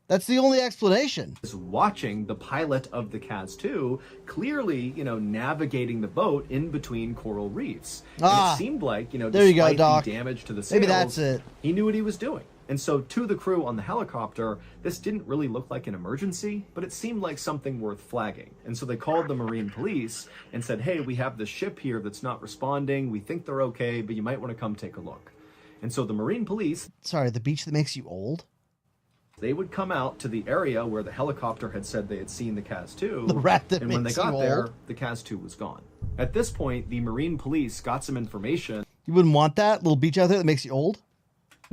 That's the only explanation. ...is watching the pilot of the Kaz 2 clearly, you know, navigating the boat in between coral reefs. And it seemed like, you know, there you go, despite Doc. the damage to the sails, maybe that's it. He knew what he was doing. And so to the crew on the helicopter, this didn't really look like an emergency, but it seemed like something worth flagging. And so they called the Marine Police and said, hey, we have this ship here that's not responding. We think they're okay, but you might want to come take a look. And so the Marine Police... Sorry, the beach that makes you old? They would come out to the area where the helicopter had said they had seen the KAZ-2, The rat that and when they makes you got there, old. the KAZ-2 was gone. At this point, the Marine police got some information You wouldn't want that little beach out there that makes you old?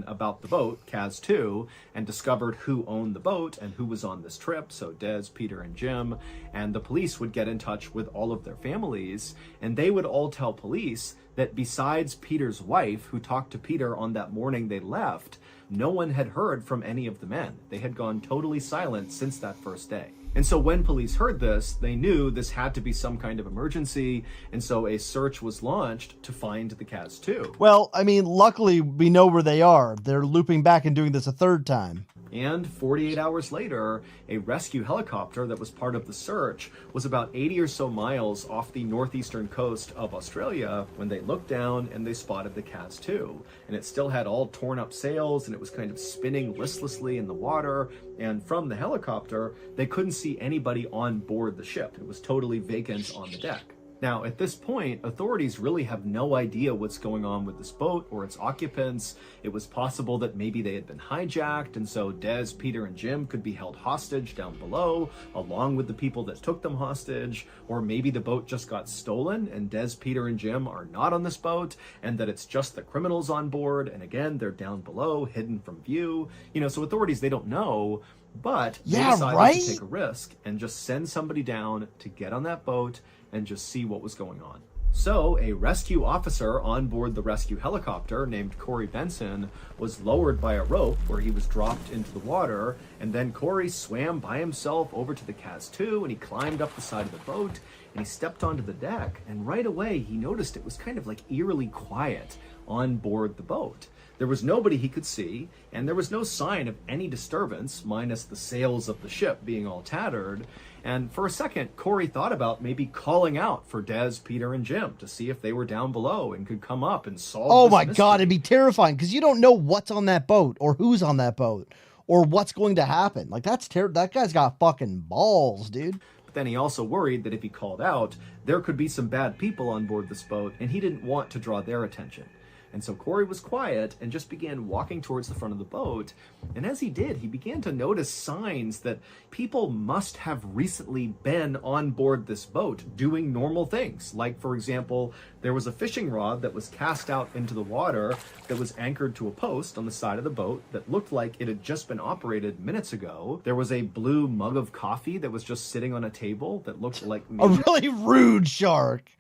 about the boat, KAZ-2, and discovered who owned the boat and who was on this trip, so Dez, Peter, and Jim, and the police would get in touch with all of their families, and they would all tell police that besides Peter's wife, who talked to Peter on that morning they left, no one had heard from any of the men. They had gone totally silent since that first day. And so when police heard this, they knew this had to be some kind of emergency, and so a search was launched to find the KAZ-2. Well, I mean, luckily we know where they are. They're looping back and doing this a third time. And 48 hours later, a rescue helicopter that was part of the search was about 80 or so miles off the northeastern coast of Australia when they looked down and they spotted the KAZ-2. And it still had all torn up sails, and it was kind of spinning listlessly in the water. And from the helicopter, they couldn't see anybody on board the ship. It was totally vacant on the deck. Now, at this point, authorities really have no idea what's going on with this boat or its occupants. It was possible that maybe they had been hijacked, and so Dez, Peter, and Jim could be held hostage down below, along with the people that took them hostage. Or maybe the boat just got stolen, and Dez, Peter, and Jim are not on this boat, and that it's just the criminals on board, and again, they're down below, hidden from view. You know, so authorities, they don't know, but they decided to take a risk and just send somebody down to get on that boat and just see what was going on. So a rescue officer on board the rescue helicopter named Corey Benson was lowered by a rope where he was dropped into the water, and then Corey swam by himself over to the KAZ-2 and he climbed up the side of the boat and he stepped onto the deck, and right away he noticed it was kind of like eerily quiet on board the boat. There was nobody he could see, and there was no sign of any disturbance, minus the sails of the ship being all tattered. And for a second, Corey thought about maybe calling out for Dez, Peter, and Jim to see if they were down below and could come up and solve Oh this my mystery. God, it'd be terrifying because you don't know what's on that boat or who's on that boat or what's going to happen. Like, that's terrible. That guy's got fucking balls, dude. But then he also worried that if he called out, there could be some bad people on board this boat, and he didn't want to draw their attention. And so Corey was quiet and just began walking towards the front of the boat. And as he did, he began to notice signs that people must have recently been on board this boat doing normal things. Like, for example, there was a fishing rod that was cast out into the water that was anchored to a post on the side of the boat that looked like it had just been operated minutes ago. There was a blue mug of coffee that was just sitting on a table that looked like A really rude shark.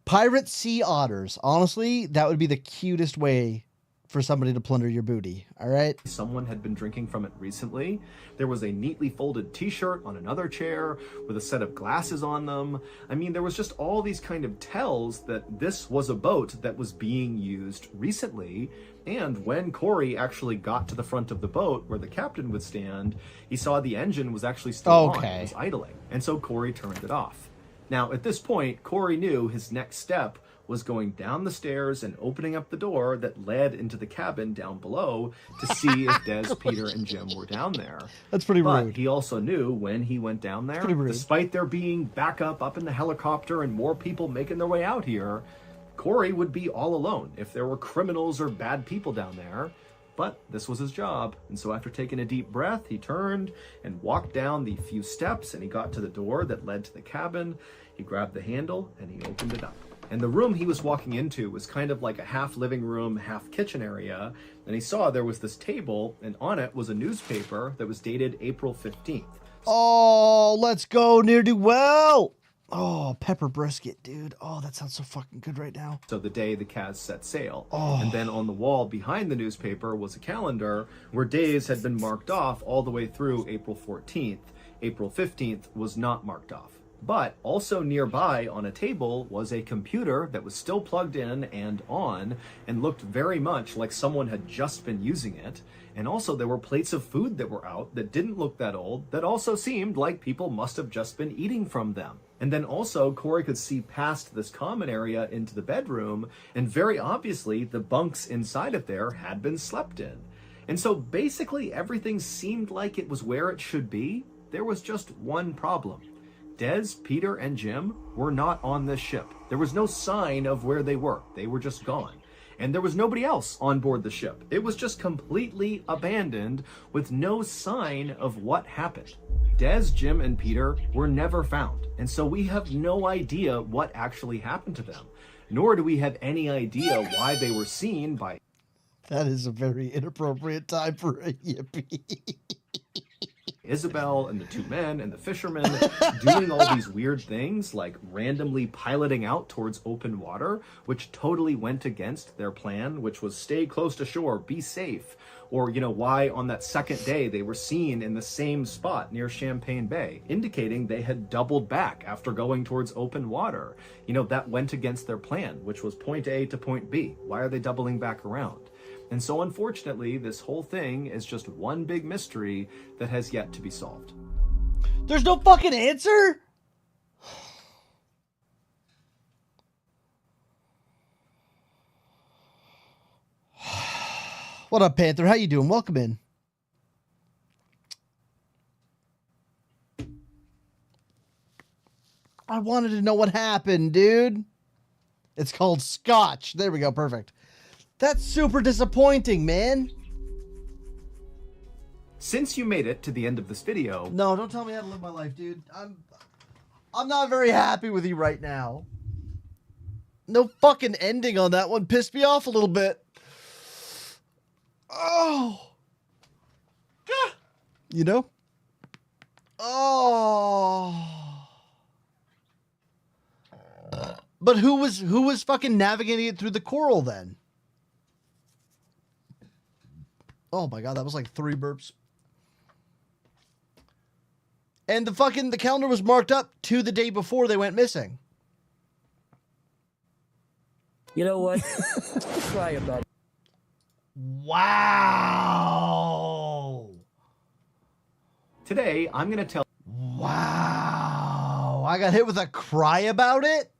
Pirate sea otters. Honestly, that would be the cutest way for somebody to plunder your booty. All right. Someone had been drinking from it recently. There was a neatly folded t-shirt on another chair with a set of glasses on them. I mean, there was just all these kind of tells that this was a boat that was being used recently. And when Corey actually got to the front of the boat where the captain would stand, he saw the engine was actually still on. It was idling. And so Corey turned it off. Now, at this point, Corey knew his next step was going down the stairs and opening up the door that led into the cabin down below to see if Dez, Peter, and Jim were down there. That's pretty But rude. he also knew when he went down there, pretty rude. despite there being backup up in the helicopter and more people making their way out here, Corey would be all alone if there were criminals or bad people down there. But this was his job, and so after taking a deep breath, he turned and walked down the few steps, and he got to the door that led to the cabin. He grabbed the handle, and he opened it up. And the room he was walking into was kind of like a half living room, half kitchen area, and he saw there was this table, and on it was a newspaper that was dated April 15th. Oh, let's go, ne'er-do-well. Oh, pepper brisket, dude. Oh, that sounds so fucking good right now. So the day the KAZ set sail. Oh. And then on the wall behind the newspaper was a calendar where days had been marked off all the way through April 14th. April 15th was not marked off. But also nearby on a table was a computer that was still plugged in and on and looked very much like someone had just been using it. And also there were plates of food that were out that didn't look that old that also seemed like people must have just been eating from them. And then also Corey could see past this common area into the bedroom, and very obviously the bunks inside of there had been slept in. And so basically everything seemed like it was where it should be. There was just one problem. Dez, Peter, and Jim were not on this ship. There was no sign of where they were. They were just gone. and there was nobody else on board the ship. It was just completely abandoned with no sign of what happened. Des, Jim, and Peter were never found, and so we have no idea what actually happened to them, nor do we have any idea why they were seen by... That is a very inappropriate time for a yippee. Isabel and the two men and the fishermen doing all these weird things, like randomly piloting out towards open water, which totally went against their plan, which was stay close to shore, be safe. Or, you know, why on that second day they were seen in the same spot near Champagne Bay, indicating they had doubled back after going towards open water. You know, that went against their plan, which was point A to point B. Why are they doubling back around? And so unfortunately, this whole thing is just one big mystery that has yet to be solved. There's no fucking answer? What up, Panther? How you doing? Welcome in. I wanted to know what happened, dude. It's called Scotch. There we go. Perfect. That's super disappointing, man. Since you made it to the end of this video... No, don't tell me how to live my life, dude. I'm not very happy with you right now. No fucking ending on that one pissed me off a little bit. Oh. You know? Oh. But who was fucking navigating it through the coral then? Oh my god, that was like 3 burps. And the calendar was marked up to the day before they went missing. You know what? Cry about it. Wow. Today, I'm going to tell... Wow. I got hit with a cry about it?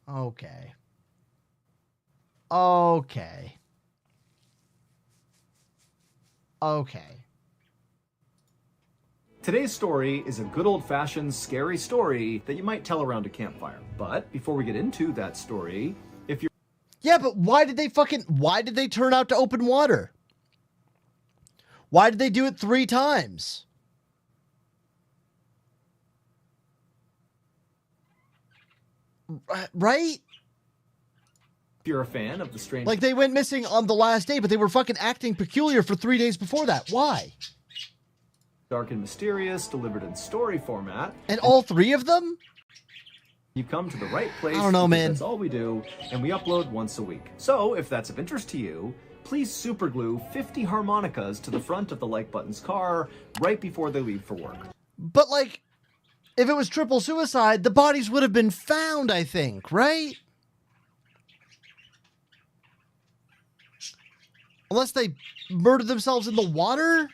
Okay. Okay. Okay. Today's story is a good old-fashioned scary story that you might tell around a campfire. But before we get into that story, if you're... Yeah, but why did they turn out to open water? Why did they do it 3 times? Right? If you're a fan of the strange... Like, they went missing on the last day, but they were fucking acting peculiar for 3 days before that. Why? Dark and mysterious, delivered in story format. And all 3 of them? You've come to the right place. I don't know, man. That's all we do, and we upload once a week. So, if that's of interest to you, please super glue 50 harmonicas to the front of the Like Button's car right before they leave for work. But, like, if it was triple suicide, the bodies would have been found, I think, right? Unless they murdered themselves in the water?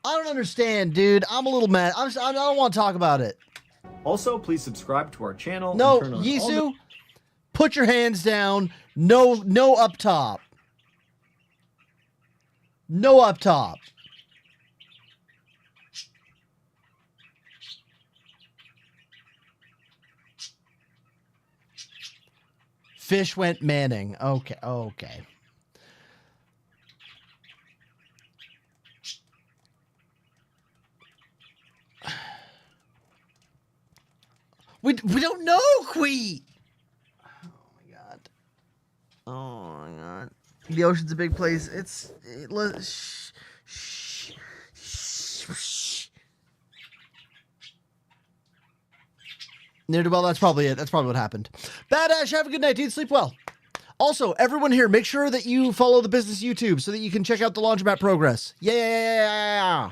I don't understand, dude. I'm a little mad. I don't want to talk about it. Also, please subscribe to our channel. No, and turn on Yisu, put your hands down. No up top. No up top. Fish went Manning. Okay, okay. We don't know, Queet. Oh my god. Oh my god. The ocean's a big place. Well, that's probably it. That's probably what happened. Badash, have a good night, dude. Sleep well. Also, everyone here, make sure that you follow the business YouTube so that you can check out the laundromat progress. Yeah.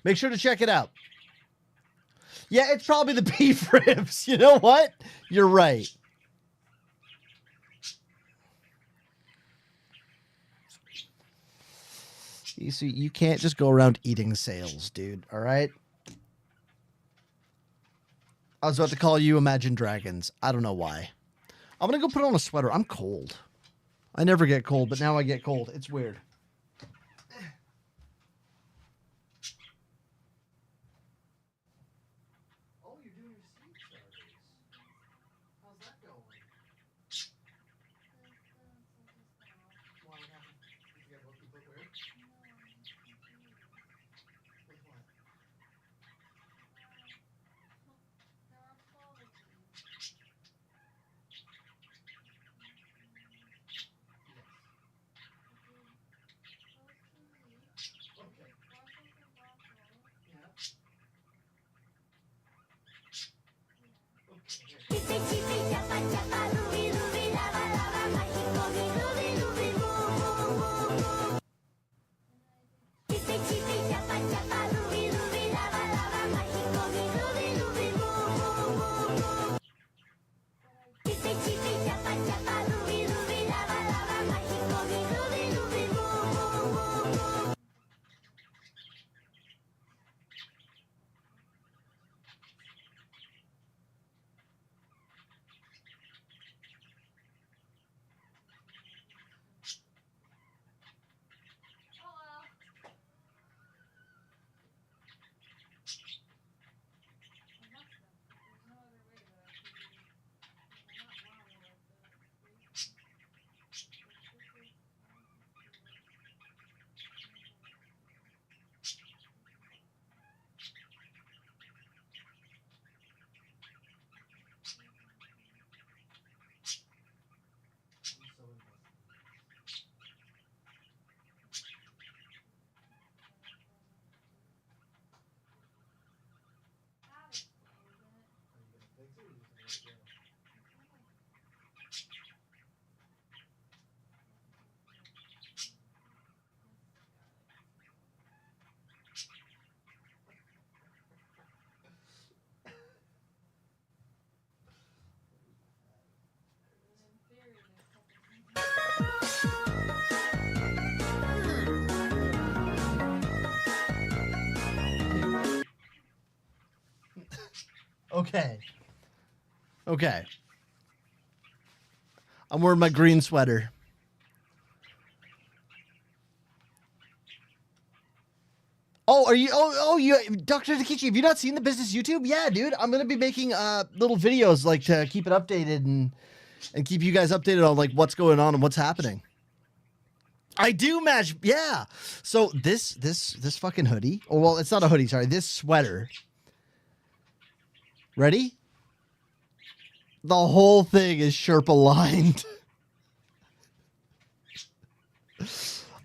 Make sure to check it out. Yeah, it's probably the beef ribs. You know what? You're right. You see, you can't just go around eating sales, dude. All right? I was about to call you Imagine Dragons. I don't know why. I'm going to go put on a sweater. I'm cold. I never get cold, but now I get cold. It's weird. Okay. Okay. I'm wearing my green sweater. Oh, are you? Oh, you, Dr. Takichi, have you not seen the business YouTube? Yeah, dude. I'm gonna be making little videos like to keep it updated and keep you guys updated on like what's going on and what's happening. I do match, yeah. So this fucking hoodie. Oh well, it's not a hoodie. Sorry, this sweater. Ready? The whole thing is Sherpa lined.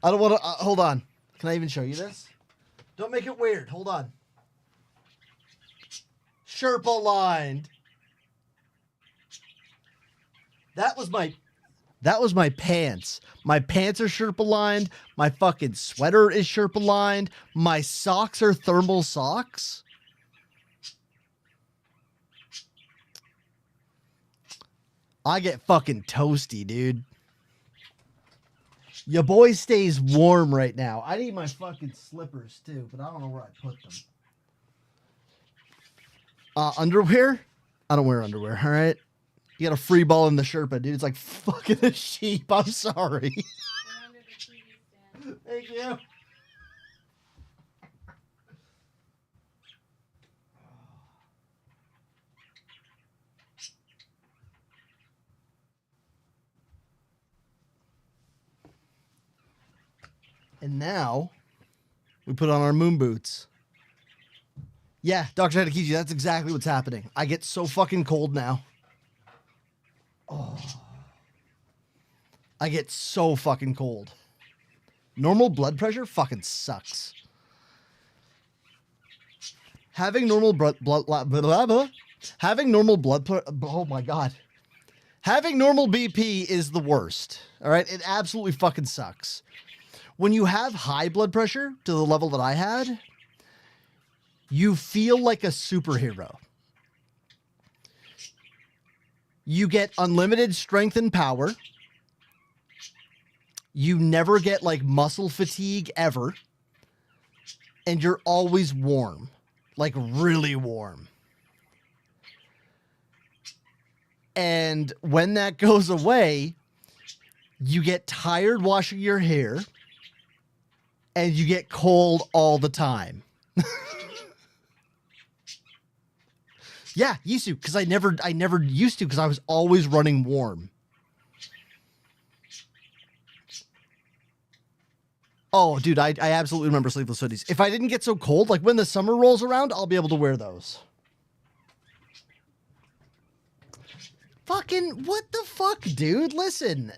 I don't want to. Hold on. Can I even show you this? Don't make it weird. Hold on. Sherpa lined. That was my pants. My pants are Sherpa lined. My fucking sweater is Sherpa lined. My socks are thermal socks. I get fucking toasty, dude. Your boy stays warm right now. I need my fucking slippers too, but I don't know where I put them. Underwear? I don't wear underwear, all right? You got a free ball in the Sherpa, dude. It's like fucking a sheep. I'm sorry. Thank you. And now we put on our moon boots. Yeah, Dr. Hadakichi, that's exactly what's happening. I get so fucking cold now. Oh. I get so fucking cold. Normal blood pressure fucking sucks. Having normal having normal oh my god. Having normal BP is the worst. All right? It absolutely fucking sucks. When you have high blood pressure to the level that I had, you feel like a superhero. You get unlimited strength and power. You never get like muscle fatigue ever. And you're always warm, like really warm. And when that goes away, you get tired washing your hair. And you get cold all the time. Yeah, used to, because I never used to, because I was always running warm. Oh, dude, I absolutely remember sleeveless hoodies. If I didn't get so cold, like when the summer rolls around, I'll be able to wear those. Fucking, what the fuck, dude? Listen.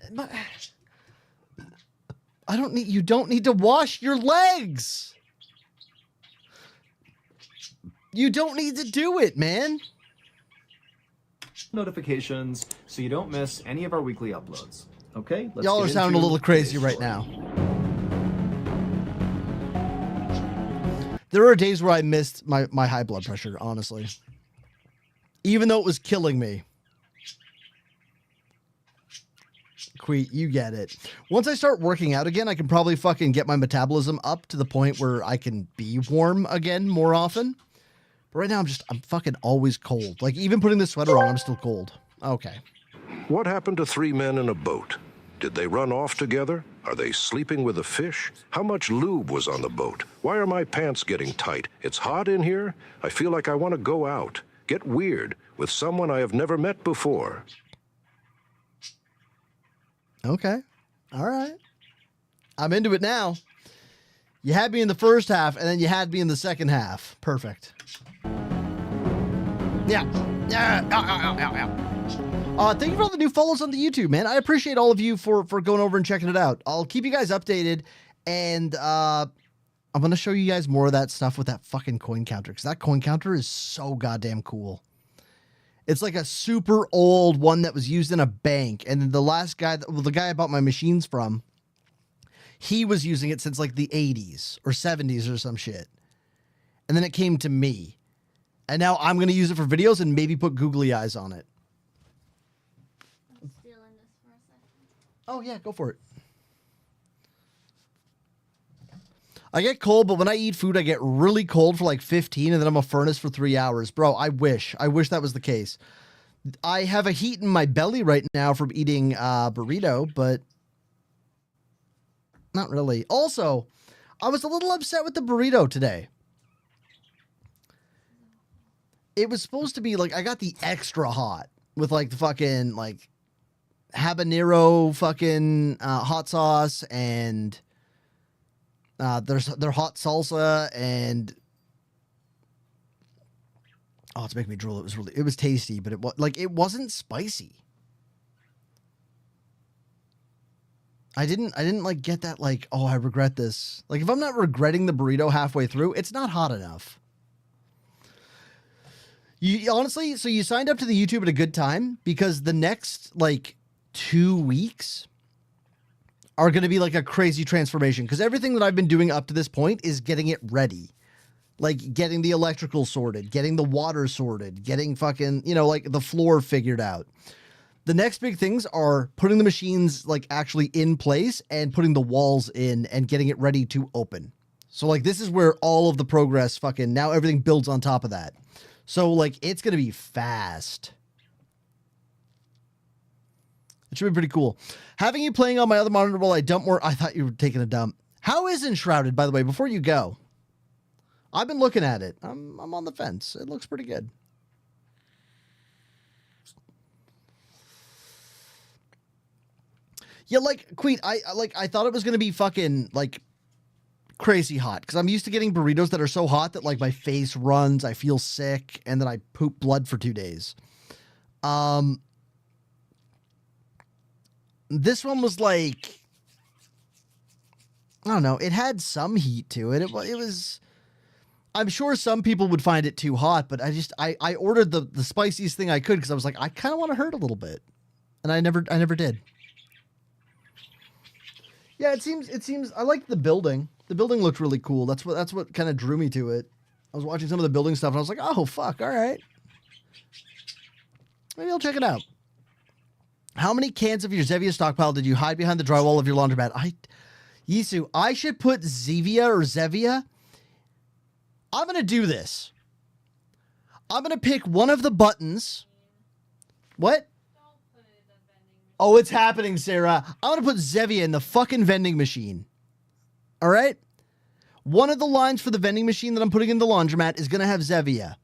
You don't need to wash your legs. You don't need to do it, man. Notifications so you don't miss any of our weekly uploads. Okay? Y'all are sounding a little crazy right now. There are days where I missed my high blood pressure, honestly. Even though it was killing me. Queet, you get it. Once I start working out again, I can probably fucking get my metabolism up to the point where I can be warm again more often. But right now, I'm fucking always cold. Like, even putting the sweater on, I'm still cold. Okay. What happened to 3 men in a boat? Did they run off together? Are they sleeping with a fish? How much lube was on the boat? Why are my pants getting tight? It's hot in here. I feel like I want to go out. Get weird with someone I have never met before. Okay. All right. I'm into it now. You had me in the first half, and then you had me in the second half. Perfect. Yeah. Thank you for all the new follows on the YouTube, man. I appreciate all of you for going over and checking it out. I'll keep you guys updated, and I'm going to show you guys more of that stuff with that fucking coin counter, because that coin counter is so goddamn cool. It's like a super old one that was used in a bank, and then the last guy, the guy I bought my machines from, he was using it since like the 80s or 70s or some shit. And then it came to me. And now I'm going to use it for videos and maybe put googly eyes on it. I'm stealing this for a second. Oh, yeah, go for it. I get cold, but when I eat food, I get really cold for like 15, and then I'm a furnace for 3 hours. Bro, I wish that was the case. I have a heat in my belly right now from eating burrito, but not really. Also, I was a little upset with the burrito today. It was supposed to be like, I got the extra hot with like the fucking like habanero fucking hot sauce, and there's their hot salsa, and oh, it's making me drool. It was tasty, but it wasn't spicy. I didn't like get that like, oh, I regret this. Like, if I'm not regretting the burrito halfway through, it's not hot enough. You honestly, so you signed up to the YouTube at a good time, because the next like 2 weeks are going to be like a crazy transformation, because everything that I've been doing up to this point is getting it ready. Like getting the electrical sorted, getting the water sorted, getting fucking, like the floor figured out. The next big things are putting the machines like actually in place and putting the walls in and getting it ready to open. So like this is where all of the progress fucking, now everything builds on top of that. So like it's going to be fast. It should be pretty cool. Having you playing on my other monitor while I dump more. I thought you were taking a dump. How is Enshrouded, by the way, before you go? I've been looking at it. I'm on the fence. It looks pretty good. Yeah, like, Queen, I thought it was going to be fucking, like, crazy hot, because I'm used to getting burritos that are so hot that, like, my face runs, I feel sick, and then I poop blood for 2 days. This one was, like, I don't know, it had some heat to it. It was, I'm sure some people would find it too hot, but I ordered the spiciest thing I could, because I was like, I kind of want to hurt a little bit, and I never did. Yeah, it seems I like the building. The building looked really cool. That's what kind of drew me to it. I was watching some of the building stuff, and I was like, oh fuck, all right. Maybe I'll check it out. How many cans of your Zevia stockpile did you hide behind the drywall of your laundromat? Yisu, I should put Zevia. I'm gonna do this. I'm gonna pick one of the buttons. What? Oh, it's happening, Sarah. I'm going to put Zevia in the fucking vending machine. All right? One of the lines for the vending machine that I'm putting in the laundromat is going to have Zevia.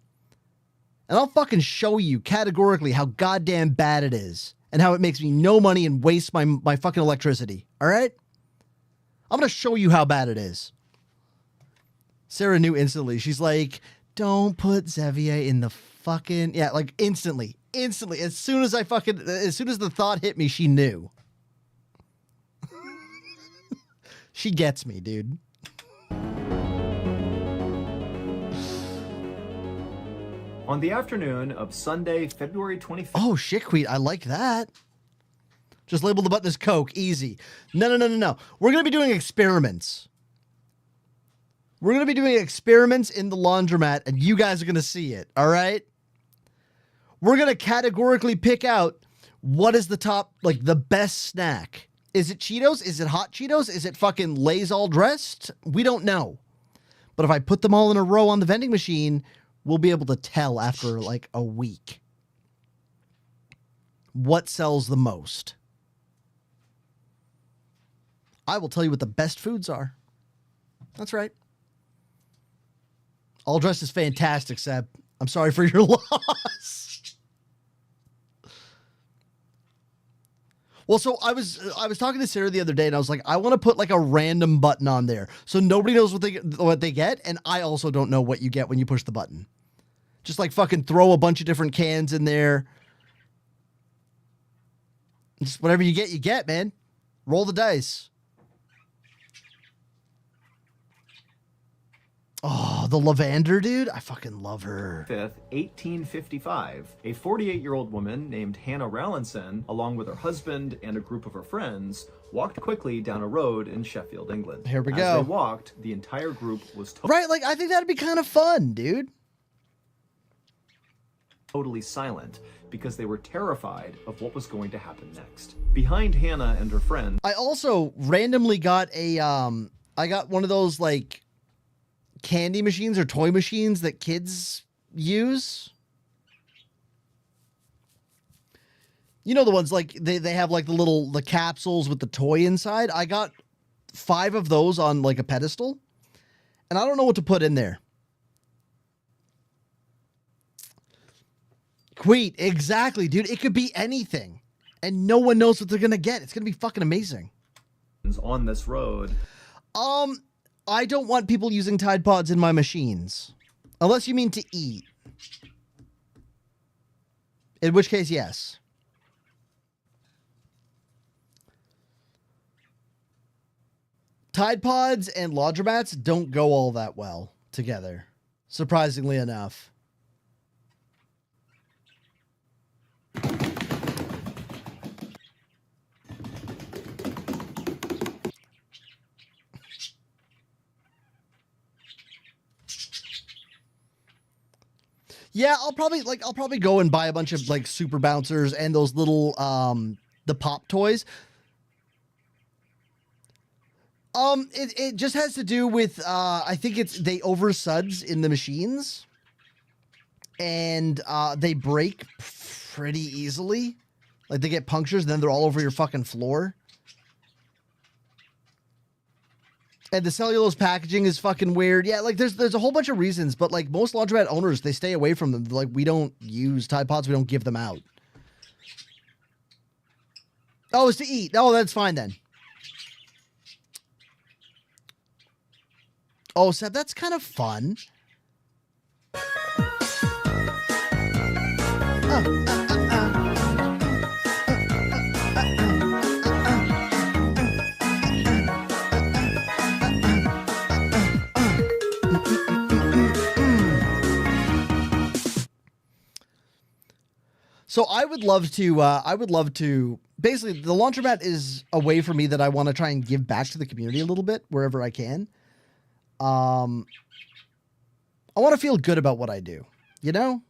And I'll fucking show you categorically how goddamn bad it is and how it makes me no money and waste my fucking electricity. All right? I'm going to show you how bad it is. Sarah knew instantly. She's like, don't put Xavier in the fucking... Yeah, like instantly. Instantly. As soon as the thought hit me, she knew. She gets me, dude. On the afternoon of Sunday, February 25th. Oh, shitqueat. I like that. Just label the button as Coke. Easy. No. We're going to be doing experiments. We're going to be doing experiments in the laundromat, and you guys are going to see it. All right? We're going to categorically pick out what is the top, like, the best snack. Is it Cheetos? Is it Hot Cheetos? Is it fucking Lay's all dressed? We don't know. But if I put them all in a row on the vending machine, we'll be able to tell after like a week what sells the most. I will tell you what the best foods are. That's right. All dressed is fantastic, Seb. I'm sorry for your loss. Well, so I was talking to Sarah the other day, and I was like, I want to put like a random button on there so nobody knows what they get, and I also don't know what you get when you push the button. Just like fucking throw a bunch of different cans in there. Just whatever you get, man. Roll the dice. Oh, the Lavender, dude. I fucking love her. 5th, 1855, a 48-year-old woman named Hannah Rallinson, along with her husband and a group of her friends, walked quickly down a road in Sheffield, England. Here we go. As they walked, the entire group was right, like, I think that'd be kind of fun, dude. Totally silent because they were terrified of what was going to happen next. Behind Hannah and her friends, I also randomly got I got one of those, like, candy machines or toy machines that kids use. You know the ones like they have like the capsules with the toy inside. I got 5 of those on like a pedestal, and I don't know what to put in there. Queet, exactly, dude. It could be anything, and no one knows what they're gonna get. It's gonna be fucking amazing. On this road. I don't want people using Tide Pods in my machines. Unless you mean to eat. In which case, yes. Tide Pods and laundromats don't go all that well together. Surprisingly enough. Yeah, I'll probably go and buy a bunch of like super bouncers and those little the pop toys. It just has to do with I think they oversuds in the machines, and they break pretty easily. Like they get punctures and then they're all over your fucking floor. And the cellulose packaging is fucking weird. Yeah, like there's a whole bunch of reasons, but like most laundromat owners, they stay away from them. Like we don't use Tide Pods, we don't give them out. Oh, it's to eat. Oh, that's fine then. Oh, Seb, that's kind of fun. So I would love to, basically the laundromat is a way for me that I want to try and give back to the community a little bit wherever I can. I want to feel good about what I do, you know?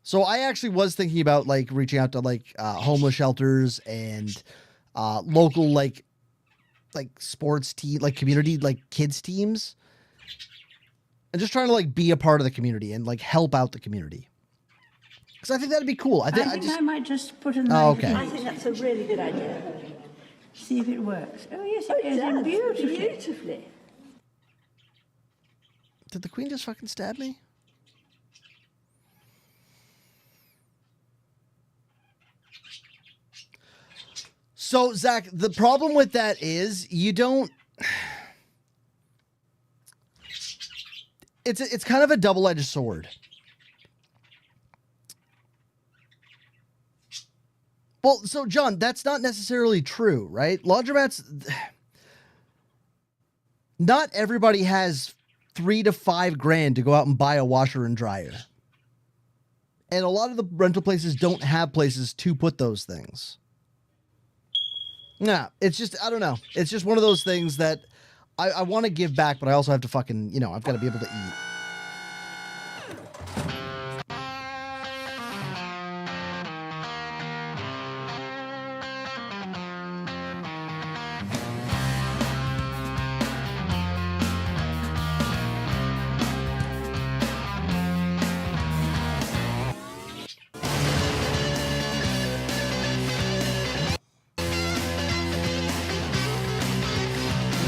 So I actually was thinking about like reaching out to like homeless shelters and local like sports team, like community, like kids teams, and just trying to like be a part of the community and like help out the community. Because I think that'd be cool. I think I might just put a knife. Oh, okay. I think that's a really good idea. See if it works. Oh yes, it goes in beautifully. Did the queen just fucking stab me? So, Zach, the problem with that is you don't... It's kind of a double-edged sword. Well, so, John, that's not necessarily true, right? Laundromats... Not everybody has $3,000 to $5,000 to go out and buy a washer and dryer. And a lot of the rental places don't have places to put those things. Yeah, it's just, I don't know. It's just one of those things that I want to give back, but I also have to fucking, you know, I've got to be able to eat.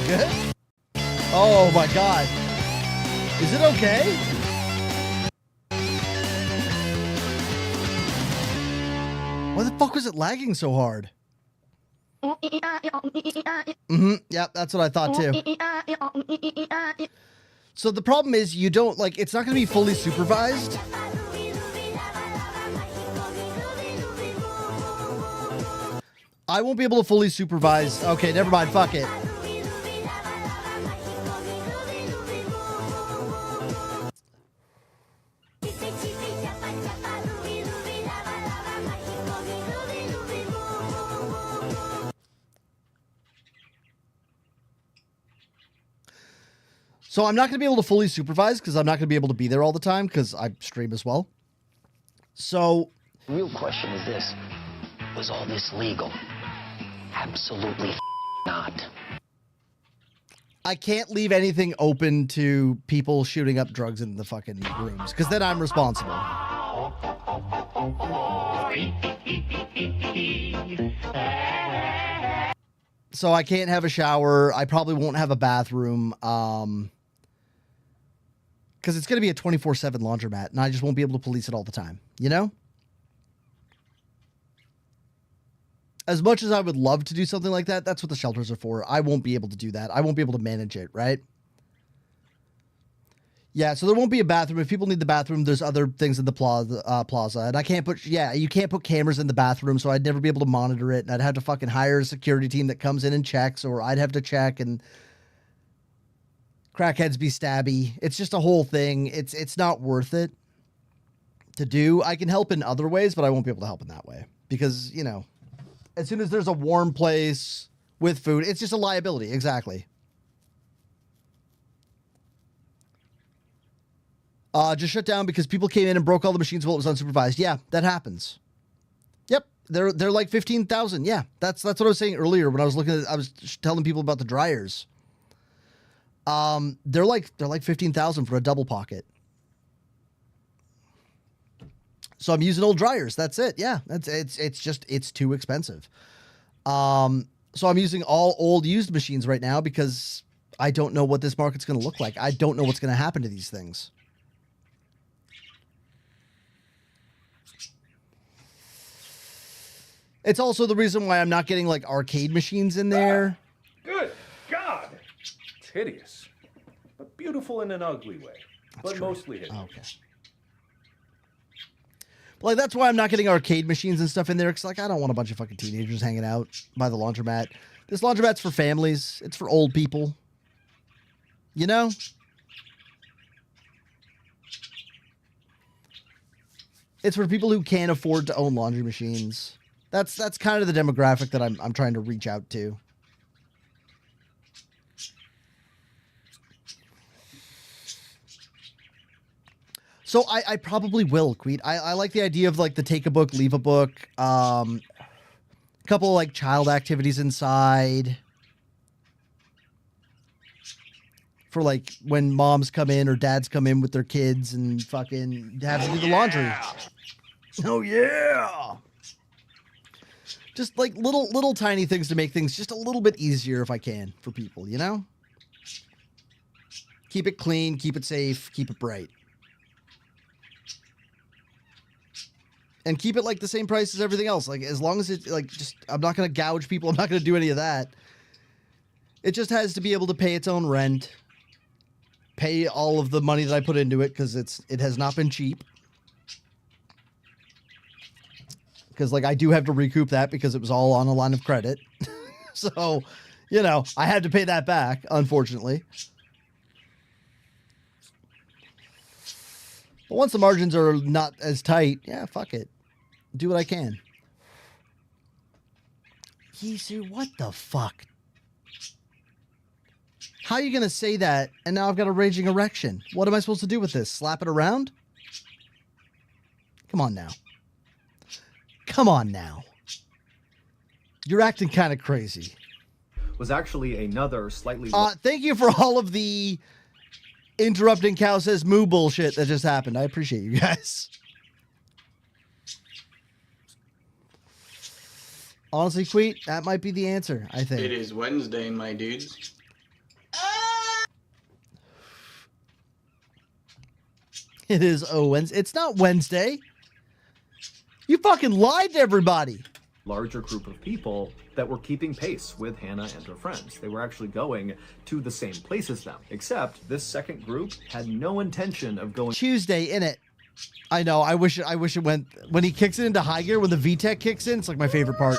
Good? Oh my god. Is it okay? Why the fuck was it lagging so hard? Yep, that's what I thought too. So the problem is you don't, like, it's not going to be fully supervised. I won't be able to fully supervise. Okay, never mind. Fuck it. So I'm not going to be able to fully supervise because I'm not going to be able to be there all the time because I stream as well. So... The real question is this. Was all this legal? Absolutely not. I can't leave anything open to people shooting up drugs in the fucking rooms because then I'm responsible. So I can't have a shower. I probably won't have a bathroom. Because it's going to be a 24/7 laundromat, and I just won't be able to police it all the time, you know? As much as I would love to do something like that, that's what the shelters are for. I won't be able to do that. I won't be able to manage it, right? Yeah, so there won't be a bathroom. If people need the bathroom, there's other things in the plaza. And I can't put, you can't put cameras in the bathroom, so I'd never be able to monitor it. And I'd have to fucking hire a security team that comes in and checks, or I'd have to check, and crackheads be stabby. It's just a whole thing. It's not worth it to do. I can help in other ways, but I won't be able to help in that way. Because, you know, as soon as there's a warm place with food, it's just a liability. Exactly. Just shut down because people came in and broke all the machines while it was unsupervised. Yeah, that happens. Yep, they're like 15,000. Yeah, that's what I was saying earlier when I was looking at. I was telling people about the dryers. They're like 15,000 for a double pocket. So I'm using old dryers. That's it. Yeah, it's too expensive. So I'm using all old used machines right now because I don't know what this market's going to look like. I don't know what's going to happen to these things. It's also the reason why I'm not getting like arcade machines in there. Good God. It's hideous. But beautiful in an ugly way. But mostly hideous. Okay. Like, that's why I'm not getting arcade machines and stuff in there. Because, like, I don't want a bunch of fucking teenagers hanging out by the laundromat. This laundromat's for families. It's for old people. You know? It's for people who can't afford to own laundry machines. That's kind of the demographic that I'm trying to reach out to. So I probably will, Queet. I like the idea of like the take a book, leave a book. A couple of like child activities inside. For like when moms come in or dads come in with their kids and fucking have to do the laundry. Oh yeah. Just like little tiny things to make things just a little bit easier if I can for people, you know? Keep it clean, keep it safe, keep it bright. and keep it like the same price as everything else. Like, as long as it's like, just, I'm not going to gouge people. I'm not going to do any of that. It just has to be able to pay its own rent, pay all of the money that I put into it, because it has not been cheap. Because, like, I do have to recoup that because it was all on a line of credit. So, you know, I had to pay that back, unfortunately. But once the margins are not as tight, yeah, fuck it. Do what I can. Yisu, what the fuck? How are you going to say that, and now I've got a raging erection? What am I supposed to do with this? Slap it around? Come on now. Come on now. You're acting kind of crazy. Was actually another slightly... Thank you for all of the interrupting cow says moo bullshit that just happened. I appreciate you guys. Honestly, Queet, that might be the answer, I think. It is Wednesday, my dudes. It is Wednesday. It's not Wednesday. You fucking lied to everybody. Larger group of people that were keeping pace with Hannah and her friends. They were actually going to the same place as them, except this second group had no intention of going. Tuesday in it. I know. I wish it went when he kicks it into high gear. When the VTEC kicks in, it's like my favorite part.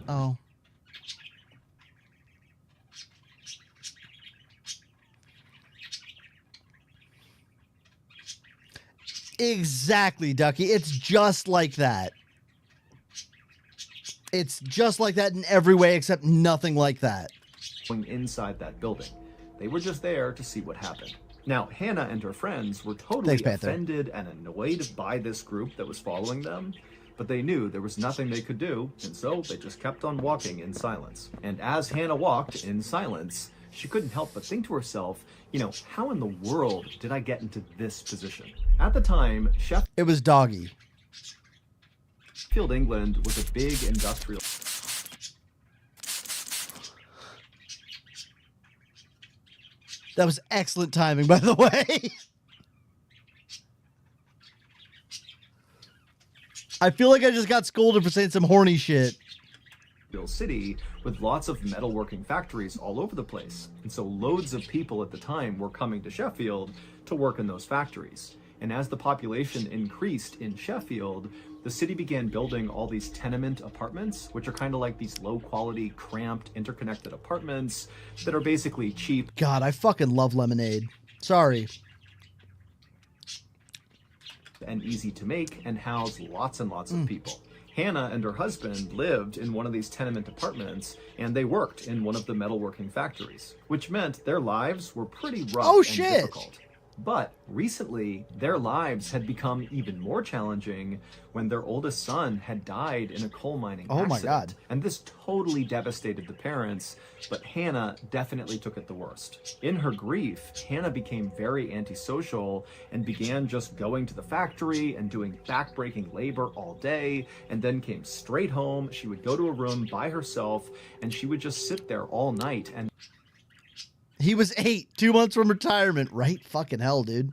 Oh. Exactly, Ducky. It's just like that. It's just like that in every way, except nothing like that. Going inside that building. They were just there to see what happened. Now, Hannah and her friends were totally offended and annoyed by this group that was following them, but they knew there was nothing they could do, and so they just kept on walking in silence. And as Hannah walked in silence, she couldn't help but think to herself, you know, how in the world did I get into this position? At the time, it was Doggy. Sheffield, England was a big industrial... That was excellent timing, by the way. I feel like I just got scolded for saying some horny shit. City with lots of metalworking factories all over the place. And so loads of people at the time were coming to Sheffield to work in those factories. And as the population increased in Sheffield, the city began building all these tenement apartments, which are kind of like these low-quality, cramped, interconnected apartments that are basically cheap. God, I fucking love lemonade. Sorry. And easy to make and house lots and lots of people. Hannah and her husband lived in one of these tenement apartments, and they worked in one of the metalworking factories, which meant their lives were pretty rough and difficult. But recently, their lives had become even more challenging when their oldest son had died in a coal mining accident. My God. And this totally devastated the parents, but Hannah definitely took it the worst. In her grief, Hannah became very antisocial and began just going to the factory and doing back-breaking labor all day, and then came straight home. She would go to a room by herself, and she would just sit there all night and... He was 8, 2 months from retirement. Right? Fucking hell, dude.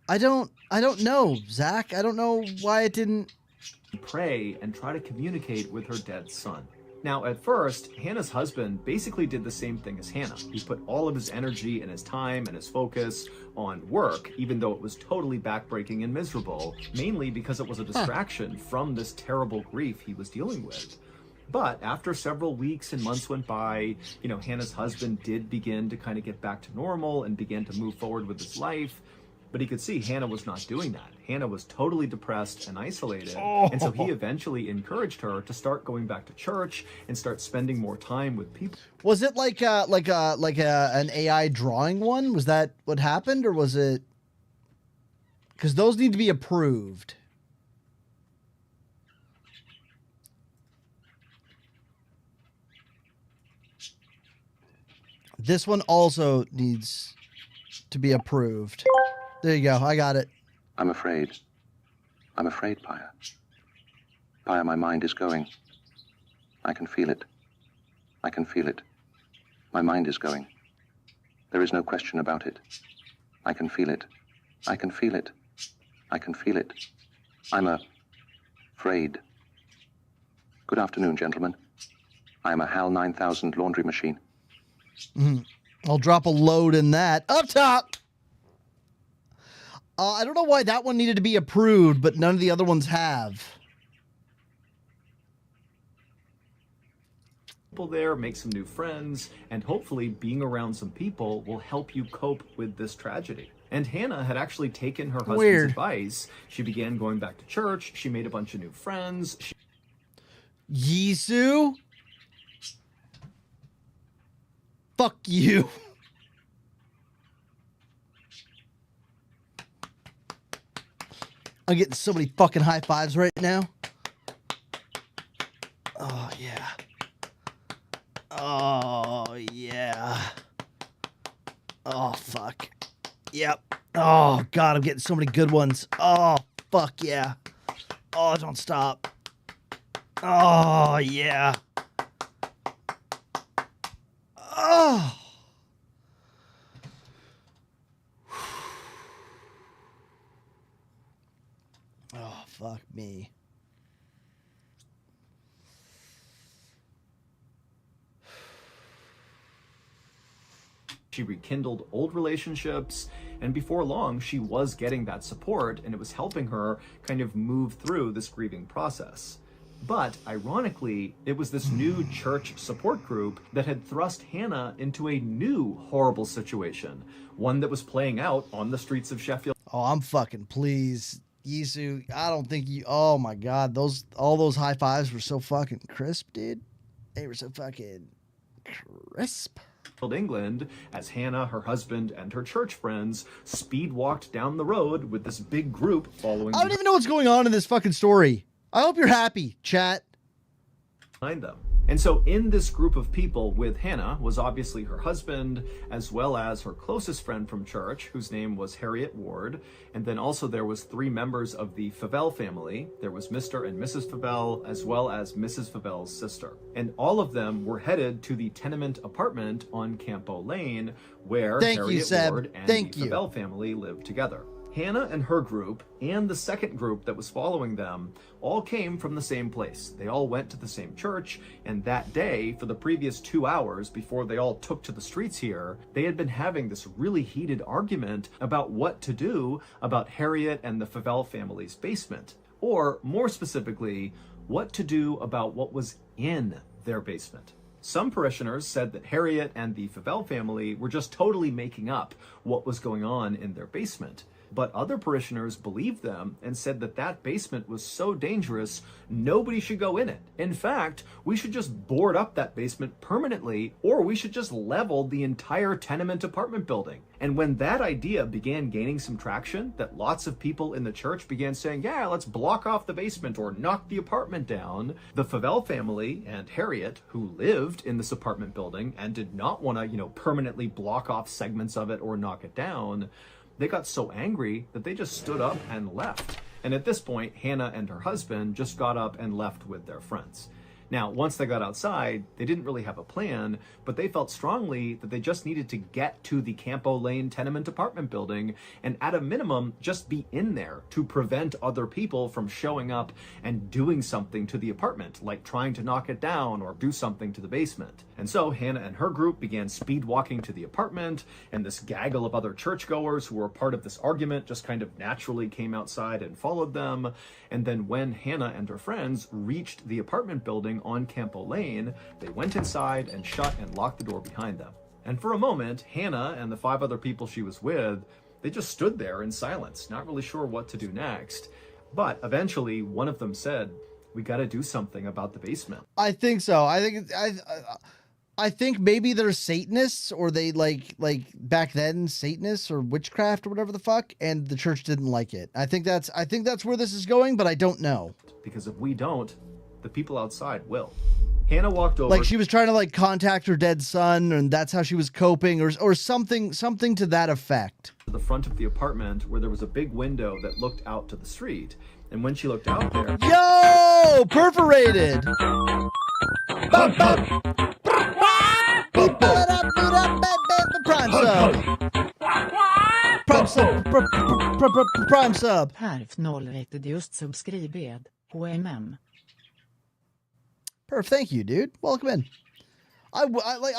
I don't know, Zach. I don't know why it didn't... Pray and try to communicate with her dead son. Now, at first, Hannah's husband basically did the same thing as Hannah. He put all of his energy and his time and his focus on work, even though it was totally backbreaking and miserable, mainly because it was a distraction from this terrible grief he was dealing with. But after several weeks and months went by, you know, Hannah's husband did begin to kind of get back to normal and began to move forward with his life. But he could see Hannah was not doing that. Hannah was totally depressed and isolated. And so he eventually encouraged her to start going back to church and start spending more time with people. Was it like an AI drawing one? Was that what happened, or was it? Because those need to be approved. This one also needs to be approved. There you go. I got it. I'm afraid. I'm afraid, Paya. Paya, my mind is going. I can feel it. I can feel it. My mind is going. There is no question about it. I can feel it. I can feel it. I can feel it. I'm afraid. Good afternoon, gentlemen. I am a HAL 9000 laundry machine. I'll drop a load in that. Up top! I don't know why that one needed to be approved, but none of the other ones have. People there, make some new friends, and hopefully being around some people will help you cope with this tragedy. And Hannah had actually taken her husband's advice. She began going back to church. She made a bunch of new friends. Yisu? Fuck you. I'm getting so many fucking high fives right now. Oh, yeah. Oh, yeah. Oh, fuck. Yep. Oh, God, I'm getting so many good ones. Oh, fuck yeah. Oh, don't stop. Oh, yeah. Oh. Oh, fuck me. She rekindled old relationships, and before long, she was getting that support, and it was helping her kind of move through this grieving process. But ironically, it was this new church support group that had thrust Hannah into a new horrible situation, one that was playing out on the streets of Sheffield. Oh, I'm fucking pleased. Yisu, I don't think you, oh my God, all those high fives were so fucking crisp, dude. They were so fucking crisp. England, as Hannah, her husband, and her church friends speed walked down the road with this big group following. I don't even know what's going on in this fucking story. I hope you're happy, chat. Behind them. And so in this group of people with Hannah was obviously her husband, as well as her closest friend from church, whose name was Harriet Ward. And then also there was 3 members of the Favell family. There was Mr. and Mrs. Favell, as well as Mrs. Favell's sister. And all of them were headed to the tenement apartment on Campo Lane, where Harriet Ward and the Favell family lived together. Hannah and her group, and the second group that was following them, all came from the same place. They all went to the same church, and that day, for the previous 2 hours before they all took to the streets here, they had been having this really heated argument about what to do about Harriet and the Favell family's basement. Or, more specifically, what to do about what was in their basement. Some parishioners said that Harriet and the Favell family were just totally making up what was going on in their basement. But other parishioners believed them and said that that basement was so dangerous, nobody should go in it. In fact, we should just board up that basement permanently, or we should just level the entire tenement apartment building. And when that idea began gaining some traction, that lots of people in the church began saying, yeah, let's block off the basement or knock the apartment down, the Favell family and Harriet, who lived in this apartment building and did not want to, permanently block off segments of it or knock it down, they got so angry that they just stood up and left. And at this point, Hannah and her husband just got up and left with their friends. Now, once they got outside, they didn't really have a plan, but they felt strongly that they just needed to get to the Campo Lane tenement apartment building and at a minimum, just be in there to prevent other people from showing up and doing something to the apartment, like trying to knock it down or do something to the basement. And so Hannah and her group began speed walking to the apartment, and this gaggle of other churchgoers who were part of this argument just kind of naturally came outside and followed them. And then when Hannah and her friends reached the apartment building on Campo Lane, they went inside and shut and locked the door behind them. And for a moment, Hannah and the 5 other people she was with, they just stood there in silence, not really sure what to do next. But eventually, one of them said, "We got to do something about the basement." I think so. I think maybe they're Satanists, or they like back then Satanists or witchcraft or whatever the fuck, and the church didn't like it. I think that's where this is going, but I don't know. Because if we don't, the people outside will. Hannah walked over. Like she was trying to contact her dead son, and that's how she was coping, or something to that effect. To the front of the apartment where there was a big window that looked out to the street. And when she looked out there, yo, perforated. Prime sub. Prime Prime sub. Perf 0 just subscribed. HMM. Perf, thank you, dude. Welcome in. I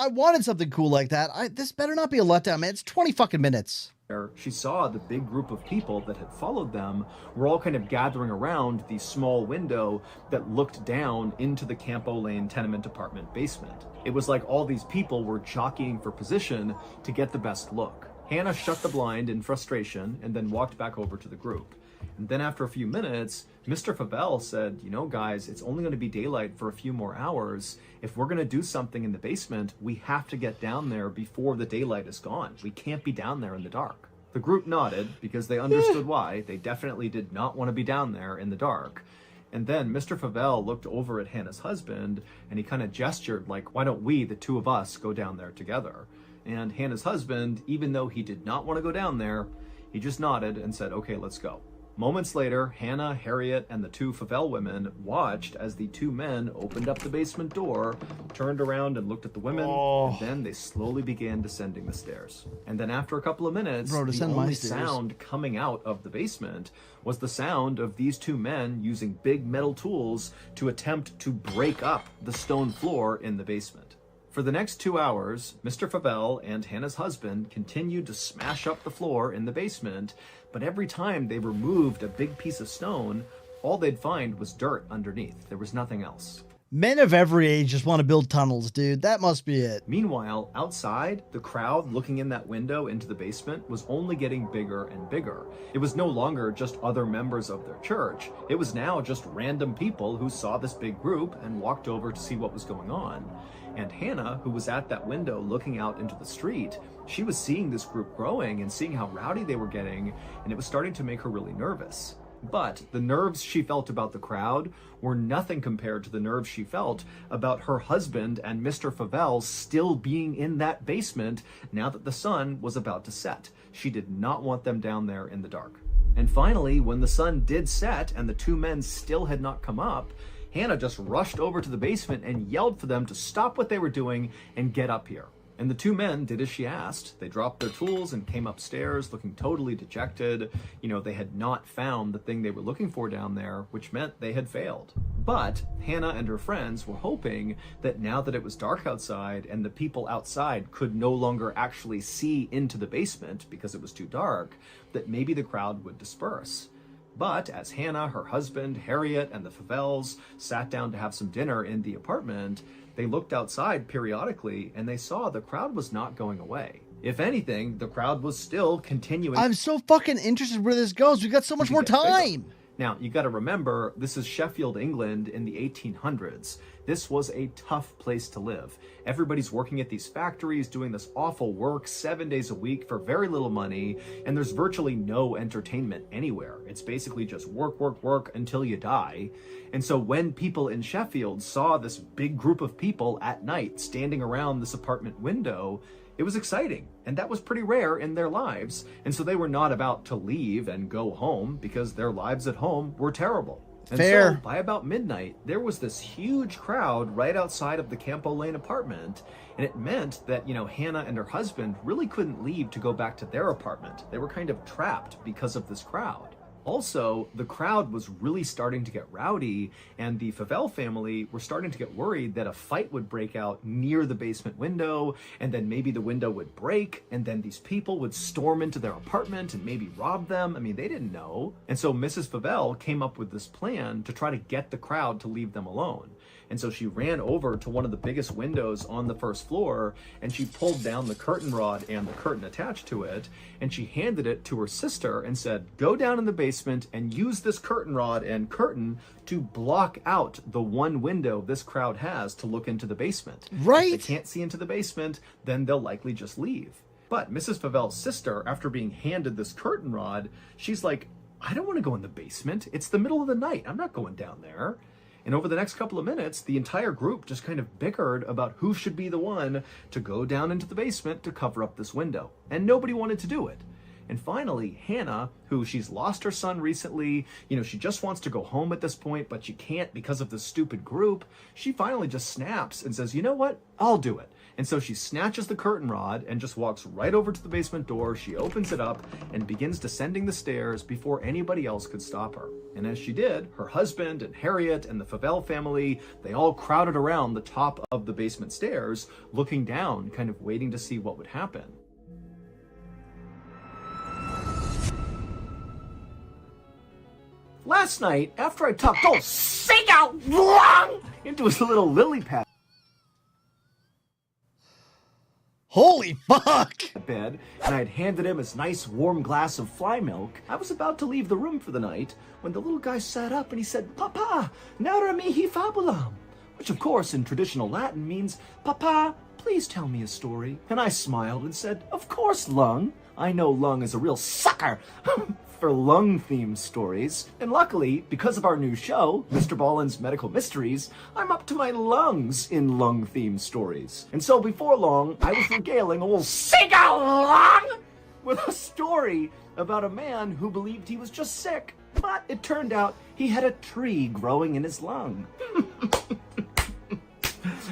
wanted something cool like that. This better not be a letdown, man. It's 20 fucking minutes. She saw the big group of people that had followed them were all kind of gathering around the small window that looked down into the Campo Lane tenement apartment basement. It was like all these people were jockeying for position to get the best look. Hannah shut the blind in frustration and then walked back over to the group. And then after a few minutes, Mr. Favell said, you know, guys, it's only going to be daylight for a few more hours. If we're going to do something in the basement, we have to get down there before the daylight is gone. We can't be down there in the dark. The group nodded because they understood why. They definitely did not want to be down there in the dark. And then Mr. Favell looked over at Hannah's husband and he kind of gestured like, why don't we, the two of us, go down there together? And Hannah's husband, even though he did not want to go down there, he just nodded and said, okay, let's go. Moments later, Hannah, Harriet, and the two Favell women watched as the two men opened up the basement door, turned around and looked at the women, and then they slowly began descending the stairs. And then after a couple of minutes, the only sound coming out of the basement was the sound of these two men using big metal tools to attempt to break up the stone floor in the basement. For the next 2 hours, Mr. Favell and Hannah's husband continued to smash up the floor in the basement, but every time they removed a big piece of stone, all they'd find was dirt underneath. There was nothing else. Men of every age just want to build tunnels, dude. That must be it. Meanwhile, outside, the crowd looking in that window into the basement was only getting bigger and bigger. It was no longer just other members of their church. It was now just random people who saw this big group and walked over to see what was going on. And Hannah, who was at that window looking out into the street, she was seeing this group growing and seeing how rowdy they were getting, and it was starting to make her really nervous. But the nerves she felt about the crowd were nothing compared to the nerves she felt about her husband and Mr. Favell still being in that basement now that the sun was about to set. She did not want them down there in the dark. And finally, when the sun did set and the two men still had not come up, Hannah just rushed over to the basement and yelled for them to stop what they were doing and get up here. And the two men did as she asked. They dropped their tools and came upstairs looking totally dejected. You know, they had not found the thing they were looking for down there, which meant they had failed. But Hannah and her friends were hoping that now that it was dark outside and the people outside could no longer actually see into the basement because it was too dark, that maybe the crowd would disperse. But as Hannah, her husband, Harriet, and the Favells sat down to have some dinner in the apartment, they looked outside periodically and they saw the crowd was not going away. If anything, the crowd was still continuing. I'm so fucking interested where this goes. We got so much more time. Now, you got to remember, this is Sheffield, England in the 1800s. This was a tough place to live. Everybody's working at these factories, doing this awful work 7 days a week for very little money, and there's virtually no entertainment anywhere. It's basically just work, work, work until you die. And so when people in Sheffield saw this big group of people at night standing around this apartment window, it was exciting, and that was pretty rare in their lives, and so they were not about to leave and go home because their lives at home were terrible. And Fair. So by about midnight, there was this huge crowd right outside of the Campo Lane apartment, and it meant that, you know, Hannah and her husband really couldn't leave to go back to their apartment. They were kind of trapped because of this crowd. Also, the crowd was really starting to get rowdy, and the Favell family were starting to get worried that a fight would break out near the basement window, and then maybe the window would break, and then these people would storm into their apartment and maybe rob them. I mean, they didn't know. And so Mrs. Favell came up with this plan to try to get the crowd to leave them alone. And so she ran over to one of the biggest windows on the first floor, and she pulled down the curtain rod and the curtain attached to it, and she handed it to her sister and said, go down in the basement and use this curtain rod and curtain to block out the one window this crowd has to look into the basement. Right. If they can't see into the basement, then they'll likely just leave. But Mrs. Favell's sister, after being handed this curtain rod, she's like, I don't want to go in the basement. It's the middle of the night. I'm not going down there. And over the next couple of minutes, the entire group just kind of bickered about who should be the one to go down into the basement to cover up this window. And nobody wanted to do it. And finally, Hannah, who she's lost her son recently, she just wants to go home at this point, but she can't because of this stupid group. She finally just snaps and says, you know what? I'll do it. And so she snatches the curtain rod and just walks right over to the basement door. She opens it up and begins descending the stairs before anybody else could stop her. And as she did, her husband and Harriet and the Favell family, they all crowded around the top of the basement stairs, looking down, kind of waiting to see what would happen. Last night, after I tucked old Sega Wrong into his little lily pad Holy fuck! bed, and I had handed him his nice warm glass of fly milk, I was about to leave the room for the night when the little guy sat up and he said, Papa, narra mihi fabulam, which of course in traditional Latin means, Papa, please tell me a story. And I smiled and said, of course, Lung. I know Lung is a real sucker for Lung-themed stories. And luckily, because of our new show, Mr. Ballen's Medical Mysteries, I'm up to my lungs in Lung-themed stories. And so before long, I was regaling old Sega Lung with a story about a man who believed he was just sick, but it turned out he had a tree growing in his lung.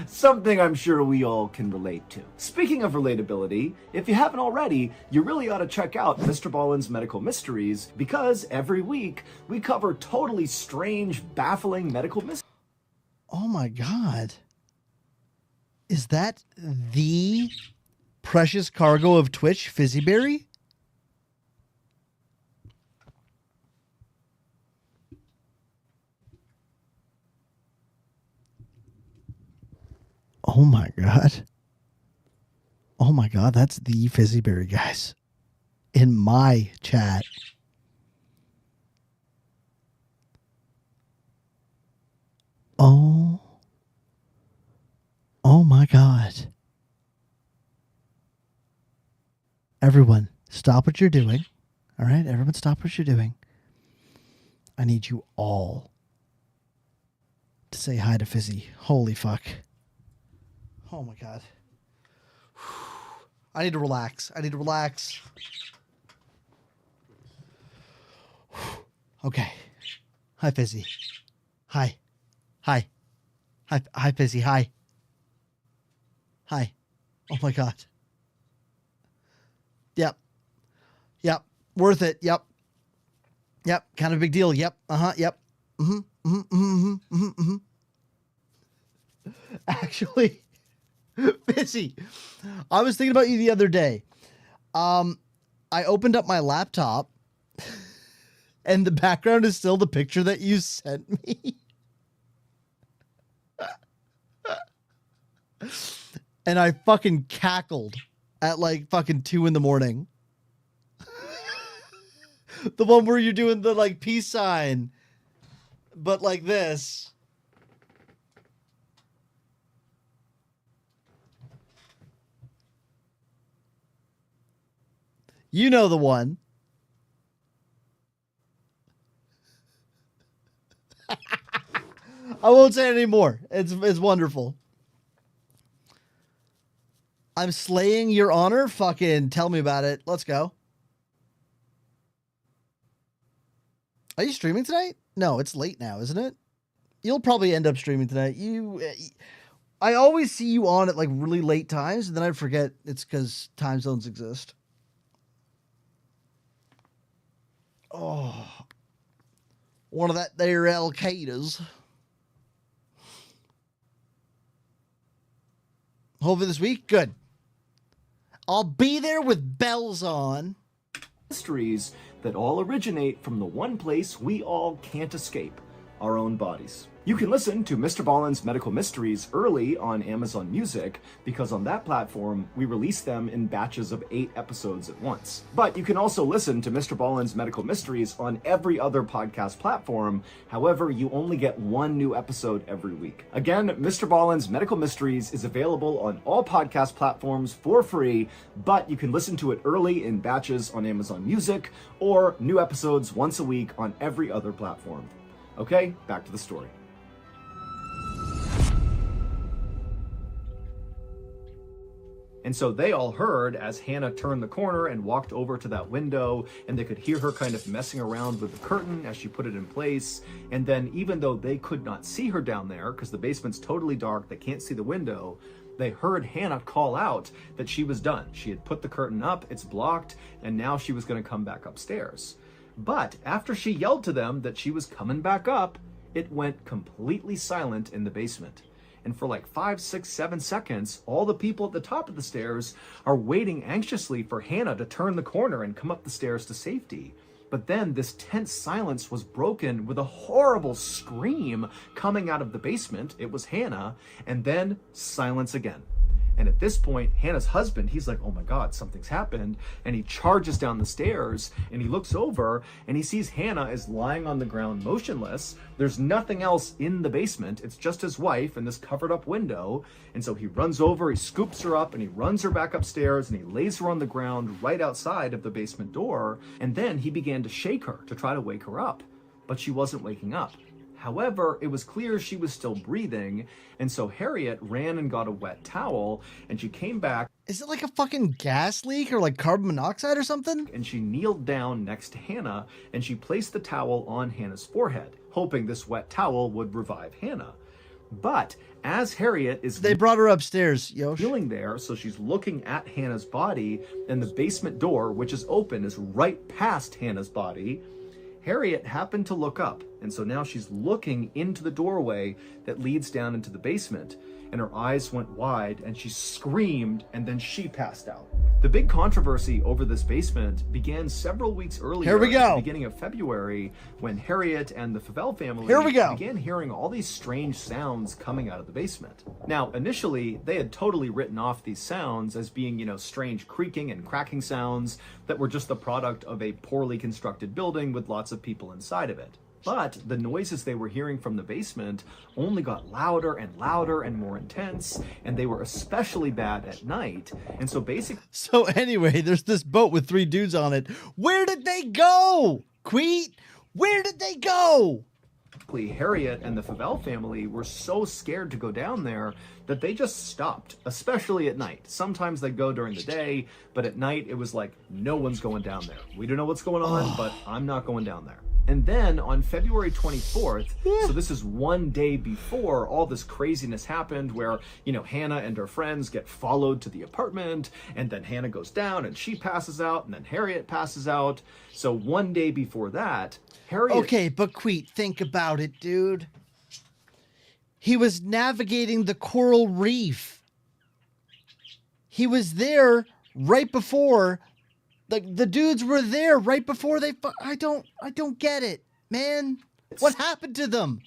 Something I'm sure we all can relate to. Speaking of relatability, if you haven't already, you really ought to check out Mr. Ballen's Medical Mysteries, because every week we cover totally strange, baffling medical mysteries. Oh my god. Is that the precious cargo of Twitch, Fizzyberry? Oh my god. Oh my god, that's the Fizzyberry, guys. In my chat. Oh. Oh my god. Everyone, stop what you're doing. All right? Everyone stop what you're doing. I need you all to say hi to Fizzy. Holy fuck. Oh my god. I need to relax. I need to relax. Okay. Hi, Fizzy. Hi. Hi. Hi, hi, Fizzy. Hi. Hi. Oh my god. Yep. Yep. Worth it. Yep. Yep. Kind of a big deal. Yep. Uh-huh. Yep. Actually, Fizzy, I was thinking about you the other day. I opened up my laptop and the background is still the picture that you sent me. And I fucking cackled at like fucking 2 a.m. The one where you're doing the like peace sign, but like this. You know the one. I won't say it anymore. It's wonderful. I'm slaying your honor. Fucking tell me about it. Let's go. Are you streaming tonight? No, it's late now, isn't it? You'll probably end up streaming tonight. I always see you on at like really late times, and then I forget it's because time zones exist. Oh, one of that there Al-Qaeda's. Hopefully this week, good. I'll be there with bells on. Mysteries that all originate from the one place we all can't escape, our own bodies. You can listen to Mr. Ballen's Medical Mysteries early on Amazon Music, because on that platform, we release them in batches of 8 episodes at once. But you can also listen to Mr. Ballen's Medical Mysteries on every other podcast platform. However, you only get 1 new episode every week. Again, Mr. Ballen's Medical Mysteries is available on all podcast platforms for free, but you can listen to it early in batches on Amazon Music, or new episodes once a week on every other platform. Okay, back to the story. And so they all heard as Hannah turned the corner and walked over to that window, and they could hear her kind of messing around with the curtain as she put it in place. And then even though they could not see her down there, because the basement's totally dark, they can't see the window, they heard Hannah call out that she was done. She had put the curtain up, it's blocked, and now she was going to come back upstairs. But after she yelled to them that she was coming back up, it went completely silent in the basement. And for like 5, 6, 7 seconds, all the people at the top of the stairs are waiting anxiously for Hannah to turn the corner and come up the stairs to safety. But then this tense silence was broken with a horrible scream coming out of the basement. It was Hannah, and then silence again. And at this point, Hannah's husband, he's like, oh my God, something's happened. And he charges down the stairs and he looks over and he sees Hannah is lying on the ground motionless. There's nothing else in the basement. It's just his wife and this covered up window. And so he runs over, he scoops her up and he runs her back upstairs and he lays her on the ground right outside of the basement door. And then he began to shake her to try to wake her up, but she wasn't waking up. However, it was clear she was still breathing, and so Harriet ran and got a wet towel, and she came back. Is it like a fucking gas leak or like carbon monoxide or something? And she kneeled down next to Hannah, and she placed the towel on Hannah's forehead, hoping this wet towel would revive Hannah. But as Harriet is... They brought her upstairs, Yosh. Kneeling there, so she's looking at Hannah's body, and the basement door, which is open, is right past Hannah's body. Harriet happened to look up, and so now she's looking into the doorway that leads down into the basement, and her eyes went wide, and she screamed, and then she passed out. The big controversy over this basement began several weeks earlier, Here we go. at the beginning of February, when Harriet and the Favell family began hearing all these strange sounds coming out of the basement. Now, initially, they had totally written off these sounds as being, strange creaking and cracking sounds that were just the product of a poorly constructed building with lots of people inside of it. But the noises they were hearing from the basement only got louder and louder and more intense, and they were especially bad at night. And so basically... So anyway, there's this boat with 3 dudes on it. Where did they go? Queet? Where did they go? Harriet and the Favell family were so scared to go down there that they just stopped, especially at night. Sometimes they'd go during the day, but at night it was like, no one's going down there. We don't know what's going on, but I'm not going down there. And then on February 24th, so this is one day before all this craziness happened where, Hannah and her friends get followed to the apartment, and then Hannah goes down and she passes out, and then Harriet passes out. So one day before that, Harriet... Okay, but Queet, think about it, dude. He was navigating the coral reef. He was there right before... The dudes were there right before they... I don't get it, man. What happened to them?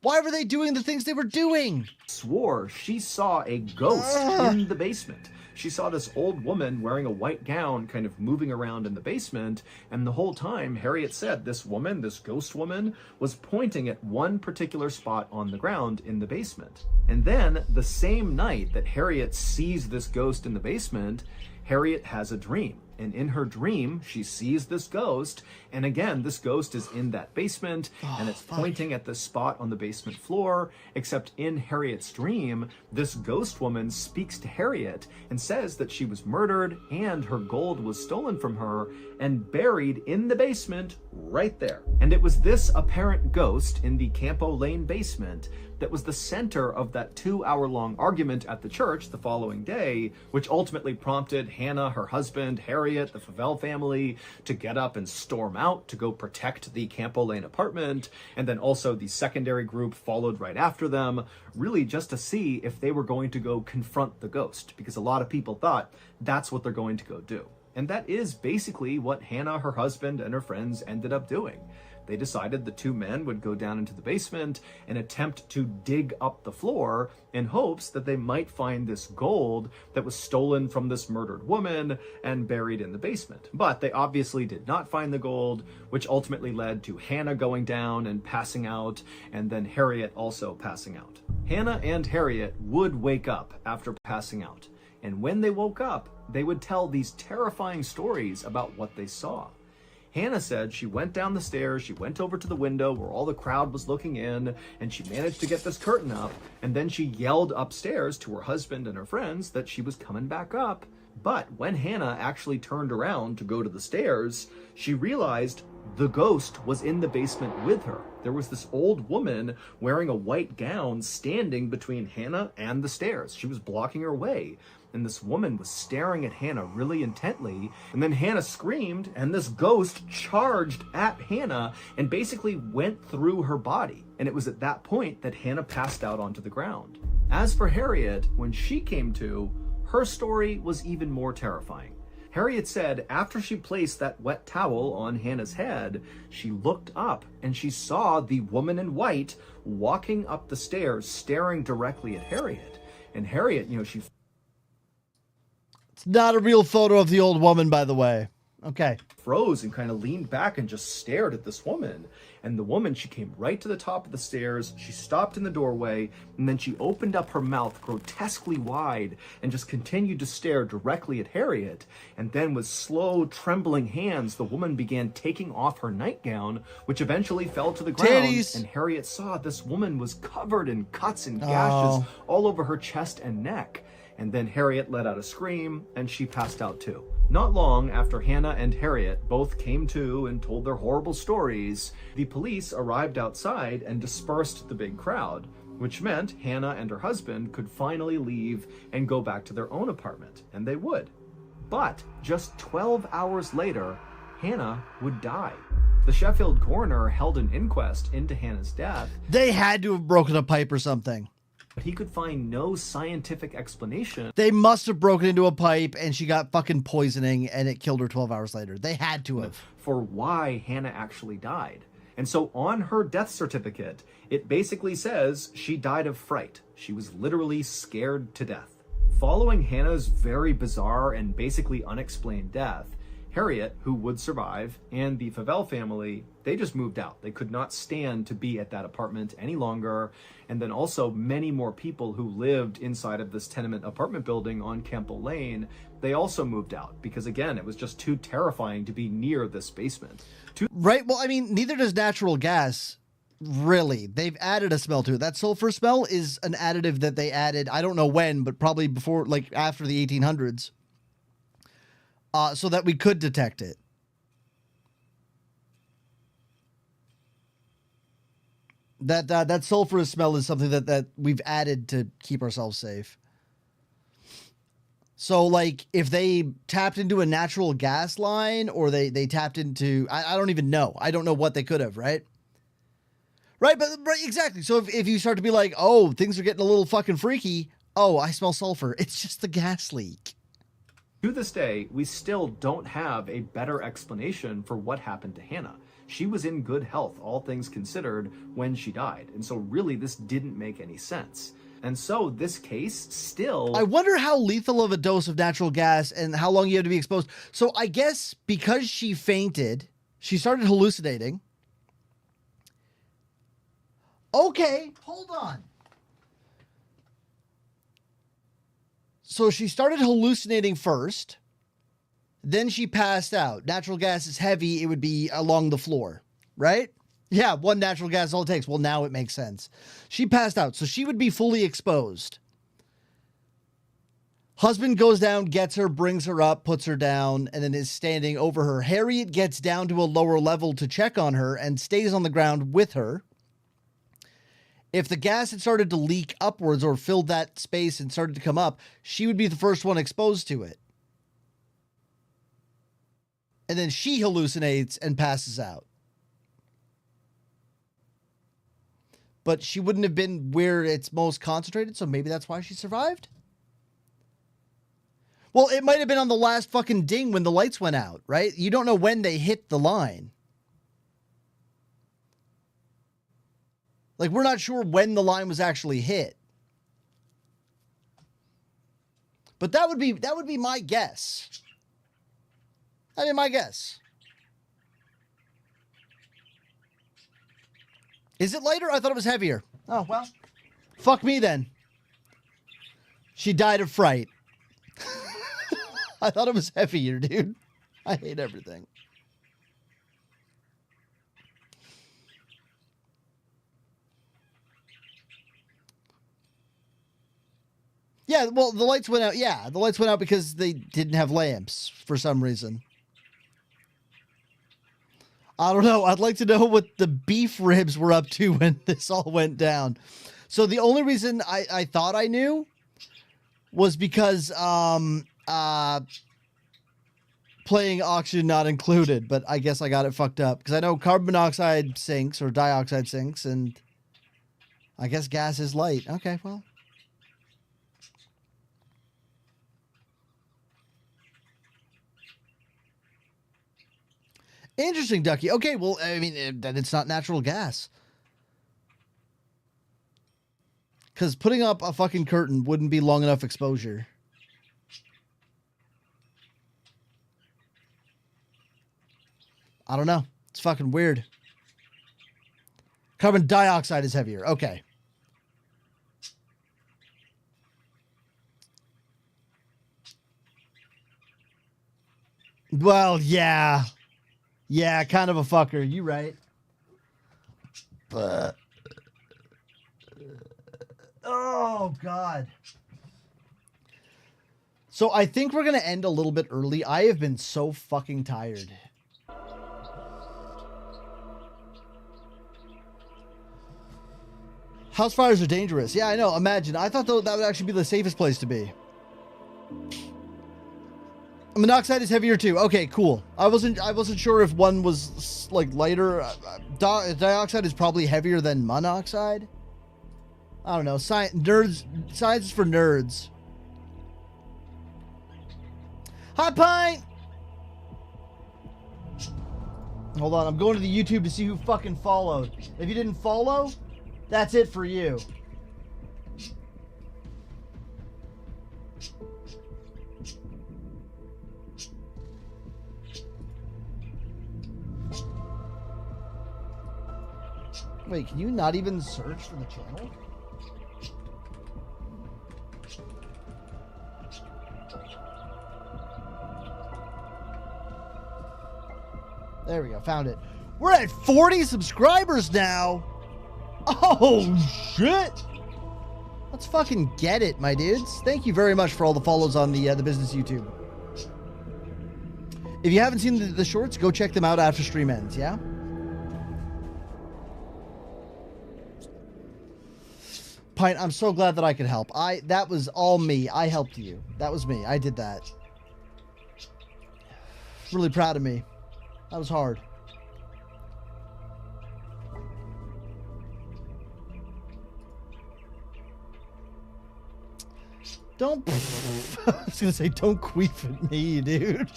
Why were they doing the things they were doing? Swore she saw a ghost in the basement. She saw this old woman wearing a white gown kind of moving around in the basement, and the whole time Harriet said this woman, this ghost woman, was pointing at one particular spot on the ground in the basement. And then the same night that Harriet sees this ghost in the basement, Harriet has a dream. And in her dream, she sees this ghost. And again, this ghost is in that basement and it's pointing at the spot on the basement floor. Except in Harriet's dream, this ghost woman speaks to Harriet and says that she was murdered and her gold was stolen from her and buried in the basement right there. And it was this apparent ghost in the Campo Lane basement that was the center of that 2-hour-long argument at the church the following day, which ultimately prompted Hannah, her husband, Harriet, the Favell family to get up and storm out to go protect the Campo Lane apartment, and then also the secondary group followed right after them, really just to see if they were going to go confront the ghost, because a lot of people thought that's what they're going to go do. And that is basically what Hannah, her husband, and her friends ended up doing. They decided the 2 men would go down into the basement and attempt to dig up the floor in hopes that they might find this gold that was stolen from this murdered woman and buried in the basement. But they obviously did not find the gold, which ultimately led to Hannah going down and passing out, and then Harriet also passing out. Hannah and Harriet would wake up after passing out, and when they woke up, they would tell these terrifying stories about what they saw. Hannah said she went down the stairs, she went over to the window where all the crowd was looking in, and she managed to get this curtain up, and then she yelled upstairs to her husband and her friends that she was coming back up. But when Hannah actually turned around to go to the stairs, she realized the ghost was in the basement with her. There was this old woman wearing a white gown standing between Hannah and the stairs. She was blocking her way. And this woman was staring at Hannah really intently. And then Hannah screamed, and this ghost charged at Hannah and basically went through her body. And it was at that point that Hannah passed out onto the ground. As for Harriet, when she came to, her story was even more terrifying. Harriet said after she placed that wet towel on Hannah's head, she looked up and she saw the woman in white walking up the stairs, staring directly at Harriet. And Harriet, she... It's not a real photo of the old woman, by the way. Okay. Froze and kind of leaned back and just stared at this woman. And the woman, she came right to the top of the stairs. She stopped in the doorway, and then she opened up her mouth grotesquely wide and just continued to stare directly at Harriet. And then with slow, trembling hands, the woman began taking off her nightgown, which eventually fell to the ground. Titties. And Harriet saw this woman was covered in cuts and gashes all over her chest and neck. And then Harriet let out a scream, and she passed out too. Not long after Hannah and Harriet both came to and told their horrible stories, the police arrived outside and dispersed the big crowd, which meant Hannah and her husband could finally leave and go back to their own apartment, and they would. But just 12 hours later, Hannah would die. The Sheffield coroner held an inquest into Hannah's death. They had to have broken a pipe or something. But he could find no scientific explanation. They must have broken into a pipe and she got fucking poisoning and it killed her 12 hours later. They had to have. For why Hannah actually died. And so on her death certificate, it basically says she died of fright. She was literally scared to death. Following Hannah's very bizarre and basically unexplained death, Harriet, who would survive, and the Favell family, they just moved out. They could not stand to be at that apartment any longer. And then also many more people who lived inside of this tenement apartment building on Campbell Lane, they also moved out because, again, it was just too terrifying to be near this basement. Right? Well, I mean, neither does natural gas. Really. They've added a smell to it. That sulfur smell is an additive that they added, I don't know when, but probably before, like after the 1800s. So that we could detect it. That sulfurous smell is something that we've added to keep ourselves safe. So, like, if they tapped into a natural gas line or they tapped into, I don't even know. I don't know what they could have, right? Right, but right, exactly. So if you start to be like, oh, things are getting a little fucking freaky. Oh, I smell sulfur. It's just the gas leak. To this day, we still don't have a better explanation for what happened to Hannah. She was in good health, all things considered, when she died. And so really, this didn't make any sense. And so this case still... I wonder how lethal of a dose of natural gas and how long you have to be exposed. So I guess because she fainted, she started hallucinating. Okay, hold on. So she started hallucinating first. Then she passed out. Natural gas is heavy. It would be along the floor, right? Yeah, one natural gas is all it takes. Well, now it makes sense. She passed out, so she would be fully exposed. Husband goes down, gets her, brings her up, puts her down, and then is standing over her. Harriet gets down to a lower level to check on her and stays on the ground with her. If the gas had started to leak upwards or filled that space and started to come up, she would be the first one exposed to it. And then she hallucinates and passes out. But she wouldn't have been where it's most concentrated, so maybe that's why she survived? Well, it might have been on the last fucking ding when the lights went out, right? You don't know when they hit the line. Like, we're not sure when the line was actually hit. But that would be my guess. That'd be my guess. Is it lighter? I thought it was heavier. Oh, well. Fuck me then. She died of fright. I thought it was heavier, dude. I hate everything. Yeah, well, the lights went out. Yeah, the lights went out because they didn't have lamps for some reason. I don't know. I'd like to know what the beef ribs were up to when this all went down. So the only reason I thought I knew was because playing oxygen not included, but I guess I got it fucked up because I know carbon monoxide sinks or dioxide sinks, and I guess gas is light. Okay, well. Interesting, Ducky. Okay, well, I mean, then it's not natural gas. Because putting up a fucking curtain wouldn't be long enough exposure. I don't know. It's fucking weird. Carbon dioxide is heavier. Okay. Well, yeah. Yeah, kind of a fucker. You right. But oh, God. So I think we're going to end a little bit early. I have been so fucking tired. House fires are dangerous. Yeah, I know. Imagine. I thought that would actually be the safest place to be. Monoxide is heavier too. Okay, cool. I wasn't sure if one was like lighter. Dioxide is probably heavier than monoxide. I don't know. Science is for nerds. Hi, Pint. Hold on, I'm going to the YouTube to see who fucking followed. If you didn't follow, that's it for you. Wait, can you not even search for the channel? There we go, found it. We're at 40 subscribers now. Oh, shit. Let's fucking get it, my dudes. Thank you very much for all the follows on the business YouTube. If you haven't seen the shorts, go check them out after stream ends, yeah? Pint, I'm so glad that I could help. That was all me. I helped you. That was me. I did that. Really proud of me. That was hard. Don't... I was gonna say, don't queef at me, dude.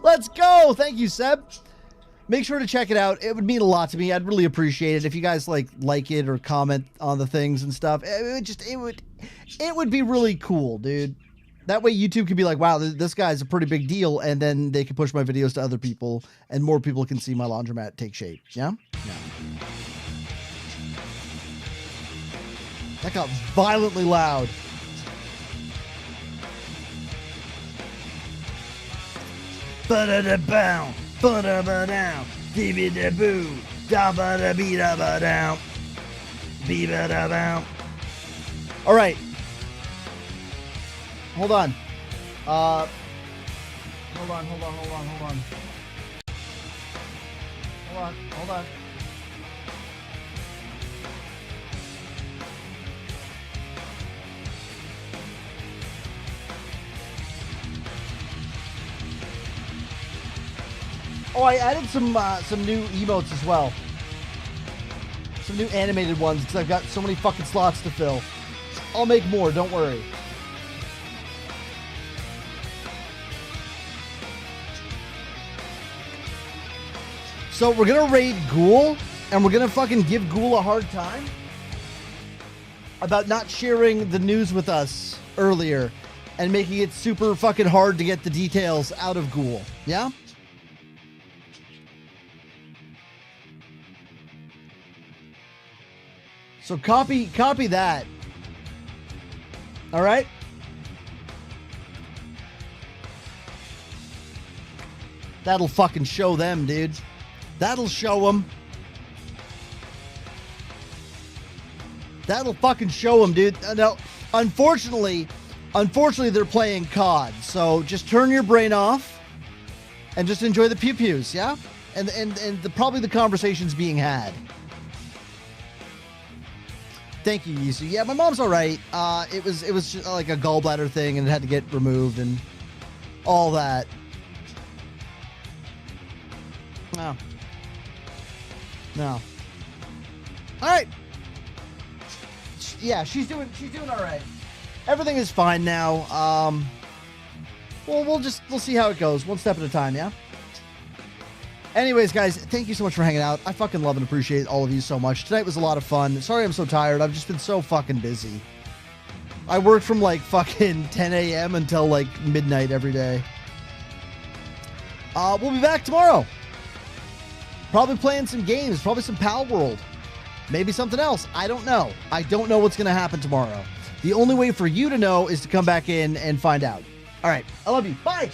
Let's go! Thank you, Seb. Make sure to check it out. It would mean a lot to me. I'd really appreciate it if you guys like it or comment on the things and stuff. It would be really cool, dude. That way YouTube could be like, wow, this guy's a pretty big deal, and then they can push my videos to other people, and more people can see my laundromat take shape. Yeah? Yeah. That got violently loud. Ba-da-da-bow. Ba-da-ba-down, dee-be-da-boo, da-ba-da-bee-da-ba-down, bee-ba-da-bow. All right. Hold on. Hold on. Oh, I added some new emotes as well. Some new animated ones because I've got so many fucking slots to fill. I'll make more, don't worry. So we're gonna raid Ghoul, and we're gonna fucking give Ghoul a hard time about not sharing the news with us earlier and making it super fucking hard to get the details out of Ghoul. Yeah? So copy that. All right? That'll fucking show them, dude. That'll show them. That'll fucking show them, dude. No, unfortunately, they're playing COD. So just turn your brain off and just enjoy the pew-pews, yeah? And probably the conversations being had. Thank you, Yisu. Yeah, my mom's all right. It was just like a gallbladder thing, and it had to get removed and all that. No. All right. Yeah, she's doing all right. Everything is fine now. We'll see how it goes, one step at a time. Yeah. Anyways, guys, thank you so much for hanging out. I fucking love and appreciate all of you so much. Tonight was a lot of fun. Sorry I'm so tired. I've just been so fucking busy. I worked from like fucking 10 a.m. until like midnight every day. We'll be back tomorrow. Probably playing some games, probably some Pal World. Maybe something else. I don't know. I don't know what's going to happen tomorrow. The only way for you to know is to come back in and find out. All right. I love you. Bye.